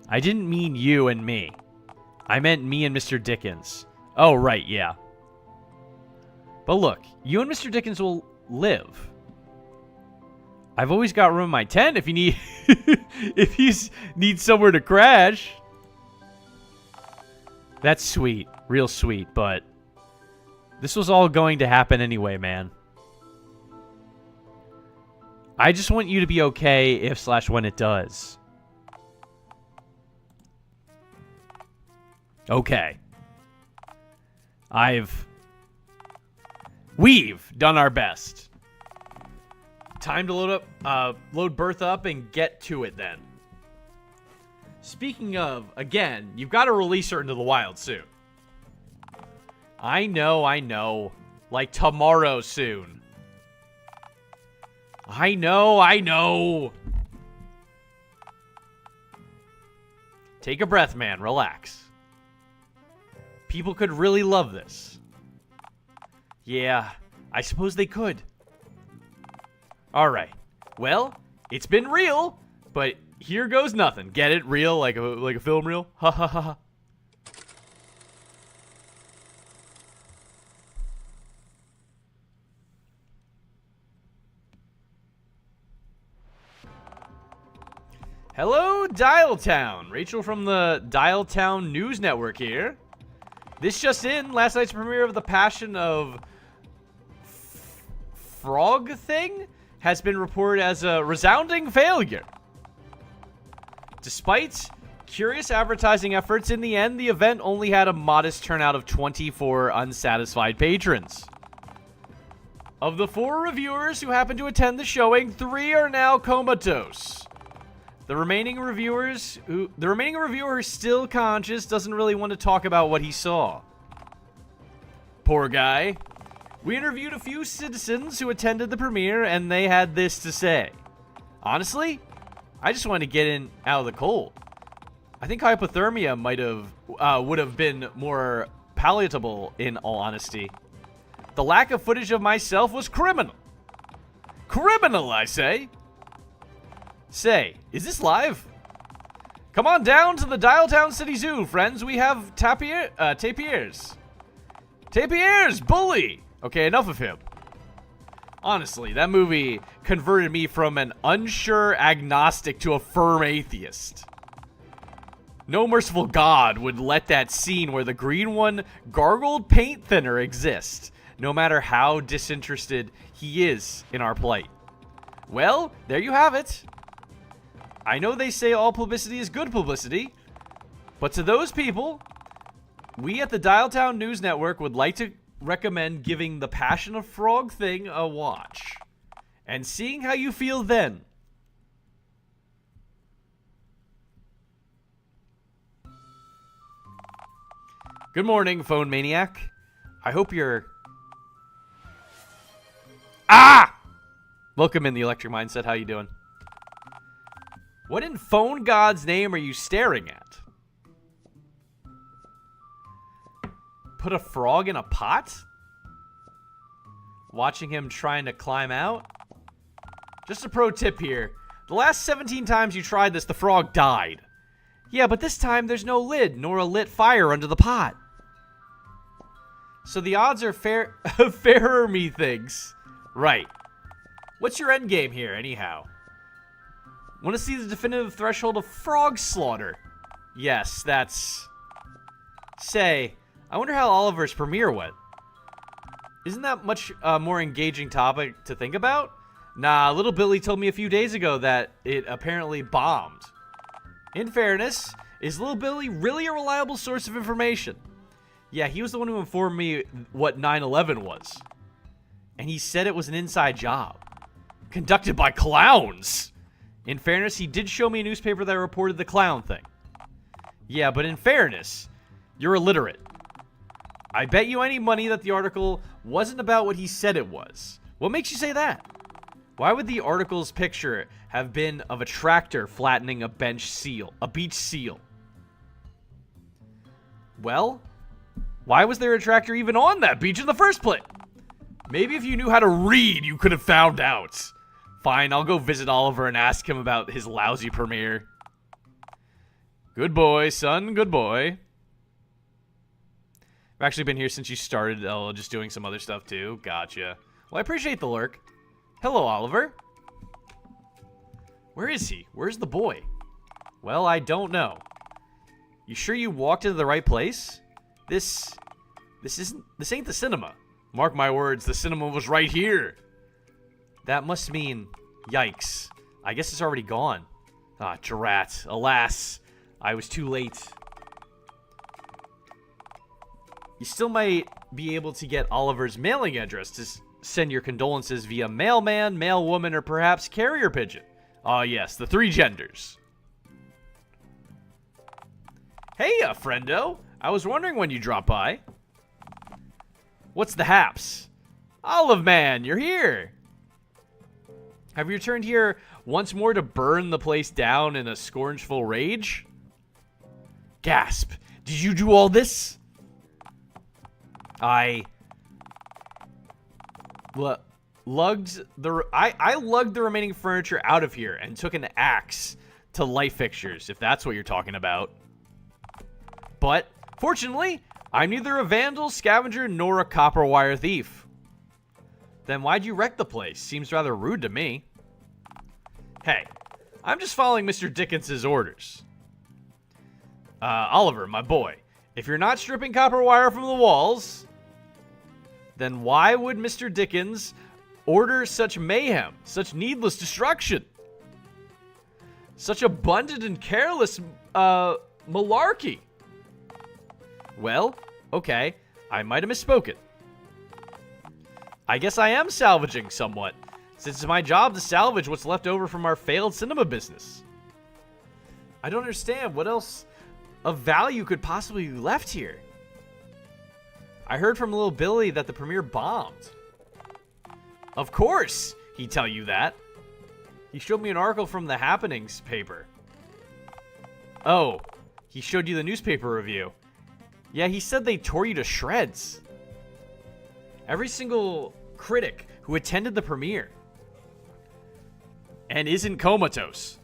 I didn't mean you and me. I meant me and Mr. Dickens. Oh, right, yeah. But look, you and Mr. Dickens will live. I've always got room in my tent if you need if you need somewhere to crash. That's sweet, real sweet, but this was all going to happen anyway, man. I just want you to be okay if/when it does. Okay. We've done our best. Time to load Bertha up and get to it then. Speaking of, again, you've got to release her into the wild soon. I know. Like tomorrow soon. I know. Take a breath, man. Relax. People could really love this. Yeah, I suppose they could. Alright. Well, it's been real, but here goes nothing. Get it? Real? Like a film reel? Ha ha ha ha. Hello, Dialtown. Rachel from the Dialtown News Network here. This just in, last night's premiere of The Passion of Frog Thing has been reported as a resounding failure. Despite curious advertising efforts, in the end, the event only had a modest turnout of 24 unsatisfied patrons. Of the 4 reviewers who happened to attend the showing, 3 are now comatose. The remaining reviewer who's still conscious doesn't really want to talk about what he saw. Poor guy. We interviewed a few citizens who attended the premiere, and they had this to say. Honestly, I just wanted to get in out of the cold. I think hypothermia would have been more palatable, in all honesty. The lack of footage of myself was criminal. Criminal, I say. Say, is this live? Come on down to the Dialtown City Zoo, friends. We have tapirs. Tapirs, bully! Okay, enough of him. Honestly, that movie converted me from an unsure agnostic to a firm atheist. No merciful God would let that scene where the green one gargled paint thinner exist, no matter how disinterested he is in our plight. Well, there you have it. I know they say all publicity is good publicity, but to those people, we at the Dialtown News Network would like to recommend giving The Passion of Frog Thing a watch and seeing how you feel then. Good morning, Phone Maniac. I hope you're... Ah! Welcome in the Electric Mindset. How you doing? What in Phone God's name are you staring at? Put a frog in a pot? Watching him trying to climb out? Just a pro tip here. The last 17 times you tried this, the frog died. Yeah, but this time there's no lid, nor a lit fire under the pot. So the odds are fairer, methinks. Right. What's your end game here, anyhow? Want to see the definitive threshold of frog slaughter? Yes, that's... Say, I wonder how Oliver's premiere went. Isn't that much more engaging topic to think about? Nah, little Billy told me a few days ago that it apparently bombed. In fairness, is little Billy really a reliable source of information? Yeah, he was the one who informed me what 9/11 was. And he said it was an inside job. Conducted by clowns. In fairness, he did show me a newspaper that reported the clown thing. Yeah, but in fairness, you're illiterate. I bet you any money that the article wasn't about what he said it was. What makes you say that? Why would the article's picture have been of a tractor flattening a beach seal? Well, why was there a tractor even on that beach in the first place? Maybe if you knew how to read, you could have found out. Fine, I'll go visit Oliver and ask him about his lousy premiere. Good boy, son, good boy. I've actually been here since you started, just doing some other stuff too. Gotcha. Well, I appreciate the lurk. Hello, Oliver. Where is he? Where's the boy? Well, I don't know. You sure you walked into the right place? This ain't the cinema. Mark my words, the cinema was right here. That must mean, yikes. I guess it's already gone. Ah, drat. Alas, I was too late. You still might be able to get Oliver's mailing address to send your condolences via mailman, mailwoman, or perhaps carrier pigeon. Ah, yes, the 3 genders. Hey, friendo. I was wondering when you dropped by. What's the haps? Olive Man, you're here. Have you returned here once more to burn the place down in a scornful rage? Gasp. Did you do all this? I lugged the remaining furniture out of here and took an axe to light fixtures, if that's what you're talking about. But, fortunately, I'm neither a vandal, scavenger, nor a copper wire thief. Then why'd you wreck the place? Seems rather rude to me. Hey, I'm just following Mr. Dickens's orders. Oliver, my boy, if you're not stripping copper wire from the walls, then why would Mr. Dickens order such mayhem, such needless destruction? Such abundant and careless, malarkey. Well, okay, I might have misspoken. I guess I am salvaging somewhat, since it's my job to salvage what's left over from our failed cinema business. I don't understand what else of value could possibly be left here. I heard from little Billy that the premiere bombed. Of course, he'd tell you that. He showed me an article from the Happenings paper. Oh, he showed you the newspaper review. Yeah, he said they tore you to shreds. Every single critic who attended the premiere and isn't comatose.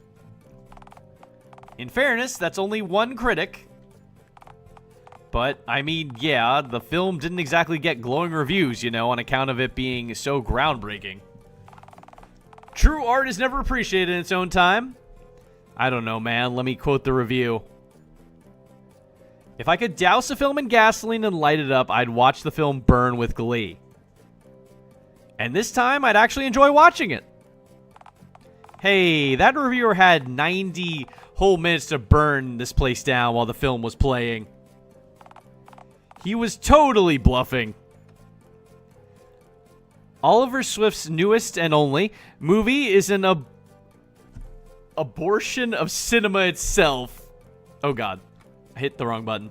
In fairness, that's only one critic. But, I mean, yeah, the film didn't exactly get glowing reviews, you know, on account of it being so groundbreaking. True art is never appreciated in its own time. I don't know, man. Let me quote the review. If I could douse a film in gasoline and light it up, I'd watch the film burn with glee. And this time, I'd actually enjoy watching it. Hey, that reviewer had 90 whole minutes to burn this place down while the film was playing. He was totally bluffing. Oliver Swift's newest and only movie is an abortion of cinema itself. Oh god, I hit the wrong button.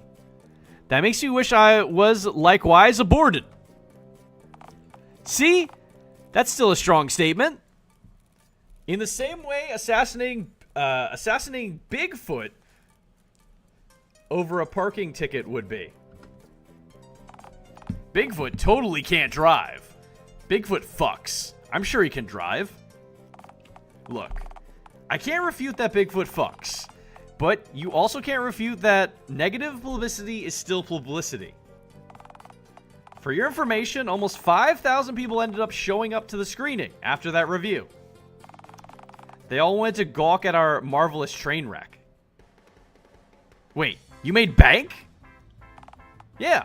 That makes me wish I was likewise aborted. See? That's still a strong statement. In the same way, assassinating Bigfoot over a parking ticket would be. Bigfoot totally can't drive. Bigfoot fucks. I'm sure he can drive. Look, I can't refute that Bigfoot fucks, but you also can't refute that negative publicity is still publicity. For your information, almost 5,000 people ended up showing up to the screening after that review. They all went to gawk at our marvelous train wreck. Wait, you made bank? Yeah.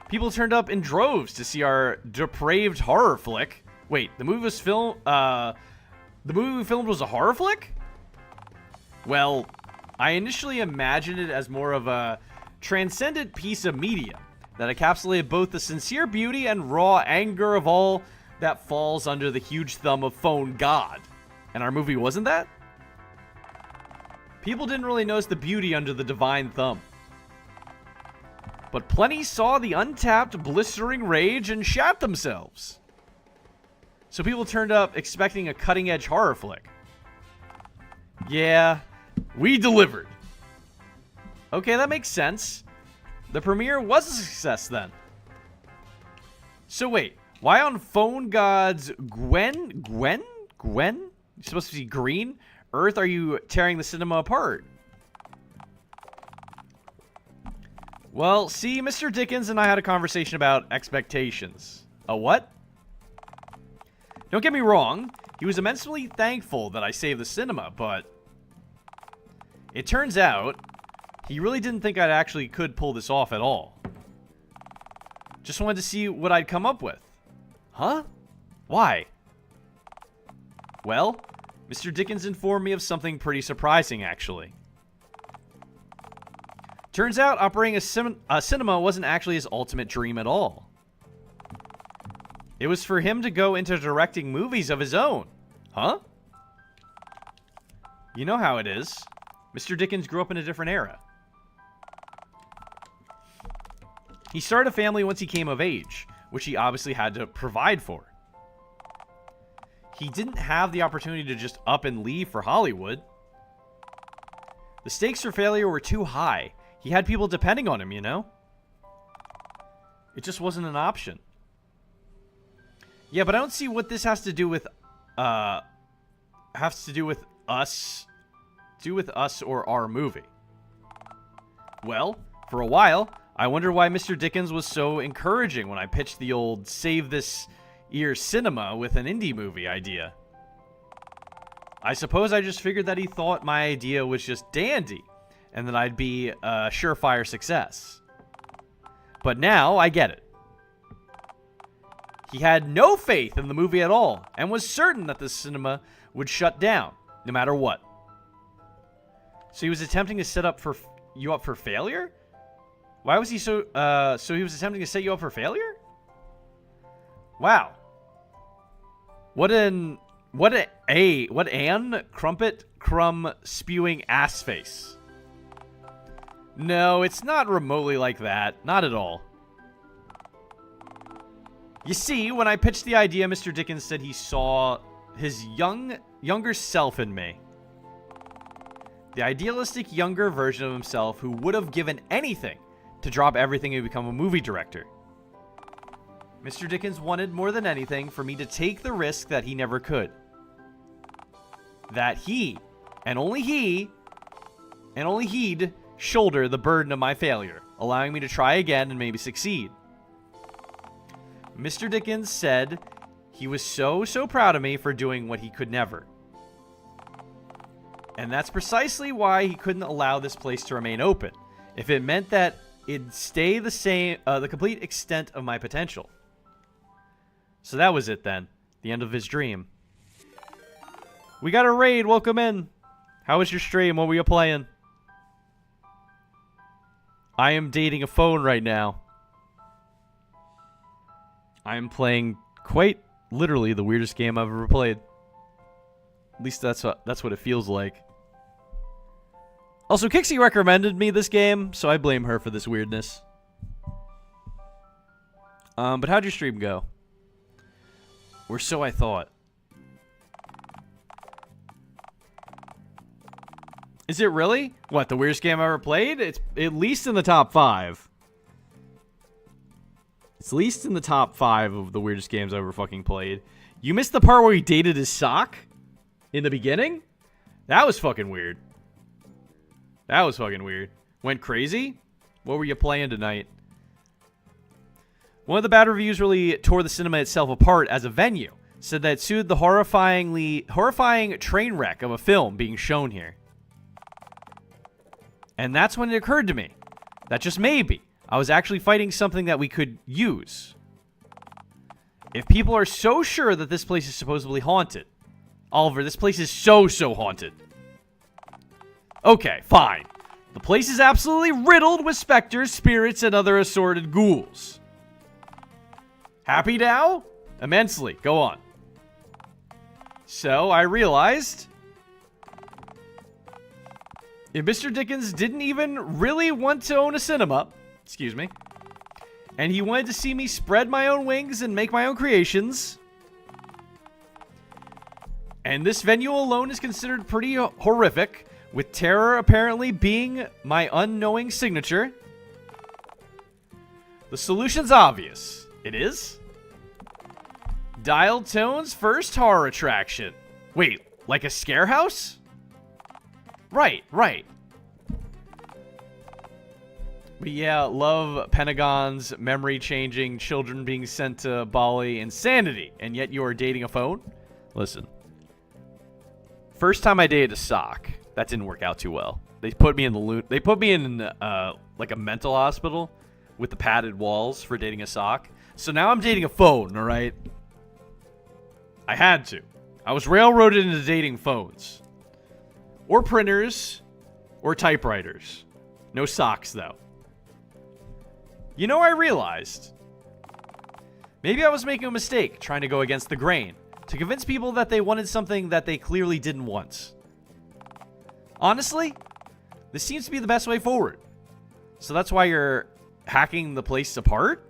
People turned up in droves to see our depraved horror flick. Wait, the movie was the movie we filmed was a horror flick? Well, I initially imagined it as more of a transcendent piece of media that encapsulated both the sincere beauty and raw anger of all that falls under the huge thumb of phone god. And our movie wasn't that? People didn't really notice the beauty under the divine thumb. But plenty saw the untapped, blistering rage and shat themselves. So people turned up expecting a cutting-edge horror flick. Yeah, we delivered. Okay, that makes sense. The premiere was a success then. So wait, why on Phone God's Gwen? You're supposed to be green? Earth, are you tearing the cinema apart? Well, see, Mr. Dickens and I had a conversation about expectations. A what? Don't get me wrong, he was immensely thankful that I saved the cinema, but it turns out he really didn't think I actually could pull this off at all. Just wanted to see what I'd come up with. Huh? Why? Well, Mr. Dickens informed me of something pretty surprising, actually. Turns out operating a cinema wasn't actually his ultimate dream at all. It was for him to go into directing movies of his own. Huh? You know how it is. Mr. Dickens grew up in a different era. He started a family once he came of age, which he obviously had to provide for. He didn't have the opportunity to just up and leave for Hollywood. The stakes for failure were too high. He had people depending on him, you know? It just wasn't an option. Yeah, but I don't see what this has to do with us or our movie. Well, for a while, I wonder why Mr. Dickens was so encouraging when I pitched the old save this year's cinema with an indie movie idea. I suppose I just figured that he thought my idea was just dandy and that I'd be a surefire success. But now I get it. He had no faith in the movie at all and was certain that the cinema would shut down no matter what. So he was attempting to set you up for failure? Why was he so he was attempting to set you up for failure? Wow. What an crumpet crumb spewing ass face. No, it's not remotely like that. Not at all. You see, when I pitched the idea, Mr. Dickens said he saw his younger self in me. The idealistic younger version of himself who would have given anything to drop everything and become a movie director. Mr. Dickens wanted more than anything for me to take the risk that he never could. That he, and only he'd shoulder the burden of my failure, allowing me to try again and maybe succeed. Mr. Dickens said he was so proud of me for doing what he could never. And that's precisely why he couldn't allow this place to remain open, if it meant that it'd stay the same, the complete extent of my potential. So that was it then, the end of his dream. We got a raid, welcome in. How was your stream? What were you playing? I am dating a phone right now. I am playing quite literally the weirdest game I've ever played. At least that's what it feels like. Also, Kixie recommended me this game, so I blame her for this weirdness. But how'd your stream go? Or so I thought. Is it really? What, the weirdest game I ever played? It's at least in the top 5. It's at least in the top 5 of the weirdest games I've ever fucking played. You missed the part where he dated his sock? In the beginning? That was fucking weird. That was fucking weird. Went crazy? What were you playing tonight? One of the bad reviews really tore the cinema itself apart as a venue. Said that it suited the horrifying train wreck of a film being shown here. And that's when it occurred to me that just maybe I was actually fighting something that we could use. If people are so sure that this place is supposedly haunted, Oliver, this place is so haunted. Okay, fine. The place is absolutely riddled with specters, spirits, and other assorted ghouls. Happy now? Immensely. Go on. So I realized if Mr. Dickens didn't even really want to own a cinema, excuse me, and he wanted to see me spread my own wings and make my own creations, and this venue alone is considered pretty horrific, with terror apparently being my unknowing signature, the solution's obvious. It is Dial Tone's first horror attraction. Wait, like a scare house? Right. But yeah, love Pentagon's memory-changing, children being sent to Bali insanity, and yet you are dating a phone? Listen. First time I dated a sock, that didn't work out too well. They put me in like a mental hospital with the padded walls for dating a sock. So now I'm dating a phone, all right? I had to. I was railroaded into dating phones. Or printers. Or typewriters. No socks, though. You know, I realized maybe I was making a mistake trying to go against the grain to convince people that they wanted something that they clearly didn't want. Honestly, this seems to be the best way forward. So that's why you're hacking the place apart?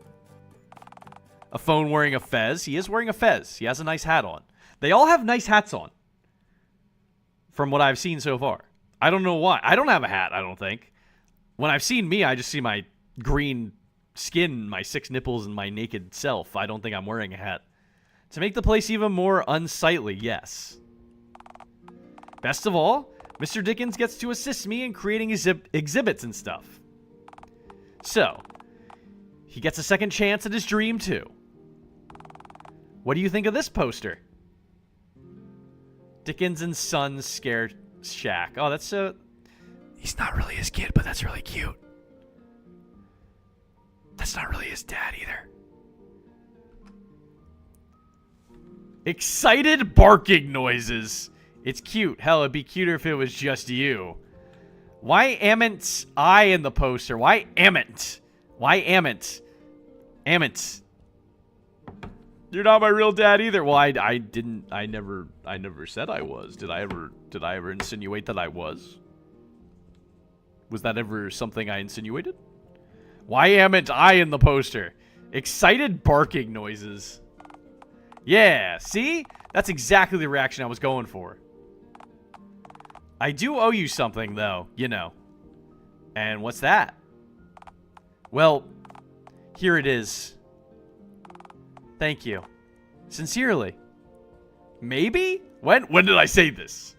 A phone wearing a fez. He is wearing a fez. He has a nice hat on. They all have nice hats on, from what I've seen so far. I don't know why. I don't have a hat, I don't think. When I've seen me, I just see my green skin, my 6 nipples, and my naked self. I don't think I'm wearing a hat. To make the place even more unsightly, yes. Best of all, Mr. Dickens gets to assist me in creating exhibits and stuff. So, he gets a second chance at his dream, too. What do you think of this poster? Dickens and Sons Scare Shack. Oh, that's so... He's not really his kid, but that's really cute. That's not really his dad either. Excited barking noises. It's cute. Hell, it'd be cuter if it was just you. Why amn't I in the poster? Why amn't? Why amn't? Amn't. You're not my real dad either. Well, I never said I was. Did I ever insinuate that I was? Was that ever something I insinuated? Why amn't I in the poster? Excited barking noises. Yeah, see? That's exactly the reaction I was going for. I do owe you something, though, you know. And what's that? Well, here it is. Thank you. Sincerely. Maybe? When did I say this?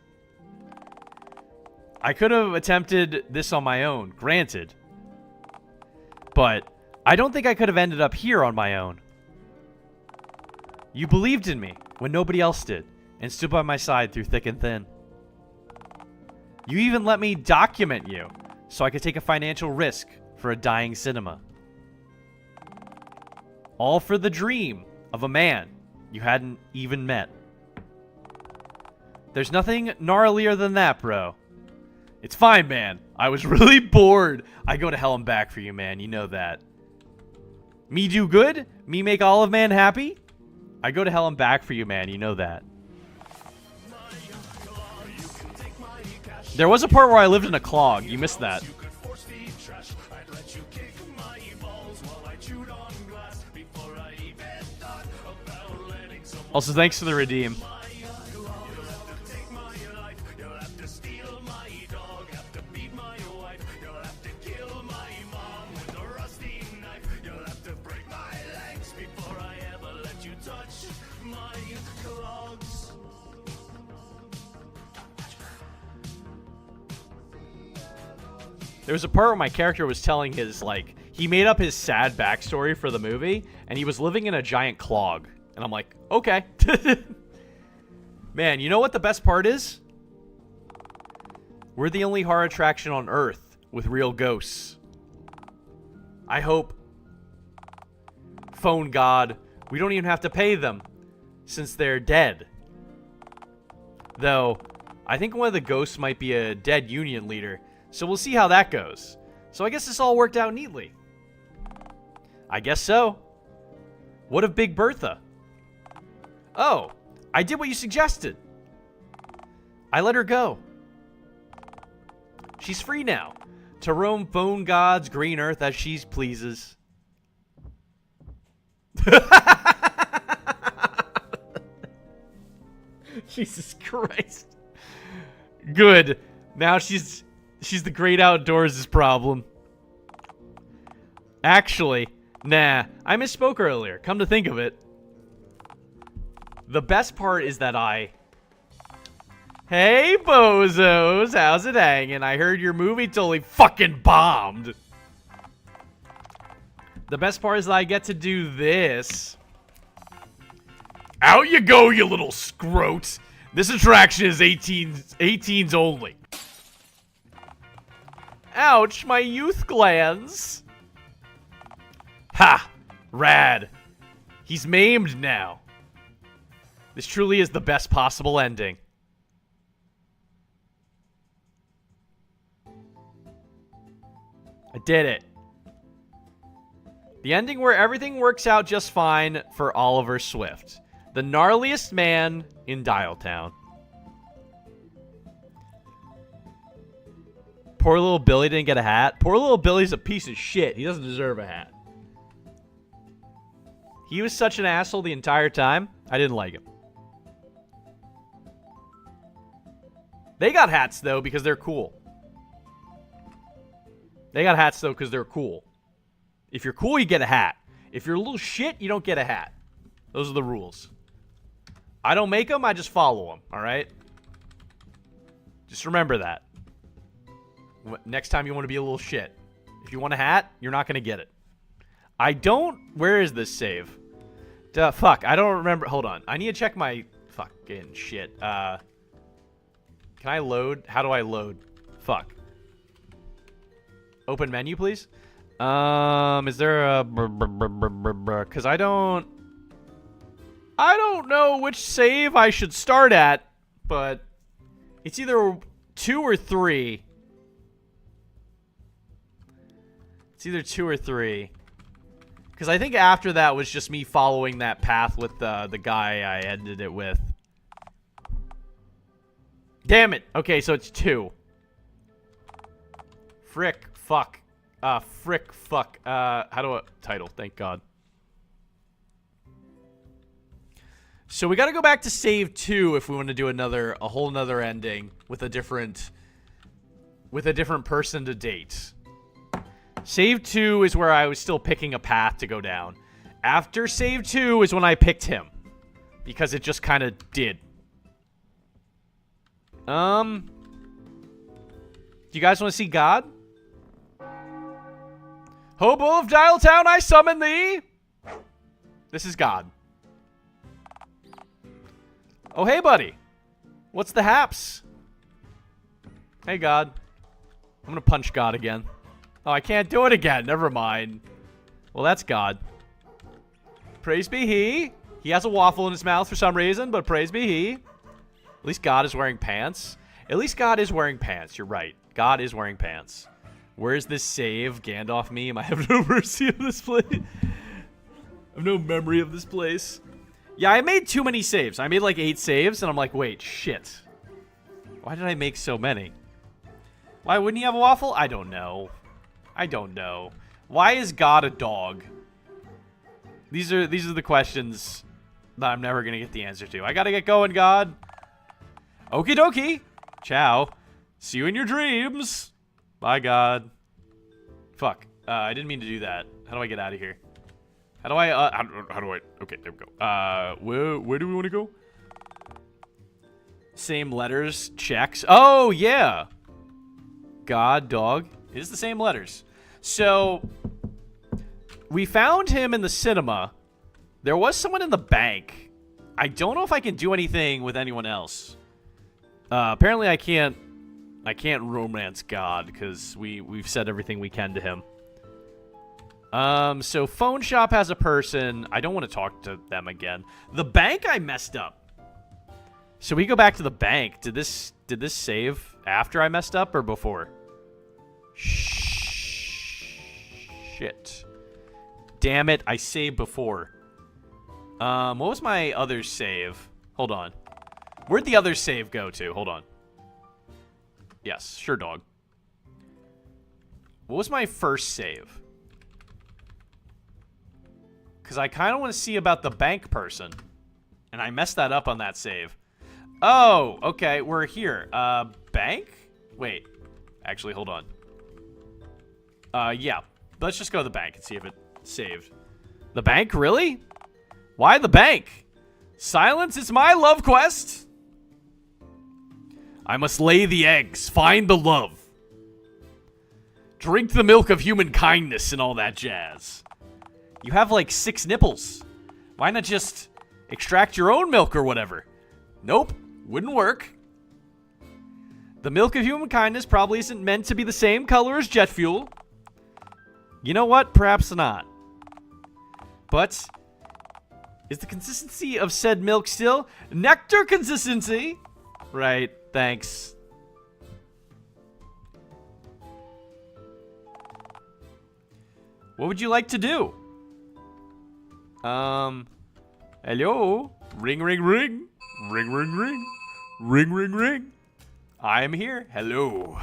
I could have attempted this on my own, granted. But I don't think I could have ended up here on my own. You believed in me when nobody else did, and stood by my side through thick and thin. You even let me document you, so I could take a financial risk for a dying cinema. All for the dream of a man you hadn't even met. There's nothing gnarlier than that, bro. It's fine, man. I was really bored. I go to hell and back for you, man. You know that. Me do good? Me make all of man happy? I go to hell and back for you, man. You know that. There was a part where I lived in a clog. You missed that. Also, thanks for the redeem. There was a part where my character was telling his, like, he made up his sad backstory for the movie, and he was living in a giant clog. And I'm like, okay. Man, you know what the best part is? We're the only horror attraction on Earth with real ghosts. I hope, phone god, we don't even have to pay them, since they're dead. Though, I think one of the ghosts might be a dead union leader, so we'll see how that goes. So I guess this all worked out neatly. I guess so. What of Big Bertha? Oh, I did what you suggested. I let her go. She's free now to roam Phone God's green earth as she pleases. Jesus Christ. Good. Now she's the great outdoors' problem. Actually, nah, I misspoke earlier. Come to think of it. The best part is that Hey, bozos, how's it hanging? I heard your movie totally fucking bombed. The best part is that I get to do this. Out you go, you little scrote. This attraction is 18s only. Ouch, my youth glands. Ha! Rad. He's maimed now. This truly is the best possible ending. I did it. The ending where everything works out just fine for Oliver Swift, the gnarliest man in Dialtown. Poor little Billy didn't get a hat. Poor little Billy's a piece of shit. He doesn't deserve a hat. He was such an asshole the entire time. I didn't like him. They got hats, though, because they're cool. They got hats, though, because they're cool. If you're cool, you get a hat. If you're a little shit, you don't get a hat. Those are the rules. I don't make them, I just follow them, all right? Just remember that. Next time you want to be a little shit. If you want a hat, you're not going to get it. I don't... Where is this save? Fuck, I don't remember. Hold on. I need to check my fucking shit. Can I load? How do I load? Fuck. Open menu, please. Is there a... Because I don't know which save I should start at, but it's either 2 or 3. It's either 2 or 3. Because I think after that was just me following that path with the guy I ended it with. Damn it. Okay, so it's 2. Frick. Fuck. Frick. Fuck. How do I... Title. Thank God. So we gotta go back to save 2 if we want to do a whole nother ending with a different person to date. Save 2 is where I was still picking a path to go down. After save 2 is when I picked him. Because it just kind of did. Do you guys want to see God? Hobo of Dialtown, I summon thee! This is God. Oh, hey, buddy. What's the haps? Hey, God. I'm gonna punch God again. Oh, I can't do it again. Never mind. Well, that's God. Praise be he. He has a waffle in his mouth for some reason, but praise be he. At least God is wearing pants. At least God is wearing pants. You're right. God is wearing pants. Where's this save? Gandalf meme. I have no mercy of this place. I have no memory of this place. Yeah, I made too many saves. I made like 8 saves, and I'm like, wait, shit. Why did I make so many? Why wouldn't he have a waffle? I don't know. I don't know. Why is God a dog? These are the questions that I'm never gonna get the answer to. I gotta get going, God. Okie dokie. Ciao. See you in your dreams. Bye, God. Fuck. I didn't mean to do that. How do I get out of here? How do I, how do I, okay, there we go. Where do we want to go? Same letters, checks. Oh, yeah. God, dog. It is the same letters. So, we found him in the cinema. There was someone in the bank. I don't know if I can do anything with anyone else. Apparently I can't romance God, because we've said everything we can to him. So phone shop has a person. I don't want to talk to them again. The bank I messed up. So we go back to the bank. Did this save after I messed up or before? Shit. Damn it, I saved before. What was my other save? Hold on. Where'd the other save go to? Hold on. Yes, sure, dog. What was my first save? Because I kind of want to see about the bank person. And I messed that up on that save. Oh, okay, we're here. Bank? Wait. Actually, hold on. Yeah. Let's just go to the bank and see if it saved. The bank? Really? Why the bank? Silence, it's my love quest. I must lay the eggs, find the love. Drink the milk of human kindness and all that jazz. You have like 6 nipples. Why not just extract your own milk or whatever? Nope, wouldn't work. The milk of human kindness probably isn't meant to be the same color as jet fuel. You know what? Perhaps not. But is the consistency of said milk still nectar consistency? Right, thanks. What would you like to do? Hello? Ring, ring, ring. Ring, ring, ring. Ring, ring, ring. I am here. Hello.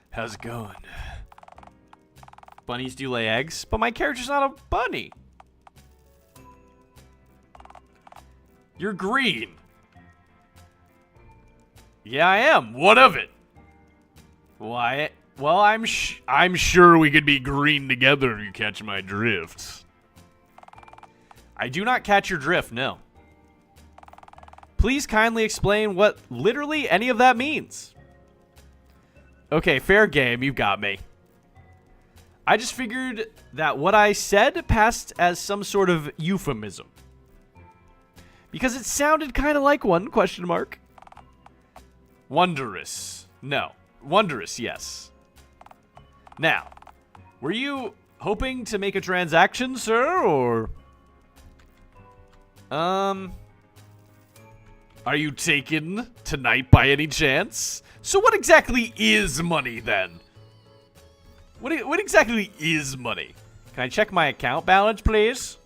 How's it going? Bunnies do lay eggs, but my character's not a bunny. You're green. Yeah, I am. What of it? Why? Well, I'm sure we could be green together if you catch my drift. I do not catch your drift, no. Please kindly explain what literally any of that means. Okay, fair game. You got me. I just figured that what I said passed as some sort of euphemism. Because it sounded kind of like one, question mark. Wondrous. No. Wondrous, yes. Now, were you hoping to make a transaction, sir, or... Are you taken tonight by any chance? So what exactly is money, then? What exactly is money? Can I check my account balance, please?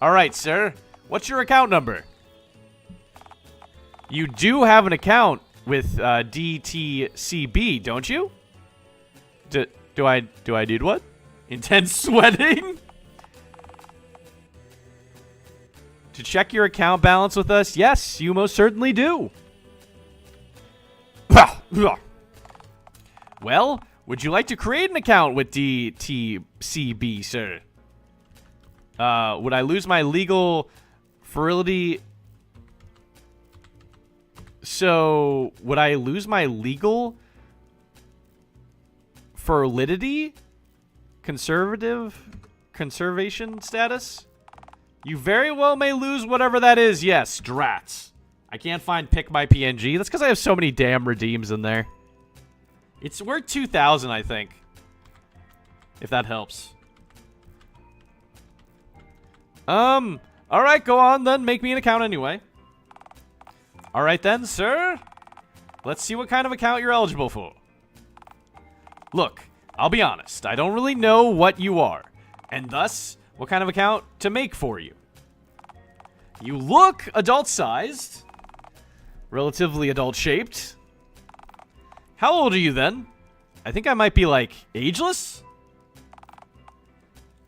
Alright, sir. What's your account number? You do have an account with DTCB, don't you? Do I need what? Intense sweating? To check your account balance with us? Yes, you most certainly do. Well, would you like to create an account with DTCB, sir? Would I lose my legal virility? So, would I lose my legal virility? Conservation status? You very well may lose whatever that is. Yes, drats. I can't find pick my PNG. That's because I have so many damn redeems in there. It's worth 2,000, I think. If that helps. Alright, go on then. Make me an account anyway. Alright then, sir. Let's see what kind of account you're eligible for. Look, I'll be honest. I don't really know what you are. And thus, what kind of account to make for you. You look adult-sized. Relatively adult-shaped. How old are you then? I think I might be, like, ageless?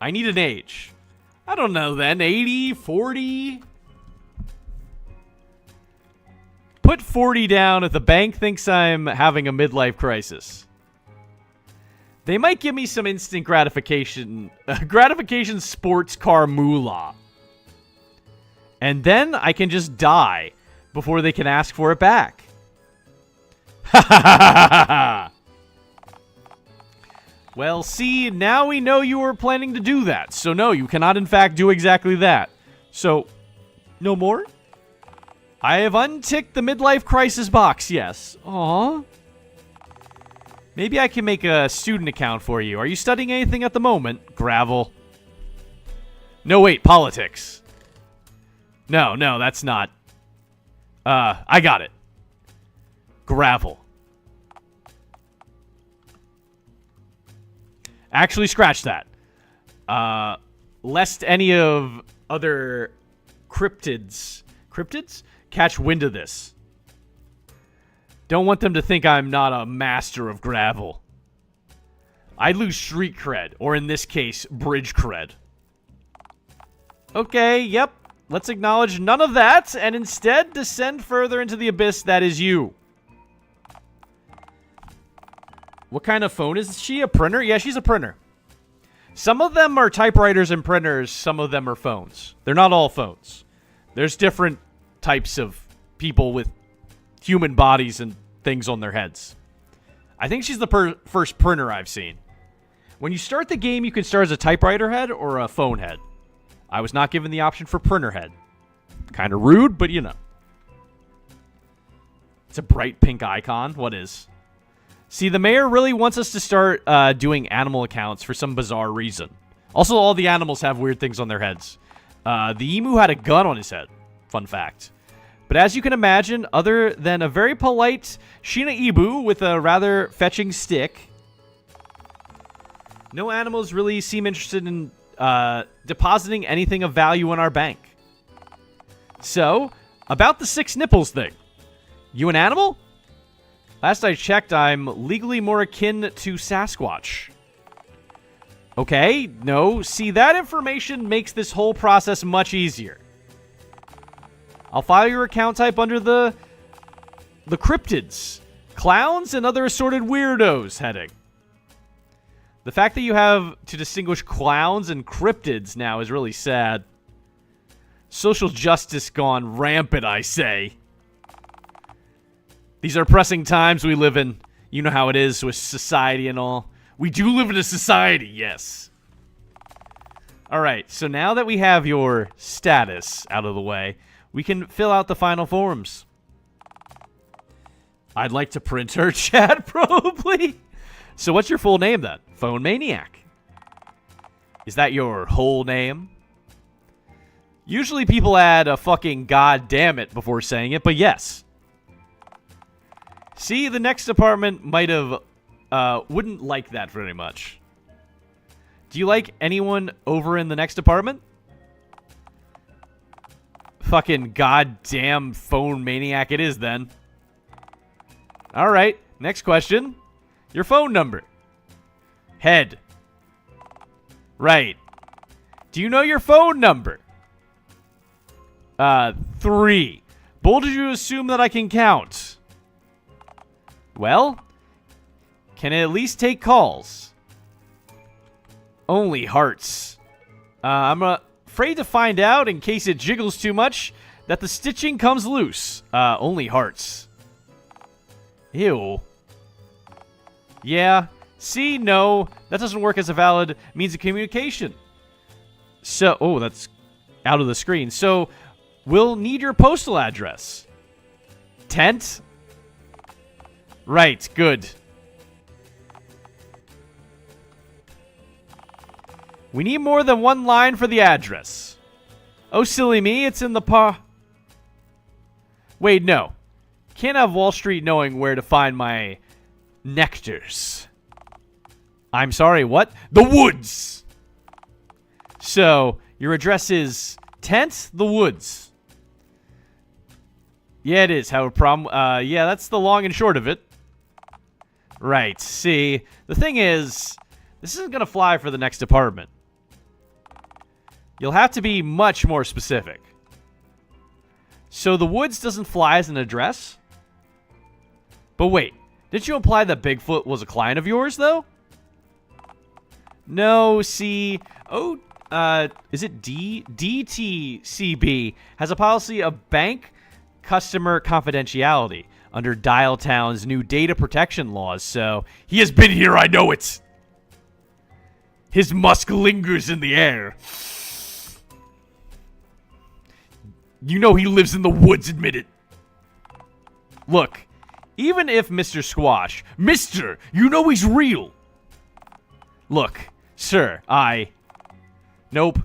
I need an age. I don't know then. 80? 40? Put 40 down if the bank thinks I'm having a midlife crisis. They might give me some instant gratification. Gratification sports car moolah. And then I can just die before they can ask for it back. Ha ha ha ha ha! Well, see, now we know you were planning to do that. So no, you cannot in fact do exactly that. So, no more? I have unticked the midlife crisis box, yes. Aww. Maybe I can make a student account for you. Are you studying anything at the moment? Gravel. No, wait, politics. No, that's not. I got it. Gravel. Actually, scratch that. Lest any of other cryptids catch wind of this. Don't want them to think I'm not a master of gravel. I lose street cred, or in this case, bridge cred. Okay, yep. Let's acknowledge none of that, and instead descend further into the abyss that is you. What kind of phone is she? A printer? Yeah, she's a printer. Some of them are typewriters and printers, some of them are phones. They're not all phones. There's different types of people with human bodies and things on their heads. I think she's the first printer I've seen. When you start the game, you can start as a typewriter head or a phone head. I was not given the option for printer head. Kind of rude, but you know. It's a bright pink icon. What is? See, the mayor really wants us to start doing animal accounts for some bizarre reason. Also, all the animals have weird things on their heads. The emu had a gun on his head. Fun fact. But as you can imagine, other than a very polite Sheena Ibu with a rather fetching stick, no animals really seem interested in depositing anything of value in our bank. So, about the 6 nipples thing. You an animal? Last I checked, I'm legally more akin to Sasquatch. Okay, no. See, that information makes this whole process much easier. I'll file your account type under the cryptids, clowns, and other assorted weirdos heading. The fact that you have to distinguish clowns and cryptids now is really sad. Social justice gone rampant, I say. These are pressing times we live in. You know how it is with society and all. We do live in a society, yes. Alright, so now that we have your status out of the way, we can fill out the final forms. I'd like to print her, Chad, probably. So what's your full name, then? Phone Maniac. Is that your whole name? Usually people add a fucking goddamn it before saying it, but yes. See, the next department might have, wouldn't like that very much. Do you like anyone over in the next department? Fucking goddamn Phone Maniac it is, then. Alright, next question. Your phone number. Head. Right. Do you know your phone number? 3. Bold did you assume that I can count? Well, can it at least take calls? Only hearts. I'm afraid to find out, in case it jiggles too much, that the stitching comes loose. Only hearts. Ew. Yeah. See, no. That doesn't work as a valid means of communication. So, oh, that's out of the screen. So, we'll need your postal address. Tent? Right, good. We need more than one line for the address. Oh, silly me, it's in the Wait, no. Can't have Wall Street knowing where to find my nectars. I'm sorry, what? The woods! So, your address is Tent, the woods. Yeah, it is. Have a problem? Yeah, that's the long and short of it. Right, see, the thing is, this isn't going to fly for the next department. You'll have to be much more specific. So the woods doesn't fly as an address? But wait, did you imply that Bigfoot was a client of yours, though? No, see, is it DTCB has a policy of bank customer confidentiality under Dialtown's new data protection laws, so he has been here, I know it. His musk lingers in the air. You know he lives in the woods, admit it. Look, even if Mr. Squash, Mister, you know he's real. Look, sir, Nope.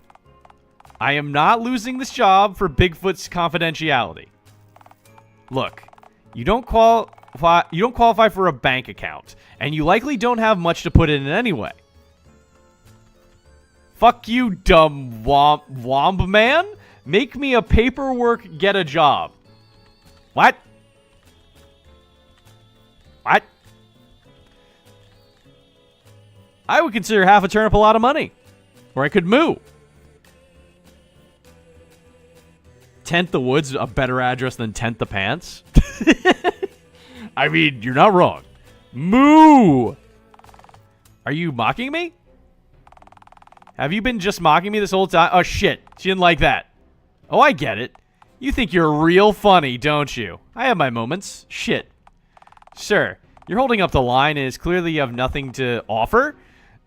I am not losing this job for Bigfoot's confidentiality. Look, you don't qualify for a bank account, and you likely don't have much to put in it anyway. Fuck you, dumb womb man. Make me a paperwork, get a job. What? What? I would consider half a turnip a lot of money. Or I could moo. 10th the Woods a better address than 10th the Pants? I mean, you're not wrong. Moo! Are you mocking me? Have you been just mocking me this whole time? Oh, shit. She didn't like that. Oh, I get it. You think you're real funny, don't you? I have my moments. Shit. Sir, you're holding up the line and it's clearly you have nothing to offer.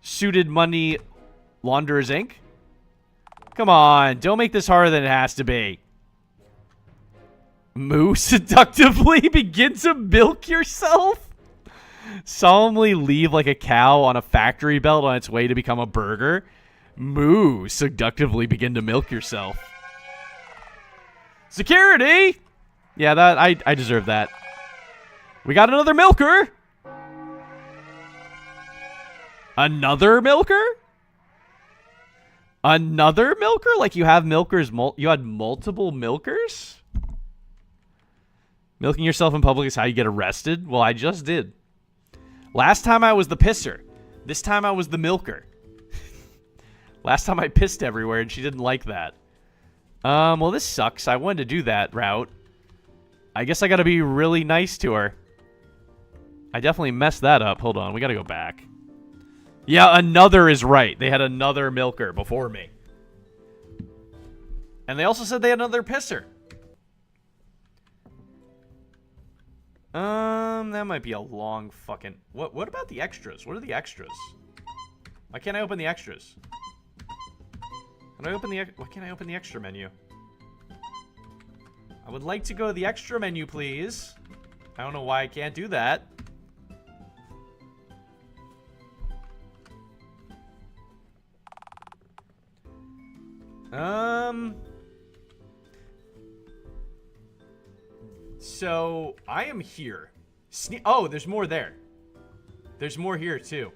Suited Money Launderers Inc. Come on, don't make this harder than it has to be. Moo seductively begin to milk yourself? Solemnly leave like a cow on a factory belt on its way to become a burger? Moo seductively begin to milk yourself. Security! Yeah, that I deserve that. We got another milker! Another milker? Another milker? Like you have milkers, you had multiple milkers? Milking yourself in public is how you get arrested? Well, I just did. Last time I was the pisser. This time I was the milker. Last time I pissed everywhere and she didn't like that. Well, this sucks. I wanted to do that route. I guess I gotta be really nice to her. I definitely messed that up. Hold on, we gotta go back. Yeah, another is right. They had another milker before me. And they also said they had another pisser. That might be a long fucking... What about the extras? What are the extras? Why can't I open the extras? Why can't I open the extra menu? I would like to go to the extra menu, please. I don't know why I can't do that. So, I am here. Oh, there's more there. There's more here, too.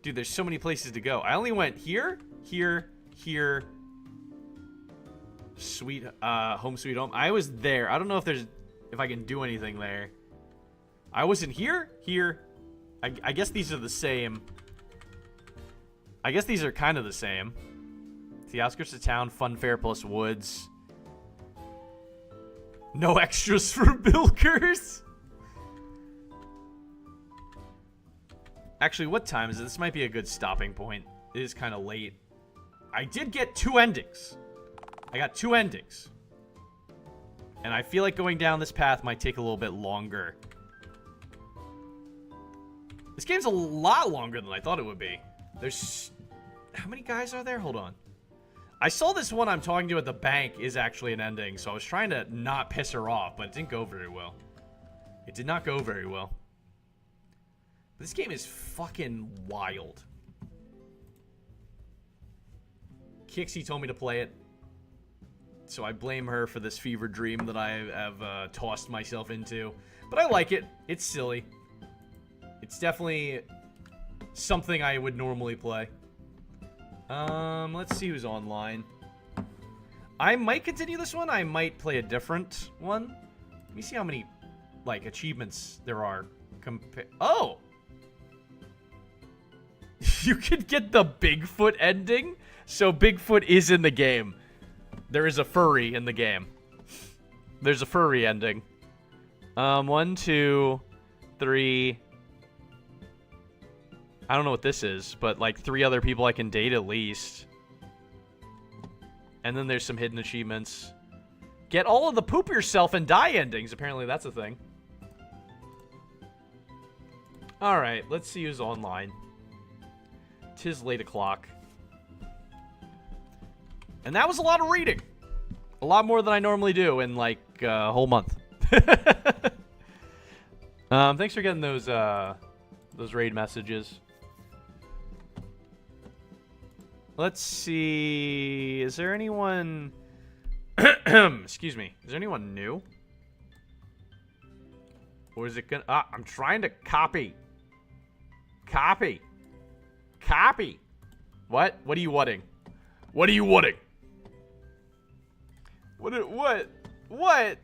Dude, there's so many places to go. I only went here, here, here. Sweet, home sweet home. I was there. I don't know if I can do anything there. I wasn't here, here. I guess these are the same. I guess these are kind of the same. The outskirts of town, fun fair plus woods. No extras for milkers. Actually, what time is it? This might be a good stopping point. It is kind of late. I did get 2 endings. I got 2 endings. And I feel like going down this path might take a little bit longer. This game's a lot longer than I thought it would be. There's... How many guys are there? Hold on. I saw this one I'm talking to at the bank is actually an ending, so I was trying to not piss her off, but it didn't go very well. It did not go very well. This game is fucking wild. Kixie told me to play it, so I blame her for this fever dream that I have tossed myself into. But I like it. It's silly. It's definitely something I would normally play. Let's see who's online. I might continue this one. I might play a different one. Let me see how many, like, achievements there are. Oh! You could get the Bigfoot ending? So Bigfoot is in the game. There is a furry in the game. There's a furry ending. 1, 2, 3... I don't know what this is, but like 3 other people I can date at least. And then there's some hidden achievements. Get all of the poop yourself and die endings. Apparently that's a thing. Alright, let's see who's online. 'Tis late o'clock. And that was a lot of reading. A lot more than I normally do in like a whole month. Thanks for getting those raid messages. Let's see. Is there anyone... Excuse me. Is there anyone new? Or is it gonna... I'm trying to copy. Copy. Copy. What? What are you whatting? What are you whatting? What? What?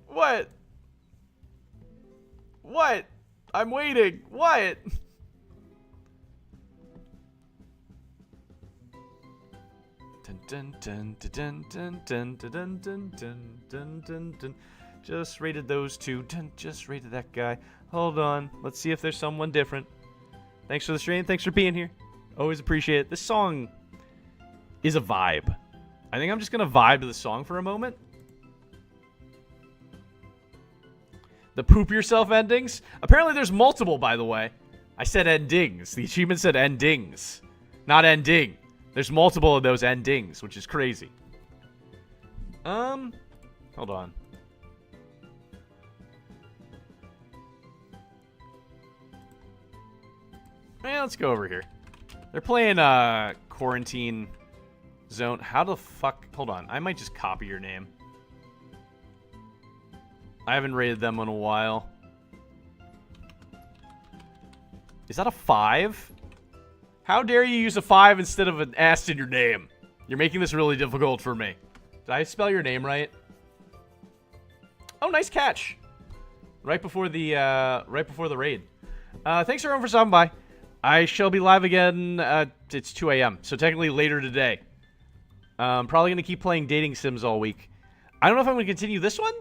What? What? I'm waiting. What? Dun dun dun dun dun dun dun dun dun dun dun dun. Just rated those two. Just rated that guy. Hold on. Let's see if there's someone different. Thanks for the stream. Thanks for being here. Always appreciate it. This song is a vibe. I think I'm just gonna vibe to the song for a moment. The poop yourself endings? Apparently there's multiple, by the way. I said endings. The achievement said endings, not ending. There's multiple of those endings, which is crazy. Hold on. Yeah, let's go over here. They're playing Quarantine Zone. How the fuck? Hold on. I might just copy your name. I haven't rated them in a while. Is that a 5? How dare you use a 5 instead of an S in your name? You're making this really difficult for me. Did I spell your name right? Oh, nice catch. Right before the raid. Thanks everyone for stopping by. I shall be live again. It's 2 a.m. So technically later today. I'm probably gonna keep playing dating sims all week. I don't know if I'm gonna continue this one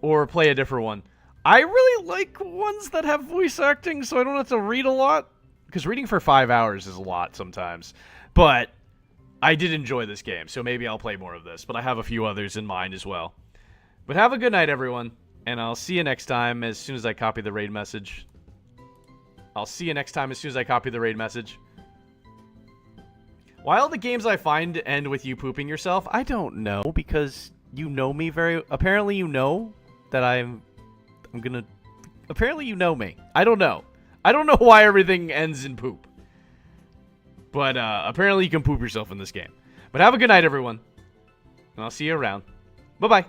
or play a different one. I really like ones that have voice acting, so I don't have to read a lot. Because reading for 5 hours is a lot sometimes. But I did enjoy this game, so maybe I'll play more of this. But I have a few others in mind as well. But have a good night, everyone. And I'll see you next time as soon as I copy the raid message. Why all the games I find end with you pooping yourself? I don't know, because you know me very... Apparently you know that I'm gonna... Apparently you know me. I don't know. I don't know why everything ends in poop. But apparently you can poop yourself in this game. But have a good night, everyone. And I'll see you around. Bye-bye.